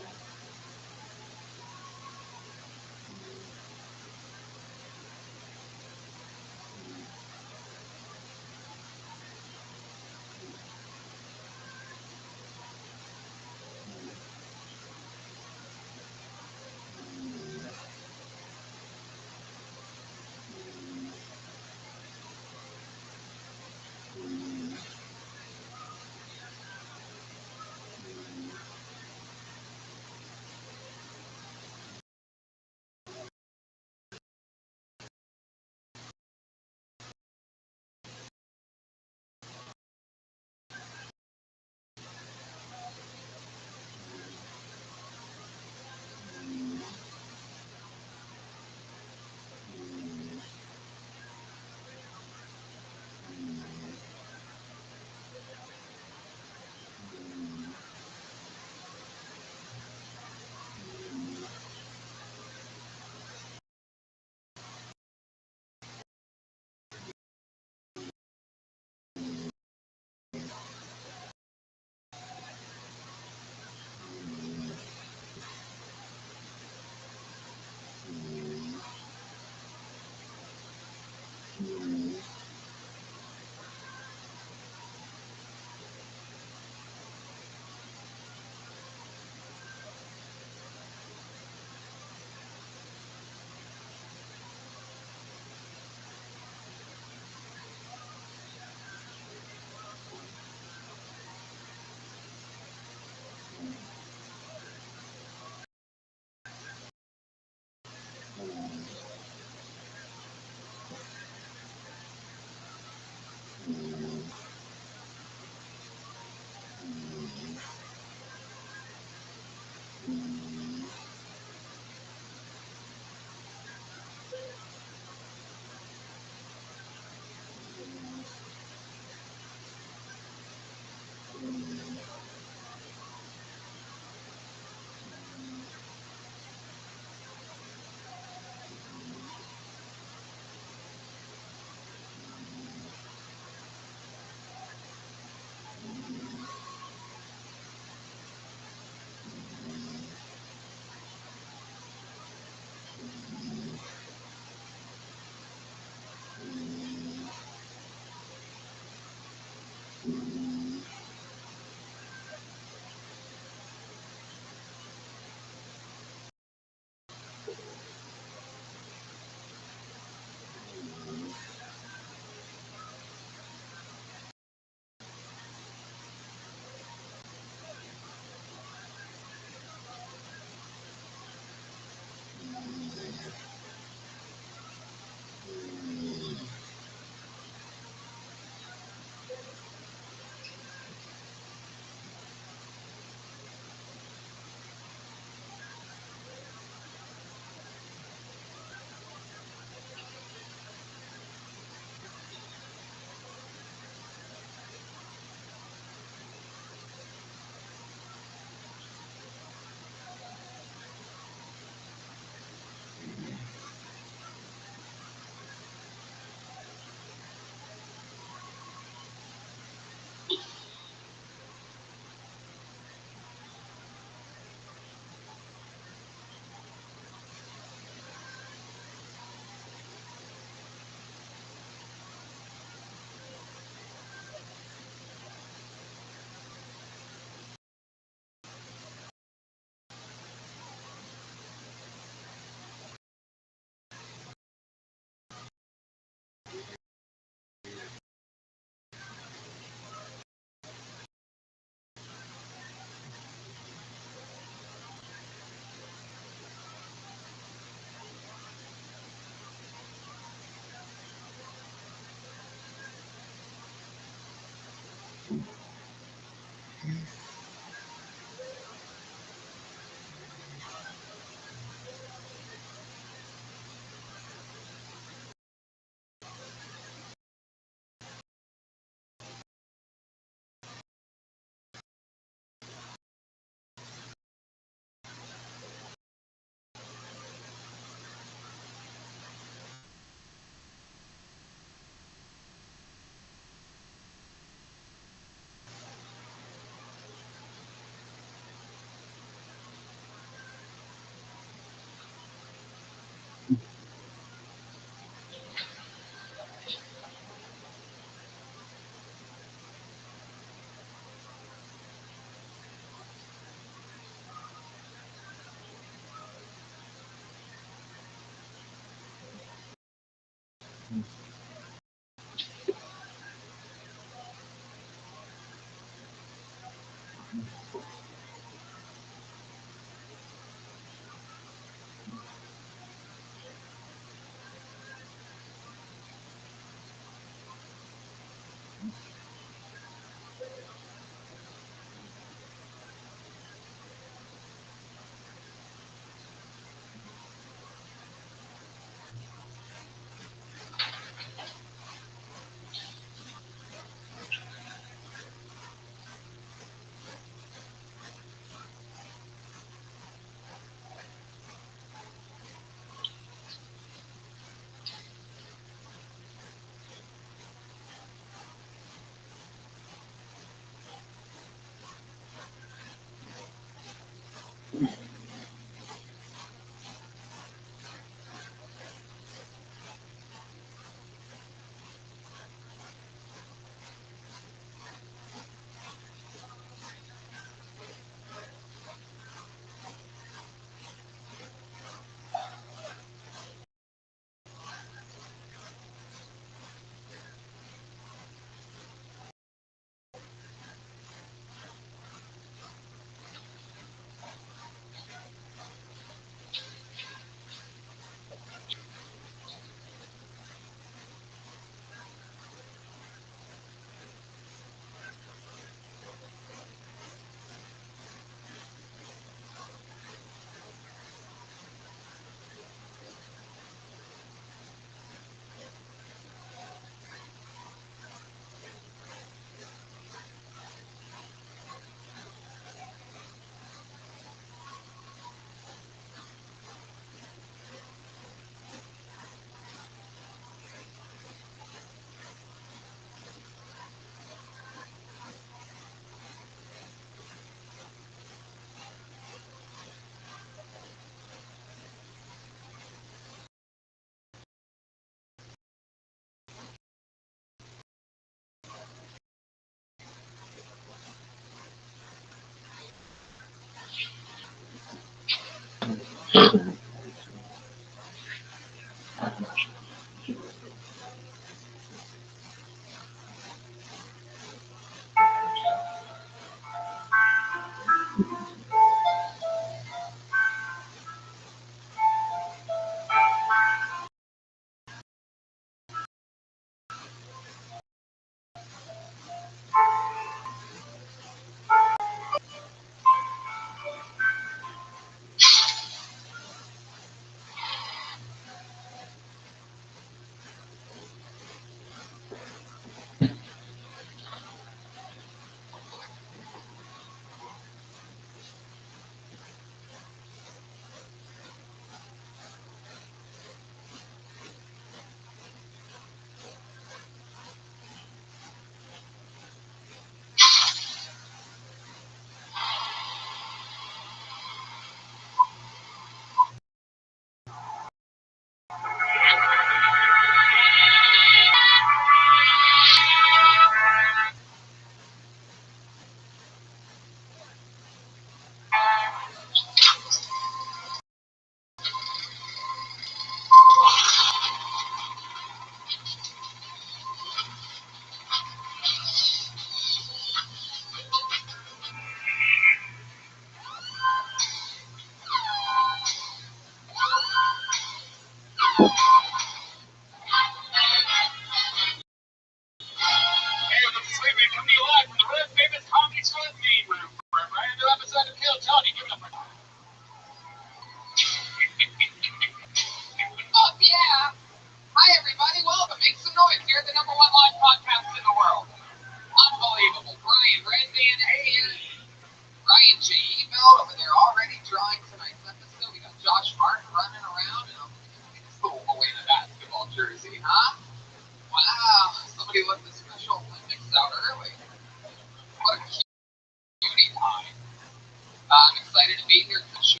be here to show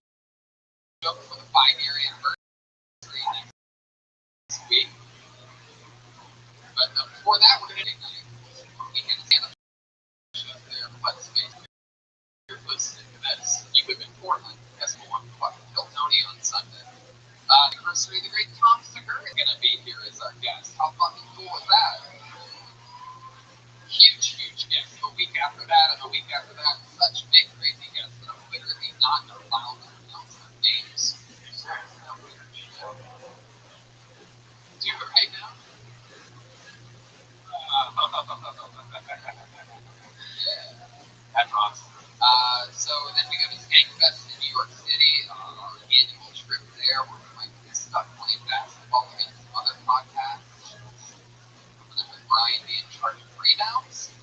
up for the 5-year anniversary next week. But before that, we're going to we can stand up shows there, but space. You're listening to this. You live in Portland. Guess we'll fucking kill Tony on Sunday. Anniversary of the great Tom Segura is going to be here as our guest. How fucking cool is that? Huge guest. The week after that and the week after that, such big, crazy guests that I'm literally not allowed to announce their names. Do it right now? Yeah. That's awesome. So then we go to Skankfest in New York City, our annual trip there, where we might get stuck playing basketball against some other podcasts. With Brian being in charge of rebounds.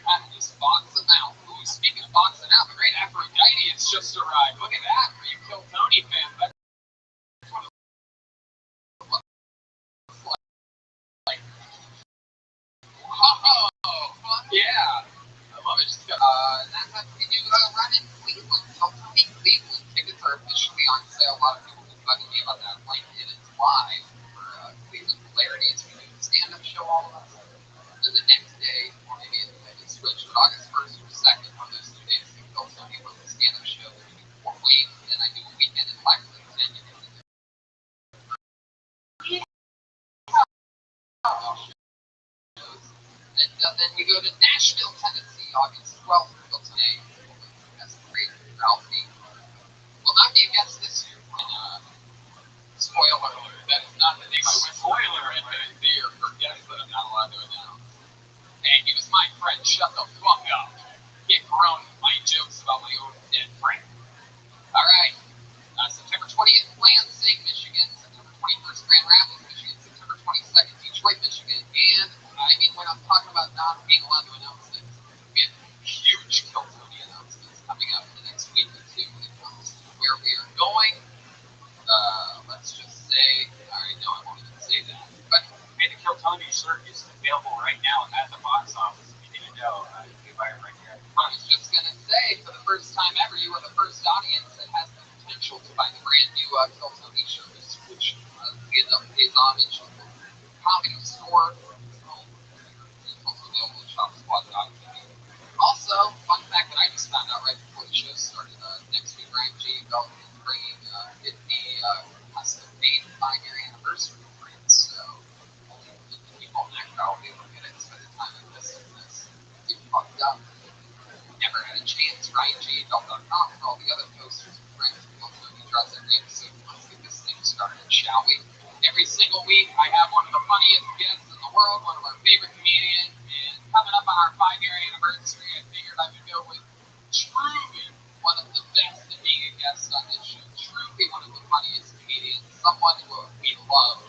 And just box them out. Ooh, speaking of boxing out, the great Aphrodite has just arrived. Look at that, for you Kill Tony fans. That's what it looks like. Oh, fuck yeah. I love it. And that's how we do run in Cleveland. Kill Tony Cleveland. Tickets are officially on sale. A lot of people have been bugging me about that. Like, it is live for Cleveland Polarities. We do a stand-up show all of us. And the next day, or maybe it switched, August 1st or 2nd, one of those 2 days, we go to a stand-up show. We do 4 weeks, and then I do a weekend in Lexington. And then we go to Nashville, Tennessee, August 12th. Today, that's great. Ralphie will not be a guest this year. And, spoiler alert, that is not the name I went spoiler and beer for guests that I'm not allowed to announce. Hey, he was my friend. Shut the fuck up. Get grown with my jokes about my own dead friend. All right. September 20th, Lansing, Michigan. September 21st, Grand Rapids, Michigan. September 22nd, Detroit, Michigan. And, I mean, when I'm talking about not being allowed to announce things, we have huge Kill Tony announcements coming up in the next week or two when it comes to where we are going. Let's just say, all right, no, I won't even say that. But Hey, the Kill Tony shirt is available right now at the box office. If you didn't know, you can buy it right here. I was just going to say, for the first time ever, you are the first audience that has the potential to buy the brand new Kill Tony shirt, which pays homage to the Comedy Store. It's also available at ShopSquad.tv. Also, fun fact that I just found out right before the show started, next week, Ryan J. Belton is bringing it the custom-made 5-year anniversary print. So, only 50 people in that crowd will be able to get it. So by the time I listen to this, get fucked up. Never had a chance. RyanJBelton.com for all the other posters and prints. He draws every episode. Let's get this thing started, shall we? Every single week, I have one of the funniest guests in the world, one of our favorite comedians. And coming up on our 5-year anniversary, I figured I would go with truly one of the best at being a guest on this show. Truly one of the funniest comedians. Someone who we love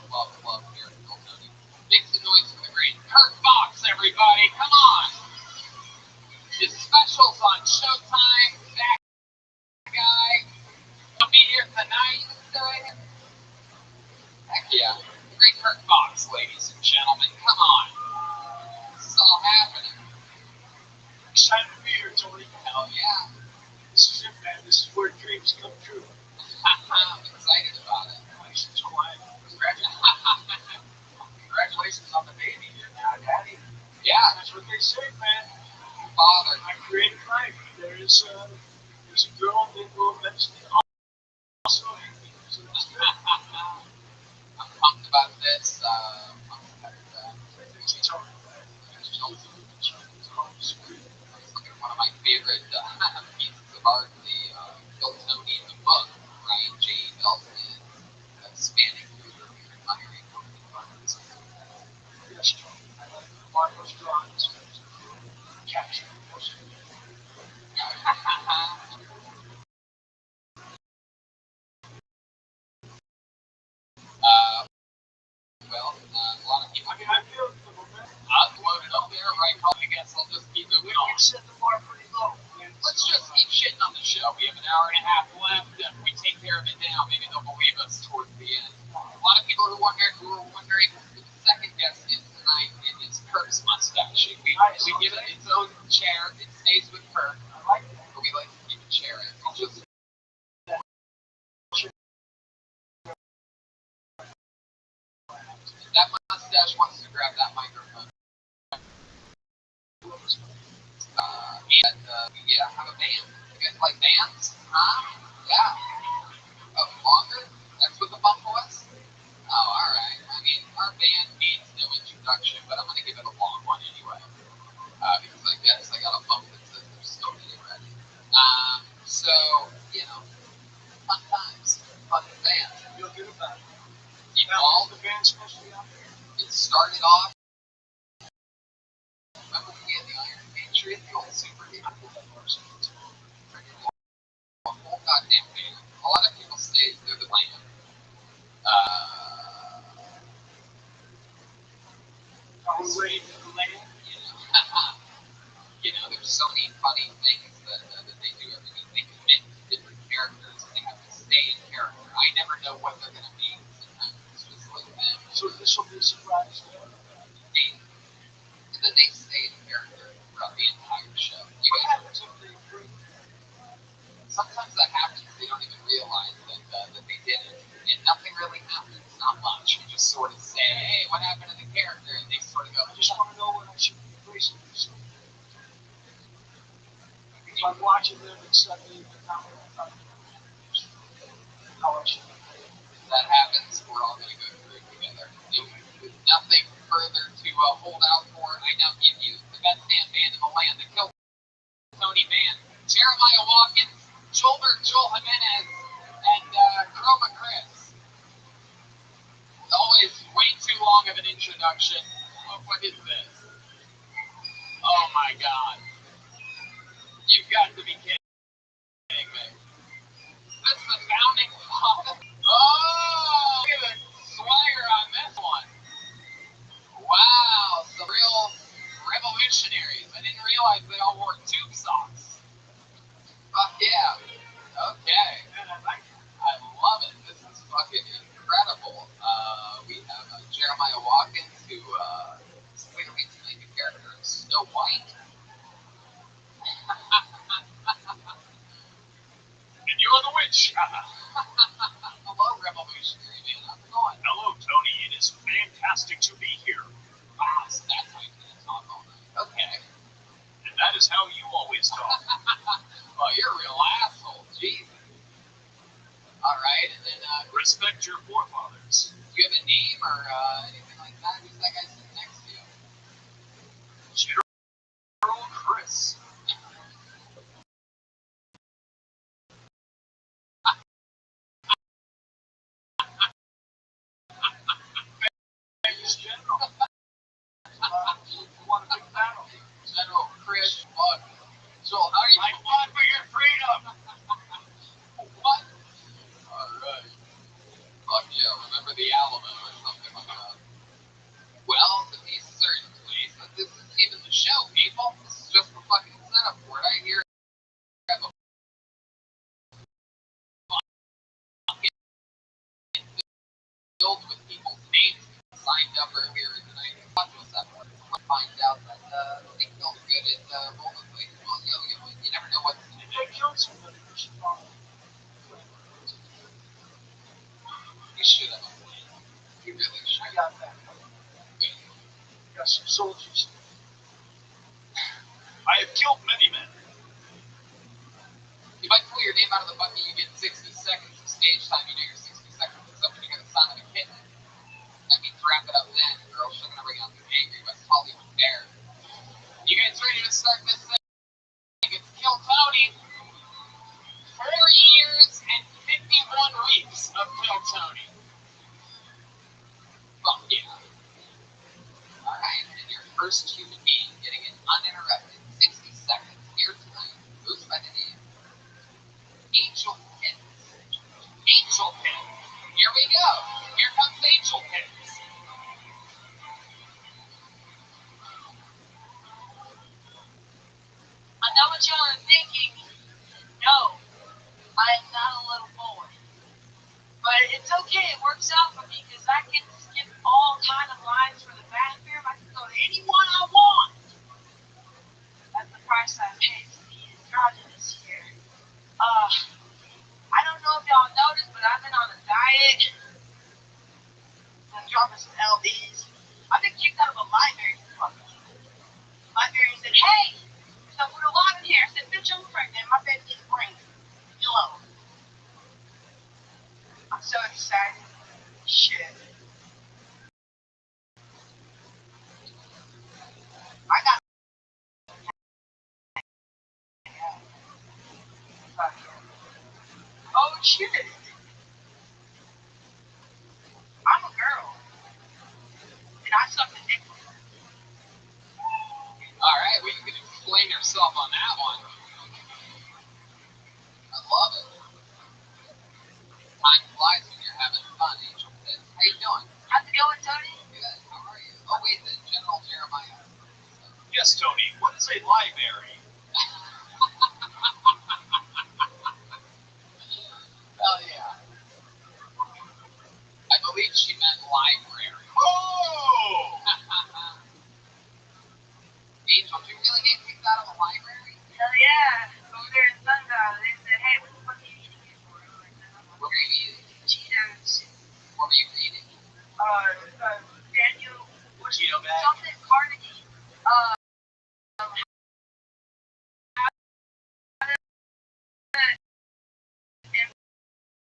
here at Kill Tony. Make some noise for the great Kurt Fox, everybody. Come on. His specials on Showtime. That guy. He'll be here tonight. Heck yeah. The great Kurt Fox, ladies and gentlemen. Come on. This is all happening. Excited to be here, Tony. Hell yeah. This is it, man. This is where dreams come true. I'm excited about it. Congratulations, Ryan. Congratulations on the baby. You're now daddy. Yeah. That's what they say, man. Father. I created life. There's a girl that will eventually also hate me. So that's good. I'm pumped about this. Pumped about She's talking about it. one of my favorite pieces of art, the Kill Tony, the book, Ryan J. Belton, spanning through your admiring art. Yes, Tony. I like Marco's drawings. Capture most of it. A lot of people. I mean, I feel the momentum. I've loaded up there, right? I guess I'll just keep moving on. We've set the bar pretty low. Let's just keep shitting on the show. We have an hour and a half left. If we take care of it now, maybe they'll believe us towards the end. A lot of people who were wondering who the second guest is tonight. It is Kirk's mustache. We give it its own chair. It stays with Kirk. I like that. But we like to keep a chair in. It's just Mustache wants to grab that microphone. Yeah, have a band. You guys like bands? Huh? Yeah. Oh, longer? That's what the bump was? Oh, alright. I mean, our band needs no introduction, but I'm gonna give it a long one anyway. Because I guess I got a bump that says there's so many already. So, you know, fun times. Fun band. Feel good about it. All The band's supposed to be out there. it started off. Remember when we had the Iron Patriot, the old superhero? A whole goddamn band. A lot of people stayed through the band. Are we ready for the land? You know, there's so many funny things that they do every week. They commit to different characters and they have to stay in character. I never know what they're going to be. Sometimes it's just like them. So this will be a surprise. And then they stay in character throughout the entire show. You What guys, happens if they break? sometimes that happens. They don't even realize that they did it. And nothing really happens. Not much. You just sort of say, hey, what happened to the character? And they sort of go, I just want to know when I should be embracing this. If I'm watching them and suddenly the comment how I should be. that happens, we're all going to go through it together. With nothing further to hold out for, I now give you the best damn band in the land, the Kill Tony Band, Jeremiah Watkins, Joel Jimenez, and Chroma Chris. Always way too long of an introduction. What is this? Oh my god. You've got to be kidding me. That's the founding father. Oh, look at the swagger on this one. Wow, some real revolutionaries. I didn't realize they all wore tube socks. Fuck yeah. Okay. I love it. This is fucking incredible. We have Jeremiah Watkins, who is clearly playing the character of Snow White. And you're the witch. Hello, revolutionary man. How's it going? Hello, Tony. It is fantastic to be here. Wow, so that's how you're going to talk all night. Okay. And that is how you always talk. Well, you're a real asshole. Jesus. All right, and then Respect your forefathers. do you have a name or anything like that? Who's that guy sitting next to you? General Chris. Thanks, General. You want a big battle? General Chris. Fuck. Joel, how are you? I fought for your freedom. What? All right. Fuck yeah. Remember the Alamo or something like that. Well, to be certain, please, but this isn't even the show, people. This is just the fucking setup for it. I hear have a fucking filled with people's names signed up earlier tonight. Talk to us after. Find out that they feel good at rollerblades. Well, yo-yo, you never know what's in it. They killed somebody. We should follow. You should have a plan. You really should. I got that. Got some soldiers. I have killed many men. If I pull your name out of the bucket, you get 60 seconds of stage time. You know your 60 seconds is up when you get the sound of a kitten. That means wrap it up then, or else you're going to bring out the angry West Hollywood bear. You guys ready to start this thing? It's Kill Tony. 4 years and 51 weeks of Kill Tony. Fuck yeah. Alright, and your first human being getting an uninterrupted 60 seconds here tonight goes by the name Angel Pins. Angel Pins. Here we go. Here comes Angel Pins. I know what y'all are thinking. No, I am not a little boy. But it's okay. It works out for me because I can skip all kind of lines for the bathroom. I can go to anyone I want. That's the price I pay to be androgynous here. I don't know if y'all noticed, but I've been on a diet. I'm dropping some LDs. Shit. I'm a girl. And I suck the dick. All right, well, you can explain yourself on that one. I love it. Time flies when you're having fun, Angel. How you doing? How's it going, Tony? Good. How are you? Oh, wait, the General Jeremiah. Yes, Tony. What is a library? Hell yeah. I believe she meant library. Oh! Angel, did you really get kicked out of the library? Hell yeah. Over there in Sundown, they said, hey, what the fuck are you eating here for? What were you eating? Cheetos. What were you reading? Daniel, what's Cheeto bag. something Carnegie.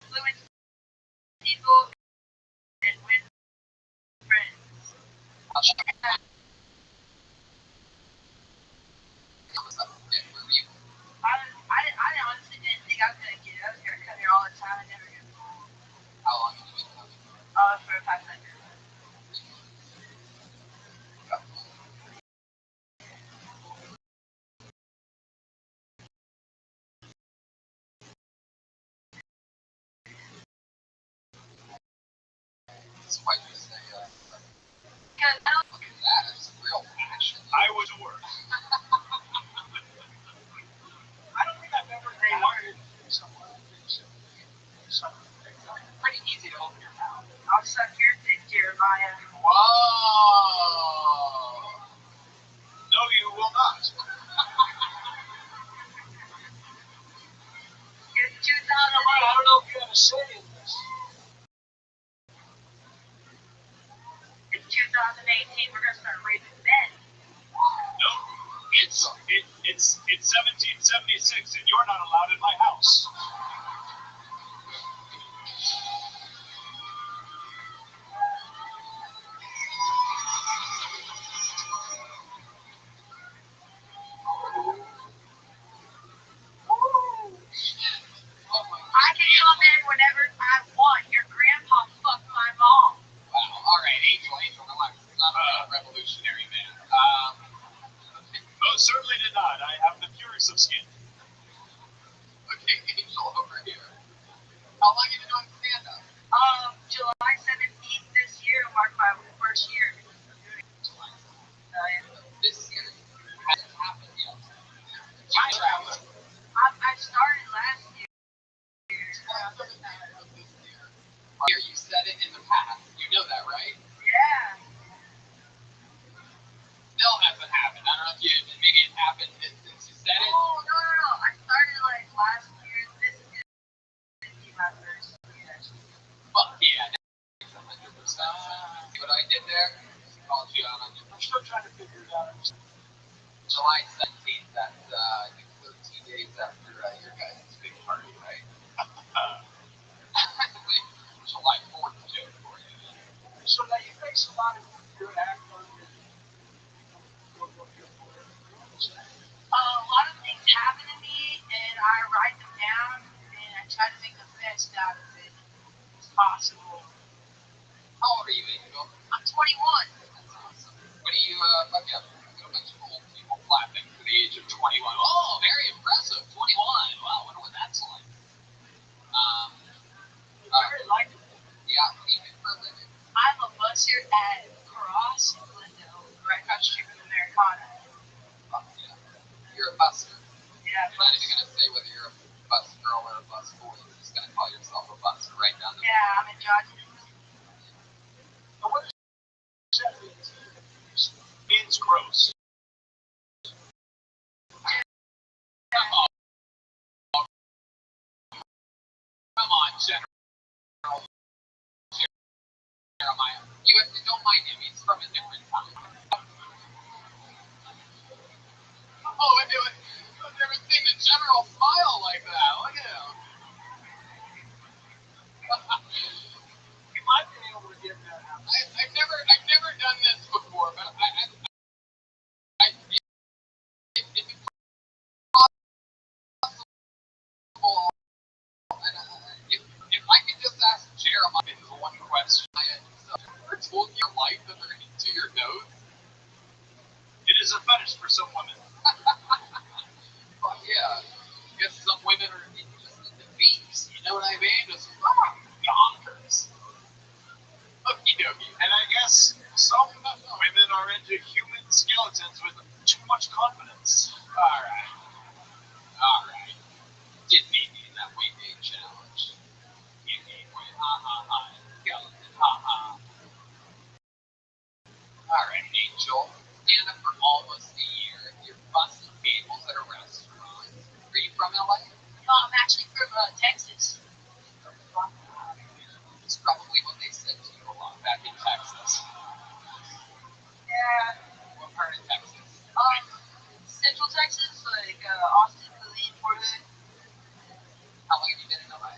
Influence people and win friends. Where were you? I honestly didn't think I was gonna get it. I was gonna come here all the time. I never get it. How long have you been coming? For a 5 seconds. That's why you say, Because I don't look at that. It's real passion. I was at work. I don't think I've ever wanted someone Pretty easy to open your mouth. I'll suck your dick, Jeremiah. Whoa! No, you will not. It's 2001. I don't know if you have a say in this. It's 2018. We're gonna start raping men. No, it's 1776, and you're not allowed in my house. Oh my I can come in whenever I want. Your grandpa fucked my mom. Wow. All right, Angel, relax. It's not a revolutionary man. Most certainly did not. I have the purest of skin. Okay, Angel, over here. How long have you been doing stand-up? July 17th this year marked my first year. This year hasn't happened yet. Time traveler. I started last year. Here, you said it in the past. You know that, right? Yeah. Still hasn't happened. I don't know if maybe it happened since you said it. Oh, no. I started like last year. This is going to be my first year. Fuck yeah. 100%. See what I did there? Just called you out on your I'm still trying to figure it out. July 17th. That's I think 13 days after your guys' big party, right? July 4th too for you. So now you face a lot of good actors. A lot of things happen to me, and I write them down, and I try to make the best out of it as possible. How old are you, Angel? I'm 21. That's awesome. What do you, fuck yeah, got a bunch of old people clapping for the age of 21. Oh, very impressive. 21. Wow, wonder what that's like. Very likely. Yeah, what do you do for a living? I'm a busser at Cross in Glendale, right across the street from Americana. Fuck yeah. You're a busser. Yeah, You're not even going to say whether you're a bus girl or a bus boy. You're just going to call yourself a busser right down the yeah, I'm androgynous. But what does that mean? Means gross. Come on, General Jeremiah. You don't mind him. He's from a different time. Oh, I've never seen the General smile like that. Look at him. You might be able to get that out. I've never done this before, but if it's possible, question. Ever told your life into your nose? It is a fetish for some women. Oh yeah. I guess some women are just into beaks. You know what I mean? Just yonkers. Okie dokie. And I guess some women are into human skeletons with too much confidence. Alright. Alright. Didn't need me in that weight day challenge. You gain weight. Skeleton. Alright, Angel. Stand up for almost a year. You're busting tables at a restaurant. Are you from LA? No, I'm actually from Texas. It's probably what they said to you a lot back in Texas. Yeah. What part of Texas? Central Texas, like Austin, Killeen, Fort Hood. How long have you been in LA?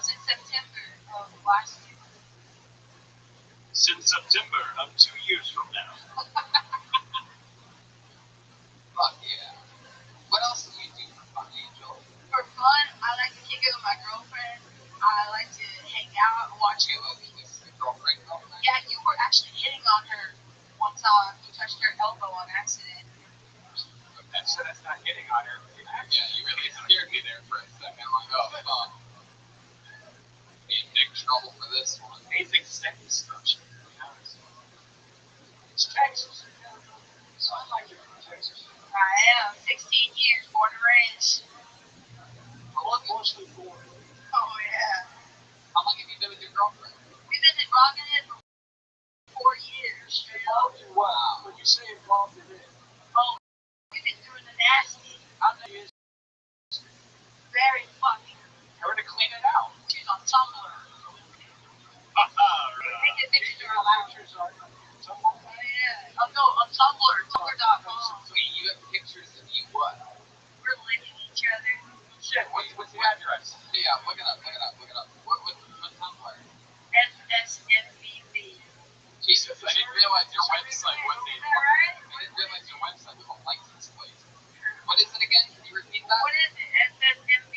Since September of last year. Since September of 2 years from now. Fuck yeah. What else do you do for fun, Angel? For fun, I like to kick it with my girlfriend. I like to hang out and watch movies. Your girlfriend? Yeah, you were actually hitting on her one time. You touched her elbow on accident. So that's not getting on her. Yeah, you really scared me there for a second. I'm like, oh, fuck. Be in big trouble for this one. Anything sex destruction. It's Texas. So I like it from Texas. I am 16 years, born and raised. Mostly for Oh, yeah. How long have you been with your girlfriend? We've been rocking it for 4 years. involved in what? When you say involved in it, We've been doing the nasty. how many is Very funny. Her to clean it out. She's on Tumblr. Take the pictures are allowed. pictures are Oh, yeah. Oh, no, on Tumblr. Tumblr.com. Wait, you have pictures of you what? We're licking each other. Shit, what's the address? Yeah, look it up. What Tumblr? SSMVB. Jesus, I didn't realize your website wasn't Is that right? I didn't realize your website was a license plate. What is it again? Can you repeat that? What is it? SSMV?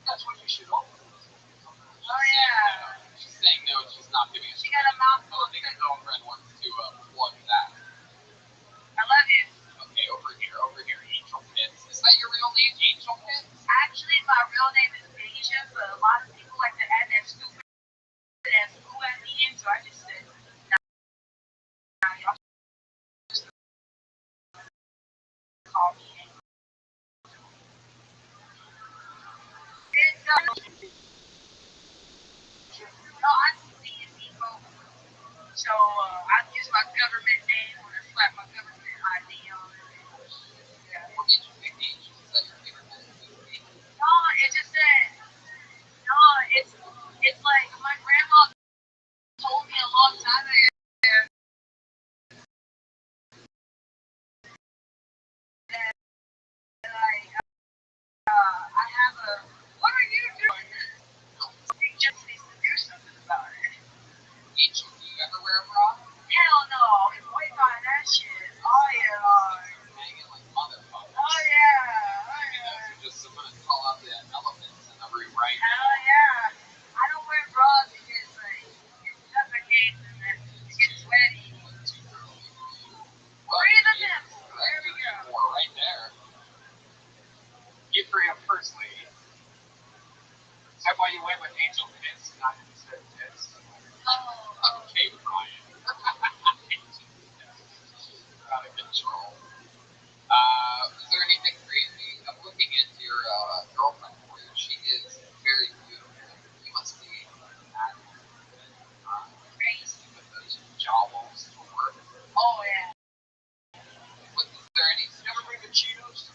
that's what you should open. Oh, yeah. She's saying no, she's not giving us. She got a I mouthful don't of think her cookies. girlfriend wants to plug that. I love you. Okay, over here, Angel Pitts. Is that your real name, Angel Pitts? Actually, my real name is Deja, but a lot of people like to add that stupid ass ooh at the end, so I just said, nah, y'all just call me Angel. No, I'm CSE. So I use my government name when I slap my government ID on it. Yeah. What made you pick Angel? Is that your favorite name? No, it just said, no, it's like my grandma told me a long time ago. That I have a. What are you doing? You just need to do something about it. Angel, do you ever wear a bra? Hell no, I'm way behind that shit. Oh yeah, Lord. Hanging like motherfuckers. Oh yeah, oh I mean, yeah. those are just someone to call out the elements in the room right now. Hell yeah. I don't wear bras because like it suffocates and then it gets sweaty. Well, Breathe in them. There we go. More right there. Good for him personally. Is that why you went with Angel Pitts, not instead of Pitts? Oh, Okay, Brian. Out of control. Is there anything crazy? I'm looking into your girlfriend for you. She is very beautiful. You must be crazy with those jawbones to work. oh yeah. Is there any Ever bring the Cheetos?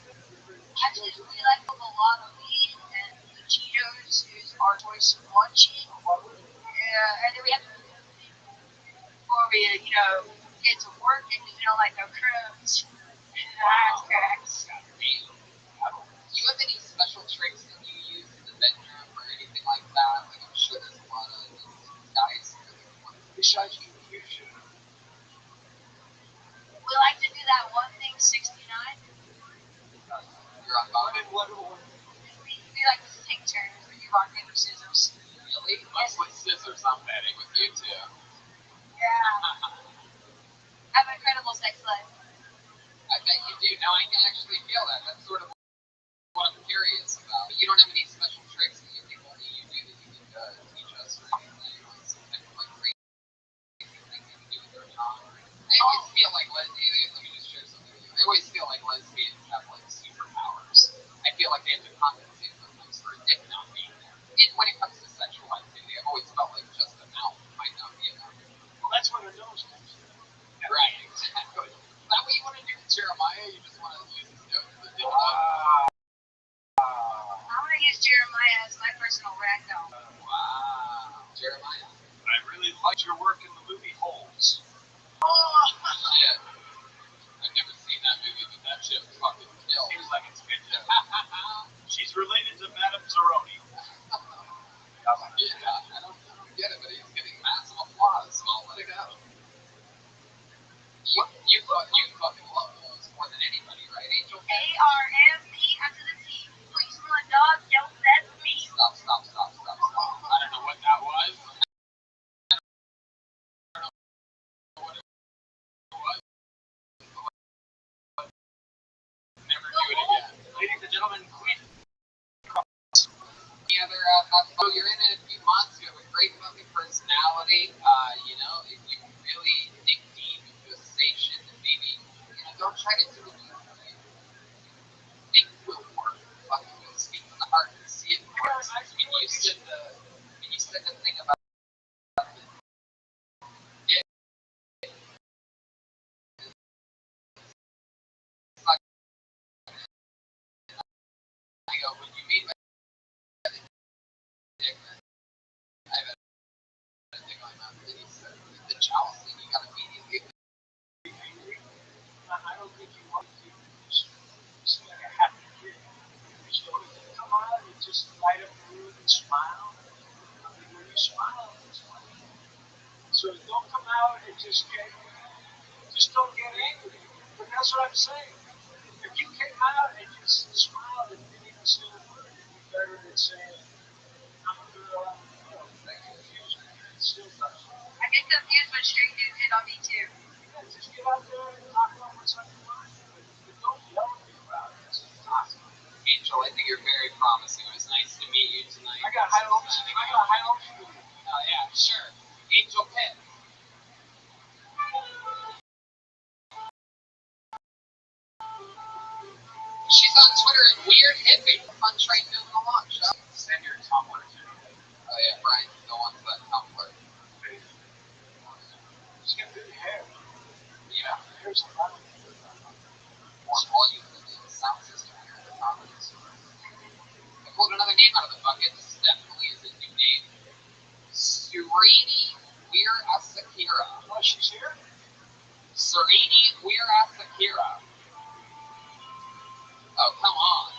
Actually, we like a lot of weed, and the Cheetos is our choice of munchie. Yeah, and then we have to before we, get to work, and we don't like no crumbs. That's cracks. Do you have any special tricks that you use in the bedroom or anything like that? Like, I'm sure there's a lot of guys Besides confusion. We like to do that one thing, 69. you're on bottom. What We like to take turns when you rock, paper, scissors. Really? Mostly scissors, I'm betting, with you two. Yeah. I have an incredible sex life. I bet you do. Now I can actually feel that. That's sort of what I'm curious about. But you don't have any special tricks that you think only you do that you can teach us or anything? Some kind of like crazy things you can do with your tongue? I always feel like let me just share something with you. I always feel like lesbians have like superpowers. I feel like they have to compensate sometimes for a dick not being there. And when it comes to sexual activity, I've always felt like just a mouth might not be enough. Well, that's where the nose comes in. Right, exactly. Is that what you want to do with Jeremiah? You just want to use his nose as a dick? I'm gonna use Jeremiah as my personal ragdoll. Wow. Jeremiah? I really liked your work in the movie Holes. Oh, Shit. I've never seen that movie, but that shit fucking killed. Seems like it's good. She's related to Madame Zeroni. Yeah, I don't get it, but he's getting massive applause, so I'll let it go. You fucking love Holes more than anybody, right, Angel? A-R-M-E after the T. Please run, dog. Yell, that's me. Stop. I don't know what that was. Never do it again. Ladies and gentlemen, Queen. The other, you're in it a few months. You have a great fucking personality. You know, if you really dig deep into a station, and maybe, don't try to do it. Think will work. Fucking will speak from the heart and see it works. I mean, you said the thing about dick. I go, when you mean by dick, I have a thing on my mouth. And he said, the chalice thing, you got immediately. I don't think you want to just like a happy kid. You just want to come out and just light up the room and smile. I mean, when you smile, it's funny. So don't come out and just don't get angry. But that's what I'm saying. If you came out and just smiled and didn't even say a word, it'd be better than saying, I'm a girl, that confuses me. It still does. I get confused when straight dudes hit on me too. Yeah, just get out there and talk about what's on your mind. But don't yell at me about it. It's awesome. Angel, I think you're very promising. It was nice to meet you tonight. I got high hopes for you. Oh, yeah, sure. Angel Pitt. She's on Twitter at Weird Hippie. Fun train moving along, Chuck. Send your Tumblr to me. Oh, yeah, Brian, go on to that Tumblr. She's got good hair. Yeah. There's a lot of All you can do is sound system here at the top of this. I pulled another name out of the bucket. This definitely is a new name. Surini Weir Asakira. Oh, she's here? Surini Weir Asakira. Oh, come on.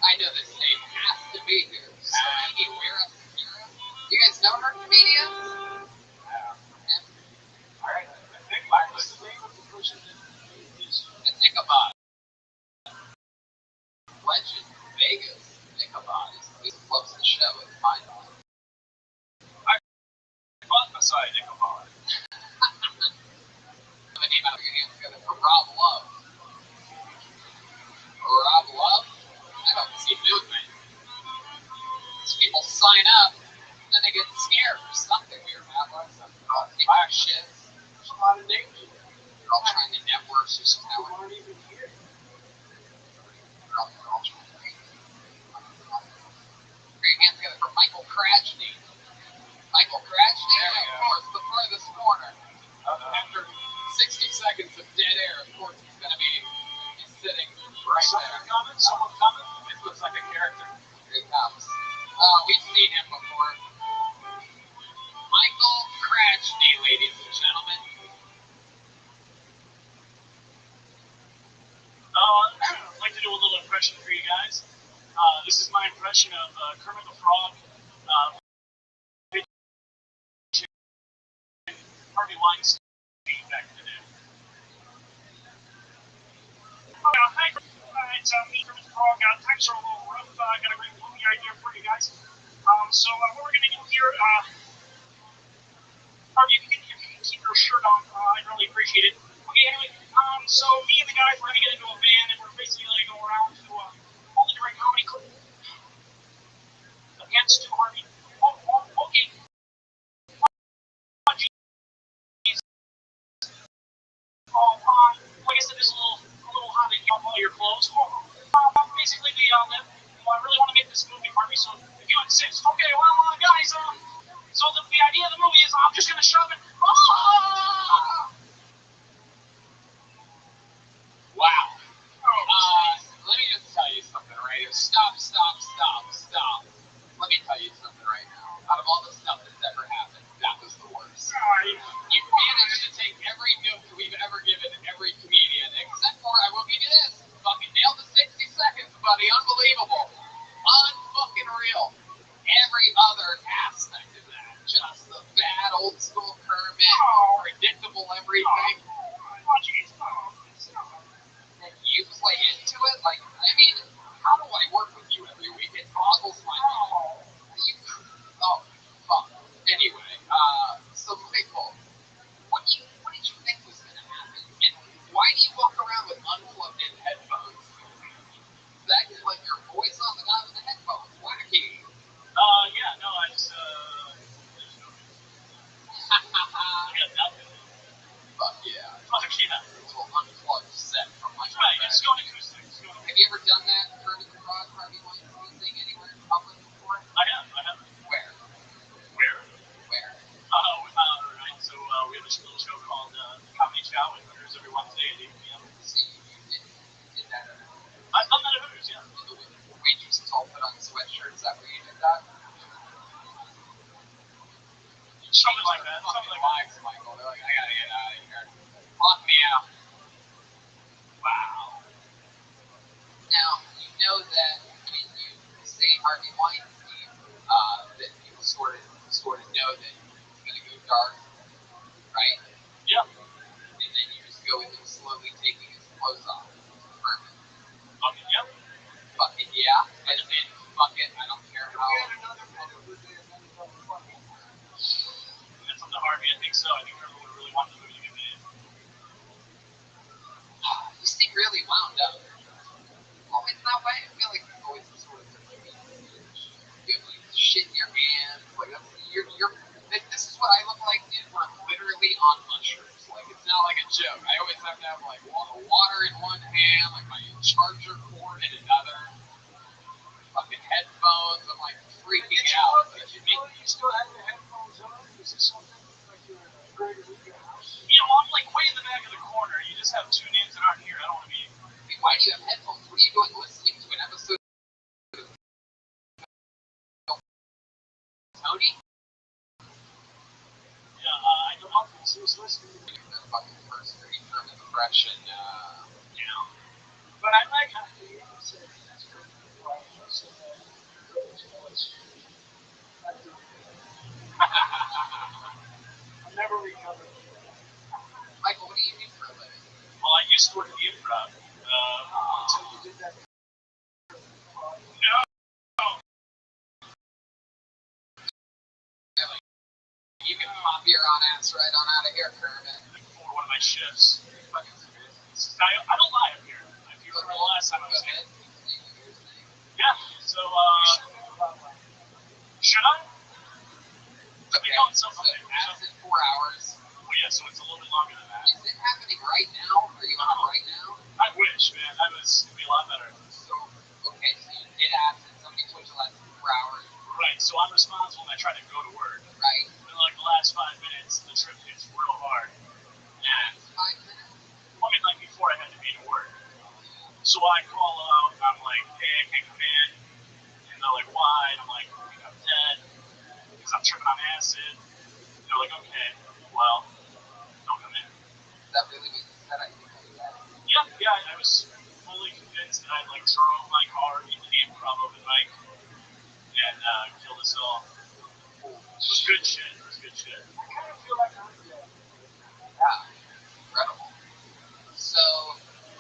I know this name has to be here. Surini Weir Asakira. You guys know her, comedians? All right. I think what's the name of the person that is Ichabod. Legend, Vegas. Ichabod is loves the show. It's fine. Prophesied Ichabod. The name out of your hands together for Rob Love. Rob Love? I don't see movement. These people sign up, and then they get scared or something weird happens. Black shit. there's a lot of names in there. They're all trying to network this People talent. aren't even here. They're all trying to make it. Put your hands together for Michael Crashney. Michael Crashney? There we Of go. course, the furthest corner. Uh-oh. After 60 seconds of dead air, of course he's going to be sitting right there. Someone coming? It looks like a character. Here he comes. We've seen him before. Michael Crashney, ladies and gentlemen. I'd like to do a little impression for you guys. This is my impression of Kermit the Frog. Harvey Weinstein back in the day. Hi, it's me, Kermit the Frog. Times are a little rough. I got a great movie idea for you guys. So what we're gonna do here, Harvey, if you can keep your shirt on, I'd really appreciate it. Okay, anyway, so me and the guys, we're gonna get into a van and we're basically gonna go around to all the different comedy clubs. Against to Harvey. Okay. Like I said, there's a little hot in all your clothes. Basically, I really want to make this movie, Harvey. So if you insist, okay, well, guys, so the idea of the movie is I'm just gonna shove it. Wow. Let me just tell you something right here. Stop. Let me tell you something right now. Out of all the stuff that's ever happened, that was the worst. You managed to take every note we've ever given every comedian, except for, I will give you this, fucking nailed the 60 seconds, buddy. Unbelievable. Unfucking real. Every other aspect of that. Just the bad old school Kermit, predictable everything. And you play into it? Like, I mean, how do I work with you every week? It boggles my mind. Oh, fuck. Anyway, so Michael, what did you think was going to happen? And why do you walk around with unplugged in headphones? That is like your voice on the guy with the headphones. Wacky. Yeah, no, I just, there's no I got nothing. Fuck yeah. Fuck yeah. It's an unplugged set from my Right, it's going acoustic. Have you ever done that, Kermit the Frog, Harvey Weinstein thing anywhere in public before? I have. Where? Right, so we have this little show called Comedy Chow, and Hooters every Wednesday at 8 p.m. See, you did that at I've done that at Hooters, yeah. the waitresses all put on sweatshirts. Is that where you did that? Something like that. Something like lives, Michael. They're like, I gotta get out of here. Lock me out. Wow. Now, you know that when you say Harvey Weinstein, that people sort of know that it's gonna go dark, right? Yeah. And then you just go into slowly taking his clothes off. Perfect. Fucking yeah. Fucking yeah. And then fuck it, I don't care how. From the Harvey, I think so. I think everyone really wanted the movie to get made. This thing really wound up. Always that way. I feel like it's always the sort of thing you have like shit in your hands. Like this is what I look like, dude. When I'm literally on mushrooms. Like it's not like a joke. I always have to have like water in one hand, like my charger cord in another. Fucking headphones. I'm like freaking out. You still have your headphones on? Is this something like you're afraid to leave your house? You know, I'm like way in the back of the corner. You just have tuned in that aren't here. I don't want to be. Why do you have headphones? What are you doing listening to an episode of Tony? Yeah, I don't know if it's listening. The fucking first grade term impression, Yeah. But I like how you say that's good. I've never recovered. Michael, what do you do for a living? Well, I used to work at the Improv. Until you did that. No. You can pop your on ass right on out of here, Kermit. For one of my shifts. I don't lie up here. If you remember the last time I was here. Yeah, so, should I? Okay, So that's in 4 hours. Oh, yeah, so it's a little bit longer than that. Is it happening right now? Are you on it right now? I wish, man. It'd be a lot better. So, okay, so you did acid. Somebody told you last 4 hours. Right, so I'm responsible and I try to go to work. Right. In like the last 5 minutes, the trip hits real hard. And 5 minutes? I mean, like before I had to be to work. So I call out, I'm like, hey, I can't come in. And they're like, why? And I'm like, I think I'm dead. Because I'm tripping on acid. And they're like, okay, well, don't come in. Is that really what you said? I think I did that. Yeah, I was fully convinced that I like drove my car into the Improv open mic and killed us all. It was good shit. I kind of feel like I'm dead. Yeah, incredible. So,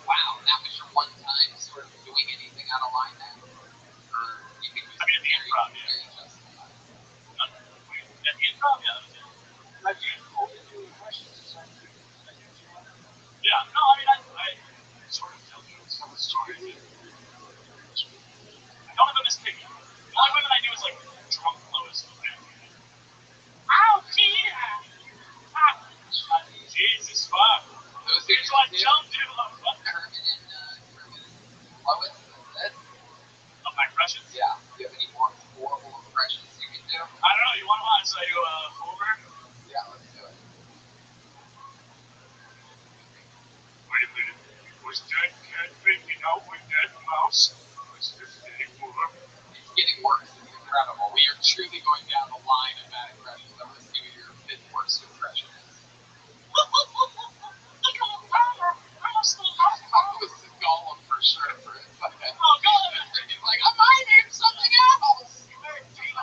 wow, that was your one time sort of doing anything out of line then? Or you think it was I mean, the Improv, yeah. very justified? only women I knew was like drunk Lois. Oh, Tina! Jesus fuck. Those Here's things what do. Joe do. Kermit and Lois. Of my crushes? Yeah. Do you have any more horrible impressions you can do? I don't know. You want to watch? So I do Homer? Yeah, let's do it. Wait a minute. Was that cat making out with that mouse? Was this anymore? It's getting worse. It's incredible. We are truly going down the line of bad impressions. I'm going to see what your fifth worst impression is. It was the Gollum for sure. Oh, Gollum! He's like, I might name something else. There you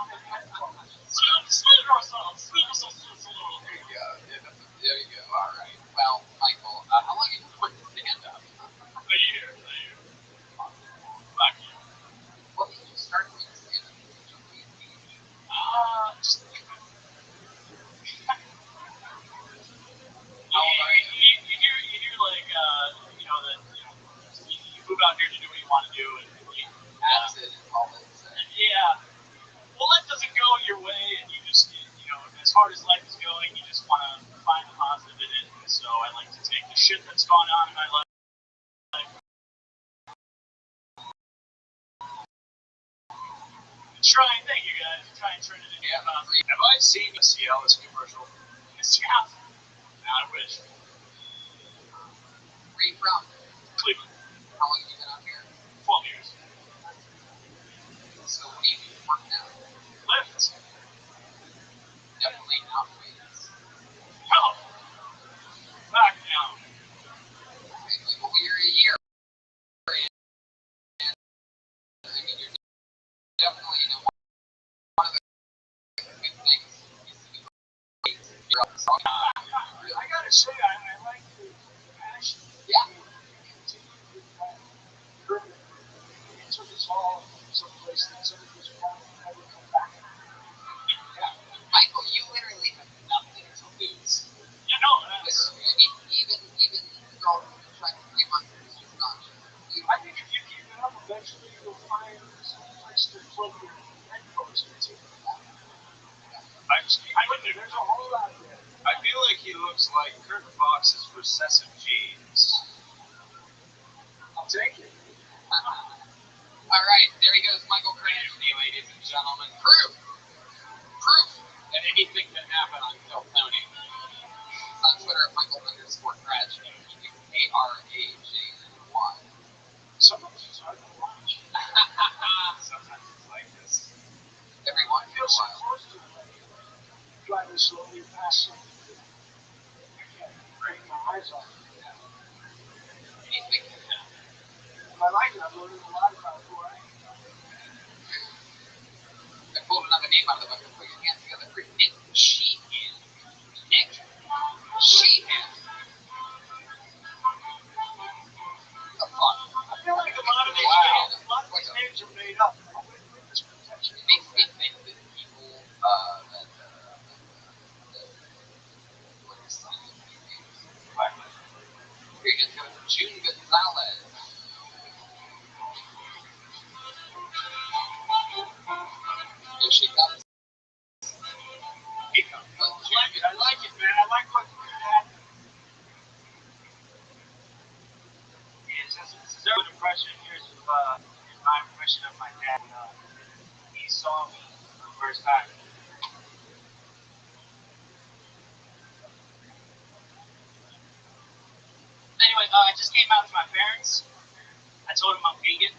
go. Yeah, there you go. All right. Well, Michael, how long have you quit stand-up? A year. Fuck you. What made you start doing stand-up at such a late age? You hear like, you move out here to do what you want to do, and Acid and all that stuff. yeah. Well, life doesn't go your way, and you just, as hard as life is going, you just want to find the positive in it. And so I like to take the shit that's gone on in my life. Thank you guys. Try and turn it into a positive. Have I seen a Cialis commercial? Yeah. I wish. Where you from? Cleveland. How long have you been out here? 12 years. So what do you do to work now? Lift. Definitely not weights. No. Back down. Well, we're a year. And I mean, you're definitely, one of the good things is to be weights. You're up to something. I gotta say, I like the passion. Yeah. It took us all someplace that some of us want to never come back. Michael, you literally have nothing to lose. You know, that's... I mean, even the girl who's been trying to play on this is not. I think if you keep it up, eventually you'll find some place to plug your headphones into. There's a whole lot there. I feel like he looks like Kurt Fox's recessive genes. I'll take it. All right, there he goes, Michael Cranston, ladies and gentlemen. Proof that anything can happen on Phil Tony. It's on Twitter at Michael_Tragedy. ARAJNY. Sometimes it's hard to watch. Sometimes it's like this. Everyone I feel so close to it. Driving slowly past something. I can't break my eyes off it. anything can happen. But I like it. I'm learning a lot about who I am. I pulled another name out of the book and put your hands together for Nick Sheehan. Nick Sheehan. The fun. I feel like a lot of these names are made up. It makes me think that people that what is signing these names. Here you go, June Gonzalez. Here she comes. Here comes June. I like it, man. I like what you had. This is a good impression. Here's my impression of my dad. He saw me for the first time. Anyway, I just came out to my parents. I told them I'm vegan.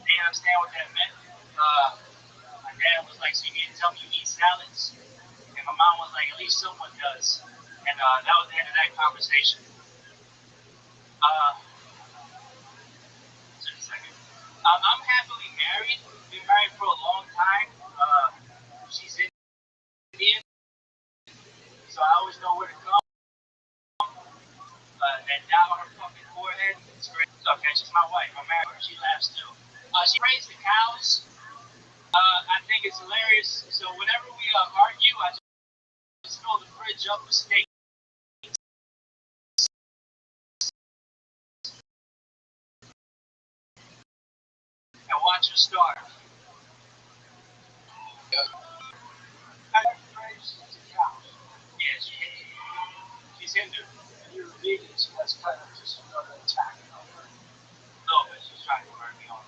They didn't understand what that meant. My dad was like, so you need to tell me you eat salads? And my mom was like, at least someone does. And that was the end of that conversation. Just a second. I'm happily married. Been married for a long time. She's Indian, so I always know where to go. And down her fucking forehead, it's great. Okay, she's my wife. I'm married her. She laughs too. She raised the cows. I think it's hilarious. So whenever we argue, I just fill the fridge up with steak. And watch her starve. Yes, she's Hindu. And you're vegan, so that's kind of just another attack on her. No, but she's trying to burn me on.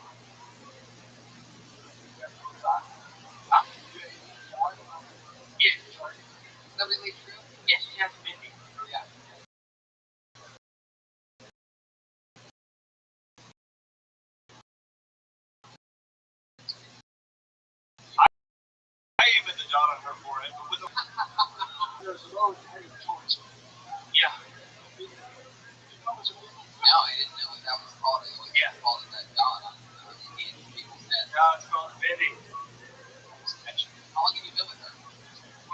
Yes. Is that really true? Yes, she has been here. Yeah. I even the dot on her forehead, but with a There's a road heading towards it. yeah. No, I didn't know what that was called. I always called it that dot on Indian people's head. No, it's called Bindi. How long have you been with her?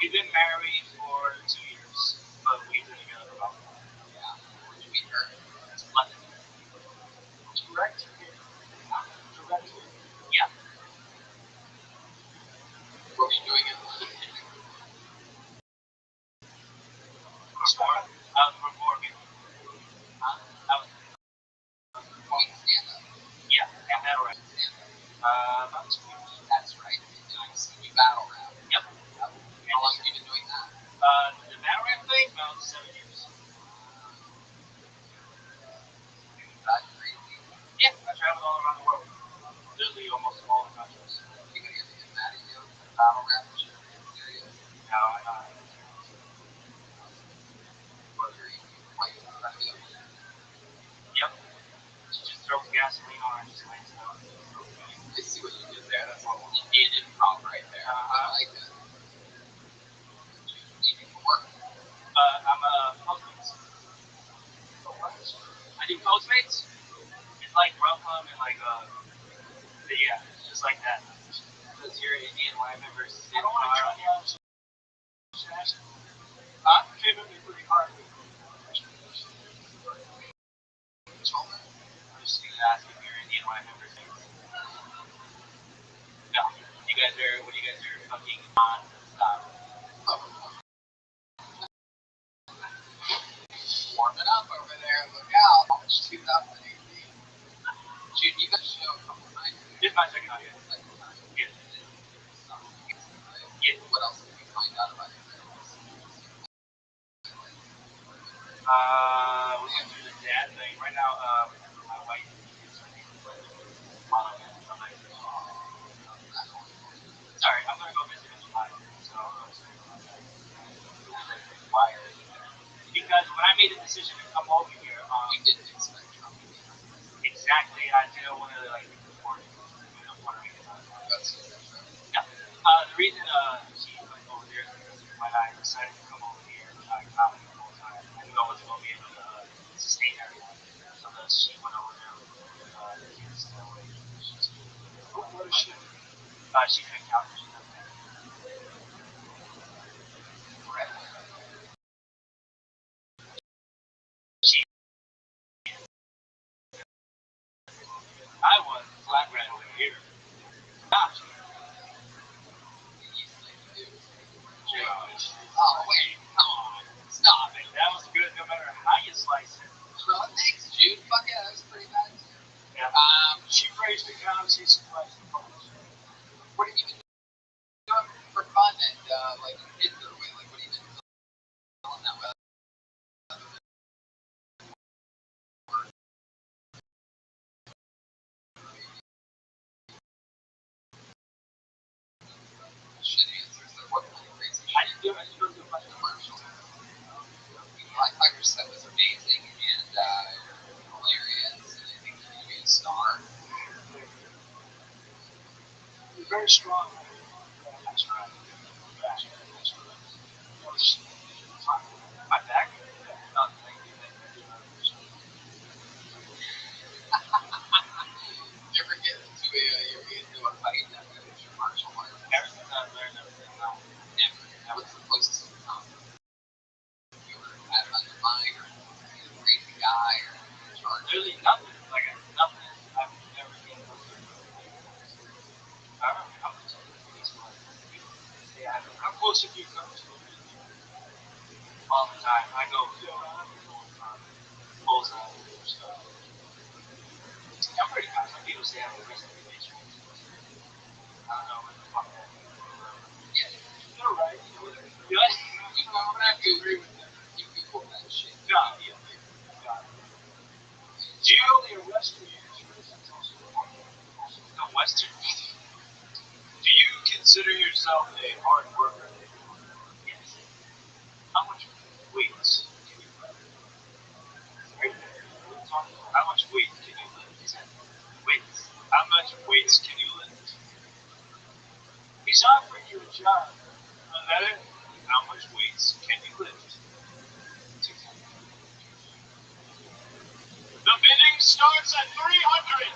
We've been married for 2 years, but we've been together for about 4. Yeah. Where'd you meet her? London. Direct here. Direct here. Yeah. What were you doing in I was performing. I was, stand up? yeah, and that right. Stand up. About 2 years. That's right. And I've seen you battle rap. Yep. How long have you been doing that? The battle rap thing, about 7 years. That's crazy. Yeah, I traveled all around the world. Literally almost all the countries. You gonna get mad at you? Battle rap and shit. Serious? No, I know. Like, trying to be up. Yep. She just throws gasoline on and just lays down. I see what you did there. That's all Indian improv right there. I like that. You do work. I'm a Postmates. I do Postmates. It's like Brooklyn and like yeah, just like that. Because you're Indian, why members I don't want to cut you out. Huh? Came at me pretty hard. I'm just gonna ask if you're Indian, why members. No. You guys are, what you guys are fucking non-stop. Warming up over there. Look out. It's 2018. Dude, you got a show a couple nights. This is my second time. Second time. Yeah. Yeah. What else did we find out about your parents? We went through the dad thing. Right now, my wife is modeling and stuff like that. Sorry, I'm gonna go visit in July. So I'm saying why? Because when I made the decision to come over here, You didn't expect Trump to be exactly, I didn't want to like report it. Puerto Rican. That's Yeah. The reason she went over there is because when I decided to come over here, I got it the whole time. I knew I wasn't going to be able to sustain everyone. So that she went over there with the kids that way. What is she? She's an accountant. She, I was flat red over here. Gotcha. Oh, wait. Come on. Stop it. That was good no matter how you slice it. Oh, thanks, Jude. Fuck yeah, that was pretty bad. Yeah. She praised the currency supplies the post. What have you been doing for fun and, like, kids are away? Like, what have you been doing that way? Shit answers. Like, what kind of crazy shit? I didn't do a bunch of Commercials. I thought your stuff was amazing and hilarious, and I think you can be a star. You're very strong. That's right. My back? No, thank you. You ever get into a fight that was your martial arts? Ever since I learned everything now. Never. That was the closest to come. You ever had it on your mind, or a crazy guy, or charge? Literally nothing. Like nothing I've never seen before. I don't know how much of this was. Yeah, How close have you come to it? all the time. I go bullseye stuff. I'm pretty fast. Some people say I'm a risk addiction. I don't know what the fuck that means. You know, I'm gonna have to agree with them. You Google that shit. God, yeah. God. Do you Only a Western insurance is also the Western? Do you consider yourself a hard worker? yes. How much weights can you lift? How much weight can you lift? Weights. How much weights can you lift? He's offering you a job. Another, how much weights can you lift? The bidding starts at 300.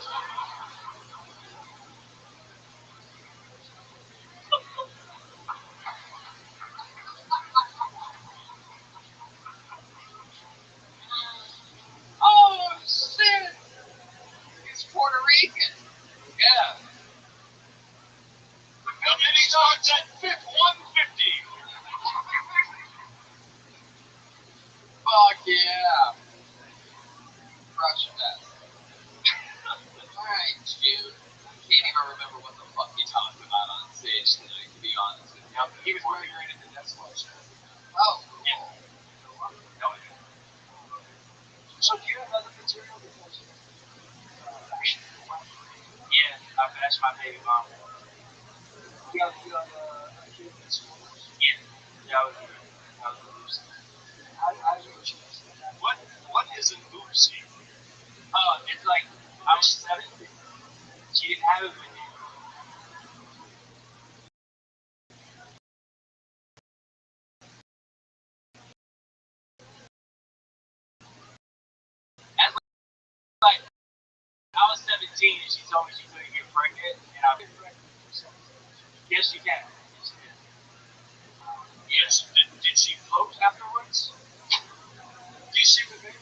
Oh shit! He's Puerto Rican. Yeah. The bidding starts at 150. Fuck yeah. Crush that. Alright, June. I can't even remember what the fuck he talked about on stage tonight, to be honest with you. He was migrating to that sludge. Oh, Yeah. No, So do you have other material? Because yeah, I bashed my baby mom. you have a kid in school. Yeah. Yeah, I was loose. I do what you say. What is an oopsie? It's like I was 7. She didn't have it with me. That's like I was 17 and she told me she couldn't get pregnant, and I was pregnant. Yes, she can. Yes, she can. Yes. Did she float afterwards? Do you see the baby?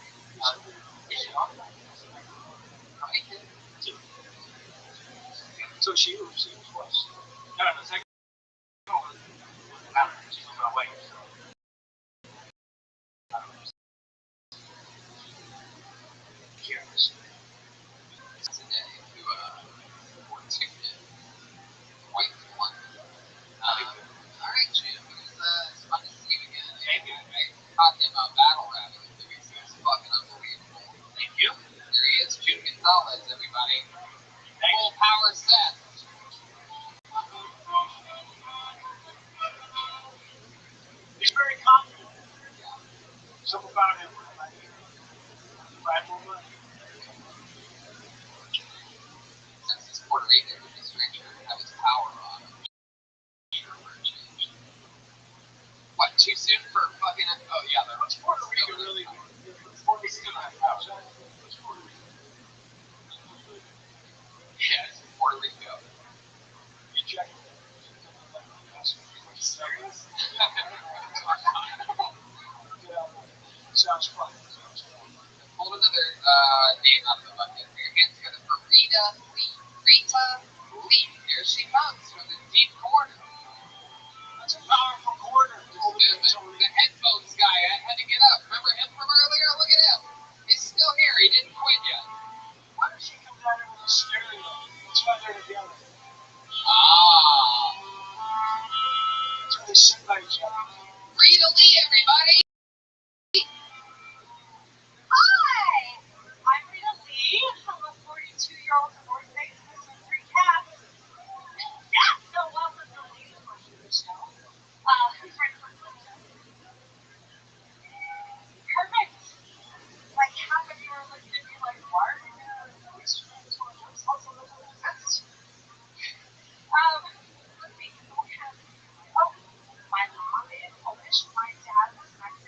Yeah. how many kids? 2. So she was twice. No, the second one was I don't know. She was my wife. So. I don't know. Careless. Today to report ticket. Quite one. Alright, Jim. It's fun to see you again. Thank you. I caught him battle rapping a few weeks ago. It's fucking unbelievable. Thank you. There he is, June Gonzalez, everybody. Thank Full power set. He's very confident. Yeah. Something about him. Right woman. Since he's Puerto Rican, it'd be strange for him to have his power on. Changed. What, too soon for fucking. Oh, yeah, they're What's Puerto Rico still really? They still have power. What's Puerto Rico? Yeah, it's Puerto Rico. You check it. Serious? Sounds fun. Hold another name out of the bucket. Put your hands together for Rita Lee. Rita Lee. Here she comes from the deep corner. That's a powerful quarter. The headphones guy, I had to get up. Remember him from earlier? Look at him. He's still here. He didn't quit yet. Why does she come down here with a stereo? That's why they're together. Ah. That's why they sit by each other. Rita Lee, everybody. Hi! I'm Rita Lee. I'm a 42-year-old divorced ex with 3 cats. Yeah, so welcome to the ladies portion of the show. Who's ready for questions? Perfect. Like half of you are looking at me like, why are you gonna let's also look at this? Let's see, who has my mom is Polish, my dad was Mexican.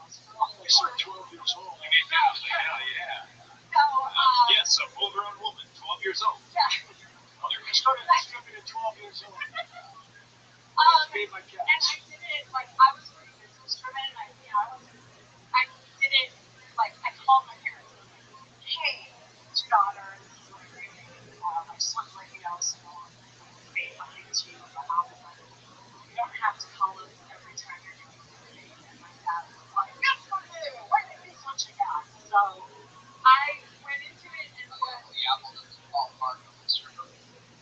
You said 12 years old. Hell yeah. So, Yes, a full-grown woman, 12 years old. yeah. Mother You started stripping at 12 years old. Made my And cats. I did it, like, I was pretty business driven. I did it, like, I called my parents. I was like, hey, your daughter, this is what I'm doing. I just want to let you know, so say something to you about it. You don't have to call us every time you're doing something. And my dad was like, yes, go ahead. Why did you switch it out? So I went into it and was, The apple doesn't fall apart from the stripper.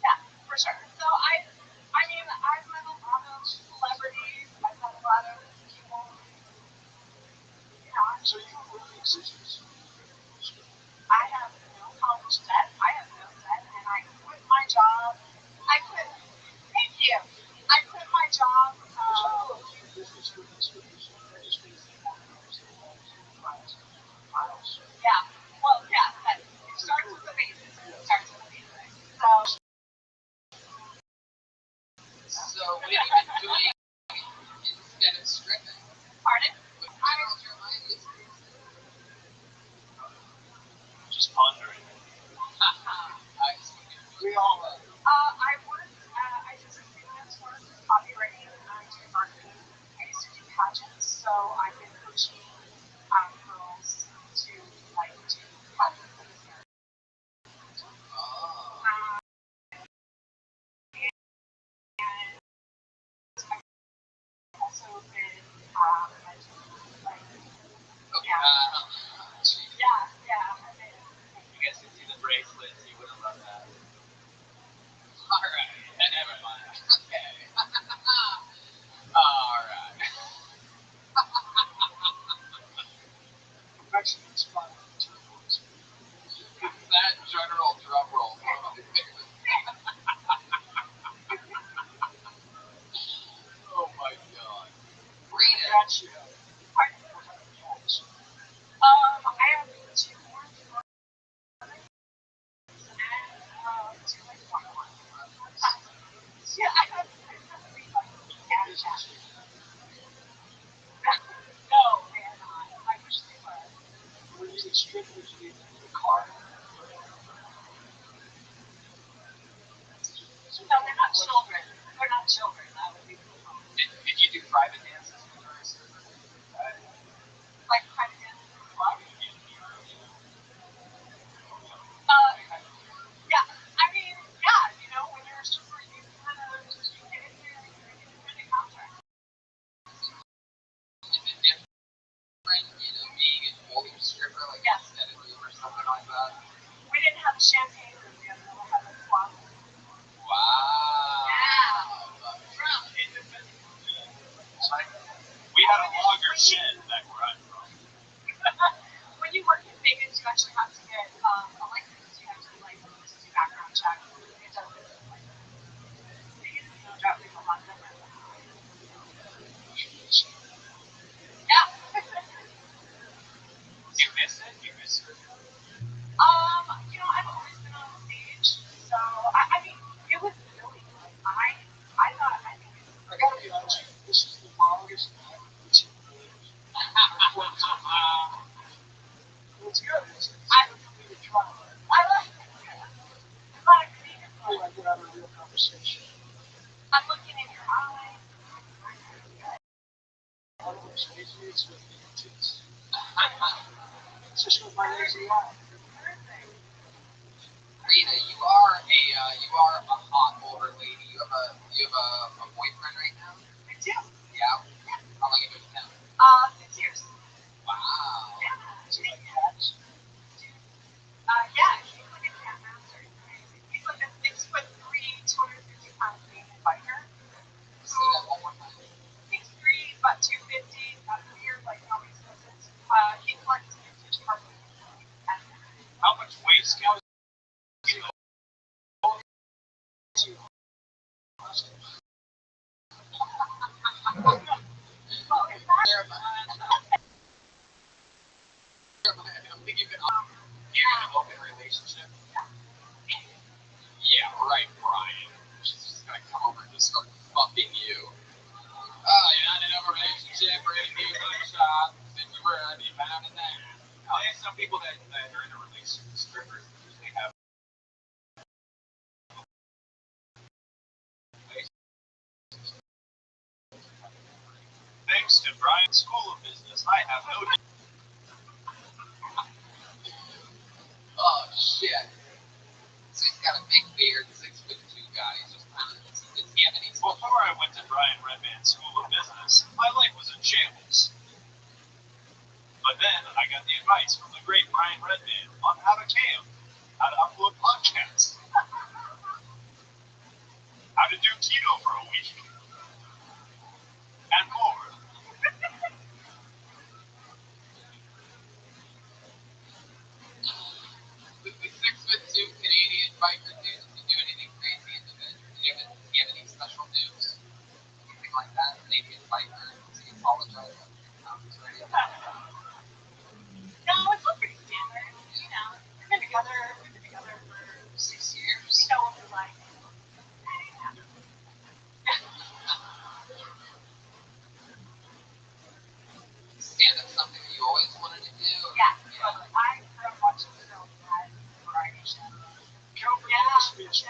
yeah, for sure. So I mean, I've met a lot of celebrities. I've met a lot of people. So you were really existence. I have no college debt. I have no debt, and I quit my job. Thank you. I quit my job. Yeah. Well, yeah. It starts with the basics. So what have you been doing instead of stripping? Pardon? What channels your mind is Just pondering. We all are. I did some freelance work, copywriting, marketing. I used to do pageants, so I've been coaching girls to like do pageants. And also been like yeah. You guys can see the bracelets, you would have loved that. Alright, never mind. Okay. Alright. Mexican spot on the turquoise. That general drum roll. Oh my god. Rita. Cats you have. What kind of cats? I have two more brothers and two like one. Yeah, I have three like cats. No, they're not. I wish they were. Were these the strippers in the car? No, they're not children. They're not children. That would be cool. Did you do private dances when you were a stripper? Like private dances in the club. Yeah. I mean, yeah. You know, when you're a stripper, you kind of you get in there and you're independent contract. Is it different, being an older stripper, like Yes. instead of you or something like that? We didn't have champagne room. We never had a club. Wow. We had a longer shed back where I'm from. When you work in Vegas, you actually have to get a license. You have to like do background checks. It doesn't like Vegas is definitely a lot different. Yeah. You miss it? You miss it? You know, I've always been on stage, so I mean, it was really good. I thought I think it was I gotta be honest with you, this is the longest night which is really it's good. It's good for me to try. I love it. I'm not kidding. I get out of a real conversation. I'm looking in your eyes. One of those lazy with the tits. It's just with my lazy eye. Rita, you are a hot older lady. You have a boyfriend right now? I do. Yeah. How long have you been with him? 6 years. Wow. Yeah. Do you like cats? Yeah, he's like a cat master. He's like a 6'3", 250-pound Canadian biker. Say that one more time. 6'3", about 250. That's weird, like nobody says it. He collects vintage cars. How much weight scout? I'm thinking you're in an open relationship. Yeah, right, Brian. She's just gonna come over and just start fucking you. Oh, you're not in a relationship or anything like that. people that are in a relationship with strippers usually have thanks to Brian's School of Business, I have no. Oh shit. So he's got a big beard, 6'2" guy. He's just kind of. Does he have any? Before I went to Brian Redman's School of Business, my life was in shambles. But then I got the advice from the great Brian Redman on how to camp, how to upload podcasts, how to do keto for a week, and more. The 6'2" Canadian biker dude, does he do anything crazy in the bed? Do you have any special news? Anything like that? Canadian biker? Does he apologize? No, it's all pretty standard. You know, we've been together for 6 years. We know what we like. Stand up something that you always wanted to do? Yeah. I grew up watching the film at variety show. Yeah, so it's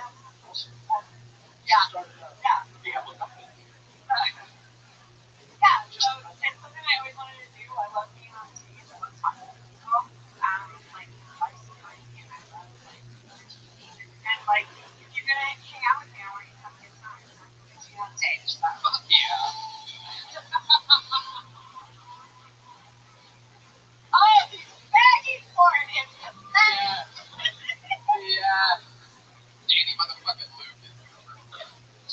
something I always wanted to do. I love being on stage. I love talking to people. Like, I love and I love, like, entertaining. And, like, if you're going to hang out with me, I want you to have a good time. So I'm going to be on stage. So. Yeah. Oh, he's begging for it. It's pathetic. Yeah. Danny motherfucking Luke is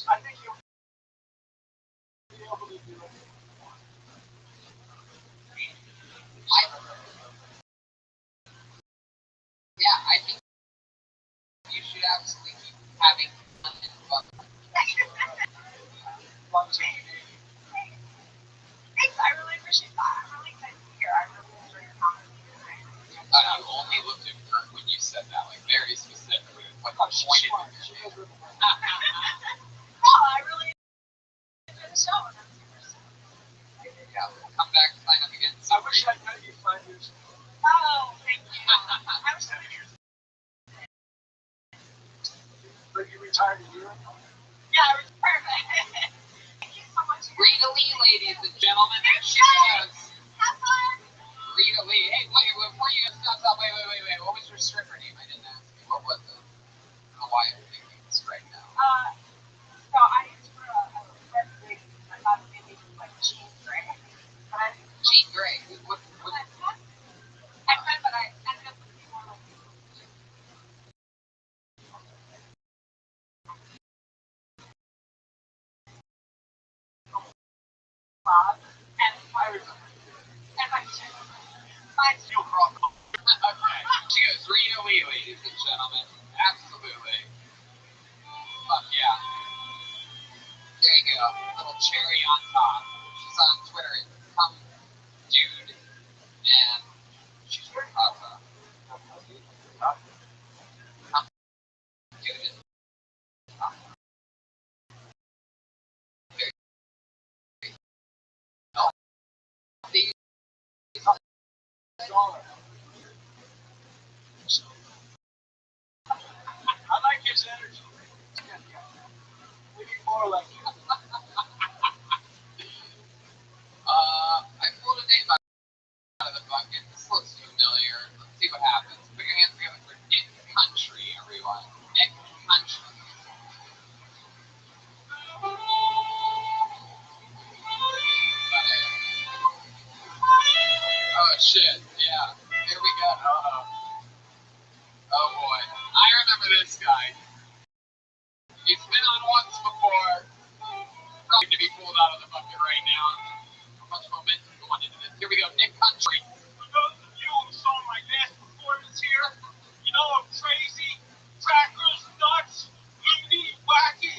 I think you'll be able to do it. I think you should absolutely keep having fun and fun. Thanks, I really appreciate that. I'm really excited to be here. I really enjoy your conversation. You only looked at Kurt when you said that, like very specifically. Like I pointed at your No, I really enjoy the show. And I'm super stoked. Yeah, come back, sign up again. I wish I'd met you 5 years ago. Oh, thank you. I was But you retired a year ago. Yeah, it was perfect. Thank you so much. Rita Lee, ladies and gentlemen. There she is. Have fun. Rita Lee. Hey, wait, before you stop, wait. What was your stripper name? I didn't ask you. What was it? I don't know why I'm thinking this right now. So I used for a red lady. I thought maybe like Jean Grey. But Jean Grey. What? I said, but I ended up with more like Bob and my chick. My You'll crawl. Okay. She goes, Rita Lee, ladies and gentlemen. Absolutely. Fuck yeah. There you go. Little cherry on top. She's on Twitter at Come Dude. And she's very awesome. Come Dude. I like his energy. We need more like you. I pulled a name out of the bucket. This looks familiar. Let's see what happens. Put your hands together for Nick Country, everyone. Nick Country. Oh shit, yeah. Here we go. Oh boy. I remember this guy. He's been on once before. Probably to be pulled out of the bucket right now. So much momentum going into this. Here we go, Nick Country. For those of you who saw my dance performance here, you know I'm crazy, crackers, nuts, loony, wacky.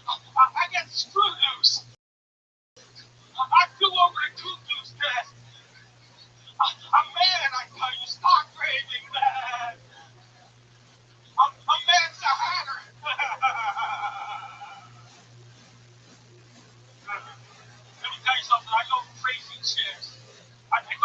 I get screw loose. I flew over to Cuckoo's nest. I'm mad, I tell you, stop raving, man. I'm mad Sahara. Let me tell you something, I go crazy chicks. I pick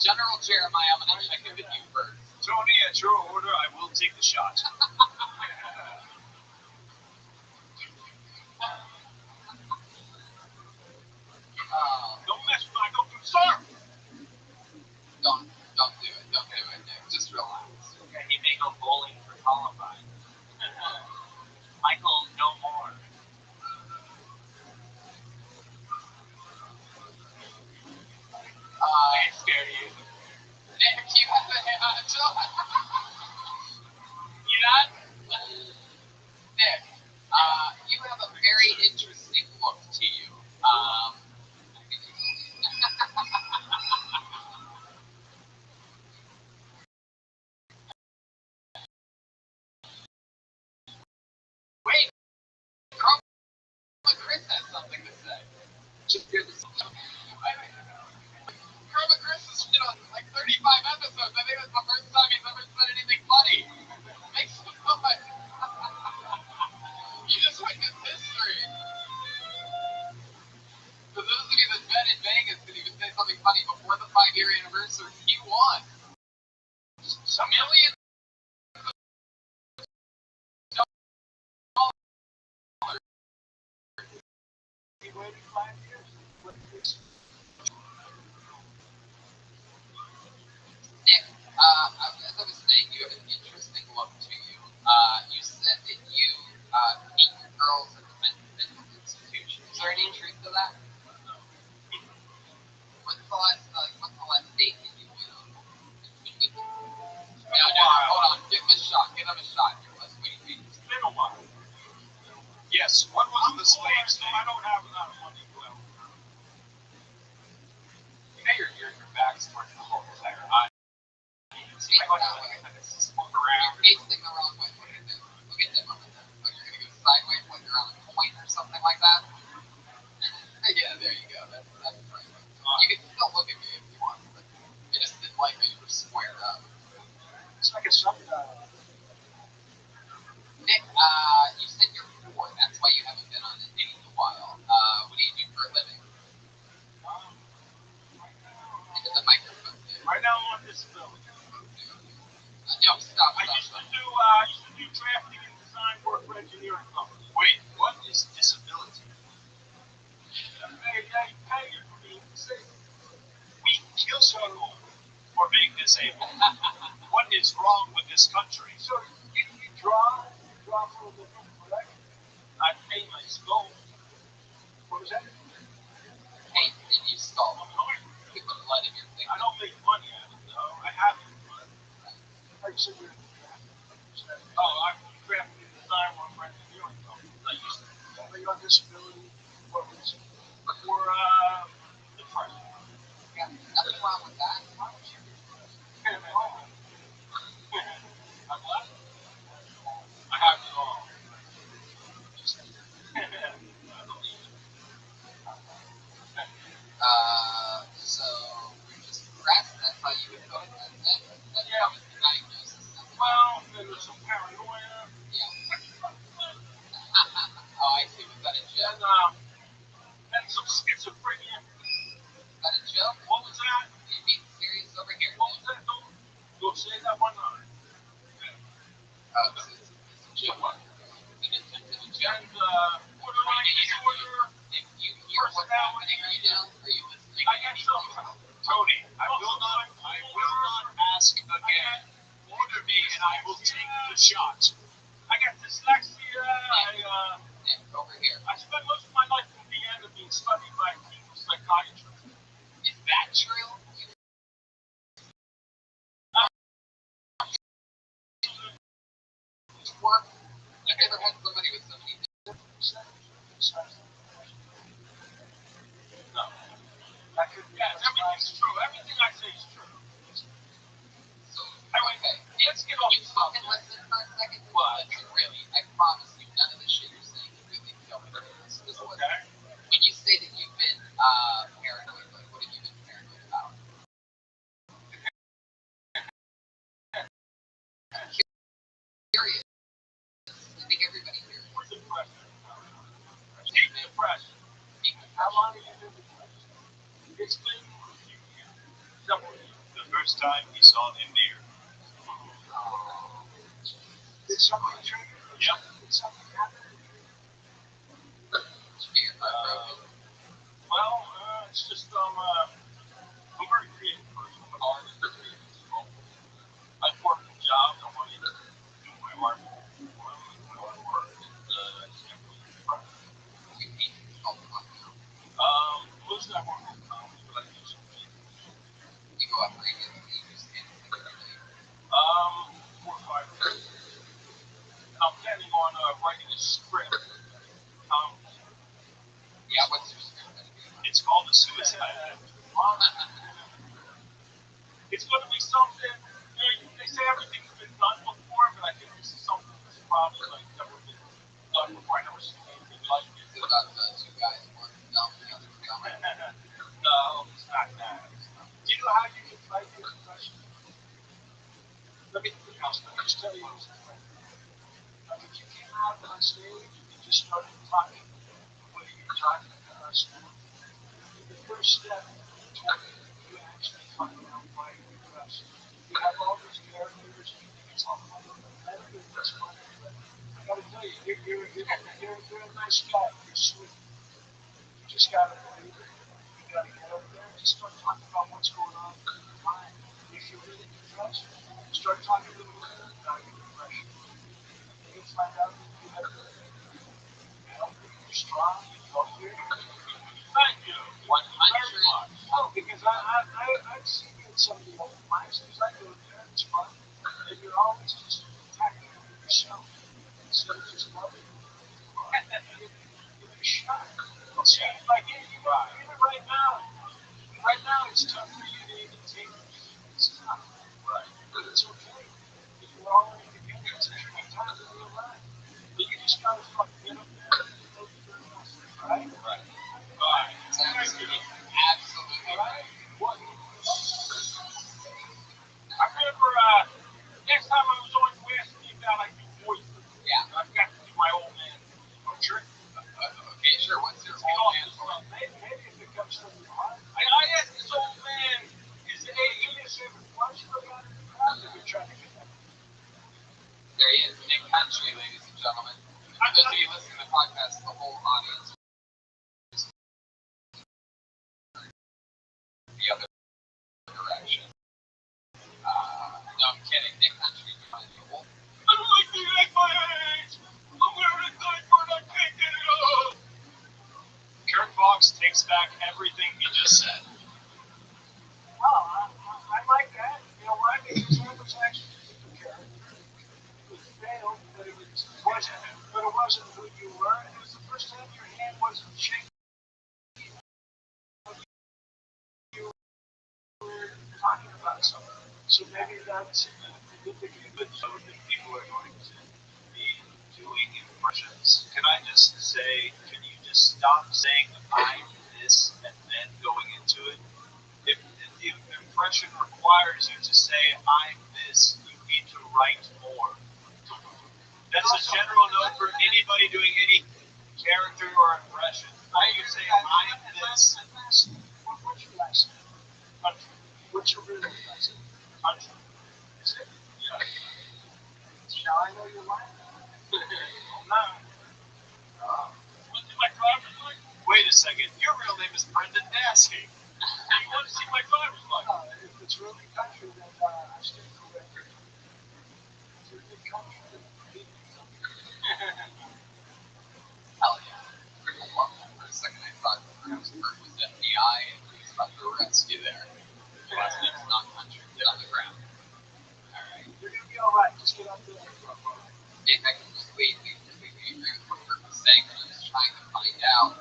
General Jeremiah, I'm going to check in with you first. Tony, at your order, I will take the shot. Don't mess with my open sir. Don't do it. Don't do it, Nick. Just relax. Okay, he may go bowling for Columbine. Michael, no more. I ain't scared of you. Nick, you have a You not? Nick, you have a very interesting look to you. Wait, Chris has something to say. Just hear this. Kermit Chris has been on like 35 episodes. I think that's the first time he's ever said anything funny. Make some noise. You just witnessed history. For those of you that bet in Vegas that he would say something funny before the 5-year anniversary, he won. $1 million. He waited 5 years. Nick, as I was saying, you have an interesting look to you. You said that you meet your girls at the mental institution. Is there any truth to that? What's the last date that you've been on? Hold on. Give him a shot. Give him a shot. Let's wait. It's been a while. Yes, one was in the slaves. I don't have a lot of money. Well, You know your back's towards the whole entire audience. Face that way. look around. You're facing the wrong way. Look at this. Look at them over there. Like you're gonna go sideways like you're on a point or something like that. Yeah, there you go. That's right. You can still look at me if you want, but I just didn't like how you were squared up. It's like a sundial. Nick, you said you're poor. That's why you haven't been on a date in a while. What do you do for a living? Into the microphone. Right now I'm on disability. No, stop. I used to do drafting and design work for engineering companies. Wait, what is disability? They pay you for being disabled. We kill people for being disabled. What is wrong with this country? So you draw for a living, correct? I pay my skull. What was that? Hey, did you stall? Put the blood in your thing. I don't make money out of it, though. I haven't. I said you're I'm graphic design work for engineering companies. I used to. Are you on disability? What reason? For depression. Yeah, nothing wrong with that. I'm glad. I have it all. So you're just depressed. That's how you would go. That's it. That was the diagnosis. Well, there was some paranoia. Yeah. Oh, I see. Was that a joke? And some schizophrenia. Was that a joke? What was that? You're being serious over here. What was that? Don't say that one line. It's a joke. An intentional joke. And borderline disorder. If you hear what's happening right now, are you listening? I got some. Tony, I will not ask again. Order me and I will take the shot. I got dyslexia. Nick, over here. I spent most of my life in Vienna being studied by a clinical psychiatrist. Is that true? Work? I've never had somebody with so many No. Yes, everything's true. Everything I say is true. So, okay. Let's get off You this fucking listen for a second? Well, really, I promise you, none of the shit you're saying is really going to this. Okay. When you say that you've been paranoid, like, what have you been paranoid about? I'm curious. I think everybody here is. What's depression? Deep depression. How long have you been depressed? It's been a few years. Several years. the first time he saw him near. Did something trigger? Yep. Did something happen? It's just I'm a very creative person. I'm an artist. I work a job. I want to do my art. My own work. I just can't really express it. Mostly I work on comedy, but I do some music. You go out frequently, you just can't think of anything. 4 or 5 years. I'm planning on writing a script. Yeah, what's your script? It's called The Suicide Act. It's going to be something, they say everything's been done before, but I think this is something that's probably like never been done before. I never seen anything like it. Is it about the 2 guys working down the other film? No, it's not that. Do you know how you can fight your depression? Let me just tell you this. Like if you came out on stage and you just started talking the way you're talking to us now, the first step toward you actually coming out fighting your depression. You have all these characters and you think it's all fun. That's funny. I gotta tell you, you're a nice guy. You're sweet. You just gotta believe it. You gotta get up there and just start talking about what's going on in your mind. If you're really depressed, start talking a little bit about your depression. You find out that you have you're strong, you're here. Thank you. 100. No, because I've seen you in some of the old mics, because I go there, it's fun, and you're always just attacking yourself instead of just loving it. You're a shot. See, like even right now it's tough for you to even take it. It's tough. Right. But it's okay. If we're all in it together, it's a good time to be alive. But you just gotta fucking get up there and go do your best. Right? Right. Right. Absolutely. Right. What? I remember next time I was on, you asked me about I do voices. Yeah. I've got to do my old man. Oh, sure. Okay, sure. What's your old man? Maybe if it comes from your heart. I asked this old man, is it innocent question about it? You're trying to get that. There he is, Nick Country, ladies and gentlemen. Those of you listening to the podcast, the whole audience. The other direction. No, I'm kidding. Nick Country is really cool. I don't like being at my age. I'm wearing a diaper and I can't get it off. Kurt Fox takes back everything he just said. Oh, I like that. You know why? Because that was actually a character. It was failed, but it wasn't who you were. And it was the first time your hand wasn't shaking. You were talking about something. So maybe that's a good thing. But so that people are going to be doing impressions. Can I just say, can you just stop saying I'm this and then going into it? If the impression requires you to say I'm this, you need to write more. That's a general note for anybody doing any character or impression. You say I'm this. What's your last name? Country. What's your real last name? Country. Is it? Yeah. Shall I know your life? No. What's my driver's license? Wait a second. Your real name is Brendan Daskey. You want to see my driver's license? If it's really country, then I stand corrected. It's a good country. Hell yeah. Pretty cool. For a second, I thought perhaps Kurt was FBI and he was about to arrest you there. Your last name's not Country. Get on the ground. Alright. You're going to be alright. Just get up there. If I can just completely agree with what Kurt was saying. When I was trying to find out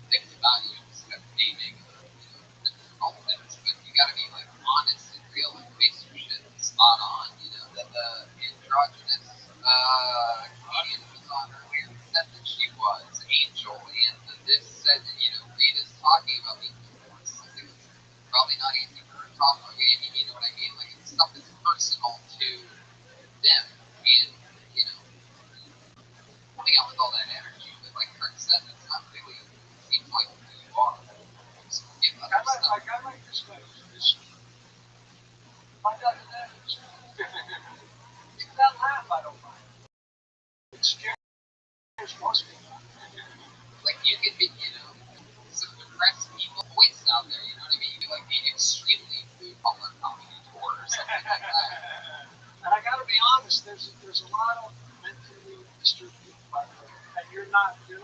things about you instead of naming elements, but you gotta be like honest and real and base your shit spot on. You know, that the androgynous comedian was on earlier said that she was Angel, and this said that, you know, Rita's talking about being divorced. Something that's probably not easy for her to talk about. You know what I mean? Like, it's stuff that's personal to them, and, you know, coming out with all that energy.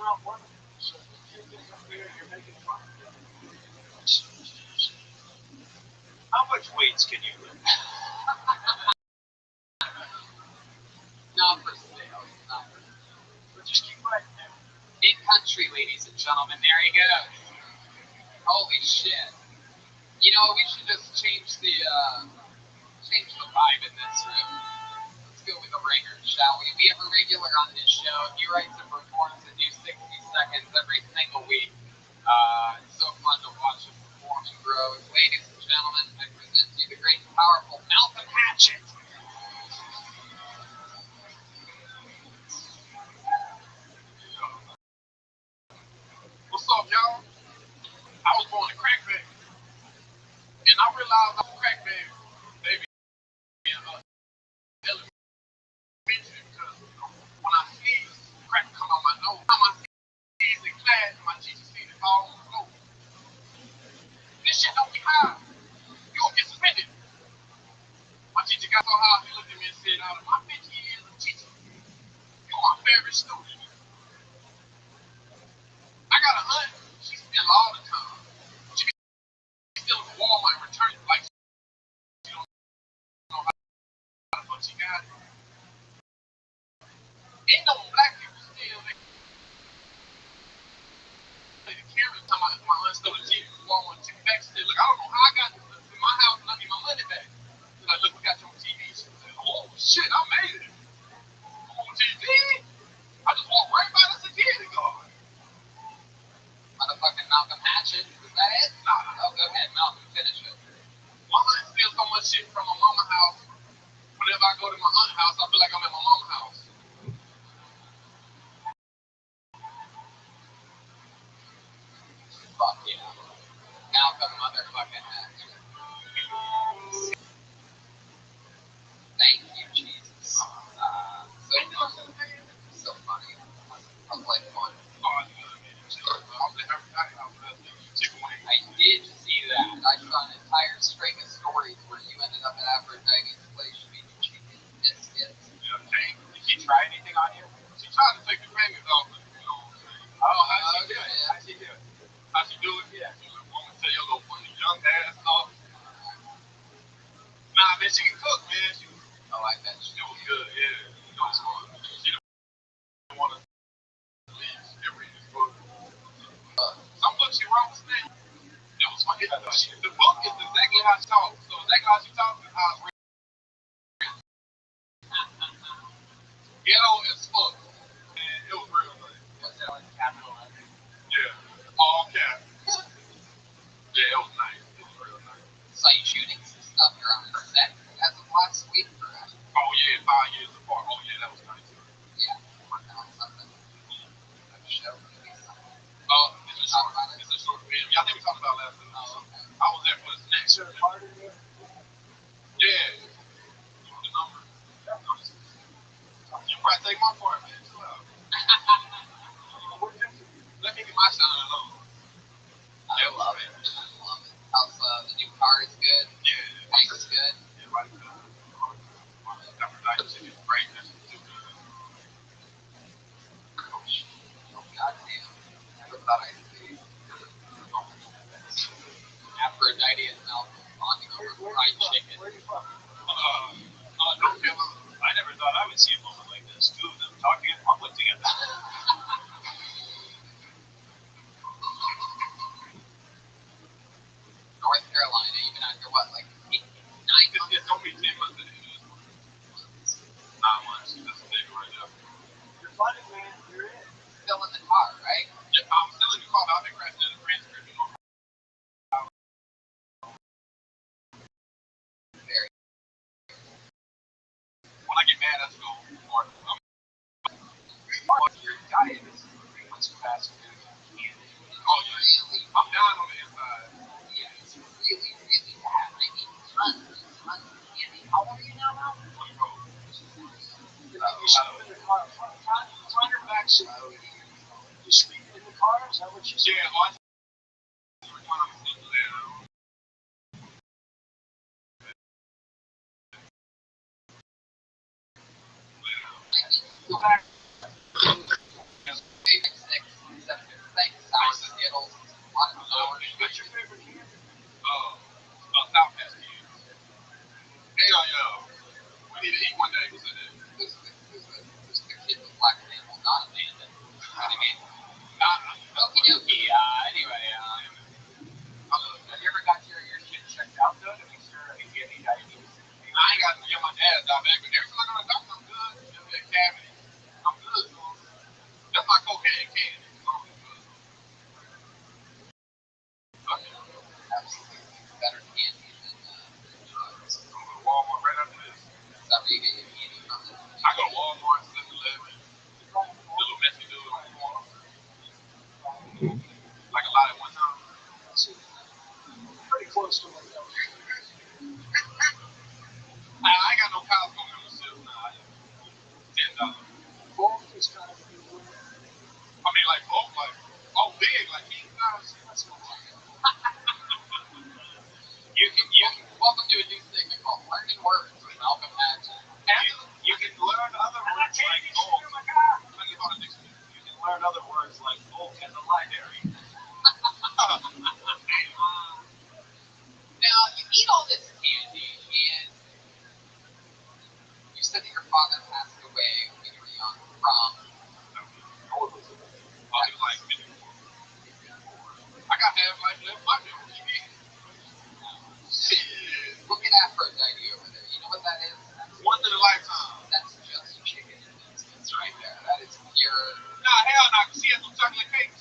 not one of them. So you think up there you're making fun of them. How much weights can you lift? Not for sale. Not for sale. But just keep writing down. In country, ladies and gentlemen, there he goes. Holy shit. You know, we should just change the vibe in this room. Let's go with a ringer, shall we? We have a regular on this show. He writes and performs and do 60 seconds every single week. It's so fun to watch him perform and grow. Ladies and gentlemen, I present to you the great and powerful Malcolm Hatchett. What's up, y'all? I was born a crack baby. And I realized I was a crack baby. Baby, in elementary, because when I sneeze, crack come on my nose. When I sneeze in class, my teacher sees it all on the floor. This shit don't get high. You gonna get suspended. My teacher got so high, he looked at me and said, out of my 15 years of teaching, you're my favorite student. I got a aunt, she steals all the time. She be stealing from Walmart and returning like she don't know how the fuck she got it. Ain't no black people steal the cameras talking about my aunt stole the TV from Walmart and took it back. She said, look, I don't know how I got this in my house and I need my money back. She's like, look, we got you on TV. She said, oh shit, I made it. I'm on TV? I just walked right by the security guard. Motherfucking Malcolm Hatchett. Is that it? Nah. Oh, go ahead, Malcolm, finish it. My aunt steals so much shit from my mama's house. Whenever I go to my aunt's house, I feel like I'm at my mama's house. Fuck yeah. Malcolm motherfucking Hatchett. Thank you, Jesus. So funny. So funny. I was like fun. I did see that. I saw an entire string of stories where you ended up at Aphrodite's place eating chicken biscuits. Did she try anything on you? She tried to take the fingers off, but you know what I'm saying. Oh, how'd she do it? How'd she do it? How'd she do it? Yeah. She was like, woman, tell your little funny young ass off. Nah, man, she can cook, man. She was, I bet she it was good, yeah. You know, she don't want to leave every book. Some books she wrote was thing. It was funny. The book is exactly how she talks. So exactly how she talks is how it's written. Ghetto as fuck. And it was real good. Was it on Capital Letters? Yeah. All cap. Yeah, it was nice. It was real nice. Saw you shooting some stuff. You're on the set as of last week, correct? Oh yeah, 5 years apart. Oh yeah, that was nice. Yeah, working on something. A show, maybe something. It's a short film. Yeah, I think we talked about last week. Oh, okay. I was there for the next. Is there a part in there? Yeah. You want the number? You probably take my part, man. Chill out. Let me get my shine alone. I love it. I love it. How's the new car is good? Yeah. Tank is good. Yeah, right. Aphrodite's is great. That's too good. Oh, goddamn. Never thought I'd see Aphrodite and Malcolm bonding over fried chicken. Where are you from? Don't feel I never thought I would see a moment like this. Two of them talking in public together. North Carolina, even after what, like 9 months? It's gonna be 10 months in it. 9 months. That's the thing right now. You're funny, man. You're in. Still in the car, right? Yeah, I'm still in the car. I've been crashing in the transcript. You know. Very. When I get mad, I just go hard. You're close to $1. I got no cows coming on the sales now. $10. Bulk is kind of a new word. I mean, like bulk, like big, like $8. That's what I'm You can Welcome to a new segment called Learning Words with Malcolm Action. you can learn other words like bulk. Tell you about a dictionary. You can learn other words like bulk and the library. Now, you eat all this candy, and you said that your father passed away when you were young from. I'll do like 54. I got half life left. My Look at Aphrodite over there. You know what that is? once in a lifetime. That's just chicken and biscuits right there. That is pure. Nah, hell no. She has some chocolate cake.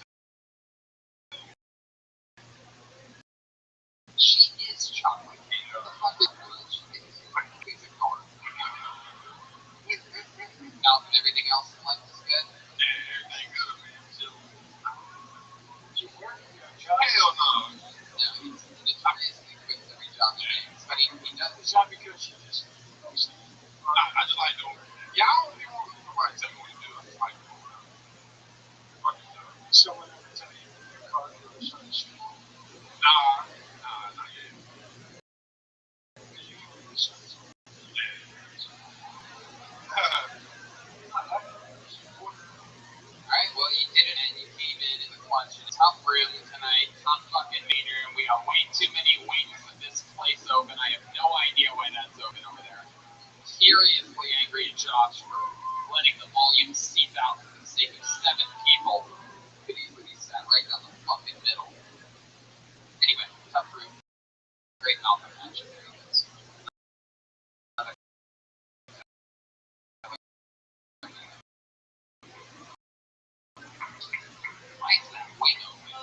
She is chocolate. What the fuck is she? Please ignore her. Malcolm, everything else in life is good? Yeah, everything good, man. Chill. You work in your job. Hell no. No, he's notoriously quits every job he makes, but he does It's not because you just mostly. I just like doing it. Yeah, I don't even want nobody tell me what to do. I just like doing it. Fuck it, though. Someone ever tell you your car dealer's on the street. Nah, not yet. Because you can do something. Alright, well, you did it and you came in the clutch. It's a tough room tonight, tough fucking meter, and we got way too many wings of this place open. I have no idea why that's open over there. Furiously angry at Josh for letting the volume seep out for the sake of 7 people. Could easily be sat right down the fucking middle. Anyway, tough room. Great Malcolm action. There he goes. Why is that wing open?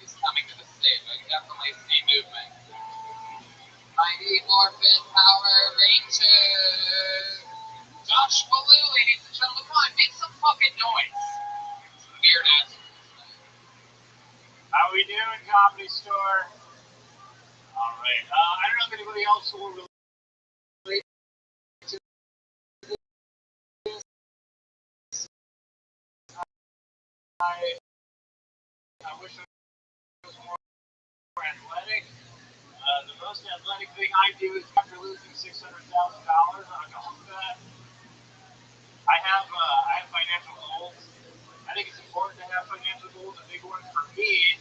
He's coming to the stage. I can definitely see movement. Mighty Morphin Power Rangers! Josh Baloo, ladies and gentlemen, come on, make some fucking noise. Weird ass. How we doing, Comedy Store? All right. I don't know if anybody else will relate to this. I wish I was more athletic. The most athletic thing I do is after losing $600,000 on a golf bet. I have financial goals. I think it's important to have financial goals. A big one for me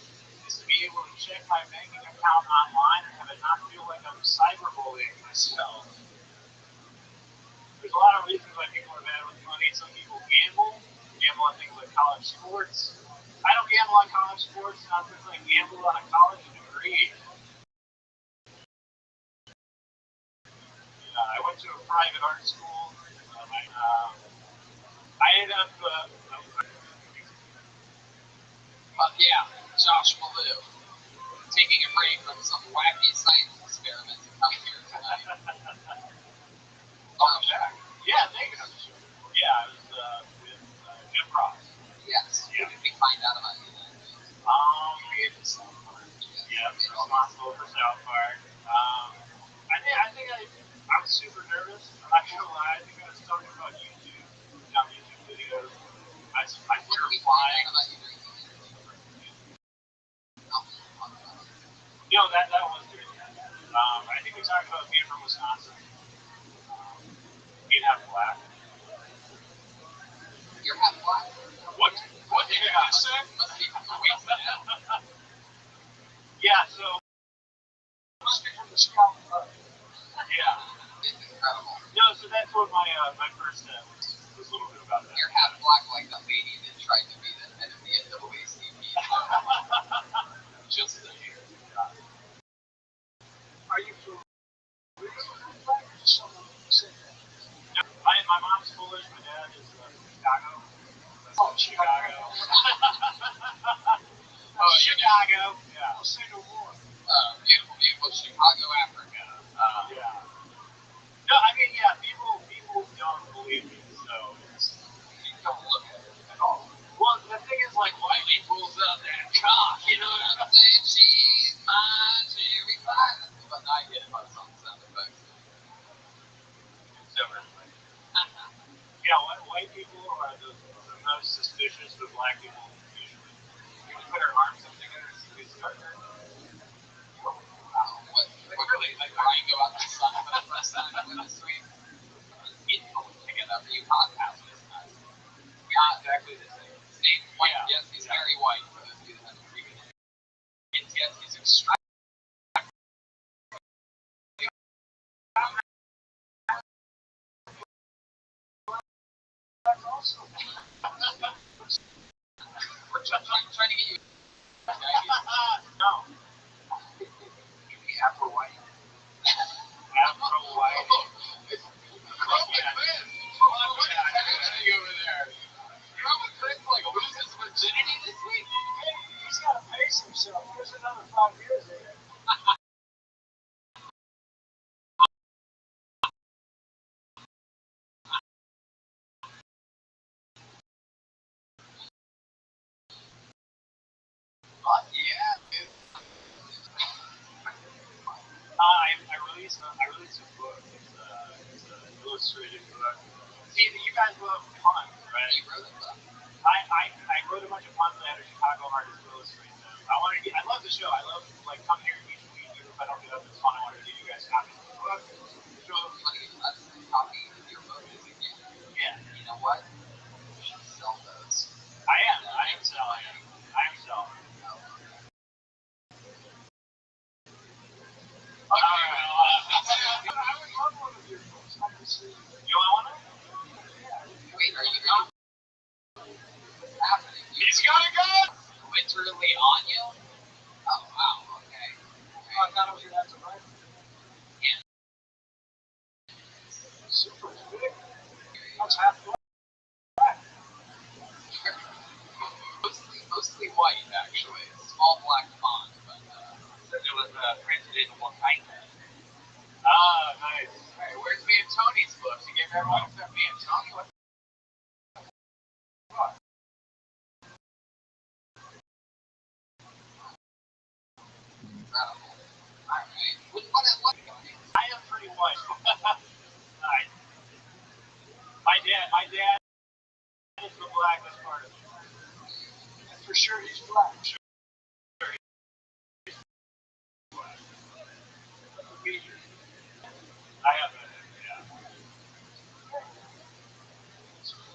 is to be able to check my banking account online and have it not feel like I'm cyberbullying myself. There's a lot of reasons why people are bad with money. Some people gamble on things like college sports. I don't gamble on college sports, not because I gamble on a college degree. I went to a private art school. I ended up. Yeah, Josh Baloo. Taking a break from some wacky science experiment to come here tonight. Yeah, thank you. Yeah, I was with Jim Ross. Yes. Yeah. What did we find out about you then? Yeah, responsible for South Park. I think I was super nervous. I'm not gonna lie. I think I was talking about YouTube, not YouTube videos. I What did we find out about you during the interview? No, that was during that. I think we talked about being from Wisconsin. Being half black. You're half black. What did you just say? Must be from the waist down. Yeah, so. Must be from the Scout Club. Yeah. It's incredible. No, so that's what my first was a little bit about that. You're half black like the lady that tried to be the head of the NAACP. Just saying. Are you from someone said that? My mom's Polish, my dad is from Chicago. Oh, Chicago. Chicago. Yeah. I'll say no more. Beautiful, beautiful Chicago, Africa. Yeah. No, I mean, yeah, people don't believe me, so it's. You don't look at it at all. Well, the thing is, like, Wiley pulls out that cock, you know what I'm saying? She's my cherry pie. black people usually. Can we put our arms up together and see who's starting? What really, like Ryan go out to the sun for the first time in this week? Together, you podcast this time. Not exactly the same. Same white. Yeah. Yes, he's very white for those of you that haven't read it. And yes, he's extremely. We're trying to get you. No. Afro white. Afro white. Over there. You're on the Chris like lose his virginity this week? He's got to pace himself. There's another 5 years there. I released a book. It's an illustrated book. See, you guys love puns, right? You wrote a book. I wrote a bunch of puns and I had a Chicago artist illustrate them. I love the show. I love like come here each week. Even if I don't get up, it's fun. I wanted to give you guys copies of the book. So you want to get us a copy of your book? Yeah. You know what? We should sell those. I am selling. Okay, I would love one of your books. I can see. you want one? Wait, are you going? What's happening? He's gonna go! Literally on you? Oh, wow, okay. I thought it was your answer, right? Yeah. Super big. That's half black. Mostly white, actually. Small black font, but Said it was printed in white. Ah, nice. hey, where's me and Tony's book? You gave everyone except me and Tony. What? Incredible. Alright. What? I am pretty white. Nice. My dad is the blackest part of me. And for sure he's black. I have a, yeah.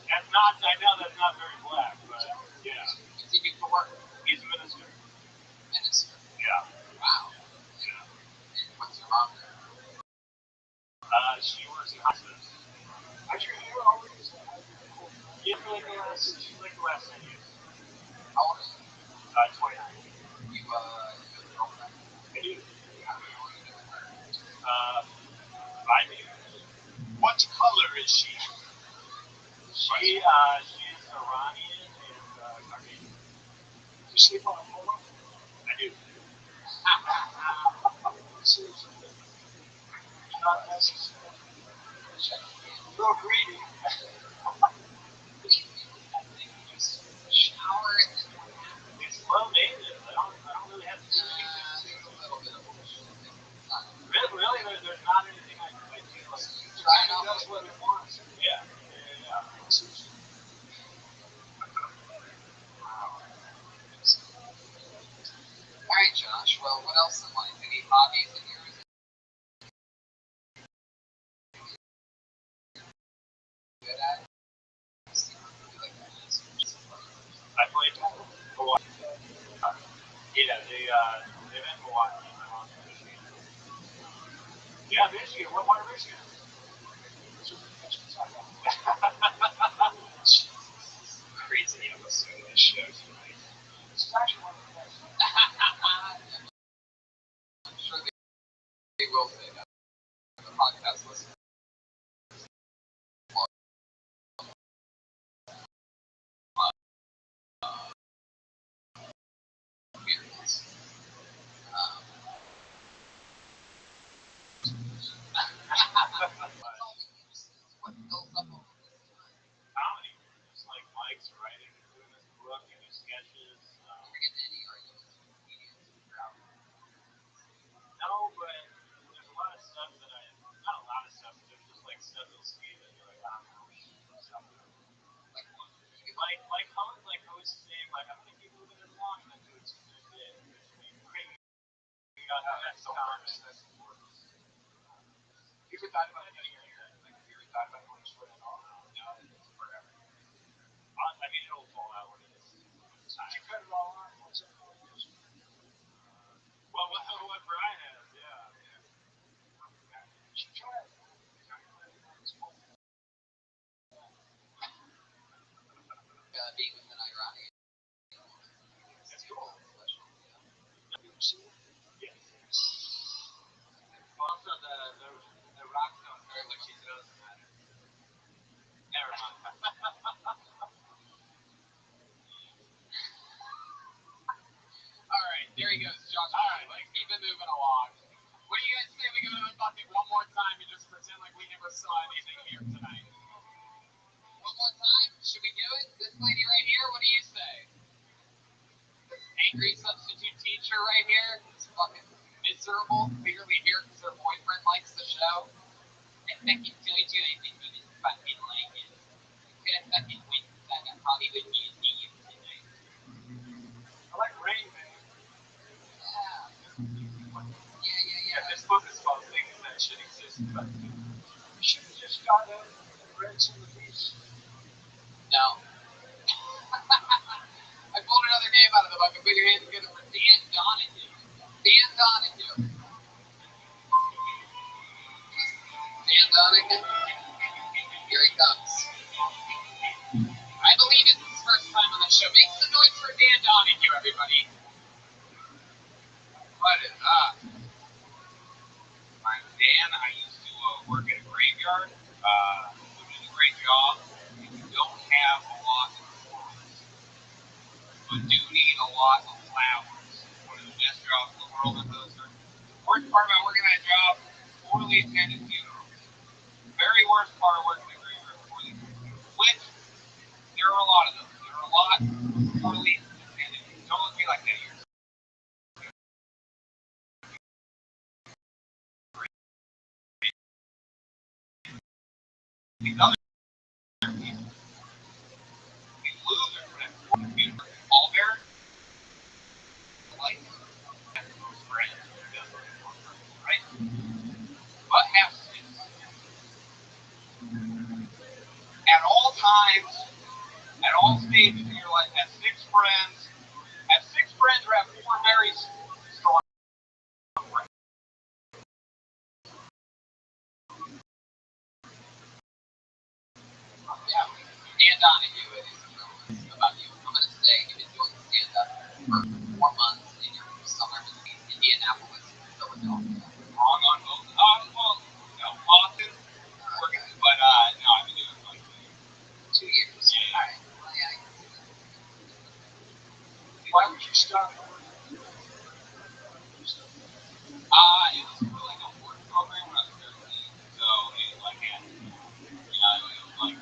That's not, I know that's not very black, but yeah. Continue to work. He's a minister. Minister. Yeah. Wow. Yeah. What's your mom do? She works in hospice. Actually, you're always Yeah, she's like the last 10 years. How old are you? 29. You have a girlfriend? I do. How long have you been with her? 5 years. What color is she? She is Iranian and Caucasian. You sleep on a pillow? I do. Seriously. Not necessary. Real greedy. Just shower and then It's low maintenance. I don't really have to do anything. a little bit of bullshit. Really, there's not anything I do. Try it out. That's what it wants. Yeah. Alright, Josh. Well, what else in life? Any hobbies of yours? Good at? I played Hawaii. Yeah, they're in Hawaii. Yeah, Michigan. What part of Michigan? Crazy episode of this show tonight. It's actually one of the best. I'm sure they will say that. The podcast listeners. Comedy, just like Mike's writing and doing this book and his sketches. We're getting That's important. You ever thought about getting your hair? Like, have you ever thought about going short at all? No, it's forever. I mean, it'll fall out when it's time. You cut it all off. What's that? Well, what Brian has, yeah. You should try it. Being with an ironic. That's cool. Have you ever seen it? Yes. Also, the Rothschild'S are like she throws them at her. Never mind. All right, there he goes, Josh. All right, let's keep it moving along. What do you guys say we go to the bucket one more time and just pretend like we never saw anything here tonight? One more time? Should we do it? This lady right here, what do you say? Angry substitute teacher right here. It's fucking miserable. Clearly here because her boyfriend likes the show. And Becky Joy Joy didn't even fucking like it. Could have fucking went that. I probably would use me tonight. I like Rain Man. Yeah. This book is called Things That Should Exist. But you should have just got up and read some of these. No. I pulled another name out of the bucket. Put your hands together for Dan Donahue. Dan Donahue. Dan Donahue. Here he comes. I believe it's his first time on the show. Make some noise for Dan Donahue, everybody. What is up? I'm Dan. I used to work at a graveyard. We did a great job. We don't have a lot of flowers, but do need a lot of flowers. One of the best jobs in the world at those. Worst part about working that job, poorly attended funerals. Very worst part of working at a graveyard, poorly attended. Which, there are a lot of them. There are a lot of poorly attended. Don't look at me like that. These other people, these losers, whatever, all bear, like, most friends, right? But have six. At all times, at all stages in your life, have six friends or have four very strong friends. Yeah. Dan Donahue, it is about you. I'm going to say you've been doing stand-up for 4 months and you're somewhere between Indianapolis and Philadelphia. Wrong on both. Well, no, Austin, working, but no, I've been doing it for like 2 2 years. years. Yeah. All right. Well, yeah, I can see that. Why would you stop? It was for like a work program when I was 13, so it like had, it was like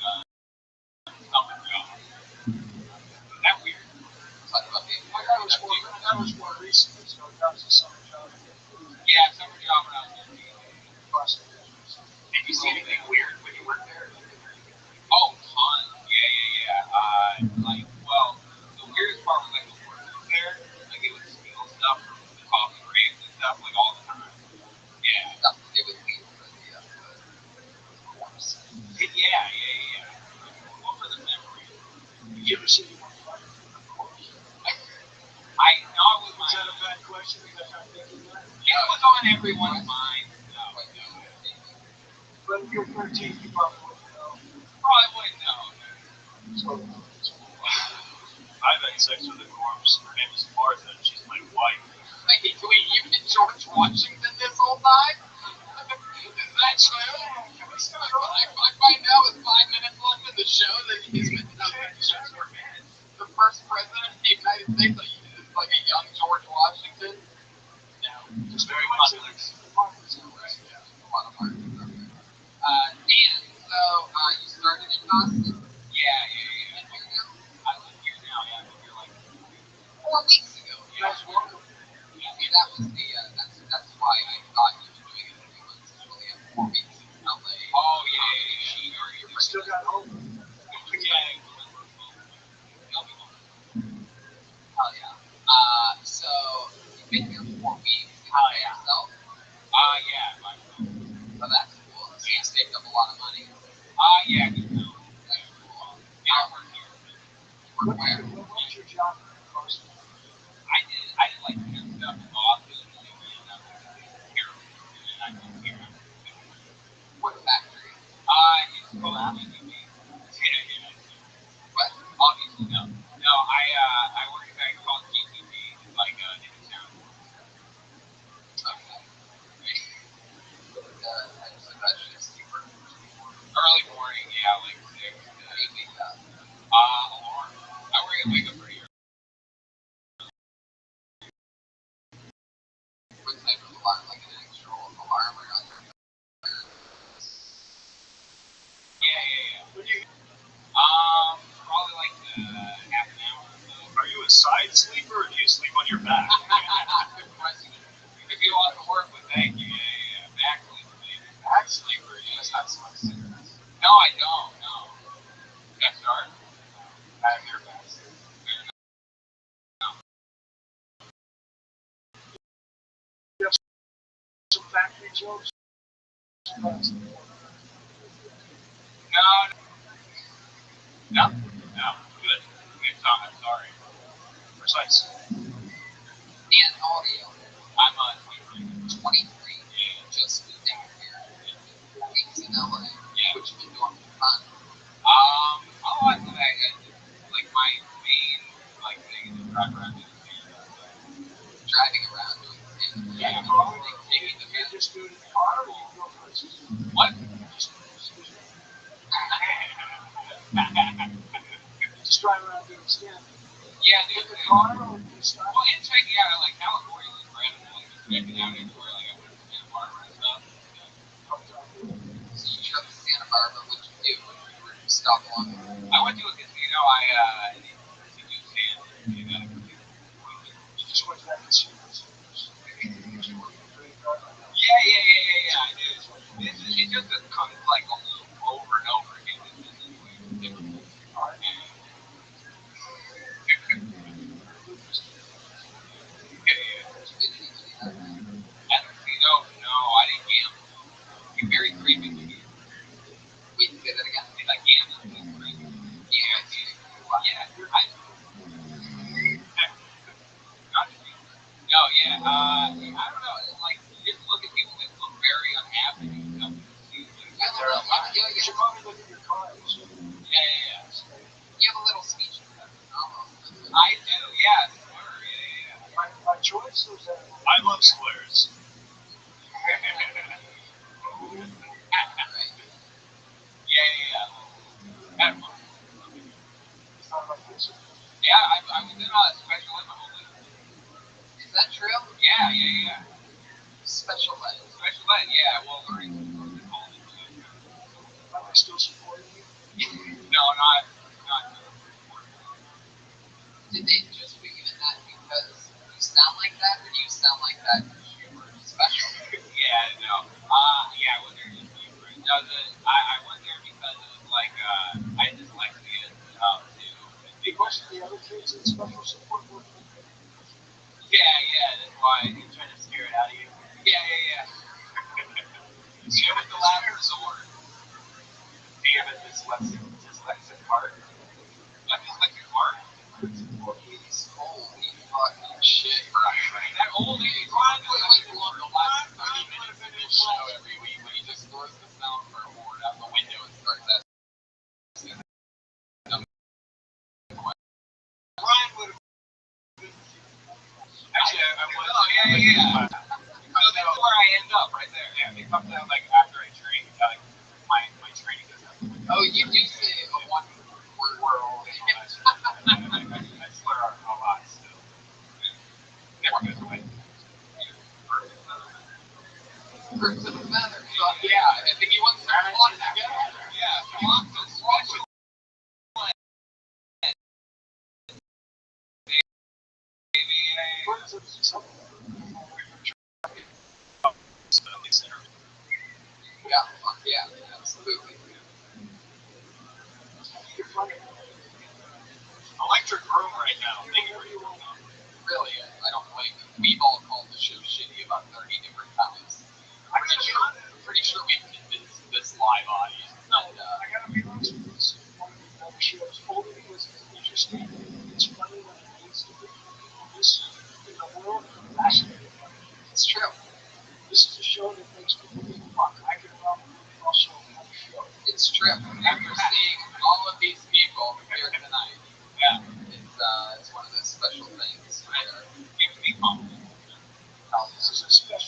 summer job. Isn't that weird? Talk about being That was more recent, so that was a summer job. Yeah, summer job when I was 13. Did you see anything weird when you worked there? Oh, tons. Yeah. Like, well, the weirdest part was like the workers there, like they would steal stuff from the coffee graves and stuff like all the time. Yeah. nothing to do with me, but yeah. Yeah. What were the memories? You ever see anyone fight? Of course. I know it was Was that a bad question? Because I'm thinking that. It was on everyone's mind. No. But if you're 13, you probably wouldn't know. Probably wouldn't know. I've had sex with a corpse. Her name is Martha, and she's my wife. Wait, you've been George Washington this whole time? Is that true? I find out with 5 minutes left in the show that he's been the first president of the United States. Like a young George Washington. No, Just very popular. Dan, so you started in Boston? Yeah. And here now? I live here now. Yeah, I live here like 4 weeks ago. Yeah. See, that was the, that's why I thought you were doing it in 3 months. You only have 4 weeks in LA. Oh, yeah. You still got home. Yeah. Hell yeah. So, you've been here 4 weeks. How by yourself? Yeah. So that's cool. So you saved up a lot of money. Yeah. Good deal. That's cool. Yeah, I work here. Work where? What was your job? I did like temp stuff in Boston, and then here, and I moved here. What factory? It's called GTV. Yeah. What? Obviously, no. No, I work at a guy called GTV, like in town. Okay. Great. I just imagine it's super. Early morning, yeah, like 6. How do you wake up? Alarm. I wake up pretty early. What type of alarm? Like an actual alarm or not? Yeah. Probably like half an hour or so. Are you a side sleeper or do you sleep on your back? If you want to work with, thank you. Yeah. Back sleeper, baby. Back sleeper, you must have some cigarettes. No, I don't. No. Got started. I have your back sleeper. Some factory jobs? No. Good. I'm sorry. Precise. And how old are you? I'm 23. 23. Yeah. Just moved down here. He's in LA. Yeah. What you been doing for fun? I feel like my main thing is to drive around to the city. Driving around doing things. Yeah. Taking the You best. just do it in the car or you go places? What? Just drive around doing stand. Yeah, In dude. the car or you stop? Well, and checking out like California is random. Like checking out anywhere like I went to Santa Barbara and stuff. So you drove to Santa Barbara. What'd you do? Where did you stop along? I went to a casino. I to do sand. You know, You just went to that casino. Did you work for a card? yeah. I did. It's just a like a loop over and over again. It's just different. At the casino, no, I didn't gamble. It's very creepy to me. Wait, say that again. It's like gambling is creepy. Yeah, no, yeah. I don't know. Like, you just look at people that look very unhappy. You know, I don't know. Yeah, You should probably look at your cards. yeah. You have a little speech impediment, almost. I do, yeah. Sure, yeah. By choice or is that? I love slurs. Yeah. It's not like this. Yeah, I was in a special ed my whole life. Is that true? Yeah. Special ed. Special ed, yeah. Well, learning disabilities college. Are they still supporting you? No, not. Did they just put you in that because you sound like that, or do you sound like that because you were special? Yeah, no. Yeah, I was there just to be friends. No, I went there because it was like, I had dyslexia, too. Most of the other kids in special support work. Yeah, that's why. He's trying to scare it out of you. Yeah. It was the last resort. Damn it, dyslexic heart. I'm dyslexic heart. He's holy fucking shit, right? That old lady, Ron, Wait, the last 30 minutes of this show every week when he just throws the soundboard out the window and starts that. Ryan would have. Actually, I was. Yeah. So that's where I end up, right there. Yeah, it comes out like after I train. Like my training goes out. Oh, you do say a one word. I slur a lot still. Never goes away. First of the matter. So, yeah, I think he wants to plot together. Yeah, swap the special. Yeah, fuck yeah, absolutely. Electric room right now. Thank you for your Really, I don't blame you. We've all called the show shitty about 30 different times.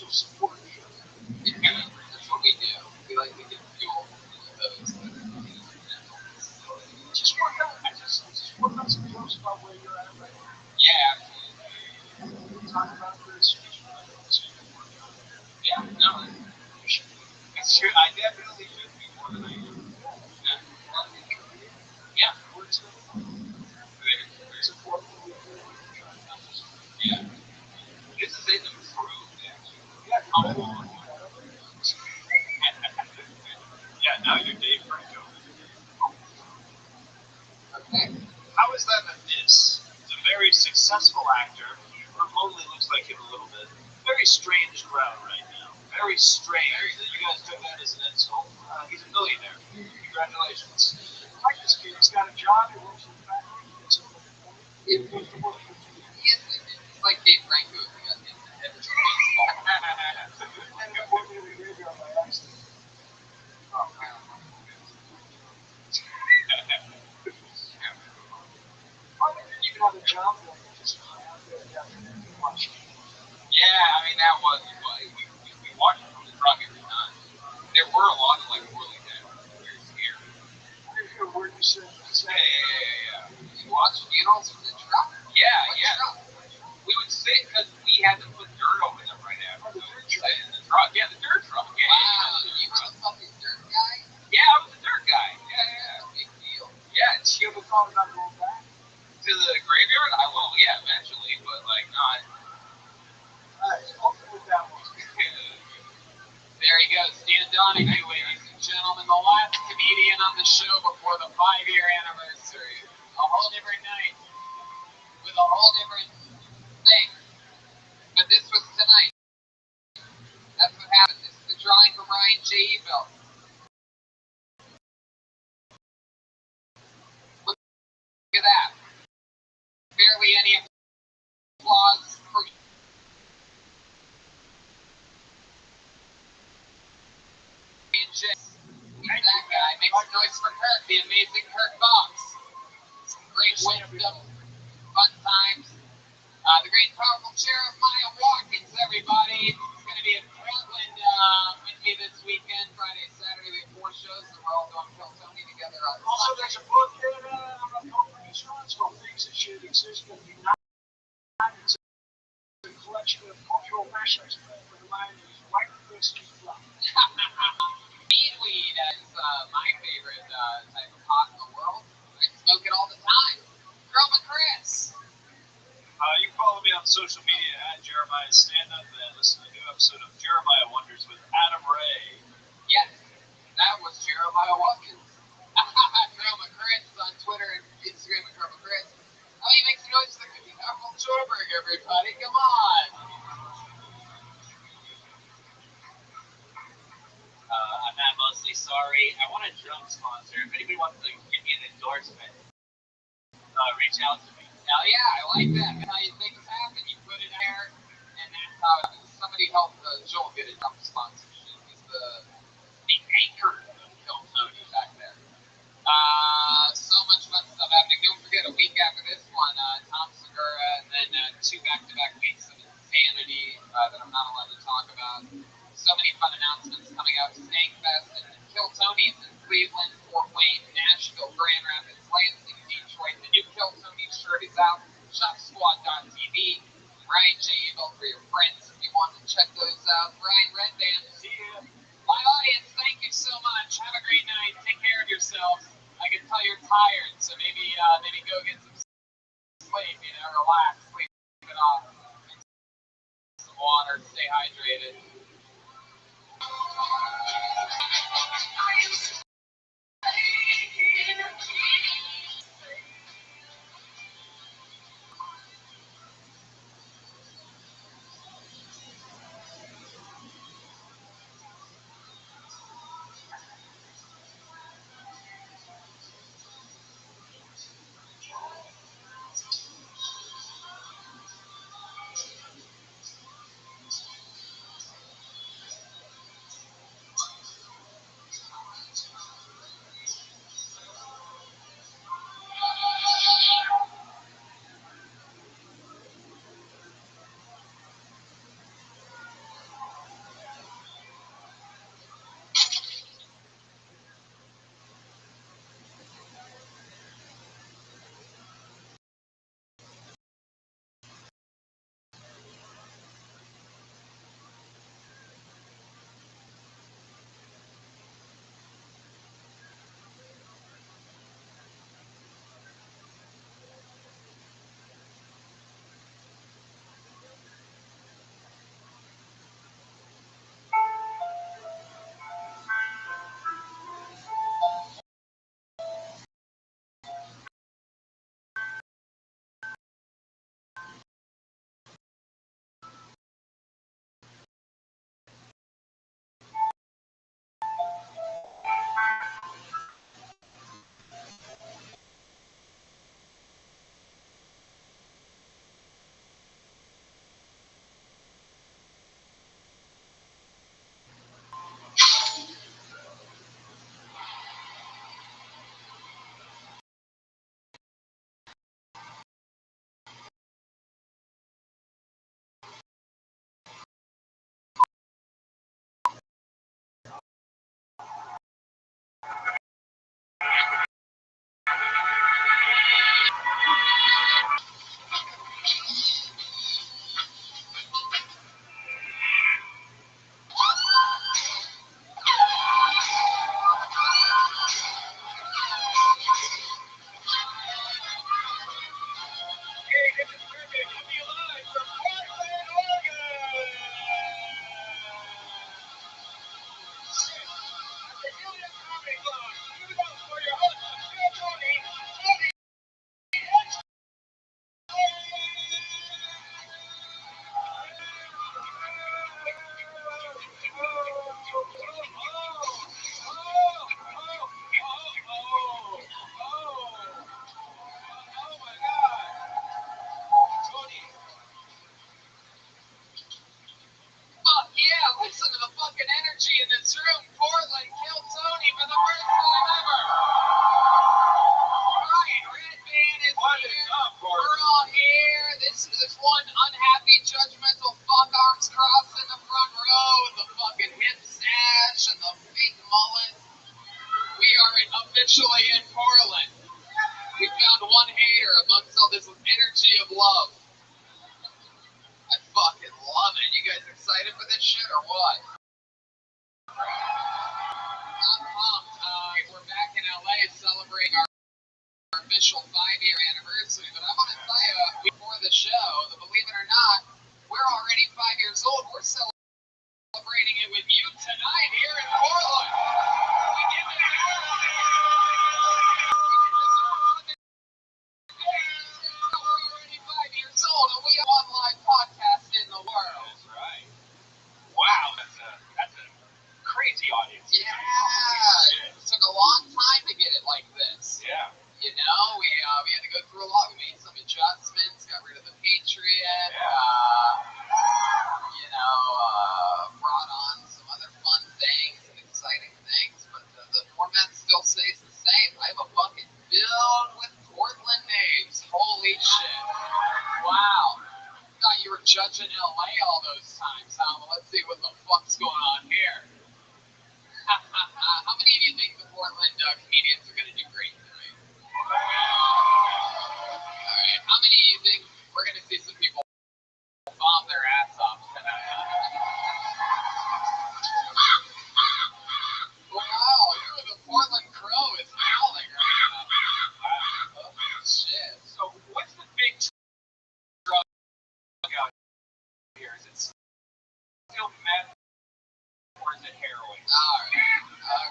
social support show. Yeah, that's what we do. We like to give fuel to those that are in mental disabilities. Just work out some jokes about where you're at right now. Yeah, absolutely. We'll talk about this. Yeah, no, You should be. It's true. I definitely should be more than I am. yeah, Words that There's support what we do. We're trying to yeah. This is an improved, actually. Yeah, Come on. Yeah, now you're Dave Franco. Okay. How is that a diss? He's a very successful actor. He remotely looks like him a little bit. Very strange crowd right now. Very strange. You guys took that as an insult. He's a millionaire. Congratulations. I like this kid. He's got a job. He works in the factory. He gets up in the morning. He goes to work for me. It's like Dave Franco if he got hit in the head with a baseball. And he put me in the graveyard by accident. Oh, man. You can have a job where you just hang out there and watch. Yeah, I mean, that was, we watched it from the truck every time. There were a lot of, like, really bad players here. Where you sit. Yeah. You watched funerals from the truck? Yeah. We would sit because we had to put dirt over them right after. So we would sit in the truck. Yeah, the dirt truck. Yeah. Wow, you were the fucking dirt guy? Yeah, I was the dirt guy. Yeah. Big deal. Yeah, and You ever thought about going back? to the graveyard? I will, yeah, eventually, but, like, not. Alright, open with that one. There he goes, Dan Donahue, ladies and gentlemen, the last comedian on the show before the 5-year anniversary. A whole different night with a whole different thing. But this was tonight. That's what happened. This is the drawing from Ryan J. Ebel. Look at that. Barely any applause for Ryan J. He's that guy. Makes noise for Kirk, the amazing Kirk Box. Great wisdom, fun times. The great powerful sheriff Maya Watkins, everybody. It's going to be in Portland with me this weekend, Friday, Saturday. We have 4 shows, so we're all going Kill Tony together. Also, there's a book that I'm a co-producer on. It's called Things That Should Exist But Do Not. It's a collection of cultural mashups. But mine is White Christmas Flower. Weed is my favorite type of pot in the world. I smoke it all the time. Girl Chris. You can follow me on social media at Jeremiah Standup and listen to a new episode of Jeremiah Wonders with Adam Ray. Yes, that was Jeremiah Watkins. Girl Chris on Twitter and Instagram at Girl Chris. Oh, he makes noise like a Apple Schwarberg, everybody. Come on. I'm not mostly sorry. I want a drum sponsor. If anybody wants to give me an endorsement, reach out to me. Hell yeah, I like that. That's how you things happen. You put it there, and that's how it happens. Somebody help Joel get a drum sponsorship. He's the anchor of Kill Tony back there. So much fun stuff happening. Don't forget, a week after this one, Tom Segura, and then 2 back-to-back weeks of insanity that I'm not allowed to talk about. So many fun announcements coming out. Snankfest and Kill Tony's in Cleveland, Fort Wayne, Nashville, Grand Rapids, Lansing, Detroit. The new Kill Tony shirt is out. ShopSquad.tv. Ryan J. Ebel for your friends if you want to check those out. Brian Redband. See you. My audience, thank you so much. Have a great night. Take care of yourselves. I can tell you're tired, so maybe go get some sleep. Relax, sleep it off. Some water. Stay hydrated. excited for this shit or what? I'm pumped. We're back in LA celebrating our official 5-year anniversary, but I want to tell you before the show that believe it or not, we're already 5 years old. We're celebrating it with you tonight here in Portland. We give it We're already 5 years old, and we have one live podcast in the world. That's right. Wow, that's a crazy audience. Yeah, it took a long time to get it like this. Yeah. You know, we had to go through a lot. We made some adjustments, got rid of the Patriot. Brought on some other fun things and exciting things, but the format still stays the same. I have a bucket filled with Portland names. Holy shit! Wow. Thought you were judging LA all those times, huh? Well, let's see what the fuck's going on here. How many of you think the Portland comedians are going to do great tonight? Alright, how many of you think we're going to see some people bomb their ass off tonight? Wow, the Portland Crow is howling right now. Oh, shit. So, what's the big drug out here? Is it still meth or is it heroin? Alright,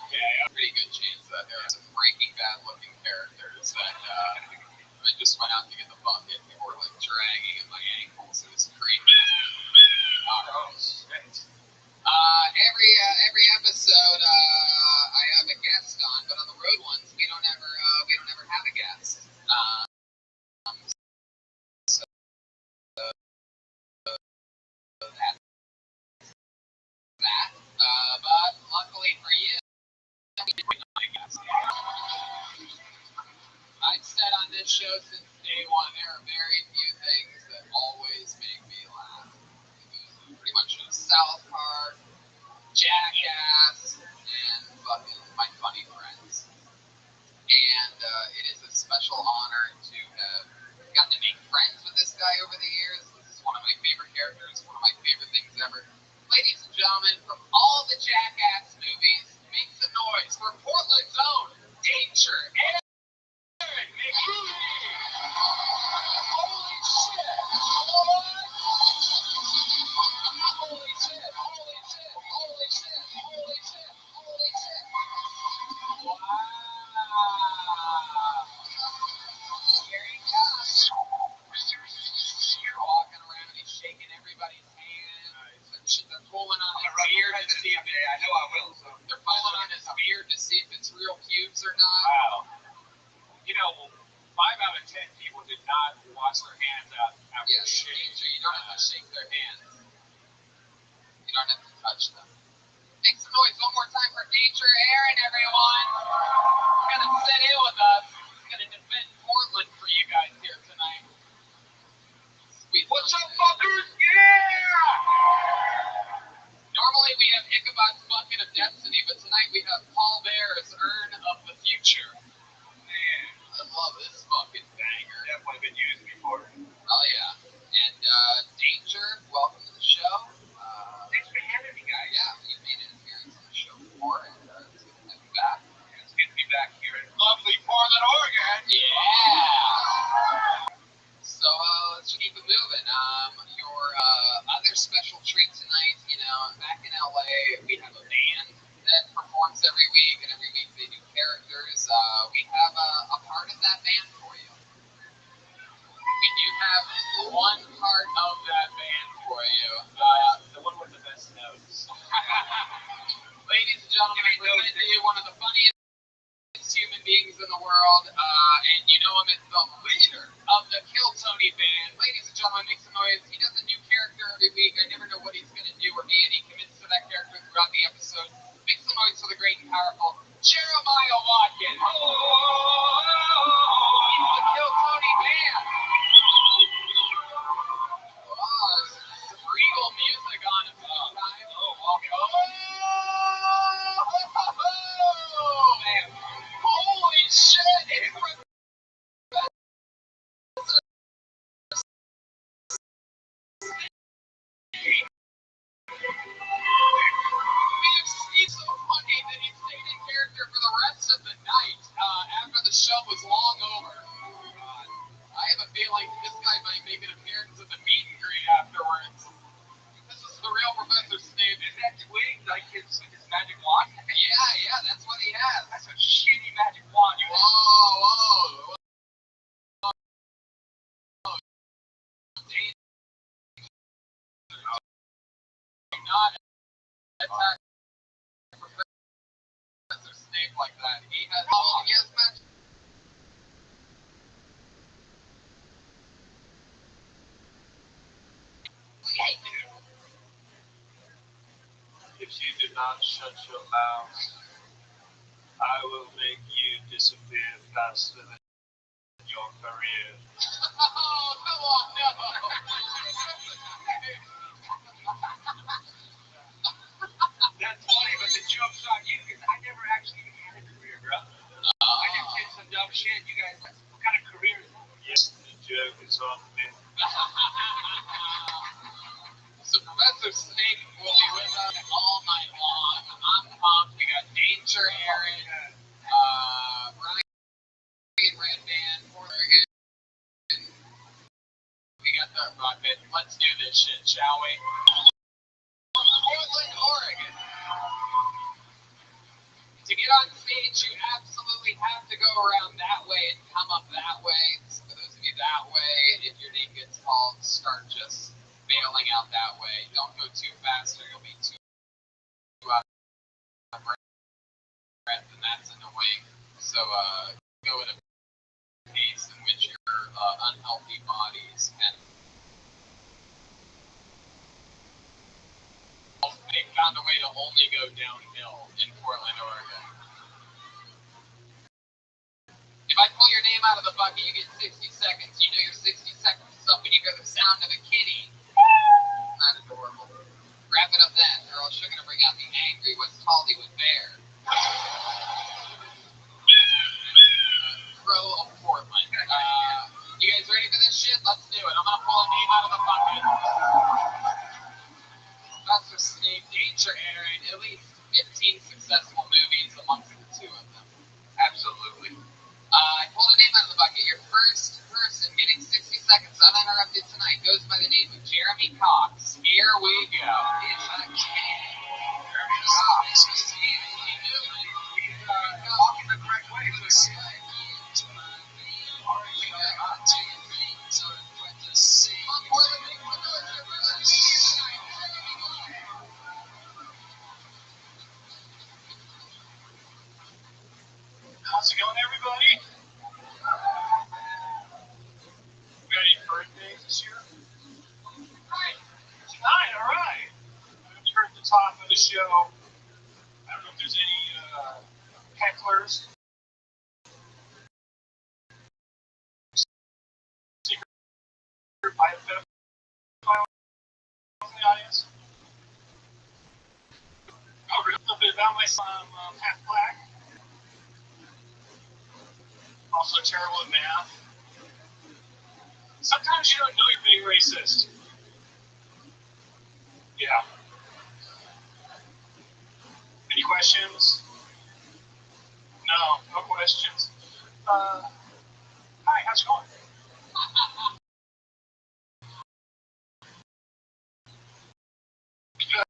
okay. Pretty good chance that there are some Breaking Bad looking characters that I just went out to get the bucket. People were like dragging at my ankles. It was crazy. Alright. Every episode, I have a guest on, but on the road ones, we don't never have a guest. So that's that. But luckily for you, I've said on this show since day one, there are very few things that always make me laugh. Pretty much South Park, Jackass, and fucking my funny friends. And it is a special honor to have gotten to make friends with this guy over the years. This is one of my favorite characters, one of my favorite things ever. Ladies and gentlemen, from all the Jackass movies, make some noise for Portland's own Danger and Aaron McGee. Holy shit! Holy shit! Holy shit! Holy shit! Holy shit! Holy shit! Wow! Here he comes. You're walking around, he's shaking everybody's hand. They're pulling on his beard to see if I know I will. So. They're pulling on his beard to see if it's real pubes or not. Wow. You know, 5 out of 10 people did not wash their hands out after shaving. You don't have to shake their hands. You don't have to touch them. Make some noise one more time for Danger Aaron, everyone. He's gonna sit in with us. He's gonna defend Portland for you guys here tonight. Sweet. What's up, fuckers? Yeah! Normally we have Ichabod's Bucket of Destiny, but tonight we have Paul Bear's Urn of the Future. Man, I love this fucking banger. Definitely been used before. Oh yeah. And Danger, welcome to the show. Thanks for having me, guys. Yeah, you made an appearance on the show before, and it's good to have you back. It's good to be back here in lovely Portland, Oregon. Yeah. So let's keep it moving. Your other special treat tonight, you know, back in LA, we have a band that performs every week, and every week they do characters. We have a part of that band for you. We do have one part of that band for you. The one with the best notes. Ladies and gentlemen, I present to you one of the funniest human beings in the world, and you know him as the leader of the Kill Tony band. Ladies and gentlemen, make some noise. He does a new character every week. I never know what he's going to do or be, and he commits to that character throughout the episode. Make some noise for the great and powerful Jeremiah Watkins. He's the Kill Tony band. Wow, there's some regal music on him sometimes. Oh, man. Holy shit! not attack Professor Snape like that. He has all he has mentioned. If you do not shut your mouth, I will make you disappear faster than your career. Oh, come on, no. That's funny, but the joke's on you because I never actually had a career, bro. I just did some dumb shit. You guys, what kind of career is that? Yes, the joke is on me. So Professor Snape will be with us all night long. I'm pumped. We got Danger Aaron, Brian Redband, Oregon. We got the Rocket. Let's do this shit, shall we? Portland, Oregon. To get on stage, you absolutely have to go around that way and come up that way. So for those of you that way, if your name gets called, start just bailing out that way. Don't go too fast or you'll be too out of breath, and that's annoying. So go at a pace in which your unhealthy bodies can. They found a way to only go downhill in Portland, Oregon. If I pull your name out of the bucket, you get 60 seconds. You know your 60 seconds is up when you hear the sound of a kitty. Not adorable. Wrap it up then, or else you're going to bring out the angry West Hollywood bear. Crow of Portland. You guys ready for this shit? Let's do it. I'm going to pull a name out of the bucket. Professor Snape, Danger Aaron, at least 15 successful movies amongst the two of them. Absolutely. I pulled a name out of the bucket. Your first person getting 60 seconds uninterrupted tonight goes by the name of Jeremy Cox. Here we go. It's a king. Jeremy Cox. Walking the correct way. How's it going, everybody? We got any birthdays this year? Tonight, all right. You're at the top of the show. I don't know if there's any hecklers. Secret pedophile in the audience. Oh, really? A little bit about myself. I'm half black. Also terrible at math. Sometimes you don't know you're being racist. Yeah. Any questions? No questions. Hi, how's it going? Good.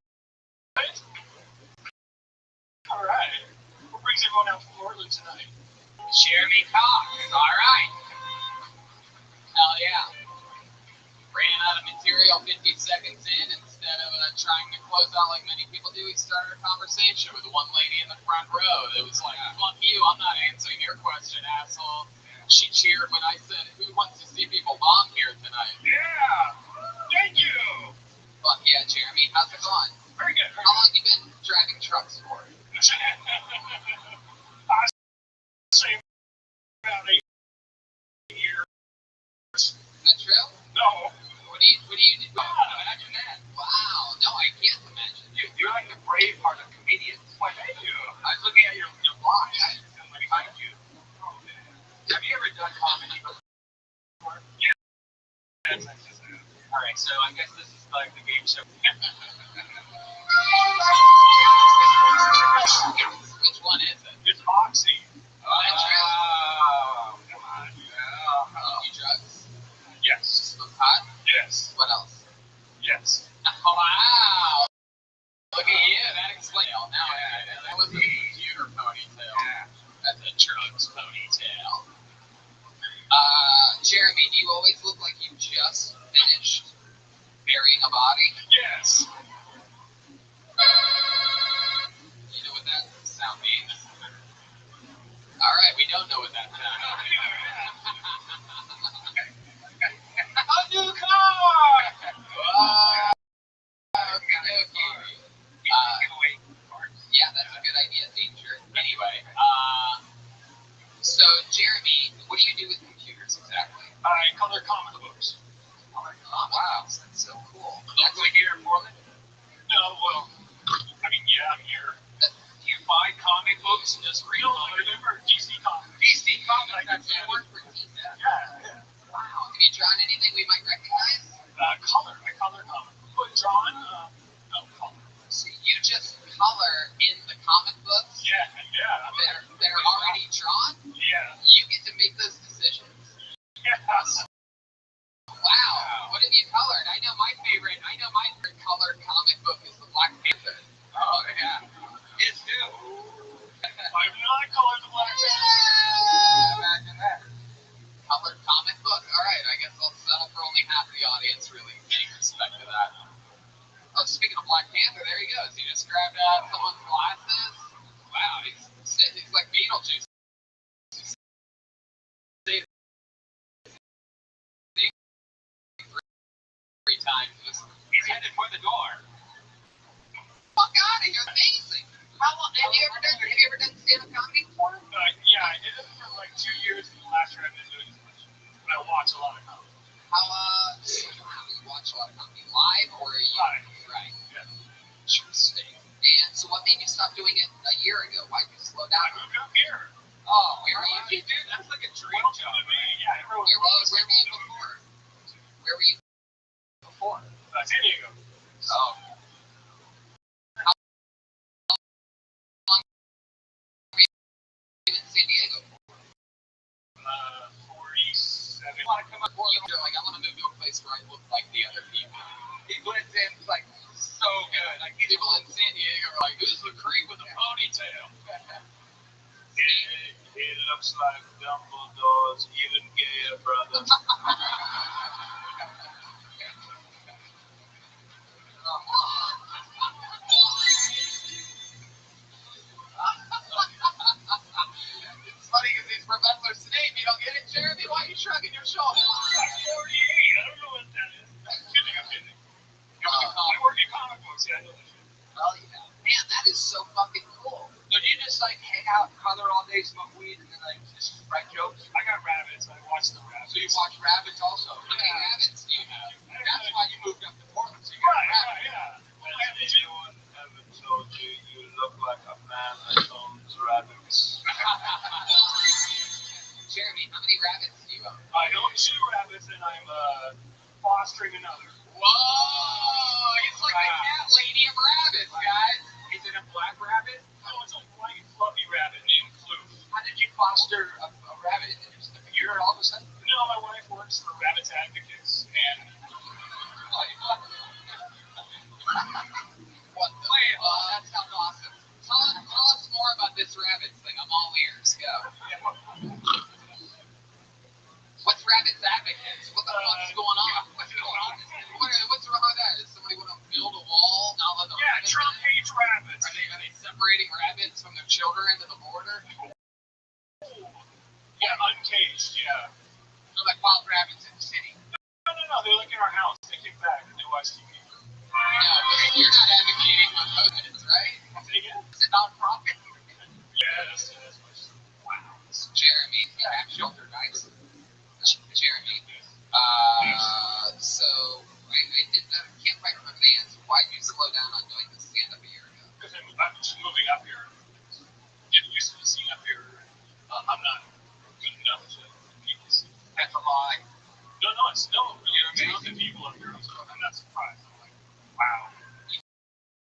All right. What brings everyone out from Portland tonight? Jeremy Cox. All right. Hell yeah. Ran out of material 50 seconds in. Instead of trying to close out like many people do, he started a conversation with one lady in the front row that was like, fuck you, I'm not answering your question, asshole. She cheered when I said, who wants to see people bomb here tonight? Yeah. Thank you. Fuck yeah, Jeremy. How's it going? Very good. How long have you been driving trucks for? I say about 8 years. Is that true? No. What do you do? Imagine that. Wow. No, I can't imagine. You're like the brave heart of comedians. Why, thank you. I was looking at your blog behind you. Have you ever done comedy before? Yeah. Yes, I just have. All right, so I guess this is like the game show. Which one is it? It's Moxie. Oh, that's true. Oh, come on. Yeah. You do drugs? Yes. Smoke pot? Yes. What else? Yes. Oh, wow. Look at you. That explains it. Now that was a computer ponytail. Yeah. That's a drugs ponytail. Jeremy, do you always look like you just finished burying a body? Yes. Yeah, that's a good idea, Danger. Anyway, so Jeremy, what do you do with computers exactly? I color comic books. Oh, wow, that's so cool. Locally here in Portland? No, well, I mean, yeah, I'm here. Do you buy comic books and just read them? I remember DC Comics. DC Comics, that's your work for DC. Yeah. Wow, have you drawn anything we might recognize? Color. I color comic books. Drawn? No, color. So you just color in the comic books Yeah. that are already drawn? Yeah. You get to make those decisions? Yes. Wow, what have you colored? I know my favorite colored comic book is the Black Panther. Oh, yeah. His too. I've not colored the Black Panther. Imagine that. Colored comic book? Alright, I guess I'll settle for only half the audience really getting respect to that. Oh, speaking of Black Panther, there he goes. He just grabbed someone's glasses. Wow, he's like Beetlejuice. Three times. He's headed for the door. Fuck out of here, amazing. How long have you ever done stand-up comedy before? Yeah, I did it for like 2 years, and the last year I've been doing it. But I watch a lot of comedy. How you watch a lot of comedy live or are you Live. Right. Yeah. Interesting. And so what made you stop doing it a year ago? Why did you slow I down? moved up here. Oh, where were you? Dude, that's like a dream Welcome job. to me. Yeah, everyone. Where were you before? Where were you before? San Diego. Oh. How long were you in San Diego for? 47. You want to come up for you're like, I want to move to a place where I look like the other people. He blends in like so good. Like people in San Diego are like, this is a creep with a ponytail. He looks like Dumbledore's even gayer brother. It's funny because these professors today, if you don't get it, Jeremy, why are you shrugging your shoulders? I'm 48. I don't know what that is. I'm kidding. I work in comic books. Yeah, I know that shit. Oh yeah. Man, that is so fucking cool. So do you just like hang out, color all day, smoke weed, and then like just write jokes? I got rabbits. I watch the rabbits. So you watch rabbits also? How many rabbits do you have? That's why you moved up to Portland, so you got rabbits. Yeah. Has anyone ever told you you look like a man that owns rabbits? Jeremy, how many rabbits do you own? I own 2 rabbits, and I'm fostering another. Whoa! It's like the cat lady of rabbits, guys. Is it a black rabbit? No, it's a white fluffy rabbit named Floof. How did you foster a rabbit? Did you just appear all of a sudden? No, my wife works for Rabbits Advocates, and What the? Wait, that sounds awesome. Tell us more about this rabbits thing. I'm all ears. Go. What's Rabbits Advocates? What the fuck is going on? What's going on? What's wrong with that? Does somebody want to build a wall? Not let the rabbits Trump in? hates rabbits. Are they separating rabbits from their children to the border? Yeah, uncaged, yeah. So like wild rabbits in the city. No, they're like in our house. They kick back and they watch TV. No, but you're not advocating for rabbits, right? Say again? It's a non-profit. Yes. Wow. Jeremy, yeah, I'm shelter, guys. Jeremy. So I can't quite remember the answer. Why did you slow down on doing the stand-up a year ago? Because I'm just moving up here. Getting used to the scene up here. I'm not good enough to compete with scene. That's a lie. No, it's no. You're amazing people up here. So I'm not surprised. I'm like, wow. You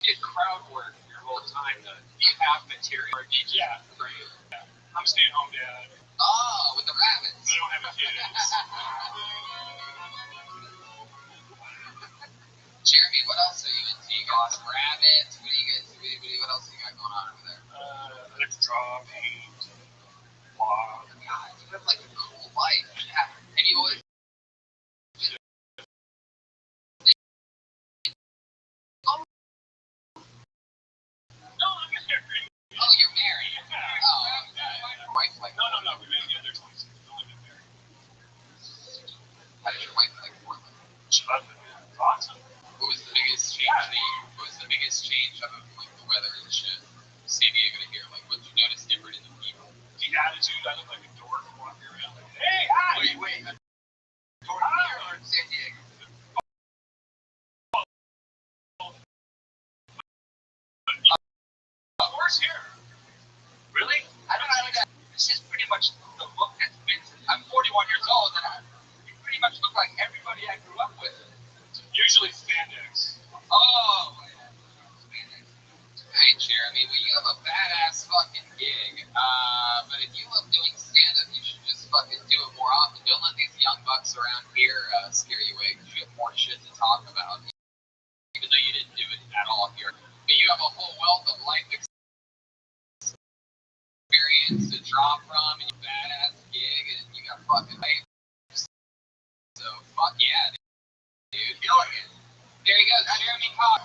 did crowd work your whole time, though. Do you have material or did you? Yeah. I'm a stay-at-home dad. Oh, with the rabbits. I don't have kids. Jeremy, what else are you into? You got some rabbits. What else you got going on over there? I like to draw, paint, vlog. God, you have like a cool life. Yeah. And you always. No, I'm married. Oh, you're married. Yeah. Oh, okay. Your wife like. No. We've been together 26 years. We've only been married. How did your wife like Portland? She loved it, man. It's awesome. What was the biggest change fucking gig. But if you love doing stand-up, you should just fucking do it more often. Don't let these young bucks around here scare you away, because you have more shit to talk about. Even though you didn't do it at all here. But you have a whole wealth of life experience to draw from, and you badass gig, and you got fucking life. So, fuck yeah, dude. Killing it. There he goes, Jeremy Cox.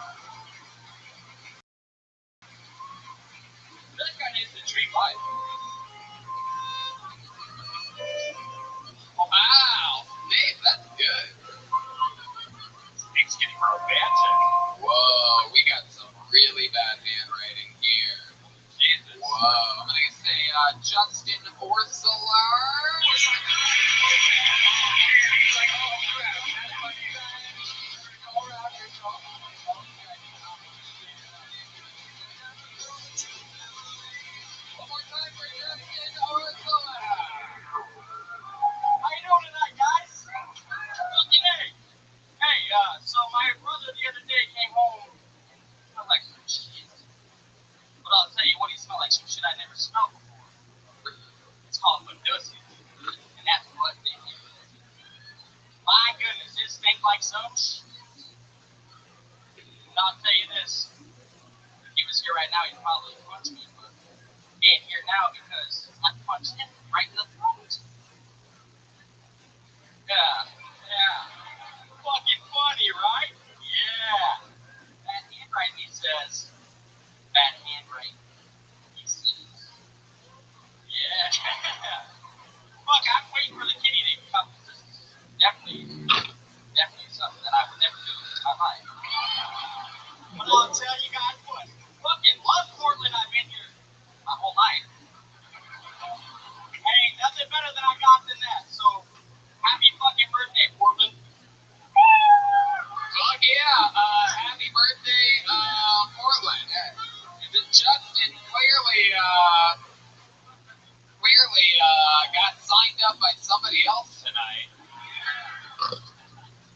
That guy needs to treat life. Wow, Dave, that's good. Things getting romantic. Whoa, we got some really bad handwriting here. Jesus. Whoa, I'm gonna say Justin Orsolar. One more time for Justin Orsolar. How you doing tonight, guys? Fucking A. Hey, so my brother the other day came home, smelled like some shit. But I'll tell you what, he smelled like some shit I never smelled before. It's called Medusa. And that's what they do. My goodness, it stinks like some shit. And I'll tell you this. If he was here right now, he'd probably punch me, but he ain't here now because I punched him right in the throat. Yeah. Fucking funny, right? Yeah. Bad handwriting, he says. Bad handwriting, he says. Yeah. Fuck, I'm waiting for the kitty to come. This is definitely something that I would never do in my life. But I'll tell you guys what. Fucking love Portland. I've been here my whole life. Hey, nothing better than I got than that. So, happy fucking birthday, Portland. Fuck yeah, happy birthday, Portland. Justin clearly got signed up by somebody else tonight. Is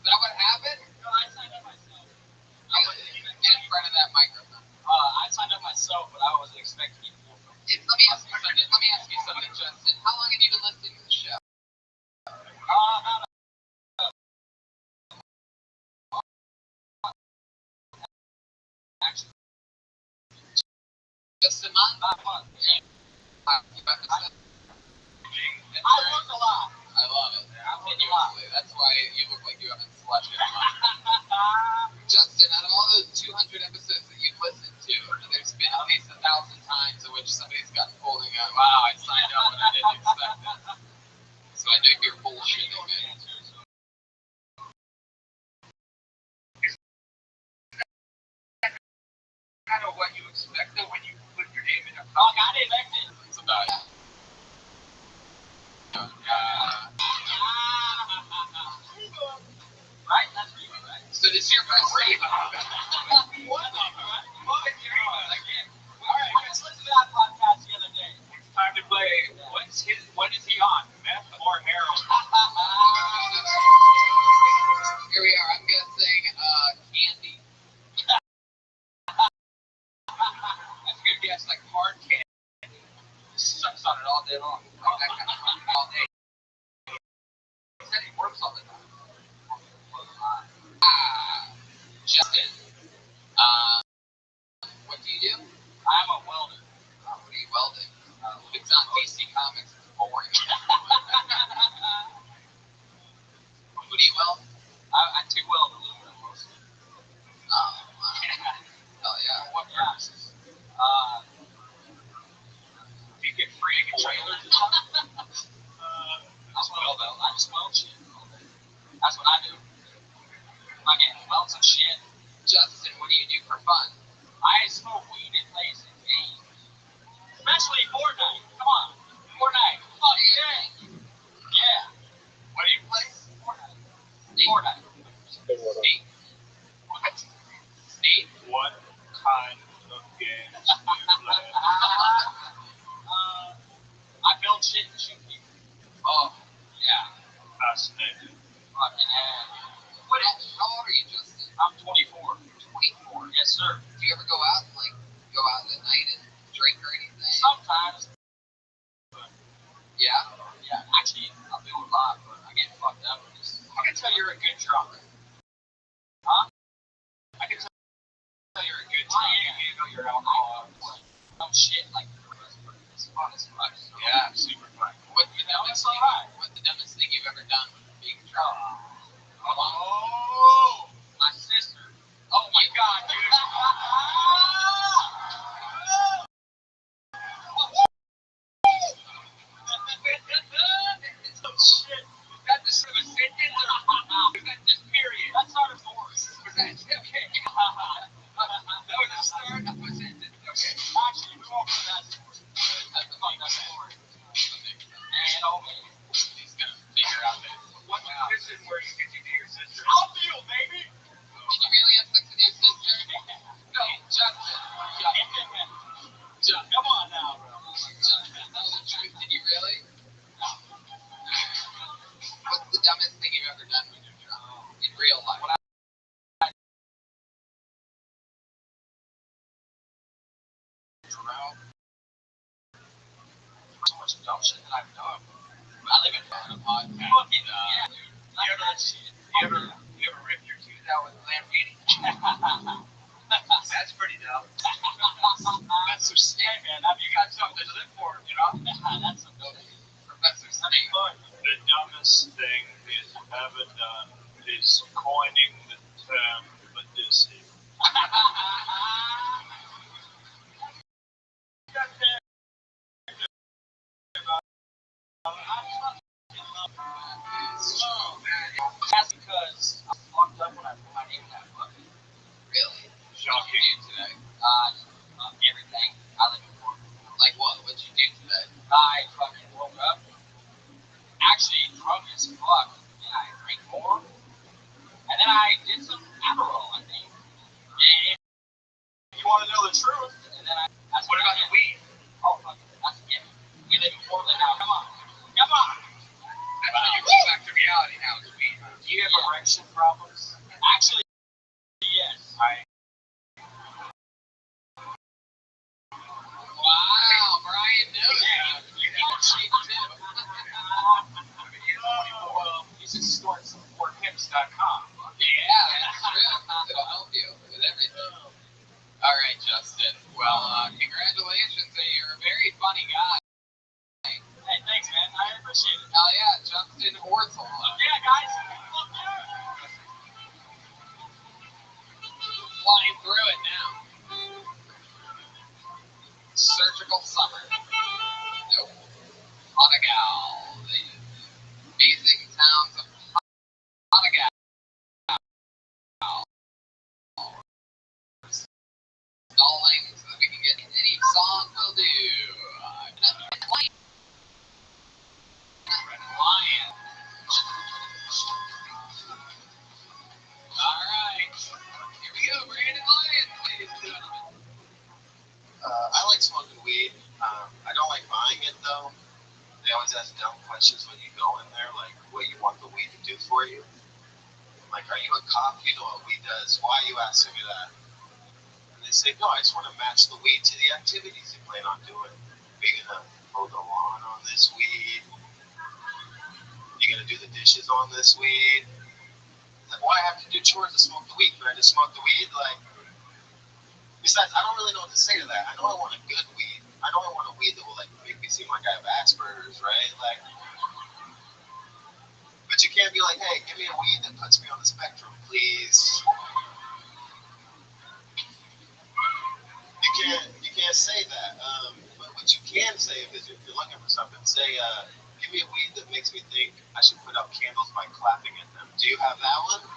that what happened? No, I signed up myself. Get in front of that microphone. I signed up myself, but I wasn't expecting you to pull from. Let me ask you something, Justin. How long have you been listening to the show? About actually, Just a month? about a month. Yeah. I I work a lot. I love it. I work a lot. Continuously. That's why you look like you haven't slept in a month. Justin, out of all those 200 episodes that you've listened to, there's been at least 1,000 times in which somebody's gotten holding out, wow, I signed up and I didn't expect it. So I know you're bullshitting, man. Kind of what you expected when you put your name in a clock. I didn't expect it. It's about it. Right? That's what you mean, right? So this is your first What the fuck? What is your again? Alright, I just listened to that podcast the other day. It's time to play. What is he on? Meth or heroin? Here we are. I'm guessing candy. That's a good guess, like hard candy. Sucks on it all day long. Like that kind of fun all day. He said he works all the time. Justin, what do you do? I'm a welder. What are you welding? It's on DC Comics. It's boring. What do you weld? I TIG weld aluminum mostly. Oh, wow. Hell yeah. For what purposes? Do you get free trailers or something? I just weld shit all day. That's what I do. I get weld some shit. Justin, what do you do for fun? I smoke weed and play some games. Especially Fortnite. Come on. Fortnite. Fuck yeah. Yeah. What do you play? Fortnite. Fortnite. Snake. What? Snake? What kind of games do you play? I build shit and shoot people. Oh, yeah. Fascinating. Fucking yeah. How old are you, Justin? I'm 24. 24. Yes, sir. Do you ever go out and go out at night and drink or anything? fill your alcohol up. Some shit like it's fun as fuck. Yeah, super fun. What's the dumbest thing you've ever done with being drunk? Oh, My sister. Oh my god, dude. shit. Was that the sort of sentence or was that just period? That's not a force. Was that okay? That was a start of a sentence. Okay. Actually, we won't put that in. That's the fucking story. And he's gonna figure out that. What position were you get you to your sister? I'll feel, baby. Did you really have sex with your sister? No, Justin. Come on now, bro. Justin, tell the truth. Did you really? No. What's the dumbest thing you've ever done when you're drunk? In real life? So much dumb shit that I've done. I live in front of a podcast. Fucking Yeah, dude. You ever that shit? You ever rip your tooth out with a Lamborghini? That's pretty dumb. Professor Snape, Hey man, have you got something to live for, you know? That's some dope. Professor Snape. The dumbest thing he's ever done is coining the term Medici. That's because I fucked up when I put my name in that book. Really? Shocking. What did you do today? Everything. I live in Florida. Like what? What'd you do today? I fucking woke up, actually drunk as fuck, and I drank more, and then I did some Adderall, I think. And if you want to know the truth, and then what about the weed? Oh, fuck, that's a given. We live in Portland now. Come on. Come on. That's how you go back to reality now. It's weed. Do you have erection problems? Actually, yes. Wow, Brian knows. Yeah. You need to shape too. You should start supporthips.com. Yeah, that's true. It'll help you with everything. All right, Justin. Well, congratulations. You're a very funny guy. Hey, thanks, man. I appreciate it. Hell yeah, Justin Horthol. Yeah, guys. Flying through it now. Surgical summer. Nope. Onagal. The amazing sounds of Onagal. Stalling so that we can get any song will do. Lion. All right. Here we go. Brandon Lion, ladies and gentlemen. I like smoking weed. I don't like buying it though. They always ask dumb questions when you go in there, like what you want the weed to do for you. Like, are you a cop? You know what weed does. Why are you asking me that? And they say, no, I just want to match the weed to the activities you plan on doing. Are you gonna mow the lawn on this weed? You gonna do the dishes on this weed? Like, why I have to do chores to smoke the weed? Can I just smoke the weed? Like, besides, I don't really know what to say to that. I know I want a good weed. I know I want a weed that will like make me seem like I have Asperger's, right? Like, but you can't be like, hey, give me a weed that puts me on the spectrum, please. You can't say that. But what you can say is if you're looking for something, say, give me a weed that makes me think I should put up candles by clapping at them. Do you have that one?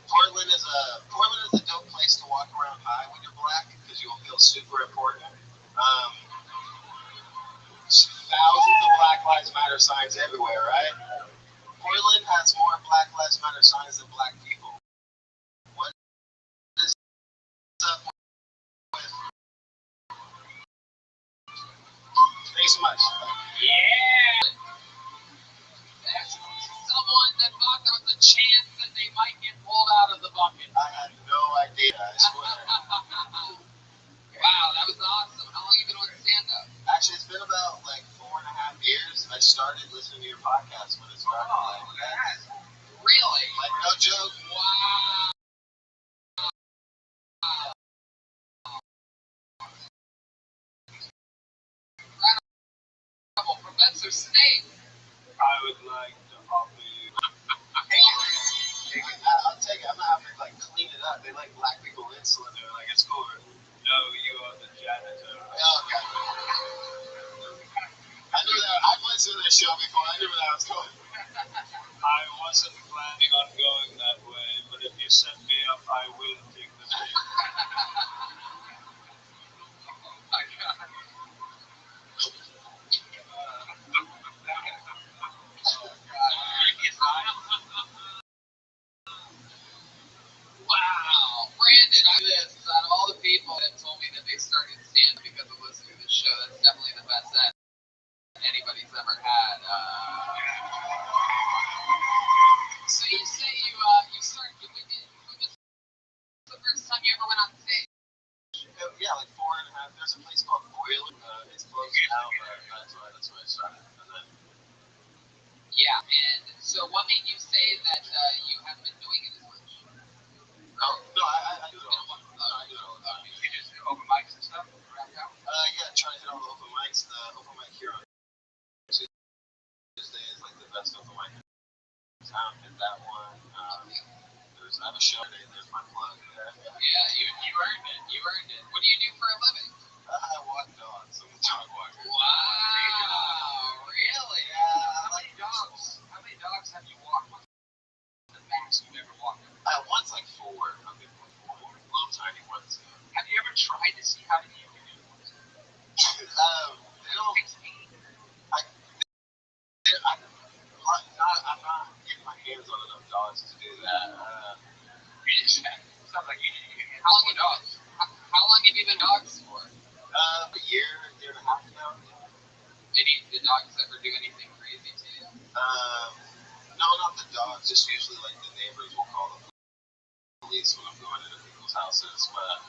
Portland is a dope place to walk around high when you're black because you'll feel super important. Thousands of Black Lives Matter signs everywhere, right? Portland has more Black Lives Matter signs than black people. What is up with? Thanks so much. Yeah. There's someone that thought there was a chance that they might get pulled out of the bucket. I had no idea, I swear. Wow, that was awesome. How long have you been on stand-up? Actually, it's been about like 4.5 years. I started listening to your podcast when it started. Really? Like, no joke. Wow. Professor Snape. I would like to offer you. I'll take it. I'm gonna have to like clean it up. They like black people in Slither. Like it's cool. No, you are the janitor. Oh, okay. I knew that. I've listened to this show before. I knew where that was going. I wasn't planning on going that way, but if you set me up, I will take the bait. Oh my god. Wow, Brandon, I this out of all the people that told me that they started stand because of listening to the show, that's definitely the best set anybody's ever had. So you say you started when was the first time you ever went on stage? Yeah, like 4.5. There's a place called Boiler. It's closed now, but that's where I started. And then, Yeah, and so what made you say that you haven't been doing it as much? no, I do it all. I do it all the time. You just do open mics and stuff? Yeah, trying to hit all the open mics. The open mic here on Tuesday is like the best open mic in town. Hit that one. I have a show today. There's my plug there. Yeah, you earned it. You earned it. What do you do for a living? I walk dogs. I'm a dog walker. Wow, really? Yeah. How many dogs have you walked? What's the max you've ever walked? Once like 4. I've been 4. Little tiny ones. Have you ever tried to see how many you can do? I'm not getting my hands on enough dogs to do that. Sounds like you need. How long dogs? How long have you been dogs for? A year and a half now. Did dogs ever do anything crazy to you? No, not the dogs. Just usually like the neighbors will call the police when I'm going into people's houses. But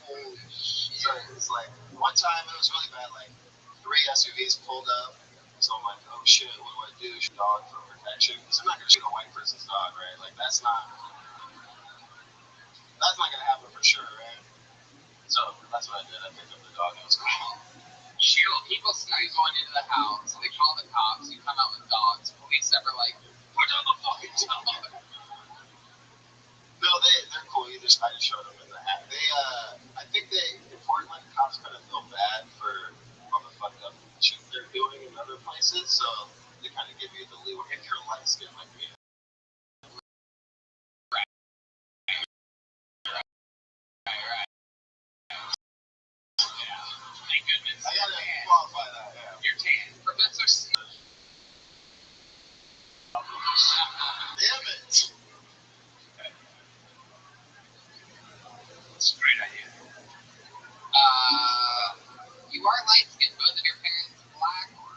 Holy shit. so it's like one time it was really bad. Like 3 SUVs pulled up. So I'm like, oh shit, what do I do? Shoot a dog for protection? Because I'm not gonna shoot a white person's dog, right? Like that's not gonna happen for sure, right? So that's what I did. I picked up the dog and it was cool. Shoot, people see you going into the house, they call the cops, you come out with dogs. Police ever like, put down the fucking dog. No, they're cool. I just showed them in the hat. I think in Portland, cops kind of feel bad for all the fucked up shit they're doing in other places, so they kind of give you the leeway if you're light skinned like me. Right. Yeah. Thank goodness. I gotta qualify that. Yeah. You're tan. Professor C. Damn it. That's a great idea. You are light skinned. Both of your parents black or?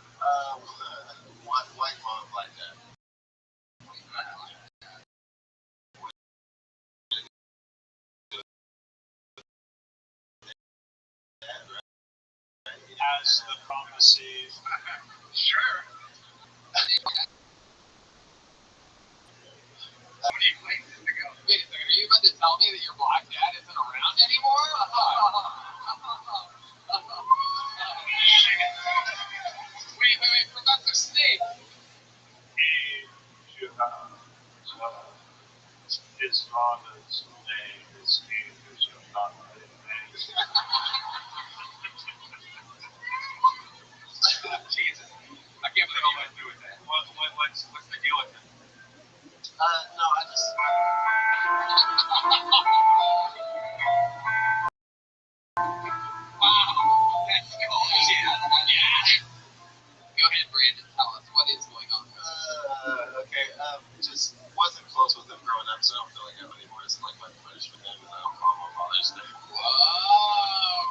White mom, black dad. As the prophecy. Sure. How many places to go? Wait a second, are you about to tell me that your black dad isn't around anymore? Wait, Professor Snape. His father's name is not my name. Jesus. I can't believe you went through with that. What's the deal with it? No, I just. Wow, that's cool. Yeah. Go ahead, Brandon. Tell us what is going on. Okay. Just wasn't close with him growing up, so I don't feel like I have any more. It's like my punishment for him, and I don't call him on Father's Day. Whoa,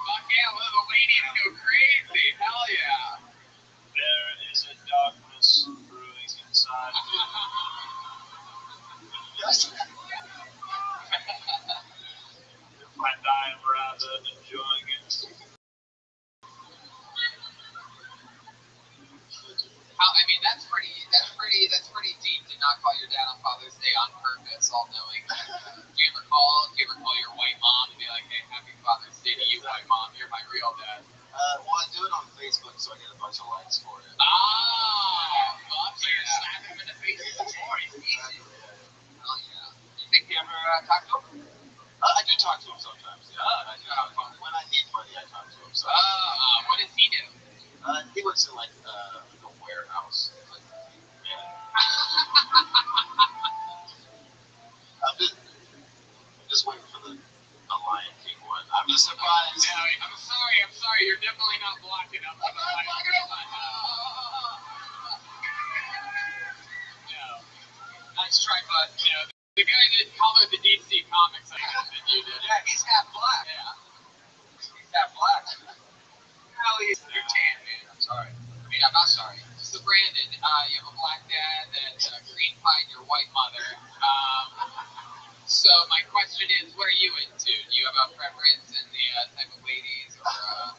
fuck yeah, little ladies go crazy. Hell yeah. There is a darkness brewing inside of you. Yes. And I am rather enjoying it. I mean, that's pretty deep to not call your dad on Father's Day on purpose, all knowing. Do you ever call your white mom and be like, hey, happy Father's Day to you, white mom, you're my real dad? Well, I do it talk to him? I do talk to him sometimes. Yeah, I do have fun. when I need money, I talk to him. So. What does he do? He works in like a warehouse. I'm just waiting for the Lion King one. I'm just surprised. No, I'm sorry. You're definitely not blocking up. I'm not blocking up. No. Nice try, bud. You know, the guy that colored the DC comics that you did. Yeah, he's half black. Yeah. He's half black. Well, you're tan, man. I'm sorry. I mean, I'm not sorry. So, Brandon, you have a black dad and green pied your white mother. So, my question is, what are you into? Do you have a preference in the type of ladies or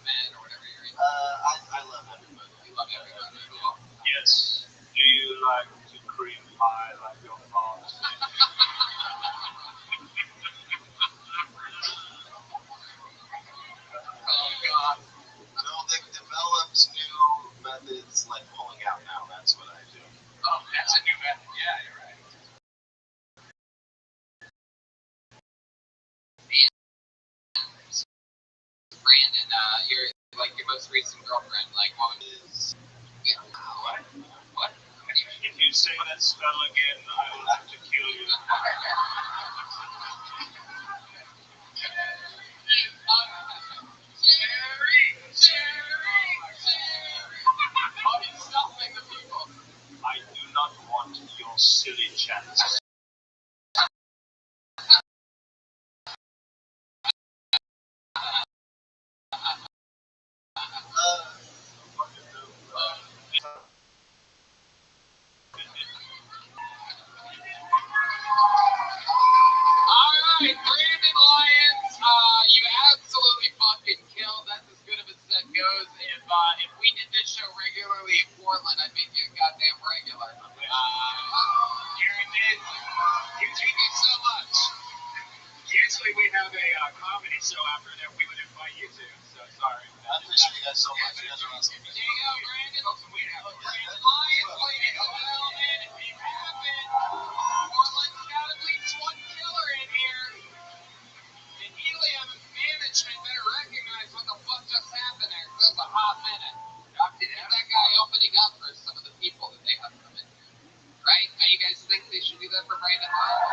men or whatever you're into? I love everybody. You love everybody. Cool. Yes. Do you like to cream pie like your father? Oh, God. No, they've developed new methods like pulling out now. That's what I do. Oh, that's a new method. Yeah, you're right. Brandon, your most recent girlfriend, what is... Yeah. What? If you say that spell again, I will have to kill you. Oh, he's stuffing the people. I do not want your silly chance. Alright, Brandon Lyons, you absolutely fucking killed. That's as good of a set goes. If we did this show regularly in Portland, I'd make you a goddamn regular. You're amazing. Thank you so much. Usually we have a comedy show after that we would invite you to, so sorry. I appreciate you guys so much. You guys are awesome. There you go, Brandon. Brandon Lyons, ladies and gentlemen. It happened. Portland's got at least one killer in here. And Helium management better recognize what the fuck just happened there. That was a hot minute. Is that guy opening up for some of the people that they have come in here? Right? Now you guys think they should do that for Brandon Lyons?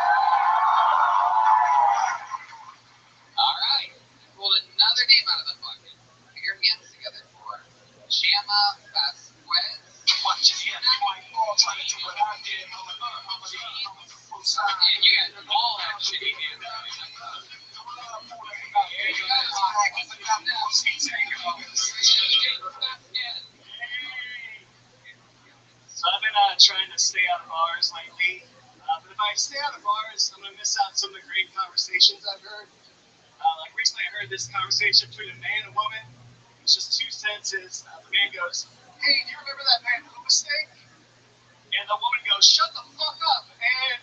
Alright. Pulled another name out of the bucket. Put your hands together for Chama Vasquez. Watch your hand, my ball trying to do what I did. And you guys all have shitty hands. You guys So I've been trying to stay out of bars lately. But if I stay out of bars, I'm going to miss out some of the great conversations I've heard. Like recently I heard this conversation between a man and a woman. It's just two sentences. The man goes, "Hey, do you remember that man who mistake?" And the woman goes, "Shut the fuck up." And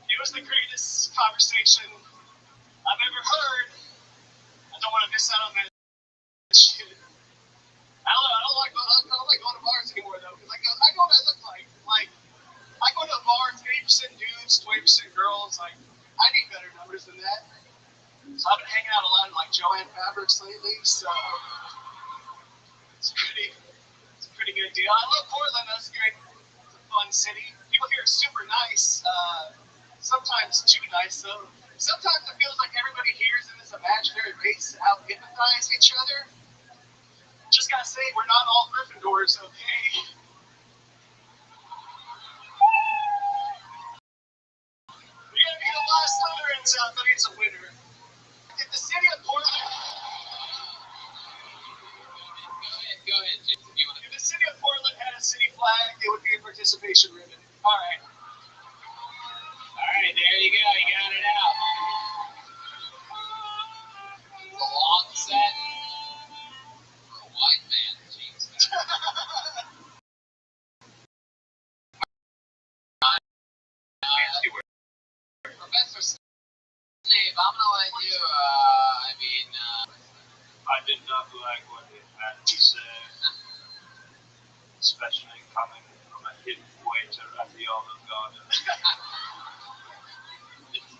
it was the greatest conversation I've ever heard. I don't want to miss out on that shit. I don't like going to bars anymore though, because I go to look like I go to a bar, it's 80% dudes, 20% girls. Like I need better numbers than that. So I've been hanging out a lot in like Joanne Fabrics lately, so it's a pretty good deal. I love Portland. That's great. It's a fun city. People here are super nice. Sometimes too nice though. Sometimes it feels like everybody here is in this imaginary race to out hypnotize each other. Just gotta say, we're not all Gryffindors, okay? We gotta be the last Slytherins out, but it's a winner. If the city of Portland, Go ahead, Jason. if the city of Portland had a city flag, it would be a participation ribbon. All right, there you go. You got it out. It's a long set for a white man, James. Professor Snape, I'm gonna let you. I did not like what it had to say, especially coming from a hidden waiter at the Olive Garden. It's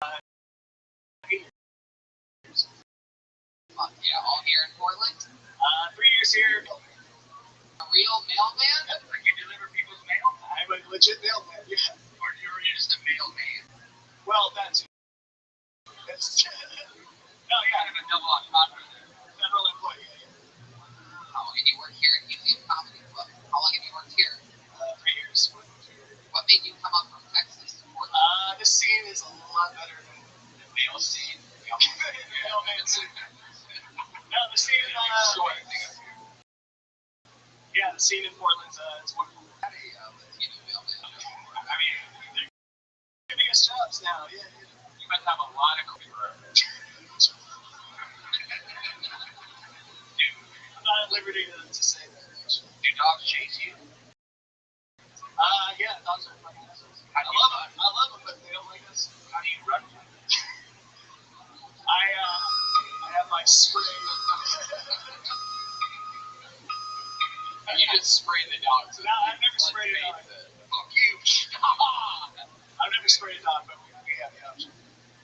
Yeah, all here in Portland. 3 years here. A real mailman? Yep, I can deliver people's mail. I'm a legit mailman, yeah. Or you're just a mailman? Well, that's no, yeah, Kind of a double entendre there. federal employee. Oh, and you work here at Museum Comedy Club. How long have you worked here? 3 years. What made you come up from Texas to Portland? This scene is a lot better than the mail scene. Mailman scene. No, the scene yeah, the scene in Portland's it's wonderful. Latino mailman. I mean, they're giving us jobs now. Yeah. You must have a lot of career. I'm not at liberty to say that. Actually. Do dogs chase you? Yeah, dogs are fucking assholes. I love them, but they don't like us. How do you run? I have my spray. You just spray the dogs. No, I've never sprayed a dog. Fuck you. I've never sprayed a dog, but we have the option.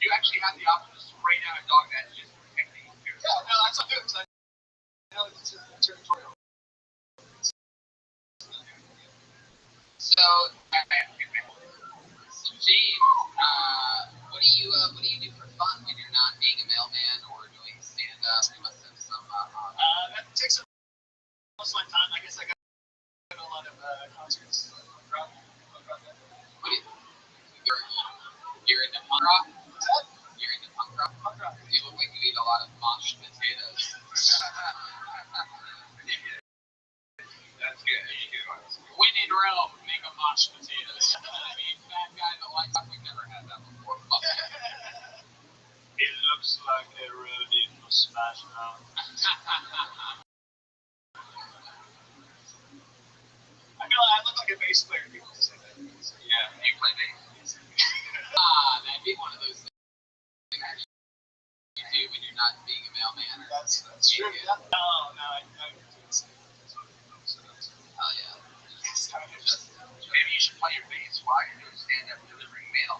You actually have the option to spray down a dog that's just protecting you. Yeah, no, that's not good. I know it's territorial. So James, what do you do for fun when you're not being a mailman or doing stand up? You must have some. That takes up most of my time. I guess I got a lot of concerts. You're into punk rock? What's that? You're into punk rock? Punk rock. You look like you eat a lot of mashed potatoes. That's good. When in Rome, make a mashed potatoes. I mean, fat guy that likes it, we've never had that before. It looks like they're ready for Smash Mouth. I look like a bass player. People say that. Yeah, you play bass. That'd be one of those things you do when you're not being a mailman. That's true. Yeah. No, I didn't say that. Oh, yeah. Maybe you should play your bass while you're doing stand-up delivering mail.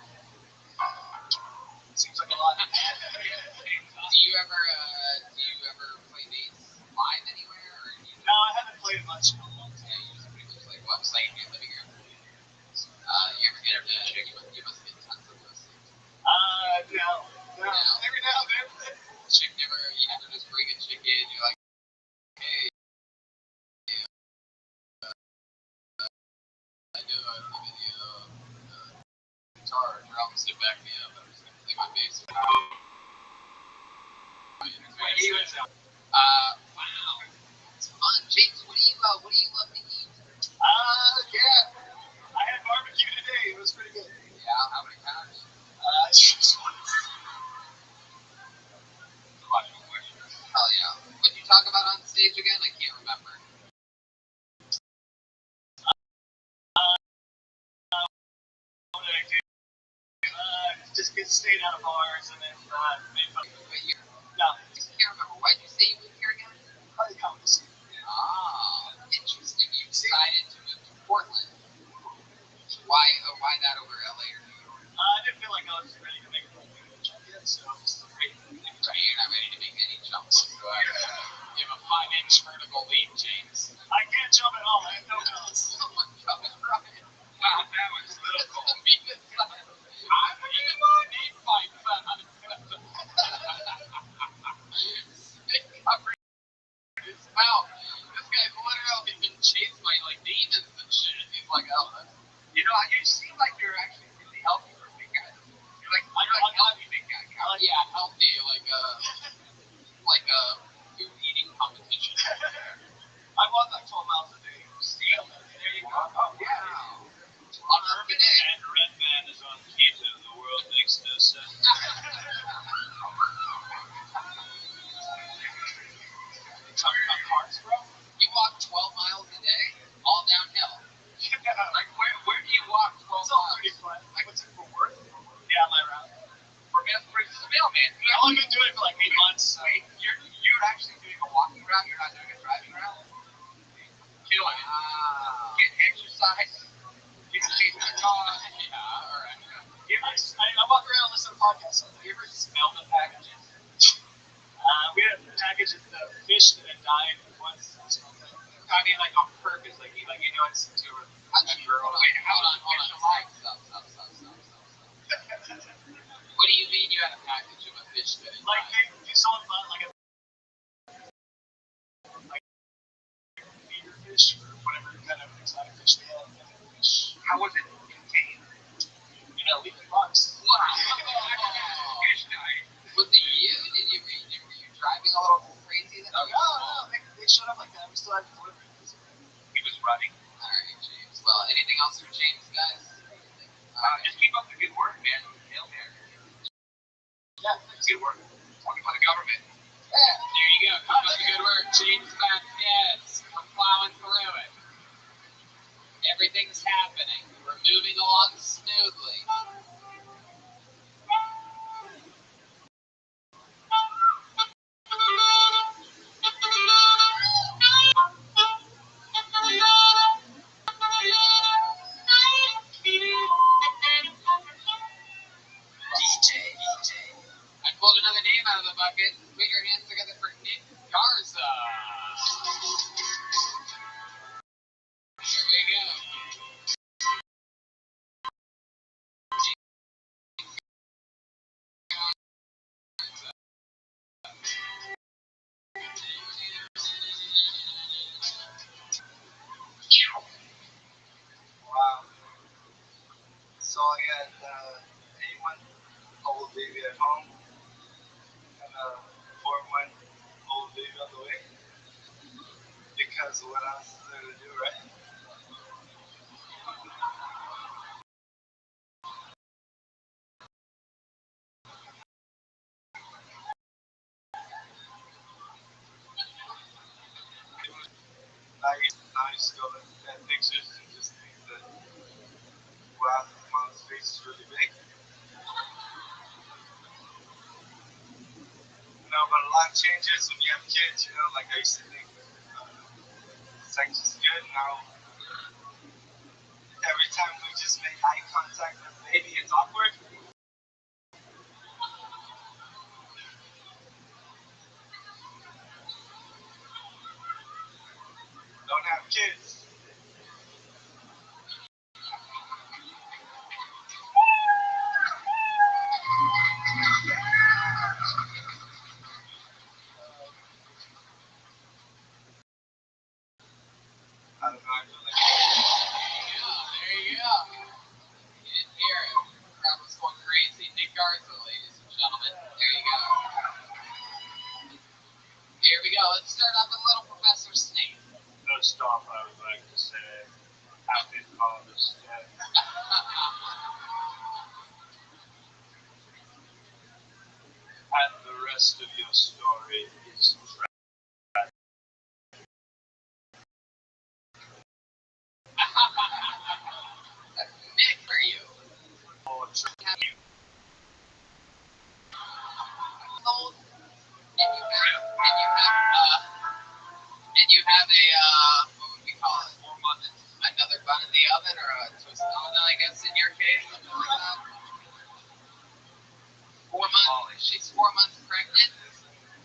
Seems like a lot. Do you ever play bass live anywhere? Or No, I haven't played much in a long time. Yeah, you just pretty much like what, playing in your living room? You ever get you must get tons of those things. No. Every now and then. You never just bring a chick in, you're like, hey, I know I'm giving you guitar, drums to back me up. I'm just gonna play my bass. Wow. It's fun. James, what do you love to eat? Yeah. I had barbecue today. It was pretty good. Yeah, how many times? Just one. Hell yeah. What did you talk about on stage again? I can't remember. What did I do? Just get stayed out of bars and then made fun. Wait, you No. can't remember. Why did you say you moved here again? Party comedy scene. Ah, interesting. You decided to move to Portland. Why that over LA or New York? I didn't feel like I was ready to make a jump yet, so I was ready. You're not ready to make any jumps. You have a 5-inch vertical leap, James. I can't jump at all. I have no balance. Oh my God, right. Wow, that was little cool. I mean, I'm even my name fight fun. Covered his mouth. This guy's literally been chased by like demons and shit. He's like, oh, you seem like you're actually really healthy for a big guy. You're like healthy big guy. Yeah, healthy, like a food eating competition. I walk like 12 miles a day. There you go. Oh, yeah. On Urban Day. And Red Man is on keto. The world makes no sense. Talking about cars, bro? You walk 12 miles a day, all downhill. Like, where do you walk 12 miles? podcast. Have you ever smelled the packages? We had a package of the fish that had died once. I mean, like on purpose, like you know, it's to a girl. Wait, hold on. Stop. What do you mean you had a package of a fish that had Like died? if someone bought like a feeder fish or whatever kind of exotic fish they had. How was it contained? You know, leaky box. Wow. Fish died. Was it you? Were you driving a little crazy? No, they showed up like that. We still had delivery. He was running. All right, James. Well, anything else for James, guys? Just keep up the good work, man. Hail Mary. Yeah, It's good work. Talking about the government. Yeah. There you go. Keep up the good work, James Vasquez. We're plowing through it. Everything's happening. We're moving along smoothly. DJ. I pulled another name out of the bucket. Put your hands together for Nick Garza. Here we go. Wow. So I got a 8-month-old baby at home and a 4-month-old baby on the way. Because what else is there to do, right? Now you just go look at pictures and just think that, wow, mom's face is really big. But a lot changes when you have kids, like I used to think sex is good. Now, every time we just make eye contact with the baby, it's awkward. Don't have kids. I don't know, I feel like There you go. You didn't hear it. The crowd was going crazy. Nick Garza, ladies and gentlemen. There you go. Here we go. Let's start off with little Professor Snape. First off, I would like to say Happy Father's Day. And the rest of your story is tragic. Nick, for you. Or tragic. Old, and you have a what would we call it? 4 months. Another bun in the oven or a twist oven, I guess in your case, something like that. 4 months. She's 4 months pregnant.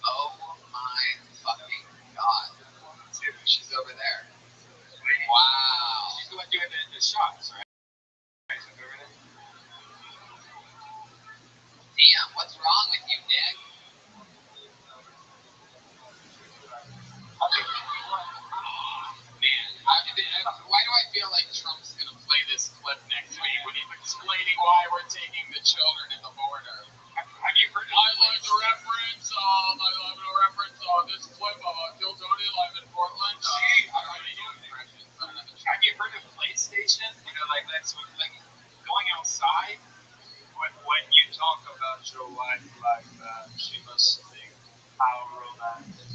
Oh my fucking god. She's over there. Wow. She's the one doing the shots, right? Damn, what's wrong with you, Nick? Man, why do I feel like Trump's gonna play this clip next week when he's explaining why we're taking the children at the border? Have you heard I like the reference. I love the reference on this clip of Bill Tony live in Portland. I don't know any impressions. Have you heard of PlayStation? Like that's like going outside. When you talk about your wife like that, she must think how romantic.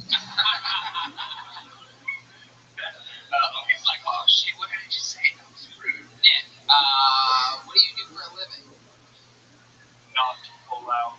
He's like, oh shit, what did I just say? That was rude. Nick, what do you do for a living? Not allowed.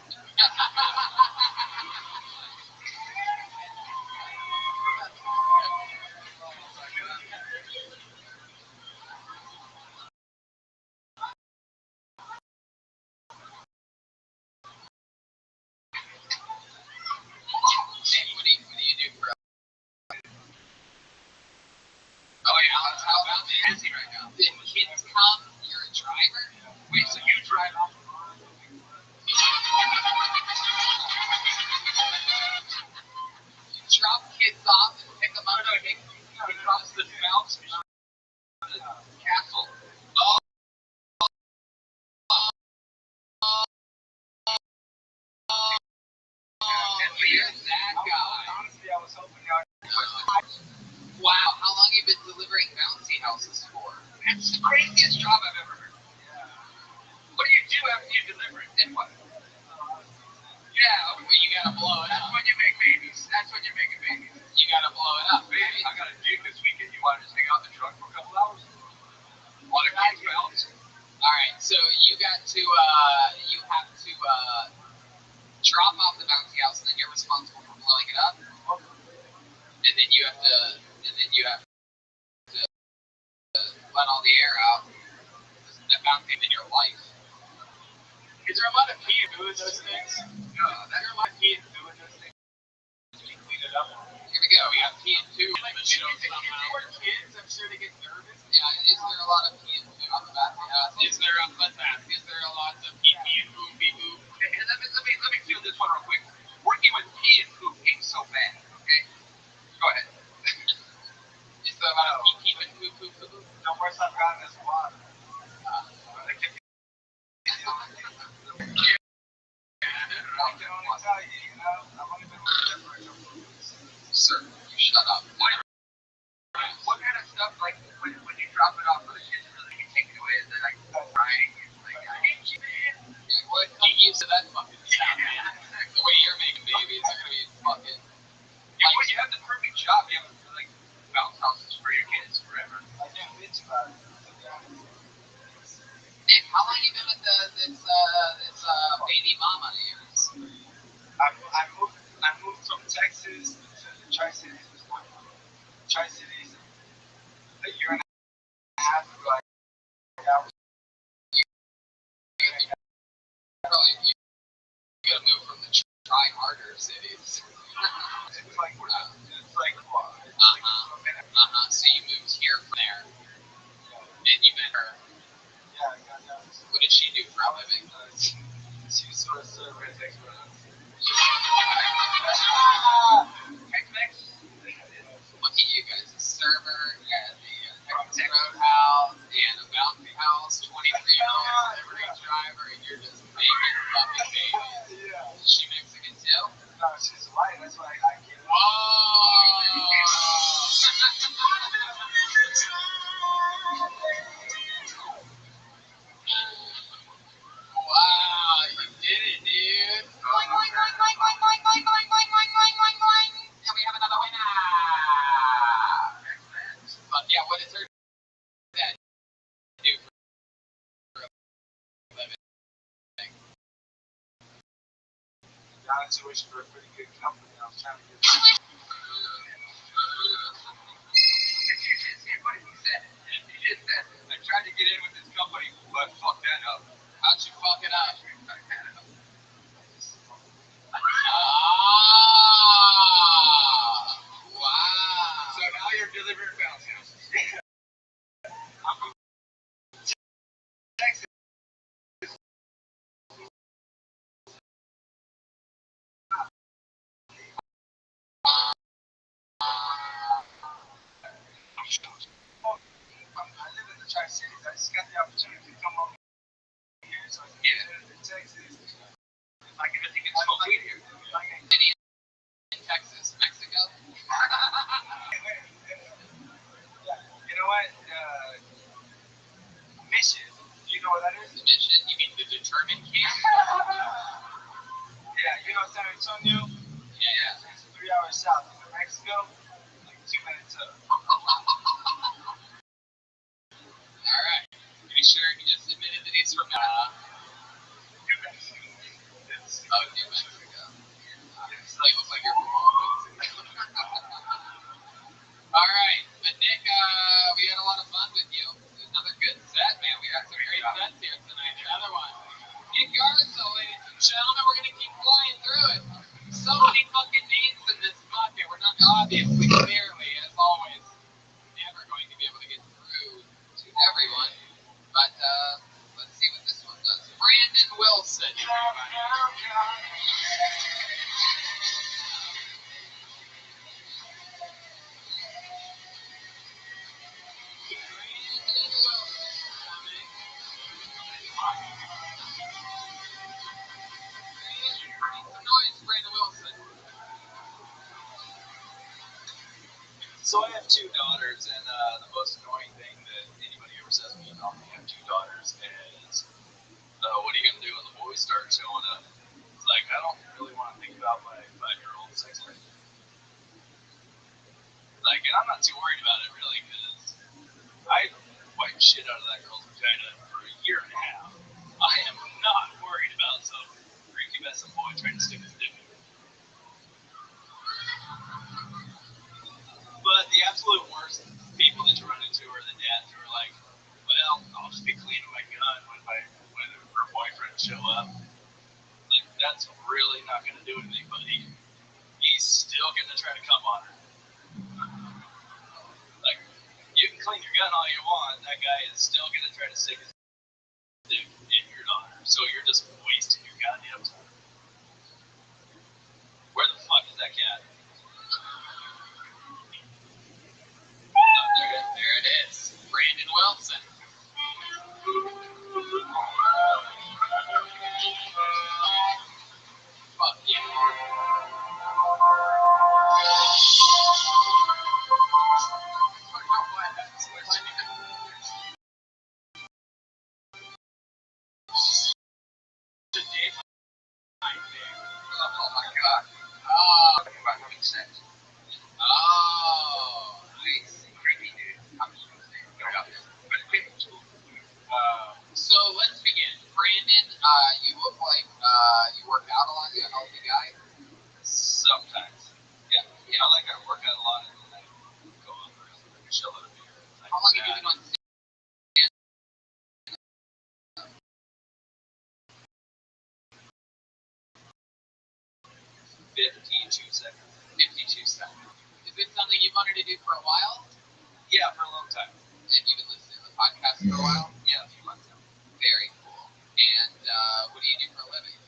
decorate bouncy houses for? It's the craziest job I've ever heard. What do you do after you deliver it? Then what? Yeah, well, you gotta blow it up. That's when you make babies. That's when you're making babies. You gotta blow it up. Baby, I got a gig this weekend. You want to just hang out in the truck for a couple hours? Want to keep bounce? All right, so you have to drop off the bouncy house, and then you're responsible for blowing it up. And then you have to let all the air out. That bouncy in your life. Is there a lot of pee and poo in those things? No, there's a lot of pee and poo in those things. Can you clean it up? Here we go. We got pee and poo. Like, if you were kids, I'm sure they get nervous. Yeah, is there a lot of pee and poo on the back? Is there a let's ask? Is there a lot of pee and poo, pee poo? Okay, let me feel this one real quick. Working with pee and poo ain't so bad. Okay, go ahead. Is there a lot of pee and poo, poo, poo? The worst I've gotten is water. Sir, you shut up. What kind of stuff, like, when you drop it off for the kids, really, you take it away, is it like crying? Like, I hate you, man. Yeah, what? Get used to that fucking sound, man. The way you're making babies are gonna be fucking. Yeah, when you have the perfect job, you have to, like, bounce houses for your kids forever. I can't bitch about it. Dave, how long have you been with this baby mama of yours? I moved from Texas to the Tri-Cities. Tri-Cities a year and a half ago. You gotta move from the try-harder cities. It's like So you moved here from there, and you met her. Yeah, I got that. What did she do for a living? She was sort of server at Texas. Look at you guys, a server at the Texas Roadhouse and a bounty house, 23-year-old delivery driver, and you're just making fucking babies. Yeah. Is she Mexican too? No, she's white. That's why I get it. Whoa! Wow, you did it, dude. Boing, boing, boing, boing, boing, boing, boing, boing, boing, boing, boing, boing, boing. And we have another winner. But yeah, what is her dad do for a living? Got into wish for a pretty good company. I was trying to get what did he say? He just said, I tried to get in with this company, but fuck that up. How'd you fuck it up? Wow. So now you're delivering bounce houses. I'm from Texas. I live in the Tri-Cities. I just got the opportunity to come over here, so I can get into Texas. If I can smoke weed here. City in Texas, Mexico. You know what? Mission. Do you know what that is? Mission? You mean the determined camp? Yeah, you know San Antonio? Yeah. It's 3 hours south of Mexico. Like 2 minutes up. Alright. Pretty sure he just admitted that he's from New Mexico. New Mexico. They look like you're from Alright, but Nick, we had a lot of fun with you. Another good set, man. We got some great sets here tonight. Another one. Nick Garza, ladies and gentlemen, we're going to keep flying through it. So many fucking names in this bucket. We're not obviously, clearly, as always, never going to be able to get through to everyone. But let's see what this one does. Brandon Wilson. So So I have two daughters, and the most annoying thing that anybody ever says to me about me, I have two daughters, is, what are you going to do when the boys start showing up? It's like, I don't really want to think about my 5-year-old sex life. Like, and I'm not too worried about it, really, because I wiped shit out of that girl's vagina for a year and a half. I am not worried about some freaky messing boy trying to stick his dick in me. But the absolute worst people that you run into are the dads who are like, well, I'll just be cleaning my gun when her boyfriend show up. Like, that's really not going to do anything, buddy. He's still going to try to come on her. Like, you can clean your gun all you want, that guy is still going to try to stick his dick in your daughter. So you're just wasting your goddamn time. Where the fuck is that cat? Oh, there it is. Brandon Wilson. Fuck you. Oh my god. Oh, about having sex. Oh, nice. Creepy dude. I'm just gonna say, go out there. But it's pretty cool. So let's begin. Brandon, you look like you work out a lot. You're a healthy guy. Sometimes. Yeah. I like to work out a lot and then I go on for a chill out of beer. How long have you been on stage? 52 seconds. 52 seconds. Is it something you wanted to do for a while? Yeah, for a long time. And you've been listening to the podcast for a while? Yeah, a few months now. Very cool. And what do you do for a living?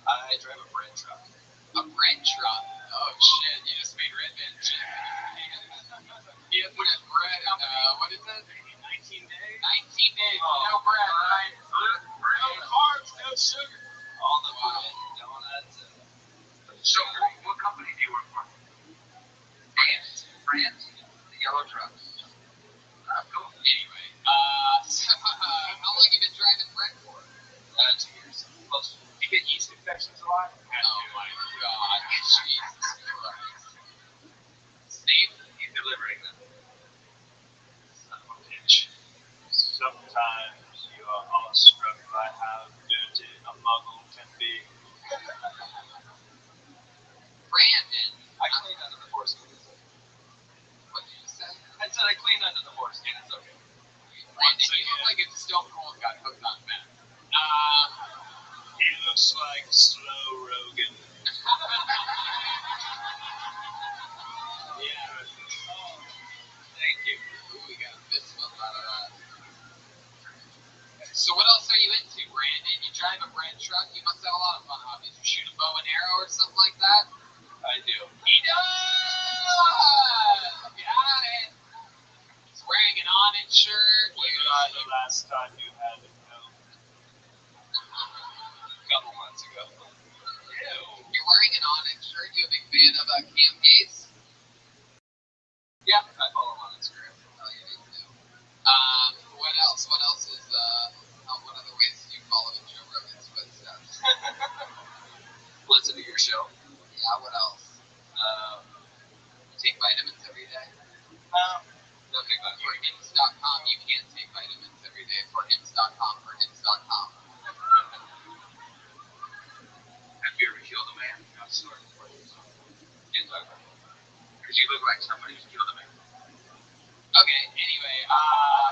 I drive a bread truck. A bread truck? Oh shit, you just made red man shit. You put in bread, what is it? 19 days? 19 days, no bread, right? No carbs, no sugar. All the bread, donuts, and So, what company do you work for? France, the yellow truck. Cool. Anyway, so, how long have you been driving bread for? 2 years. Close. You get yeast infections a lot? Oh my god, Jesus Christ. Steve, He's delivering them. Son of a bitch. Sometimes you are awestruck by how dirty a muggle can be. Brandon, I clean under the foreskin. what did you say? I said I clean under the foreskin. It's okay. Brandon, you look like if Stone Cold got hooked on meth. He looks like Slow Rogan. Yeah. Oh, thank you. Ooh, we got a fist bump out of that. So what else are you into, Brandon? You drive a bread truck? You must have a lot of fun hobbies. You shoot a bow and arrow or something like that? I do. He does! Got it! He's wearing an Onyx shirt. When was the last time you had a go? A couple months ago. You're wearing an Onyx shirt. You a big fan of Cam Gates? Yeah, I follow him on Instagram. Oh, you do too. What else? What else is, what other ways do you follow in Joe Rogan's footsteps? Listen to your show. Yeah, what else? You take vitamins every day? Nothing about For Hims.com, you can't take vitamins every day. For Hims.com, for Hims.com. Have you ever killed a man? I'm sorry. Because you look like somebody who's killed a man. Okay, anyway,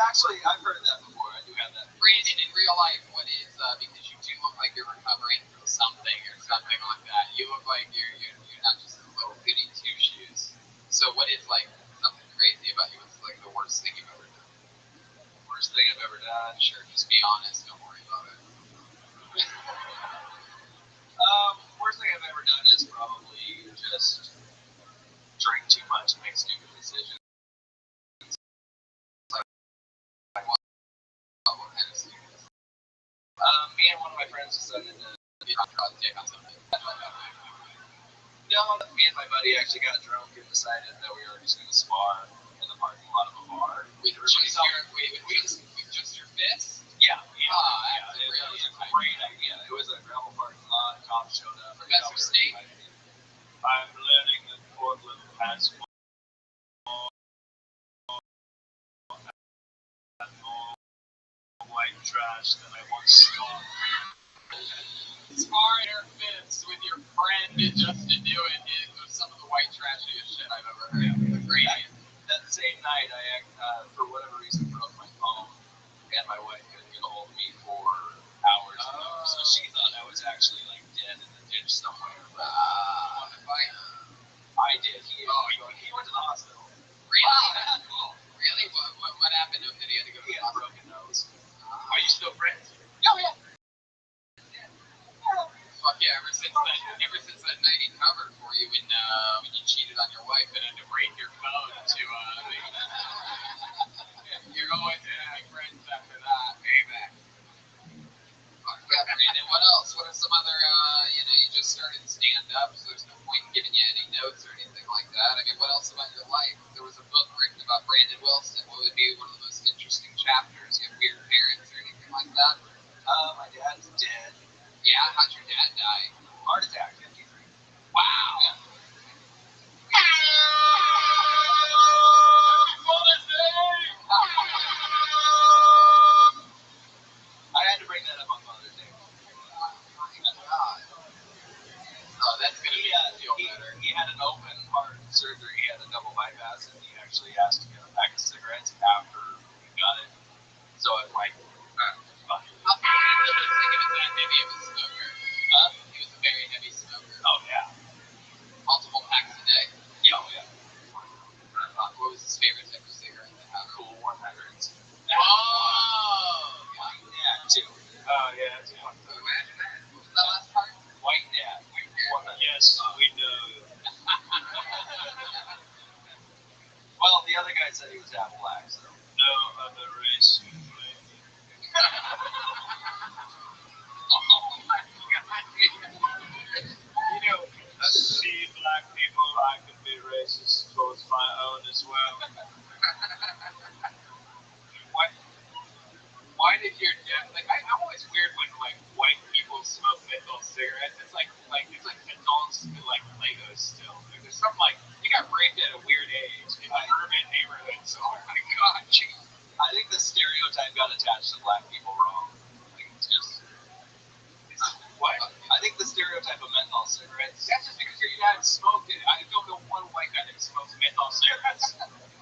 Actually, I've heard that before. I do have that. Brandon, in real life, what is, because you do look like you're recovering from something or something like that. You look like you're not just a little goody two shoes. So what is, like, something crazy about you? What's, like, the worst thing you've ever done? Worst thing I've ever done. Sure, just be honest. Don't worry about it. Worst thing I've ever done is probably just drink too much and make stupid decisions. What kind of stupid? Me and one of my friends decided to. Take on something. No, me and my buddy actually got drunk and decided that we were just going to spar. parking lot of a bar. With just your fists? Yeah, That's a it really was a great idea. It was a gravel parking lot. Cops showed up. Professor State. I'm learning that Portland has more white trash than I once thought. Smarter fists with your friend just to do it was some of the white trashiest shit I've ever heard. Great. That same night, I, for whatever reason, broke my phone, and my wife couldn't get a hold of me for hours. So she thought I was actually like dead in the ditch somewhere. Want to fight? I did. He went to the hospital. Really? That's cool. Really? What happened to him? Did he have to go to He the had a hospital? broken nose. Are you still friends? Oh, yeah. Fuck yeah, ever since that night he covered for you when you cheated on your wife and had to break your phone to you're always gonna be friends after that. Payback. Fuck yeah, Brandon. What else? What are some other you just started stand up, so there's no point in giving you any notes or anything like that. I mean, what else about your life? If there was a book written about Brandon Wilson, what would be one of the most interesting chapters? You have weird parents or anything like that? My dad's dead. Yeah, how'd your dad die? Heart attack, 53. Wow. I had to bring that up on Mother's Day. Oh, that's gonna be feel better. He had an open heart surgery. He had a double bypass, and he actually asked to get a pack of cigarettes after he got it. So I'm like, fuck. He was that heavy of a smoker. Huh? He was a very heavy smoker. Oh, yeah. Multiple packs a day. Yeah, oh, yeah. What was his favorite type of cigarette to have? Cool 100s. Oh! Yeah, too. Oh, yeah, that's fun. So imagine that. What was that last part? White dad. Yes, we know. Well, the other guy said he was half black, so. No other race would blame you. Oh my god. You know, see black people, I can be racist towards my own as well. Why did your dad I'm always weird when white people smoke menthol cigarettes. It's like menthol like Legos still. There's something you got raped at a weird age in an urban neighborhood. So oh my god, geez. I think the stereotype got attached to black people wrong. Like, it's just. What? I think the stereotype of menthol cigarettes. That's just because your dad smoked it. I don't know one white guy that smokes menthol cigarettes.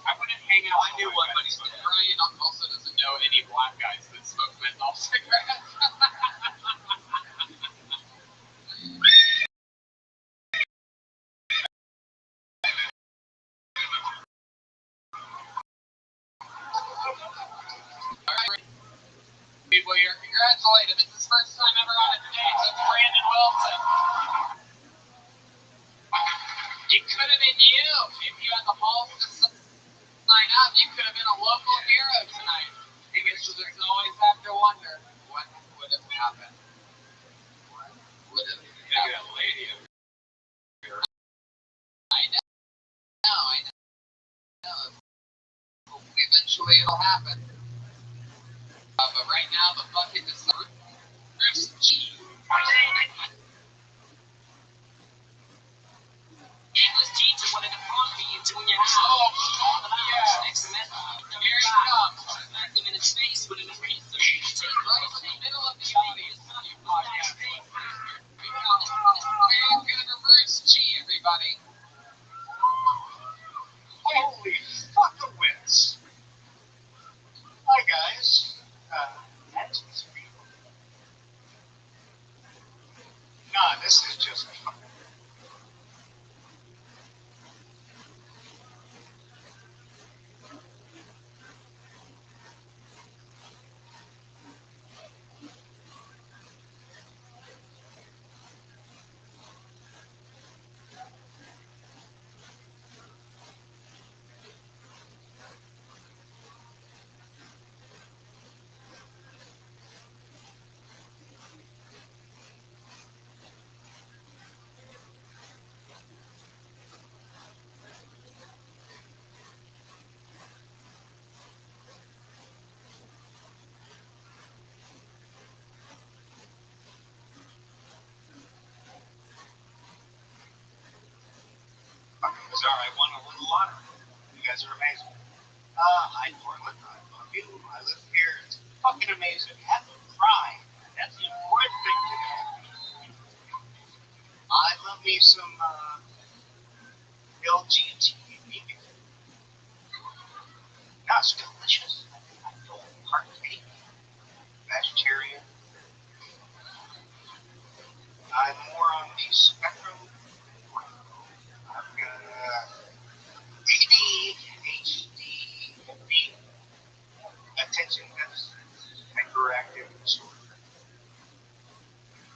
I wouldn't hang out. I knew one, but he's dead. Brian also doesn't know any black guys that smoke menthol cigarettes. Alright, people here, congratulated. This is his first time ever on a stage with Brandon Wilson. It could have been you if you had the balls to sign up. You could have been a local hero tonight. Because there's always have to wonder what would have happened. What would have happened? Got a lady up here. I know. Hopefully eventually it'll happen. But right now the bucket is Endless jeans are one of the fun for you doing your house. Oh, yeah. Next semester, Here he comes. smack them in the face with an eraser. Right in the middle of the audience. You podcast. We're going to reverse G, everybody. Holy fuckawitz! Hi guys. That's me. Nah, this is just fun. Sorry, I won a little lottery. You guys are amazing. Hi, Portland. I love you. I live here. It's fucking amazing. Have a cry. That's the important thing today. I love me some LGBT. That's delicious. I don't partake. Vegetarian. I'm more on the spectrum. I've got ADHD, attention deficit, hyperactive disorder,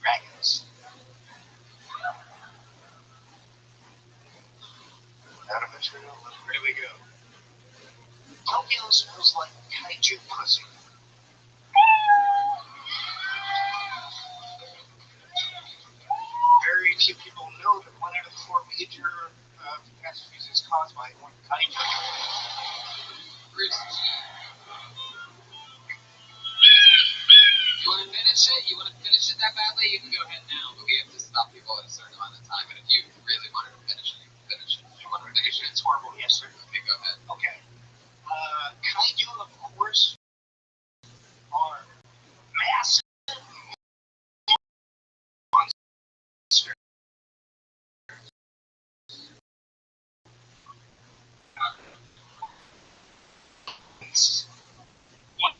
dragons. Out of material, where do we go? Tokyo smells like kaiju pussy. Very few people know that 1 out of 4 major catastrophes is caused by one kaiju. Bruce, you want to finish it? You want to finish it that badly? You can go ahead now, but we have to stop people at a certain amount of time. And if you really wanted to finish it, you can finish it. If you want to finish it, It's horrible, yes, sir. okay, go ahead. Okay. Kaiju, of course, are massive monsters. What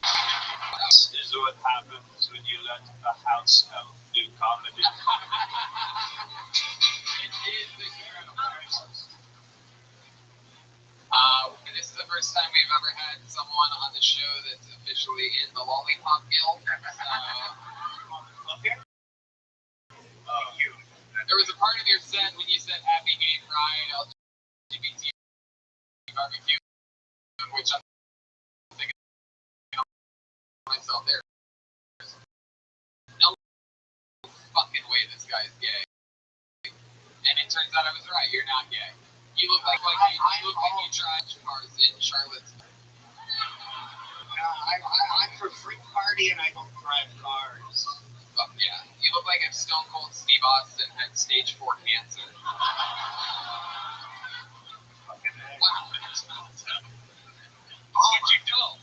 is what happens when you let a house elf do comedy? It is the coronavirus. This is the first time we've ever had someone on the show that's officially in the Lollipop Guild. There was a part of your set when you said Happy Gay Pride, LGBT barbecue, which I'm thinking of myself there. No fucking way this guy is gay. And it turns out I was right, you're not gay. You look like you drive cars in Charlottesville. I'm for free party and I don't drive cars. Fuck yeah. You look like if Stone Cold Steve Austin had stage 4 cancer. Wow. But you don't.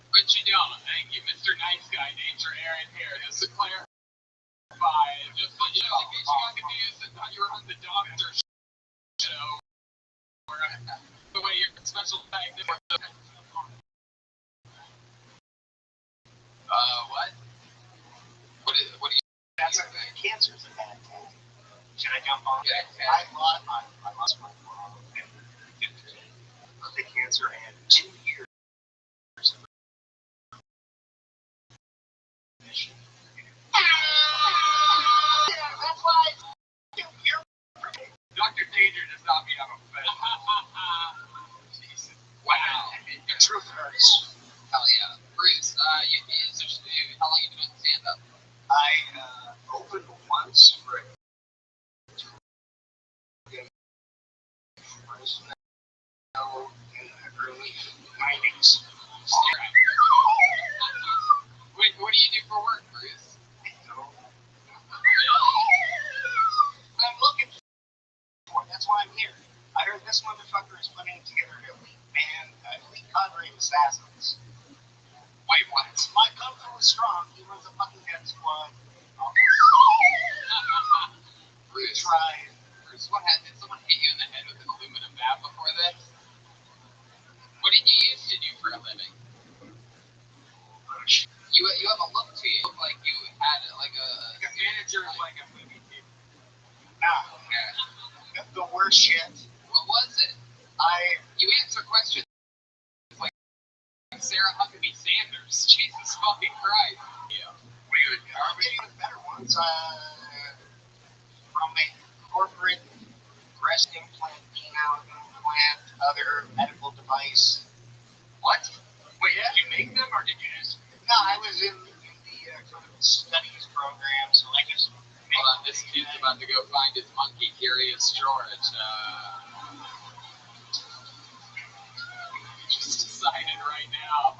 But you don't. Thank you, Mr. Nice Guy, Nature Aaron here. Just to clarify, just so you know, in case you got confused and thought you were on the doctor show, or the way your special tag did. What? What do you That's cancer's a bad tag. Should I jump on? Yeah. I lost my mom with cancer and 2 years of remission. That's why Dr. Danger does not mean I'm a fan. Jesus. Wow. The truth hurts. Hell yeah. Bruce, how long you been doing stand-up? I opened once for in the early 90s. What do you do for work, Bruce? I'm looking for it. That's why I'm here. I heard this motherfucker is putting together an elite band, elite cadre of assassins. Wait, what? My kung fu is strong. He runs a fucking death squad. Bruce, Tried. Bruce, what happened? Did someone hit you in the head with an aluminum bat before this? What did you used to do for a living? You have a look to you. You look like you had like a manager of like a movie team. Nah. The worst shit. What was it? You answer questions like Sarah Huckabee Sanders. Jesus fucking Christ. Yeah. Weird. Maybe with better ones. From a corporate breast implant, penile implant, other medical device. What? Wait, did you make them or did you just? No, I was in the clinical studies program, so I just. Hold on, this kid's about to go find his monkey curious George. Just decided right now.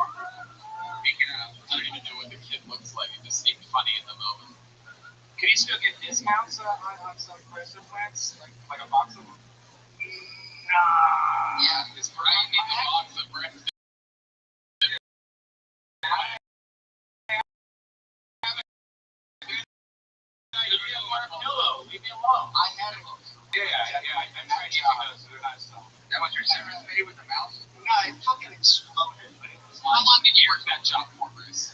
Speaking of, I don't even know what the kid looks like. It just seemed funny in the moment. Can you still get discounts on some breast implants? Like a box of them? Nah. Yeah, because Brian needs a box of breakfast. Leave me alone. I had a look. Yeah. I tried eating those. They're not soft. That was your severance pay with the mouse? No, it fucking exploded, but it was How long did you work that job for, Bruce?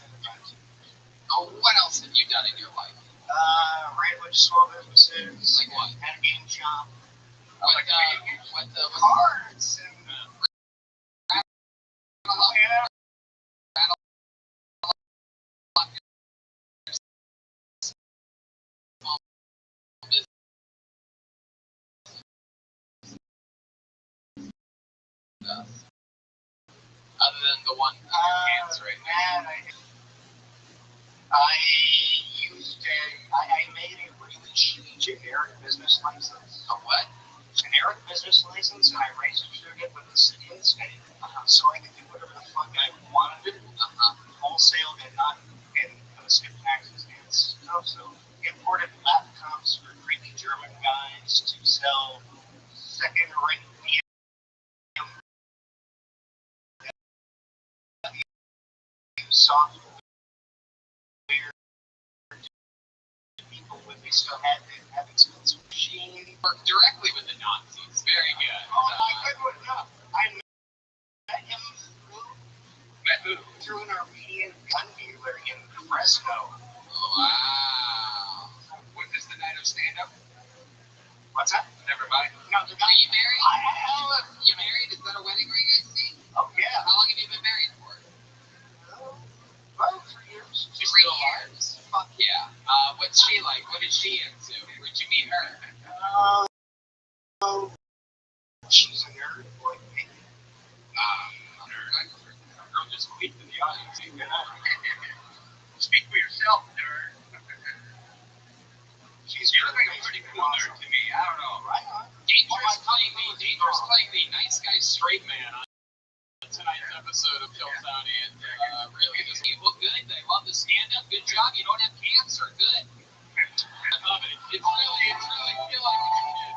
Oh, what else have you done in your life? Ran a bunch of small businesses. Like what? Had a game shop. What Cards and yeah. Other than the one in your hands right now. I made a really shitty generic business license. A what? Generic business license, and I registered it with the city and state, so I could do whatever the fuck I wanted. Wholesale and not and skip taxes and stuff. So imported laptops for creepy German guys to sell second-rate software to people when they still had expensive machines. Work directly with the Nazis. Very good. I couldn't enough. I met him through an Armenian gun dealer in Fresno. Wow. Was this the night of stand-up? What's that? Never mind. No, the guy. Are you married? You married? Is that a wedding ring I see? Oh, yeah. How long have you been married for? Well, 3 years. 3 years? Fuck yeah. What's she like? What is she into? Where'd you meet her? She's a nerd, like me. Nerd. Girl just squeaked in the audience. Speak for yourself, nerd. She's like a pretty cool nerd to me. I don't know. Right on. Dangerous playing the nice guy straight man on tonight's episode of Kill Tony, and really just you look good. They love the stand-up. Good job. You don't have cancer. Good. I love it. It's really feel like what you did.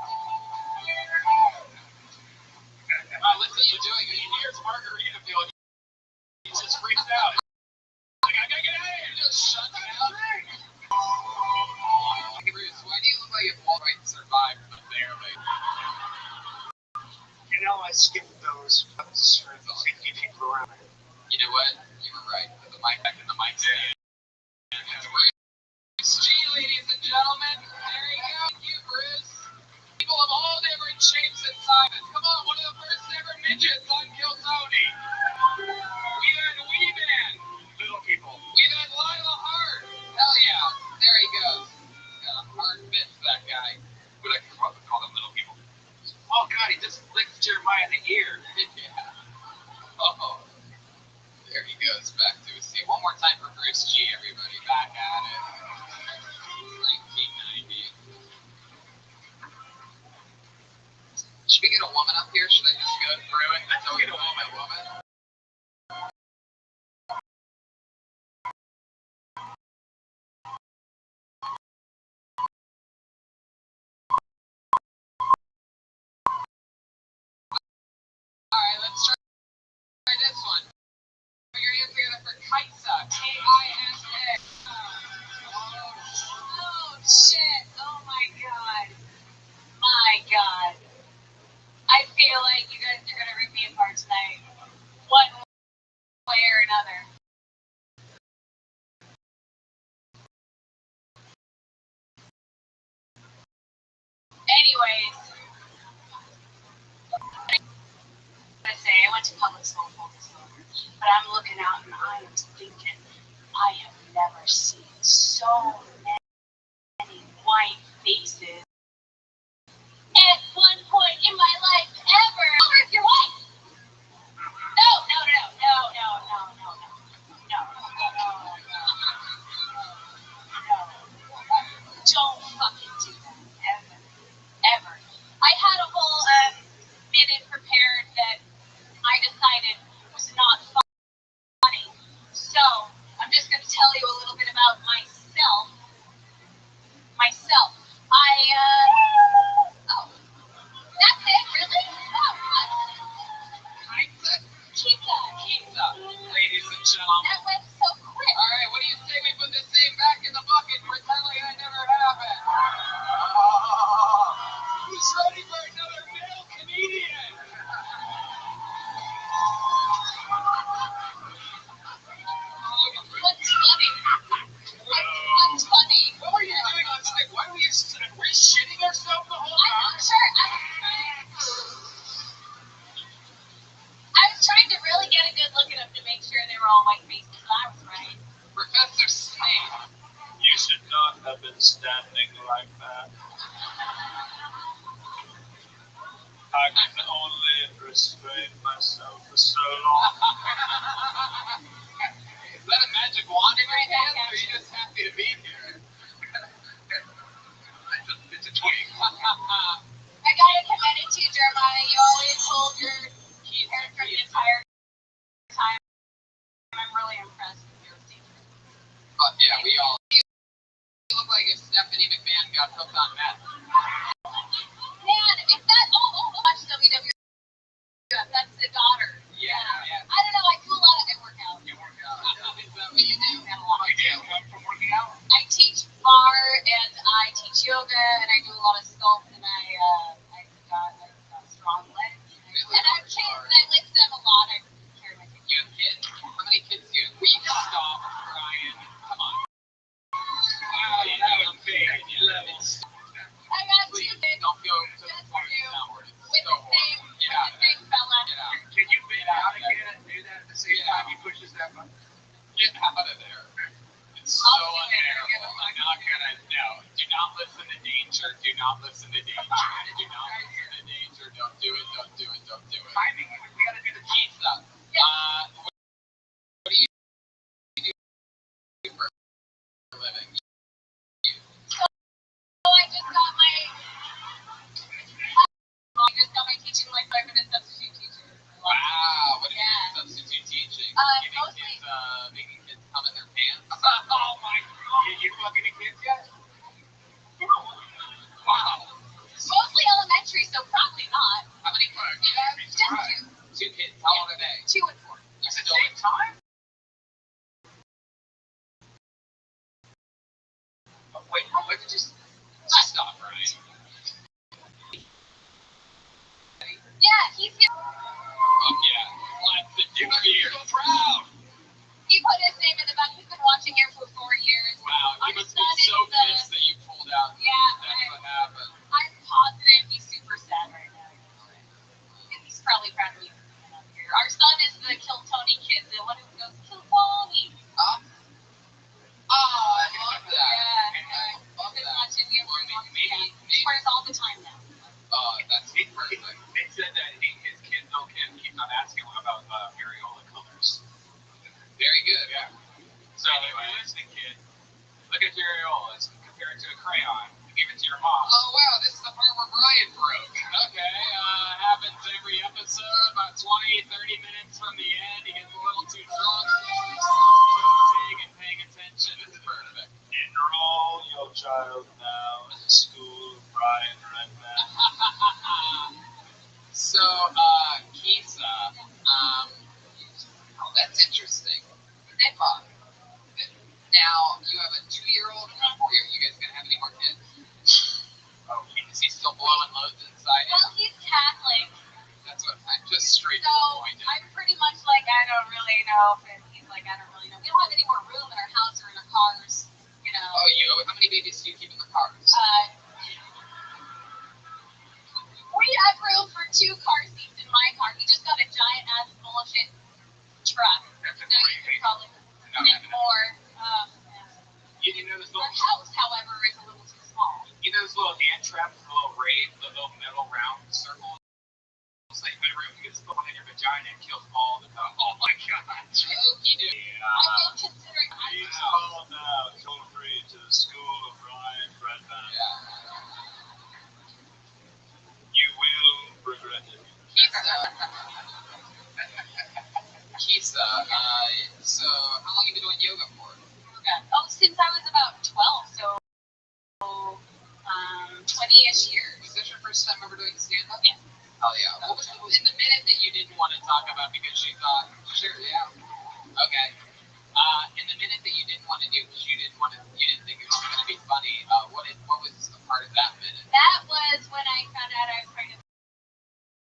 Listen, you're doing it. Here's Margarita feeling. He just freaks out. Like, I gotta get out of here. Just shut down. Bruce, why do you look like you might survive but barely? You know, I skipped those for the 50 people around. You know what? You were right. Put the mic back in the mic stand. Bruce G, ladies and gentlemen. There you go. Thank you, Bruce. People of all different shapes and sizes. Come on, one of the first ever midgets on Kill Tony. We've had Weeman. Little people. We've had Lila Hart. Hell yeah. There he goes. Got a hard bit for that guy. But I can probably call them little people. Oh, God, he just licked Jeremiah in the ear. Yeah. Oh. There he goes back to his seat. One more time for Bruce G, everybody. Back at it. 1990. Should we get a woman up here? Should I just go through it? Let's go get a woman. Alright, let's try this one. Put your hands together for Kaisa. K-I-S-A. Oh, shit. Oh, my God. My God. I feel like you guys are going to rip me apart tonight. One way or another. Anyways. I went to public school full disclosure, but I'm looking out and I am thinking, I have never seen so many white faces at one point in my life ever. If you're white. No. Don't fucking do that. Ever. I had a whole minute prepared that I decided was not funny. So, I'm just going to tell you a little bit about myself What were you doing on stage? Why were you shitting yourself the whole I'm time? not sure. I was trying to really get a good look at them to make sure they were all white faces, so I was right. Professor Snape. You should not have been standing like that. I can only restrain myself for so long. Is that a magic wand in your hand, or are you just happy to be here? It's a twig. I gotta commend it to you, Jeremiah. You always hold your parents for the entire time. I'm really impressed with your teacher. But yeah, we all. You look like if Stephanie McMahon got hooked on meth. Man, if that watch WWF. That's the daughter. Yeah. I don't know. I do a lot of I work out. You work out. Is that what you do? From working out? I teach bar and I teach yoga and I do a lot of sculpt and I've got strong legs. Really? And I have kids and I lift them a lot. I carry my kids. You have kids? How many kids do you have? Will you stop crying? Come on. Wow, you have a baby. You love it. I got two Please, kids. don't go to the Just point you. downward. It's With so the same, horrible. Get out of there. fella. Get out. Can you bend out again and do that at the same time he pushes that button? Get out of there. It's so I'll do it. unbearable. I'm not gonna. No. Do not listen to danger. Do not listen to danger. Do not listen to danger. Don't do it. Don't do it. Don't do it. Timing. We gotta do the Pizza. What do you do for a living? So I just got my teaching like 5 minute substitute teacher. Wow. What do you Yeah. do substitute teaching? Mostly- Making kids come in their pants. Oh my God. You fucking the kids yet? Wow. Mostly elementary, so probably not. How many kids do you have? Just 2. 2 kids. How old are they? 2 and 4. You said same time? Oh, wait, what did you stop, Ryan? Yeah, he's here. Oh, yeah. Let the dude be so proud. He put his name in the back. He's been watching here for 4 years. Wow, Our he must be son so is the- pissed that you pulled out. Yeah, That's what happened. I'm positive he's super sad right now. And he's probably proud of me for being up here. Our son is the Kill Tony kid, the one who goes, Kill Tony. Oh, I love that. Yeah, I love he's been that. watching here for a long Maybe. time. He swears all the time now. Oh, that's perfect. They said that his kids don't keep on asking him about areola colors. Very good. Yeah. So if you're listening, kid, look at your areolas. Compare it to a crayon. Give it to your mom. Oh, wow, this is the part where Brian broke. Okay, happens every episode, about 20, 30 minutes from the end. He gets a little too drunk, big and paying attention. This is perfect. Enroll your child now in the school of Brian Redman. So, Kisa, that's interesting. Now, you have a 2-year-old and a 4-year-old. You guys gonna have any more kids? Oh, is he still blowing loads inside Well, you? he's Catholic, That's what I'm just straight to so the point. I'm pretty much like, I don't really know. And he's like, I don't really know. We don't have any more room in our house or in our cars, you know. Oh, how many babies do you keep in the cars? We have room for 2 car seats in my car. He just got a giant ass bullshit truck. That's So a great you could probably fit more. You know this Our little, house, however, is a little too small. you know this little ant trap, the little raid, the little metal round circle? It's like bedroom, you get one in your vagina and kills all the time. Oh my god. Okey do. I'm not considering Please call now, toll free to the school of Brian Redman. You will regret it. Kisa, so how long have you been doing yoga for? Since I was about 12, so 20-ish years. Was this your first time ever doing stand-up? Yeah. Oh yeah. What was in the minute that you didn't want to talk about because you thought, sure, yeah. Okay. In the minute that you didn't want to do because you didn't think it was going to be funny, what was a part of that minute? That was when I found out I was pregnant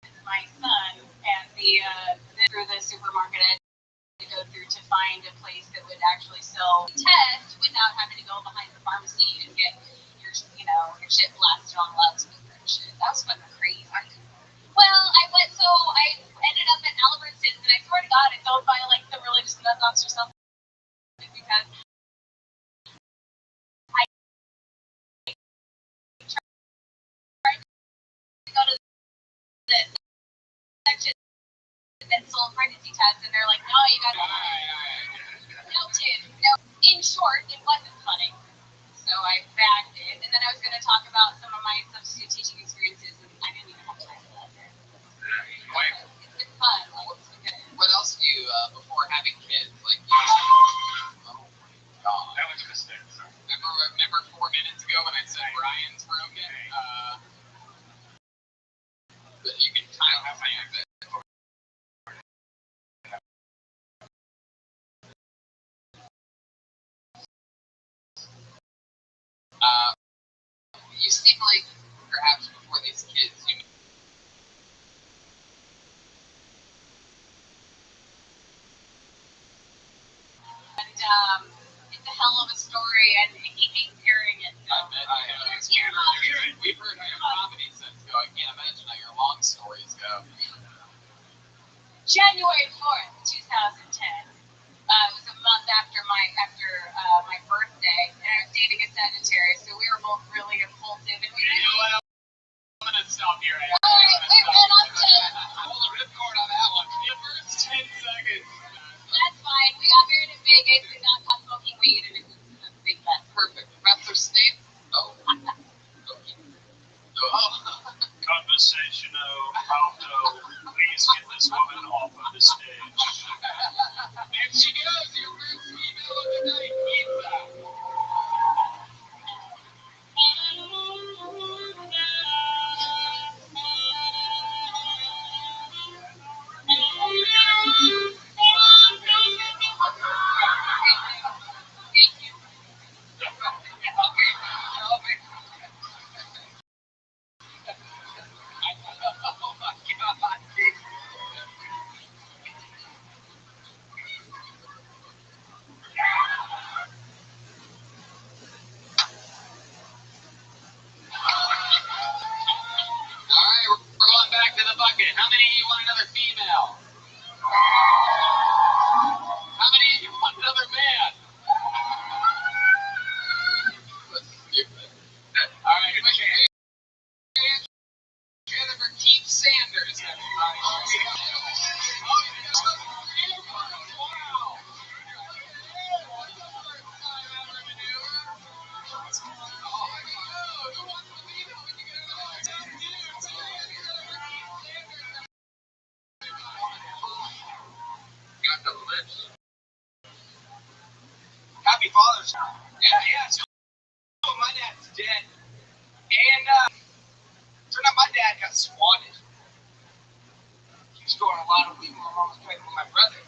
with my son, and through the supermarket I had to go through to find a place that would actually sell the test without having to go behind the pharmacy No, Tim. No. In short, it wasn't funny. So I bagged it, and then I was going to talk about some of my substitute teaching experiences, and I didn't even have time for that. It's been fun. What else do you, before having kids, like, oh my god. That was a mistake. Remember 4 minutes ago when I said Brian's broken? You can kind of say it. You seem like perhaps before these kids, you And it's a hell of a story, and he hates hearing it. So. We've heard your comedy sets go. I can't imagine how your long stories go. January 4th, 2010. It was a month after my birthday, and I was dating a Sagittarius, so we were both really impulsive. And I'm gonna stop here. Wait, I'm dead. Pull the ripcord on that one. For the first 10 seconds. That's fine. We got married in Vegas. We got caught smoking weed, and it was a big mess. Perfect. Rest of state. Oh. Okay. Conversational outro. Please get this woman off of the stage. There she goes, your first female of the night, pizza. How many of you want another female? How many of you want another man? That's stupid. All right, put your hands together for Keith Sanders, everybody. Got the lips. Happy Father's Day. Yeah. So my dad's dead. And turned out my dad got swatted. He was growing a lot of weed. My mom was pregnant with my brother.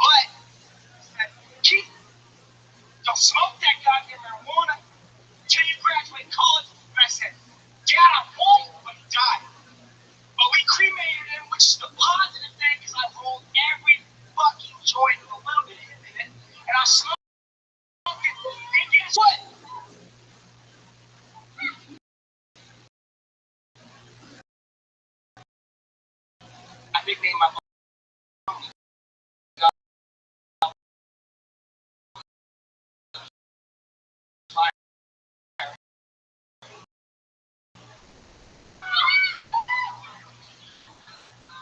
But he said, Keith, don't smoke that goddamn marijuana until you graduate college. And I said, Dad, I won't. But he died. But we cremated him, which is the positive thing, because I rolled every fucking joint with a little bit of him in it. And I smoked it. And guess what? I nicknamed my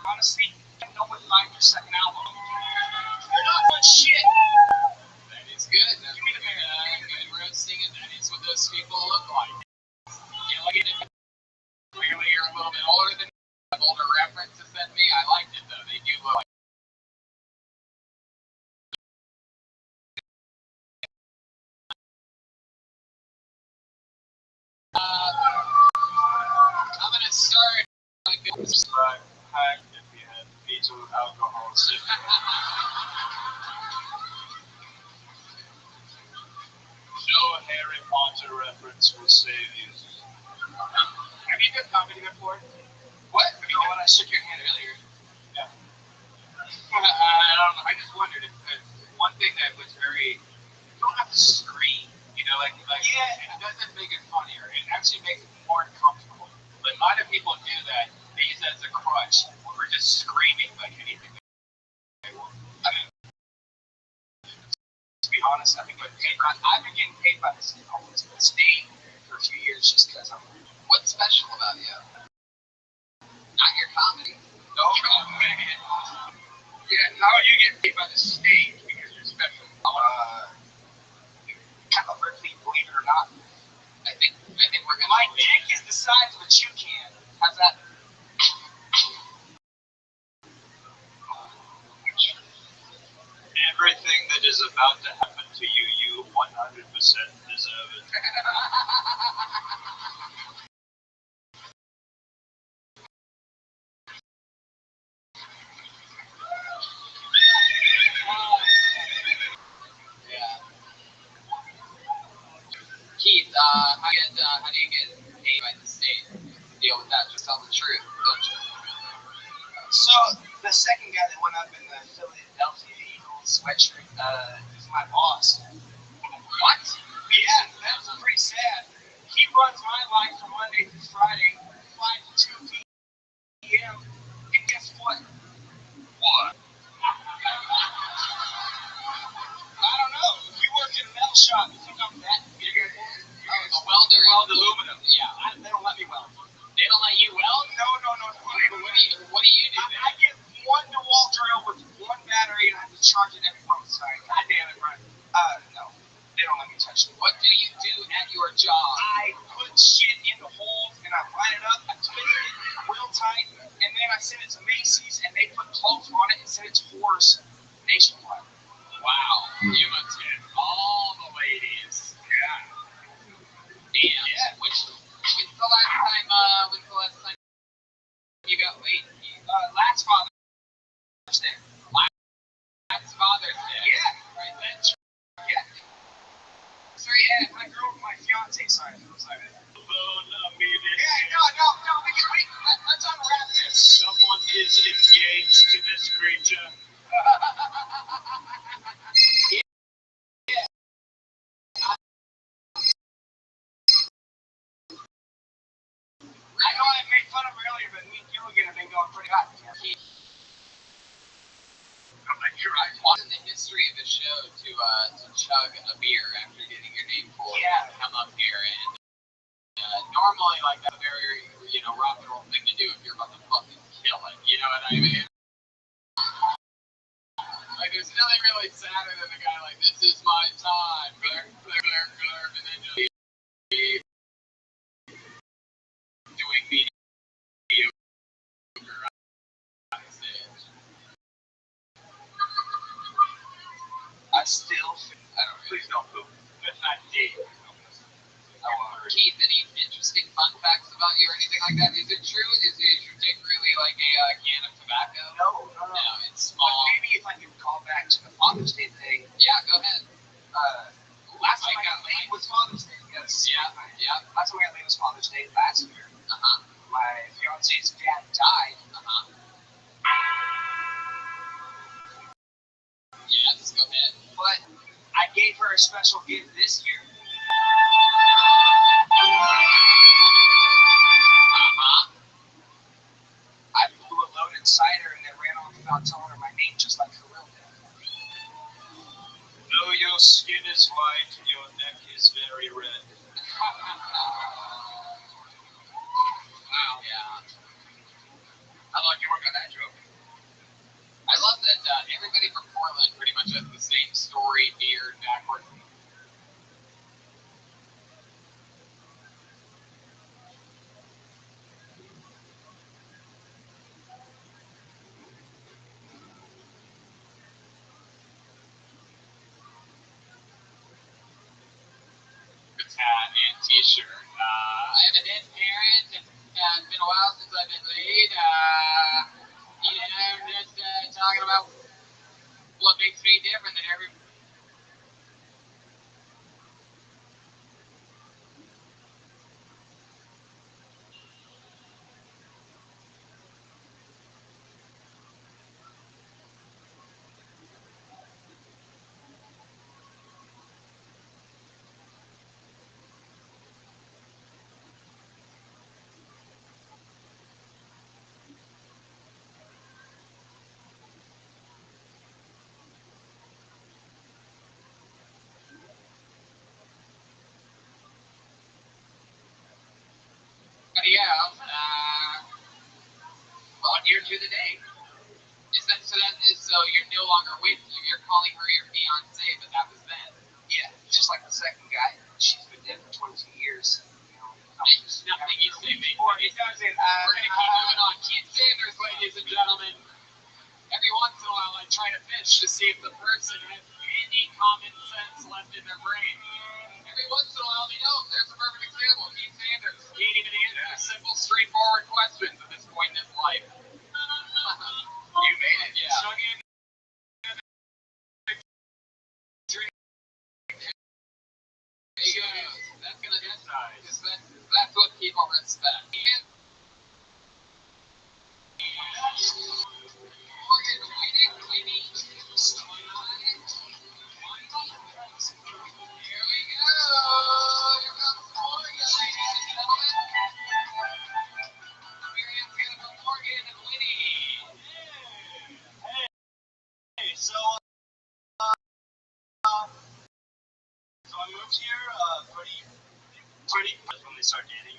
honestly, I know what like your second album. You're not much shit. That is good. Give me the good roasting, and that is what those people look like. You look at it, clearly you're a little bit older than me, have older references than me. I liked it though. They do look like. I'm gonna start like this. Hack if you had fetal alcohol syphilis. No Harry Potter reference will save you. Have you done comedy before? What? I mean, when I shook your hand earlier. Yeah. I just wondered if one thing that was very. You don't have to scream. You know, like yeah, it doesn't make it funnier. It actually makes it more comfortable. But a lot of people do that. They use that as a crutch for just screaming like anything they want. I mean, to be honest, I've been getting paid by the state for a few years just because I'm. What's special about you? Not your comedy. No, man. Yeah, how you get paid by the state? how do you get paid by the state? Deal with that. Just tell the truth, don't you? So the second guy that went up in the Philadelphia Eagles sweatshirt, he's my boss. What? Yeah, that's pretty sad. He runs my life from Monday through Friday, 5 to 2 p.m. And guess what? What? I don't know. We work in a metal shop. You think I'm that big at that? A welder. Weld aluminum. Yeah. They don't let me weld. They don't let you weld? No. What do you do then? I get one DeWalt drill with one battery and I have to charge it every month. Sorry. God damn it, Brian. No. They don't let me touch it. What do you do at your job? I put shit in the holes and I line it up, I twist it real tight, and then I send it to Macy's and they put clothes on it and send it to whores nationwide. Wow. You must hit all the ladies. Yeah. Damn. Yeah. When's the last time you got laid? Last Father's Day. Last Father's Day. Yeah. Right then. Yeah. So yeah, my girl, my fiance, sorry. Yeah, no, let's unwrap this. Someone is engaged to this creature. I know I made fun of her earlier, but me and Gilligan have been going pretty hot. You're right. What's in the history of the show to chug a beer after getting your name pulled? Yeah. Come up here and normally like that's a very rock and roll thing to do if you're about to fucking kill it. You know what I mean? Like there's nothing really sadder than the guy like this is my time, glurp, glurp, glurp, glurp, and then just doing mediocre on stage. I still, Please don't poop. That's not deep. Keith, any interesting fun facts about you or anything like that? Is it true? Is your dick really like a can of tobacco? No, It's small. But maybe if I can call back to the Father's Day thing. Yeah, go ahead. Last time I got laid was Father's Day. Yes. Yeah. Last time I got laid was Father's Day last year. My fiance's dad died. Yes, go ahead. But I gave her a special gift this year. I blew a load inside her and then ran off without telling her my name, just like Khalil did. Though your skin is white, your neck is very red. Wow. Yeah. How long you work on that joke? I love that everybody from Portland pretty much has the same story mirrored backwards. Hat and t-shirt. I have a dead parent and it's been a while since I've been laid. I'm just talking about what makes me different than everybody. Yeah. Well, year to the day. So you're no longer with you. You're calling her your fiance, but that was then. Yeah, just like the second guy. She's been dead for 22 years. There's nothing you say makes Or it doesn't. We're gonna keep moving on. Keith Sanders, ladies and gentlemen. Every once in a while, I try to fish to see if the person has any common sense left in their brain. Every once in a while, there's a perfect example. Keith Sanders can't even answer simple, straightforward questions at this point in his life. You made it. Yeah. Sung in. There he goes. That's gonna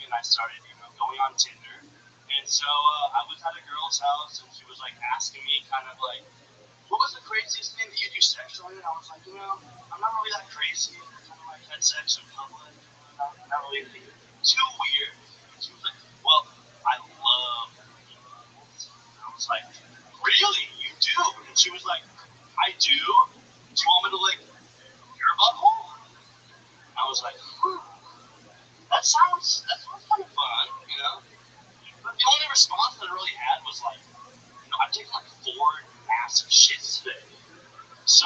and I started, going on Tinder. And so I was at a girl's house, and she was like asking me kind of like, what was the craziest thing that you do sexually? And I was like, I'm not really that crazy. I kind of like had sex in public. Not really anything too weird. And she was like, well, I love animals. And I was like, really? You do? And she was like, I do. Do you want me to lick your butthole? I was like, that sounds kind of fun, But the only response that I really had was like, I've taken like 4 massive shits today. So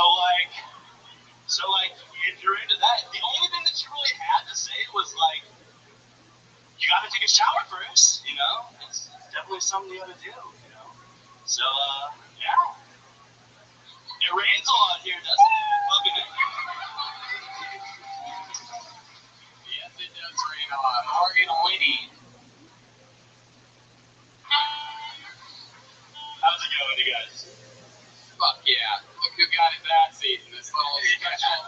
if you're into that, the only thing that she really had to say was like, you gotta take a shower first, It's definitely something you gotta do, So, yeah. It rains a lot here, doesn't it? Fucking it. Yes, it does rain a lot. Morgan Whitty. How's it going, you guys? Fuck yeah. Look who got his ass eaten. This little special.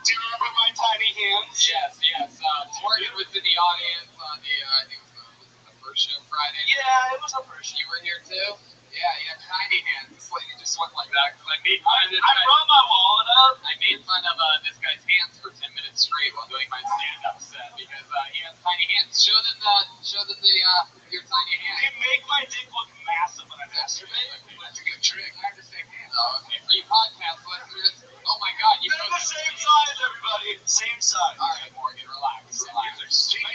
Do you remember my tiny hands? Yes. Morgan was in the audience on the, I think it was the first show Friday. Yeah, it was the first show. You were here too? Yeah, you had tiny hands. This lady just went like that because I made fun of this I guy. brought my wallet up. I made fun of this guy's hands for 10 minutes straight while doing my stand-up set because he has tiny hands. Show them your tiny hands. They make my dick look massive when I masturbate. That's a good trick. I have the same hands. Oh, okay. For you podcast listeners, oh my God, you They're the same size, everybody. Same size. All right, Morgan, relax. Take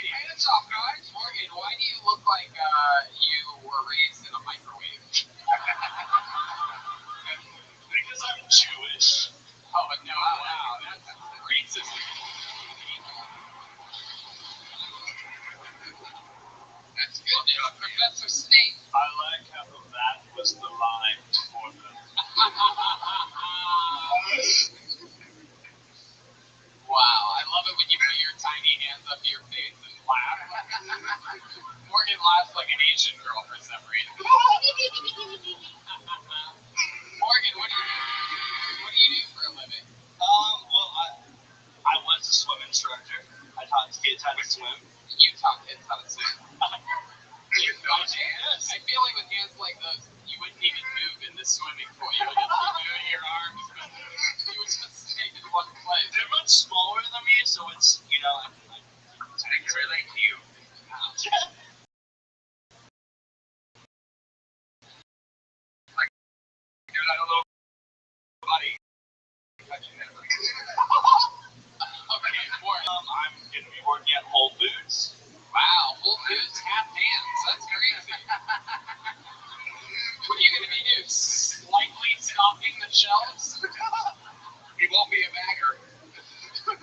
your hands off, guys. Morgan, why do you look like you were raised in a microwave? Because I'm Jewish. Oh, no, wow, that's racist. That's good news. Professor Snape. I like how that was the line for them. Wow, I love it when you put your tiny hands up to your face and laugh. Morgan laughs like an Asian girl for some reason. Morgan, what do you do for a living? Well, I was a swim instructor. I taught kids how to swim. You taught kids how to swim. You know, yes. I feel like with hands like those, you wouldn't even move in the swimming pool. You would just be moving your arms, but you would just stay in one place. They're much smaller than me, so it's, I can relate to you. Like, you're not a little buddy. Okay, more. I'm going to be working at Whole Foods. Wow, Whole Foods, half hands. That's crazy. What are you going to be doing? Slightly stocking the shelves? He won't be a bagger. No.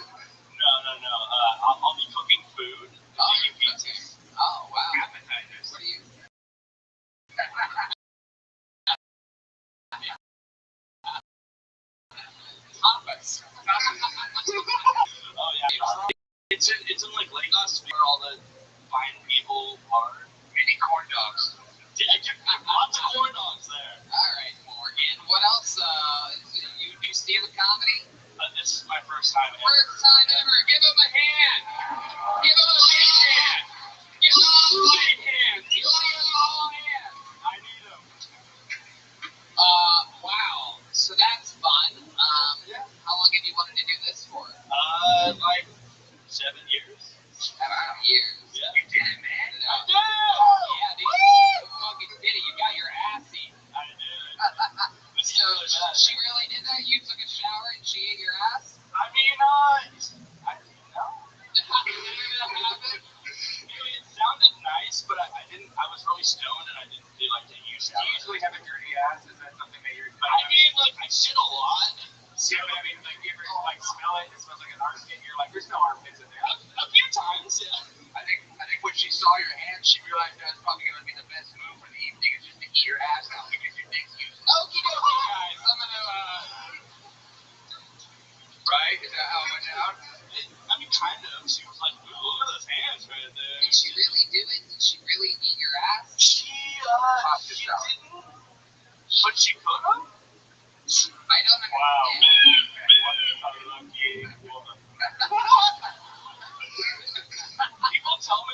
I'll be cooking food. Making pizzas. Oh, wow. Appetizers. What are you? Tapas. Oh, yeah. It's in like Lagos where all the fine people are. Mini corn dogs. Lots of corn dogs there. All right, Morgan. What else? You do stand-up comedy? This is my first time ever. First time ever. Give him a hand. Give him a big hand. Give him a big hand. Give him a small hand. I need them. Wow. So that's fun. How long have you wanted to do this for? Like 7 years. 7 years. Yeah. You did it, man. I did. Yeah, dude. You fucking did it. You got your ass eaten. I did. So she really did that? You took a shower and she ate your ass? I mean, I didn't know. It sounded nice, but I didn't. I was really stoned and I didn't feel like to use it. Do you usually have a dirty ass? Is that something that you're? I mean, like I shit a lot. Yeah, but I mean, like, you ever like smell it? It smells like an armpit. You're like, there's no armpits in there. A few times, yeah. I think when she saw your hand, she realized that's probably gonna be the best move for the evening is just to eat your ass out because your dick's used. Okie dokie, guys. I'm gonna right? Is that how it went down? I mean, kind of. She was like, ooh, look at those hands right there. Did she really do it? Did she really eat your ass? She didn't, but she could have. I don't know. Wow. People tell me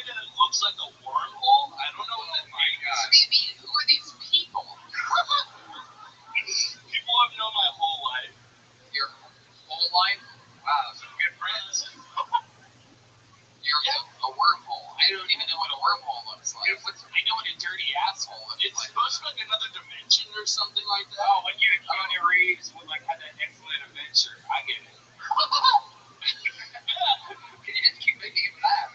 don't even know what a wormhole looks like. I know what a dirty asshole looks like. It's supposed to be like another dimension or something like that. Oh, when you and Keanu Reeves would like have that excellent adventure. I get it. Can you just keep making him laugh?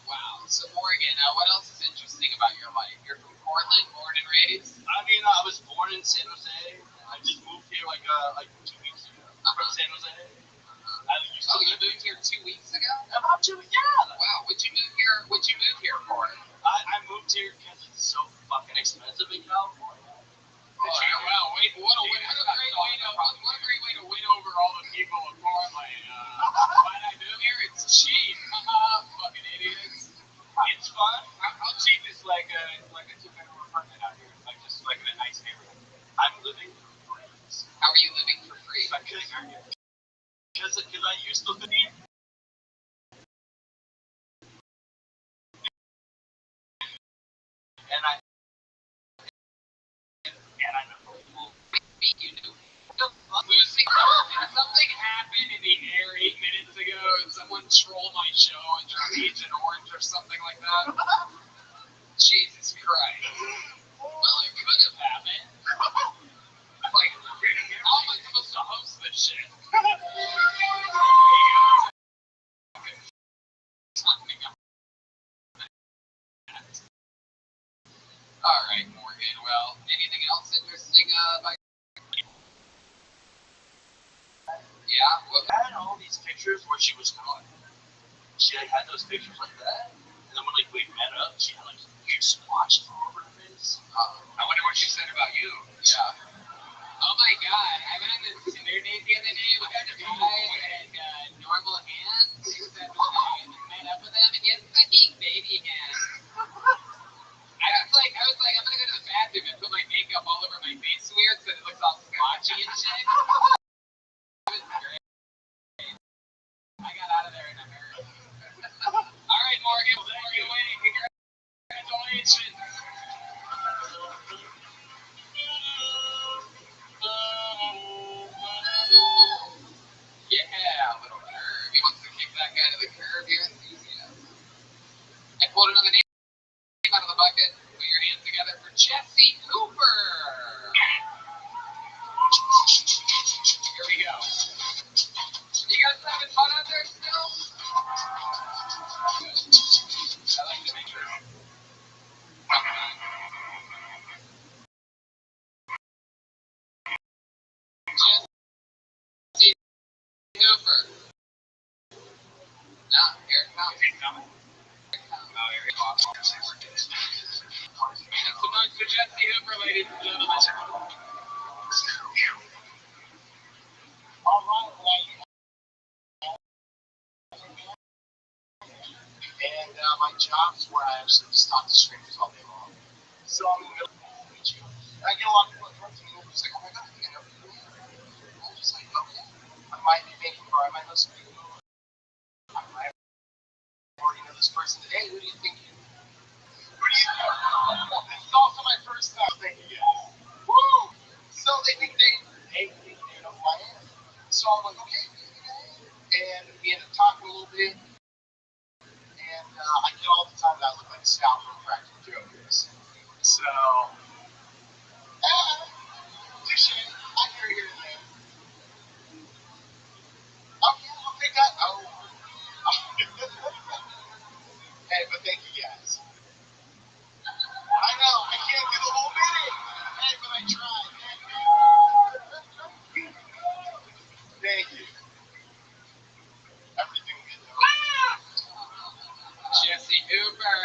Wow. So Morgan, what else is interesting about your life? You're from Portland, born and raised? I mean, I was born in San Jose. I just moved here like 2 weeks ago. I'm from San Jose. You moved here 2 weeks ago? About 2 weeks. Yeah. Wow. What'd you move here for? I moved here because it's so fucking expensive in California. Wow. Wait. What a great way to win over all the people of Portland. Why'd I move here? It's cheap. Fucking idiots. It's fun. How cheap is like a 2-bedroom apartment out here? Like just like in a nice neighborhood. I'm living for free. How are you living for free? Because I used to live here. And I know people. You do. Losing. Something happened in the air 8 minutes ago, and someone trolled my show and drew Agent Orange or something like that. Jesus Christ. Well, it could have happened. Like, how am I supposed to host this shit? All right, Morgan. Well, anything else interesting about? Yeah. Well, I had all these pictures where she was caught. She had those pictures like that. And then when we met up, she had like huge splotches all over her face. I wonder what she said about you. Yeah. Oh my God! I went on this Tinder date the other day with a guy and normal hands. Except when I met up with him, and he has fucking baby hands. I was like, I'm gonna go to the bathroom and put my makeup all over my face weird so it looks all splotchy and shit. It was great. I got out of there in a hurry. All right, Morgan, where are you waiting? Congratulations. Yeah, little curve. He wants to kick that guy to the curb. You're enthusiastic. I pulled another name out of the bucket. Put your hands together for Jesse Cooper. Here we go. You guys having fun out there still? I like to make sure. Jesse Cooper. No, here it comes. Here it comes. Oh, here it comes. Make some noise for Jesse Hooper, ladies and gentlemen. All right, and my job's where I actually just talk to strangers all day long. So I'm in the middle of meet you. And I get a lot of people come to me and it's like, oh my God, I think I know who you are. And I'm just like, okay. I might be making or I might know some people. I might already know this person. Hey, who do you think you This is also my first time. Thank you guys. Woo! So they think they know who I am. So I'm like, okay. And we end up talking a little bit. And I get all the time that I look like Sal from Practical Jokers. So, touche. I hear you there. Okay, I'll take that. Oh. Hey, but thank you guys. I know, I can't do the whole minute. Hey, but I tried. Thank you. Everything we do. Jesse Hooper.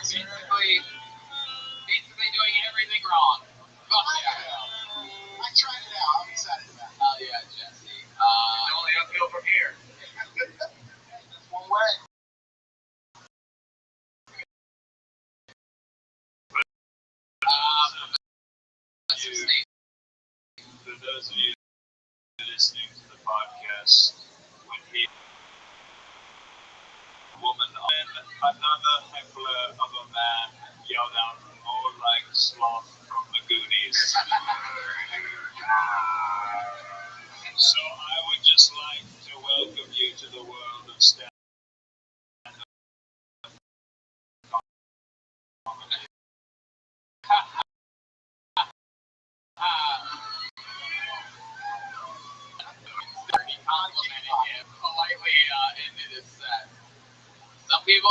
Basically doing everything wrong. Fuck yeah. I tried it out. I'm excited about it. Oh yeah, Jesse. Only uphill from here. That's one way. For those of you listening to the podcast, when he woman and another heckler of a man yelled out more like Sloth from the Goonies. So I would just like to welcome you to the world of stand people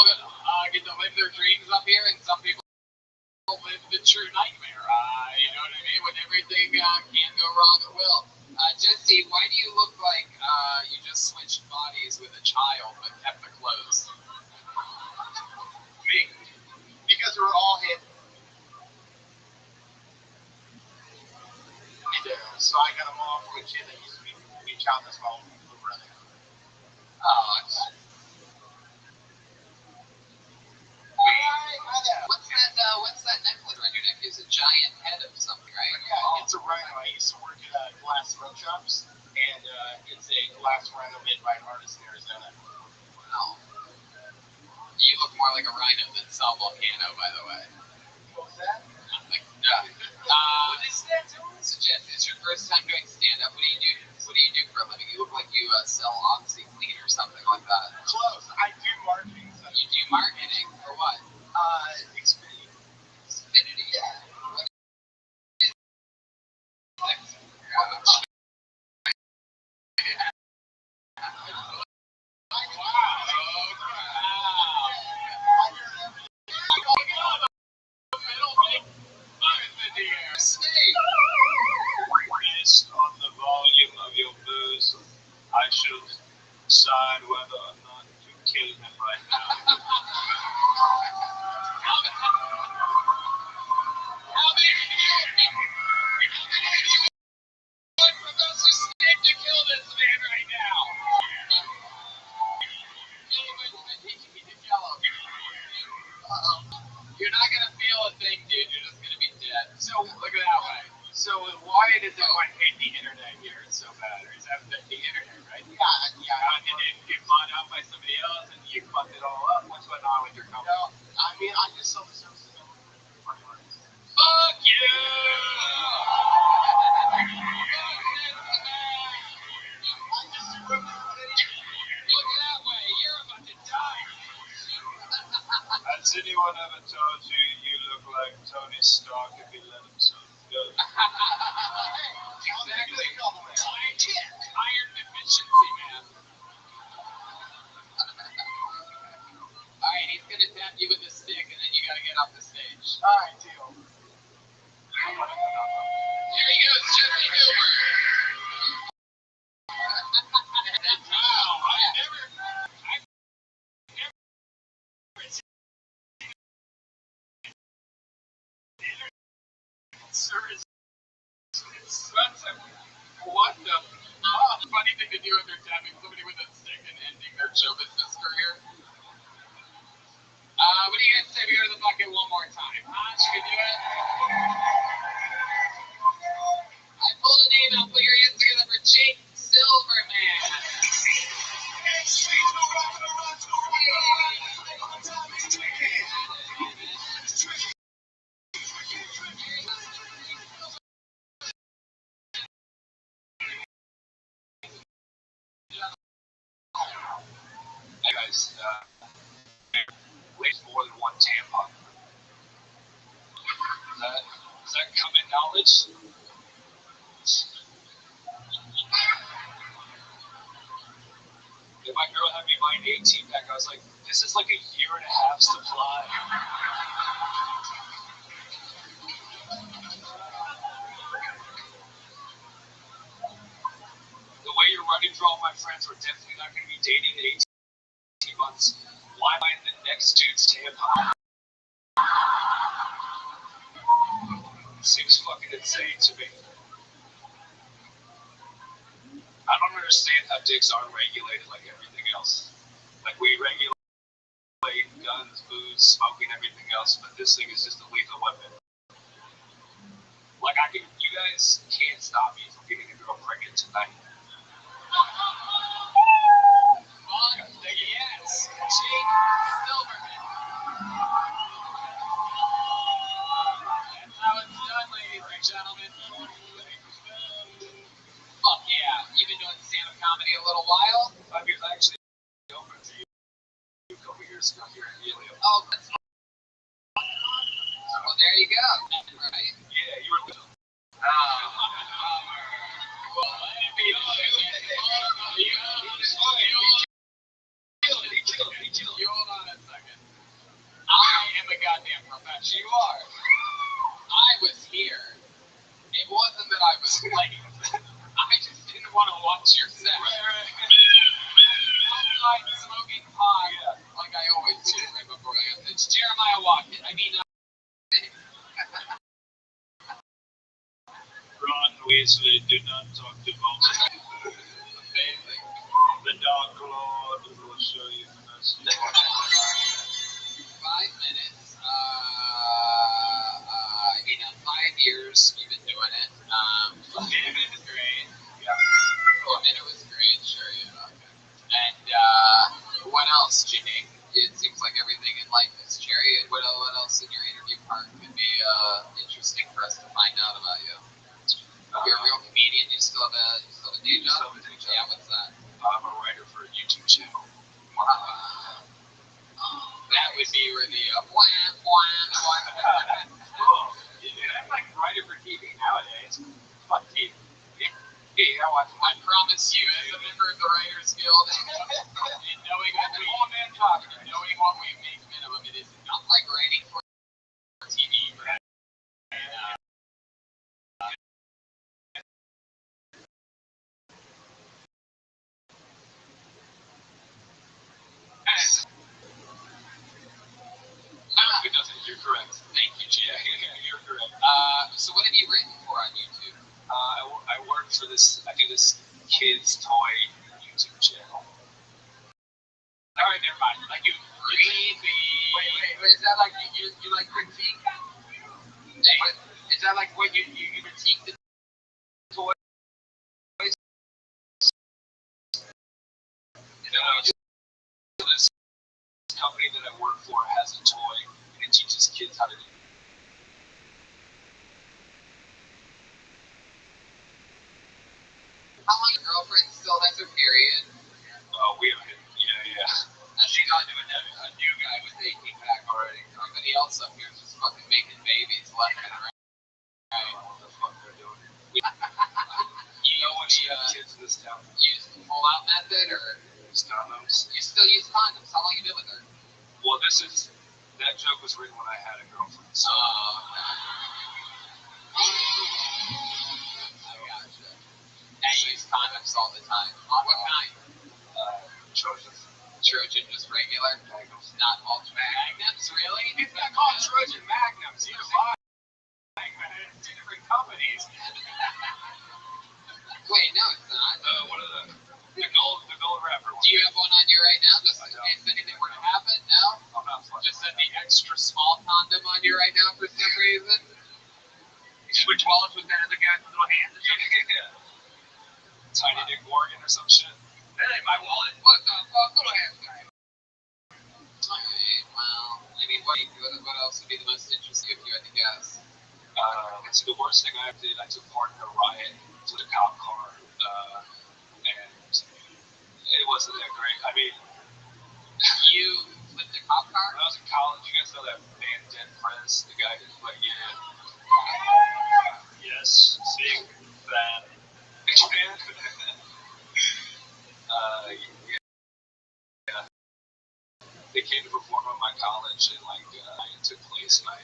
get to live their dreams up here, and some people live the true nightmare. You know what I mean? When everything can go wrong, it will. Jesse, why do you look like you just switched bodies with a child but kept the clothes? Me? Because we're all hit. So I got them all from a kid that used to be child as well. Oh, what's that necklace around your neck? It's a giant head of something, right? Yeah, it's a rhino. I used to work at glass Rothschild'S, and it's a glass rhino made by an artist in Arizona. Wow. You look more like a rhino than Sal Volcano, by the way. What was that? Nothing. What is that? Suggest it's your first time doing stand-up. What do you do? What do you do for a living? You look like you sell OxyClean or something like that. Close. I do marketing. So. You do marketing for what? Xfinity. Xfinity. Yeah. What is Xfinity? Based on the volume of your booze, I should decide whether or not to kill him right now. How many of you want Professor Snape to kill this man right now? You're not gonna feel a thing, dude. You're just gonna be dead. So look at it that way. So why does everyone hate the internet here? It's so bad. Or is that the internet, right? Yeah. Did it get bought out by somebody else and you fucked it all up? What's going on with your company? No, I mean I just sell the services. Fuck you! Look that way. You're about to die. Has anyone ever told you you look like Tony Stark if he let himself go? Exactly. Iron deficiency, man. Alright, he's gonna tap you with a stick and then you gotta get off the stage. Alright, deal. There he goes, Jesse Hoover. Wow, I've never service. What the funny thing to do when they're tapping somebody with a stick and ending their show business career. What do you guys say we go to the bucket one more time? Should we do it? I pulled a name out. Put your hands together for Jake Silverman. Hey guys, waste more than one tampon. Is that common knowledge? If my girl had me buy an 18-pack, I was like, this is like a year and a half supply. The way you're running through all my friends, we're definitely not going to be dating in 18 months. Why am I in the next dude's tampon? Seems fucking insane to me. I don't understand how dicks aren't regulated like everything else. Like we regulate guns, booze, smoking, everything else, but this thing is just a lethal weapon. Like you guys can't stop me from getting a girl pregnant tonight. Yes, Jake Silverman. That's how it's done, ladies and gentlemen. Fuck yeah. You've been doing stand-up comedy a little while? 5 years actually open for you a couple years ago here in Helium. Oh, that's well, there you go. Right. Yeah, you were little. You hold on a second. goddamn professional. You are. I was here. It wasn't that I was late. I just didn't want to watch your set. Outside smoking pot, like I always do right before I am. It's Jeremiah Watkins. I mean, Ron Weasley, do not talk to Voldemort. amazing. The Dark Lord will show you the message. 5 minutes. 5 years you've been doing it. A minute is great. Yeah. Oh, a minute was great. Sure, yeah. Okay. And what else, Jimmy? It seems like everything in life is cherry. What else in your interview part could be interesting for us to find out about you? You're a real comedian. You still have a day job? Yeah, what's that? I'm a writer for a YouTube channel. Wow. That would be where the Cool. I'm like a writer for TV nowadays. Fuck TV. I promise you, as a member of the Writers Guild, and knowing what we make minimum, it is not like writing for TV. You're correct. Thank you, Jay. You're correct. So what have you written for on YouTube? I work for this, I do this kids toy YouTube channel. All right, never mind. Like you read the... Wait. Is that like you like critique? Hey, is that like what you critique the toys? This company that I work for has a toy and it teaches kids how to do. How long your girlfriend still has her period? We have it. Yeah. And she's on to a new guy with 18-pack already. Everybody else up here is just fucking making babies left and right. What the fuck they're doing? You know what Kids in this town use the pull-out method, or use condoms. you still use condoms? How long you been with her? Well, that joke was written when I had a girlfriend. So. I gotcha. And you use condoms all the time. On what kind? Trojan, just regular? Magnums. Not ultra magnums, really? It's not called Trojan Magnums. You're lying. It's 2 different companies. Wait, no, it's not. What are the gold wrapper one? Do you have one on you right now, just in case anything were to happen? No? I'm not fucking. Just have the extra small condom on you right now for some reason? Which wallets with that other guy with little hands? Yeah. Tiny Dick Morgan or some shit. That ain't my wallet. What the fuck? Little hands guy. Alright, well, I mean, what else would be the most interesting if you had to guess? So the worst thing I did, I took part in a riot to the cop car, and it wasn't that great. I mean, You flipped a cop car? when I was in college, you guys know that band Dead Prez, the guy who's like, yes, big fan. Big fan. Yeah. They came to perform at my college, and like, it took place, and I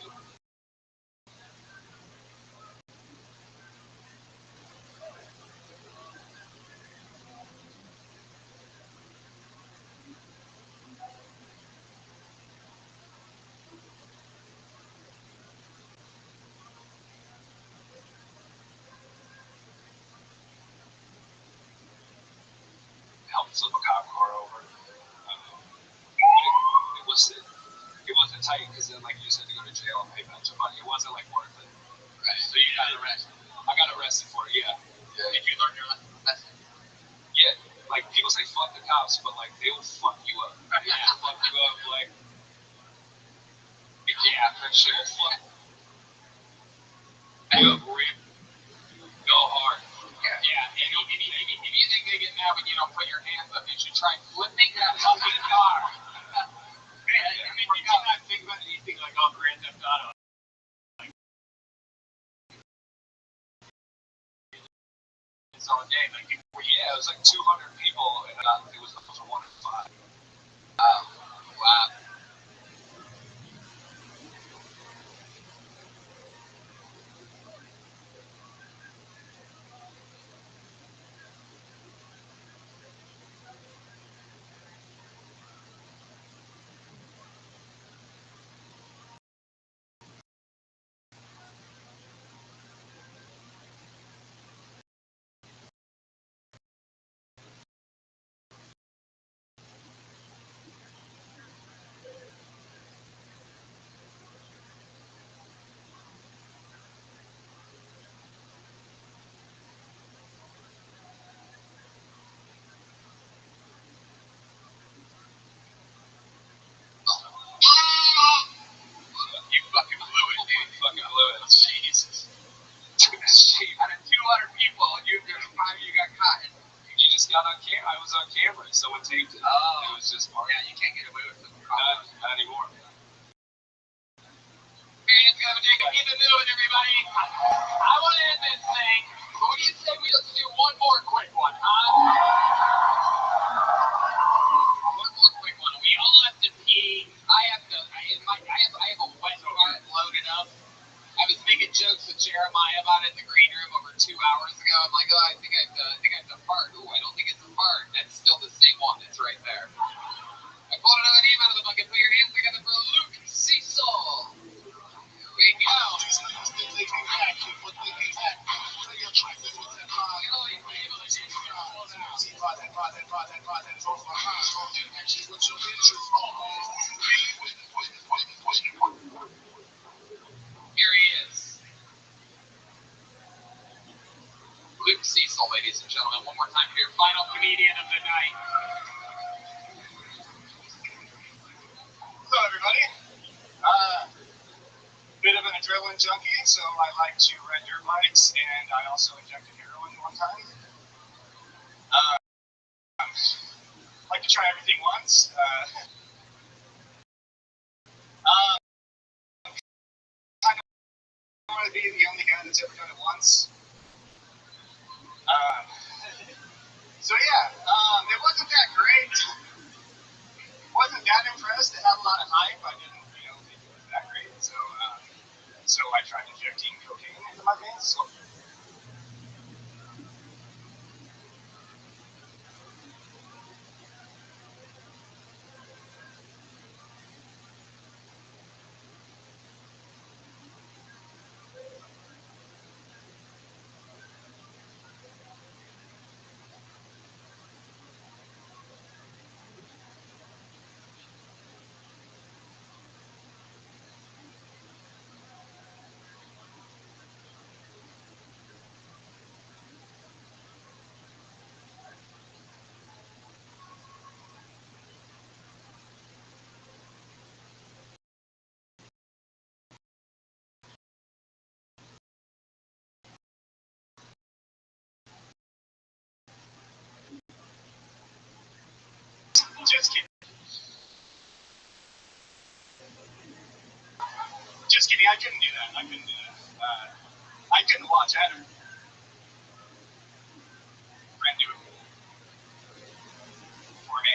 helped flip a cop car over. It wasn't tight because then like you just had to go to jail and pay a bunch of money. It wasn't like worth it. Right, so you got arrested. I got arrested for it. Yeah. Did you learn your lesson? Yeah. Like people say fuck the cops, but like they will fuck you up. Yeah, fuck you up. Like yeah, for sure. Fuck. Go hard. Yeah. If you think they get mad when you don't put your hands up, you should try flipping that fucking car. Did you not think about anything like on Grand Theft Auto? It's all day. Like, yeah, it was like 200 people, and it was a 1 in 5. Wow. cameras. Someone taped it. Oh. It was just Yeah, you can't get away with it. not anymore. Man's gonna take a the middle, everybody. I want to end this thing. But what do you say we just do one more quick one, huh? One more quick one. We all have to pee. I have a wet fart loaded up. I was making jokes with Jeremiah about it in the green room over 2 hours ago. I'm like, oh, I think I have to fart. Ooh, I don't think it's a fart. That's still the same one. It's right there. I pulled another name out of the bucket. Put your hands together for Luke Cecil. Here we go. Here he is. Luke Cecil, ladies and gentlemen. One more time here. Final comedian of the night. Hello, everybody. Bit of an adrenaline junkie, so I like to ride dirt bikes, and I also injected heroin one time. Like to try everything once. I want to be the only guy that's ever done it once. So yeah, it wasn't that great. Wasn't that impressed. It had a lot of hype. I didn't, think it was that great. So I tried injecting cocaine into my veins. So just kidding. Just kidding. I couldn't do that. I couldn't watch Adam. Friend do it for me.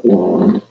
Bye.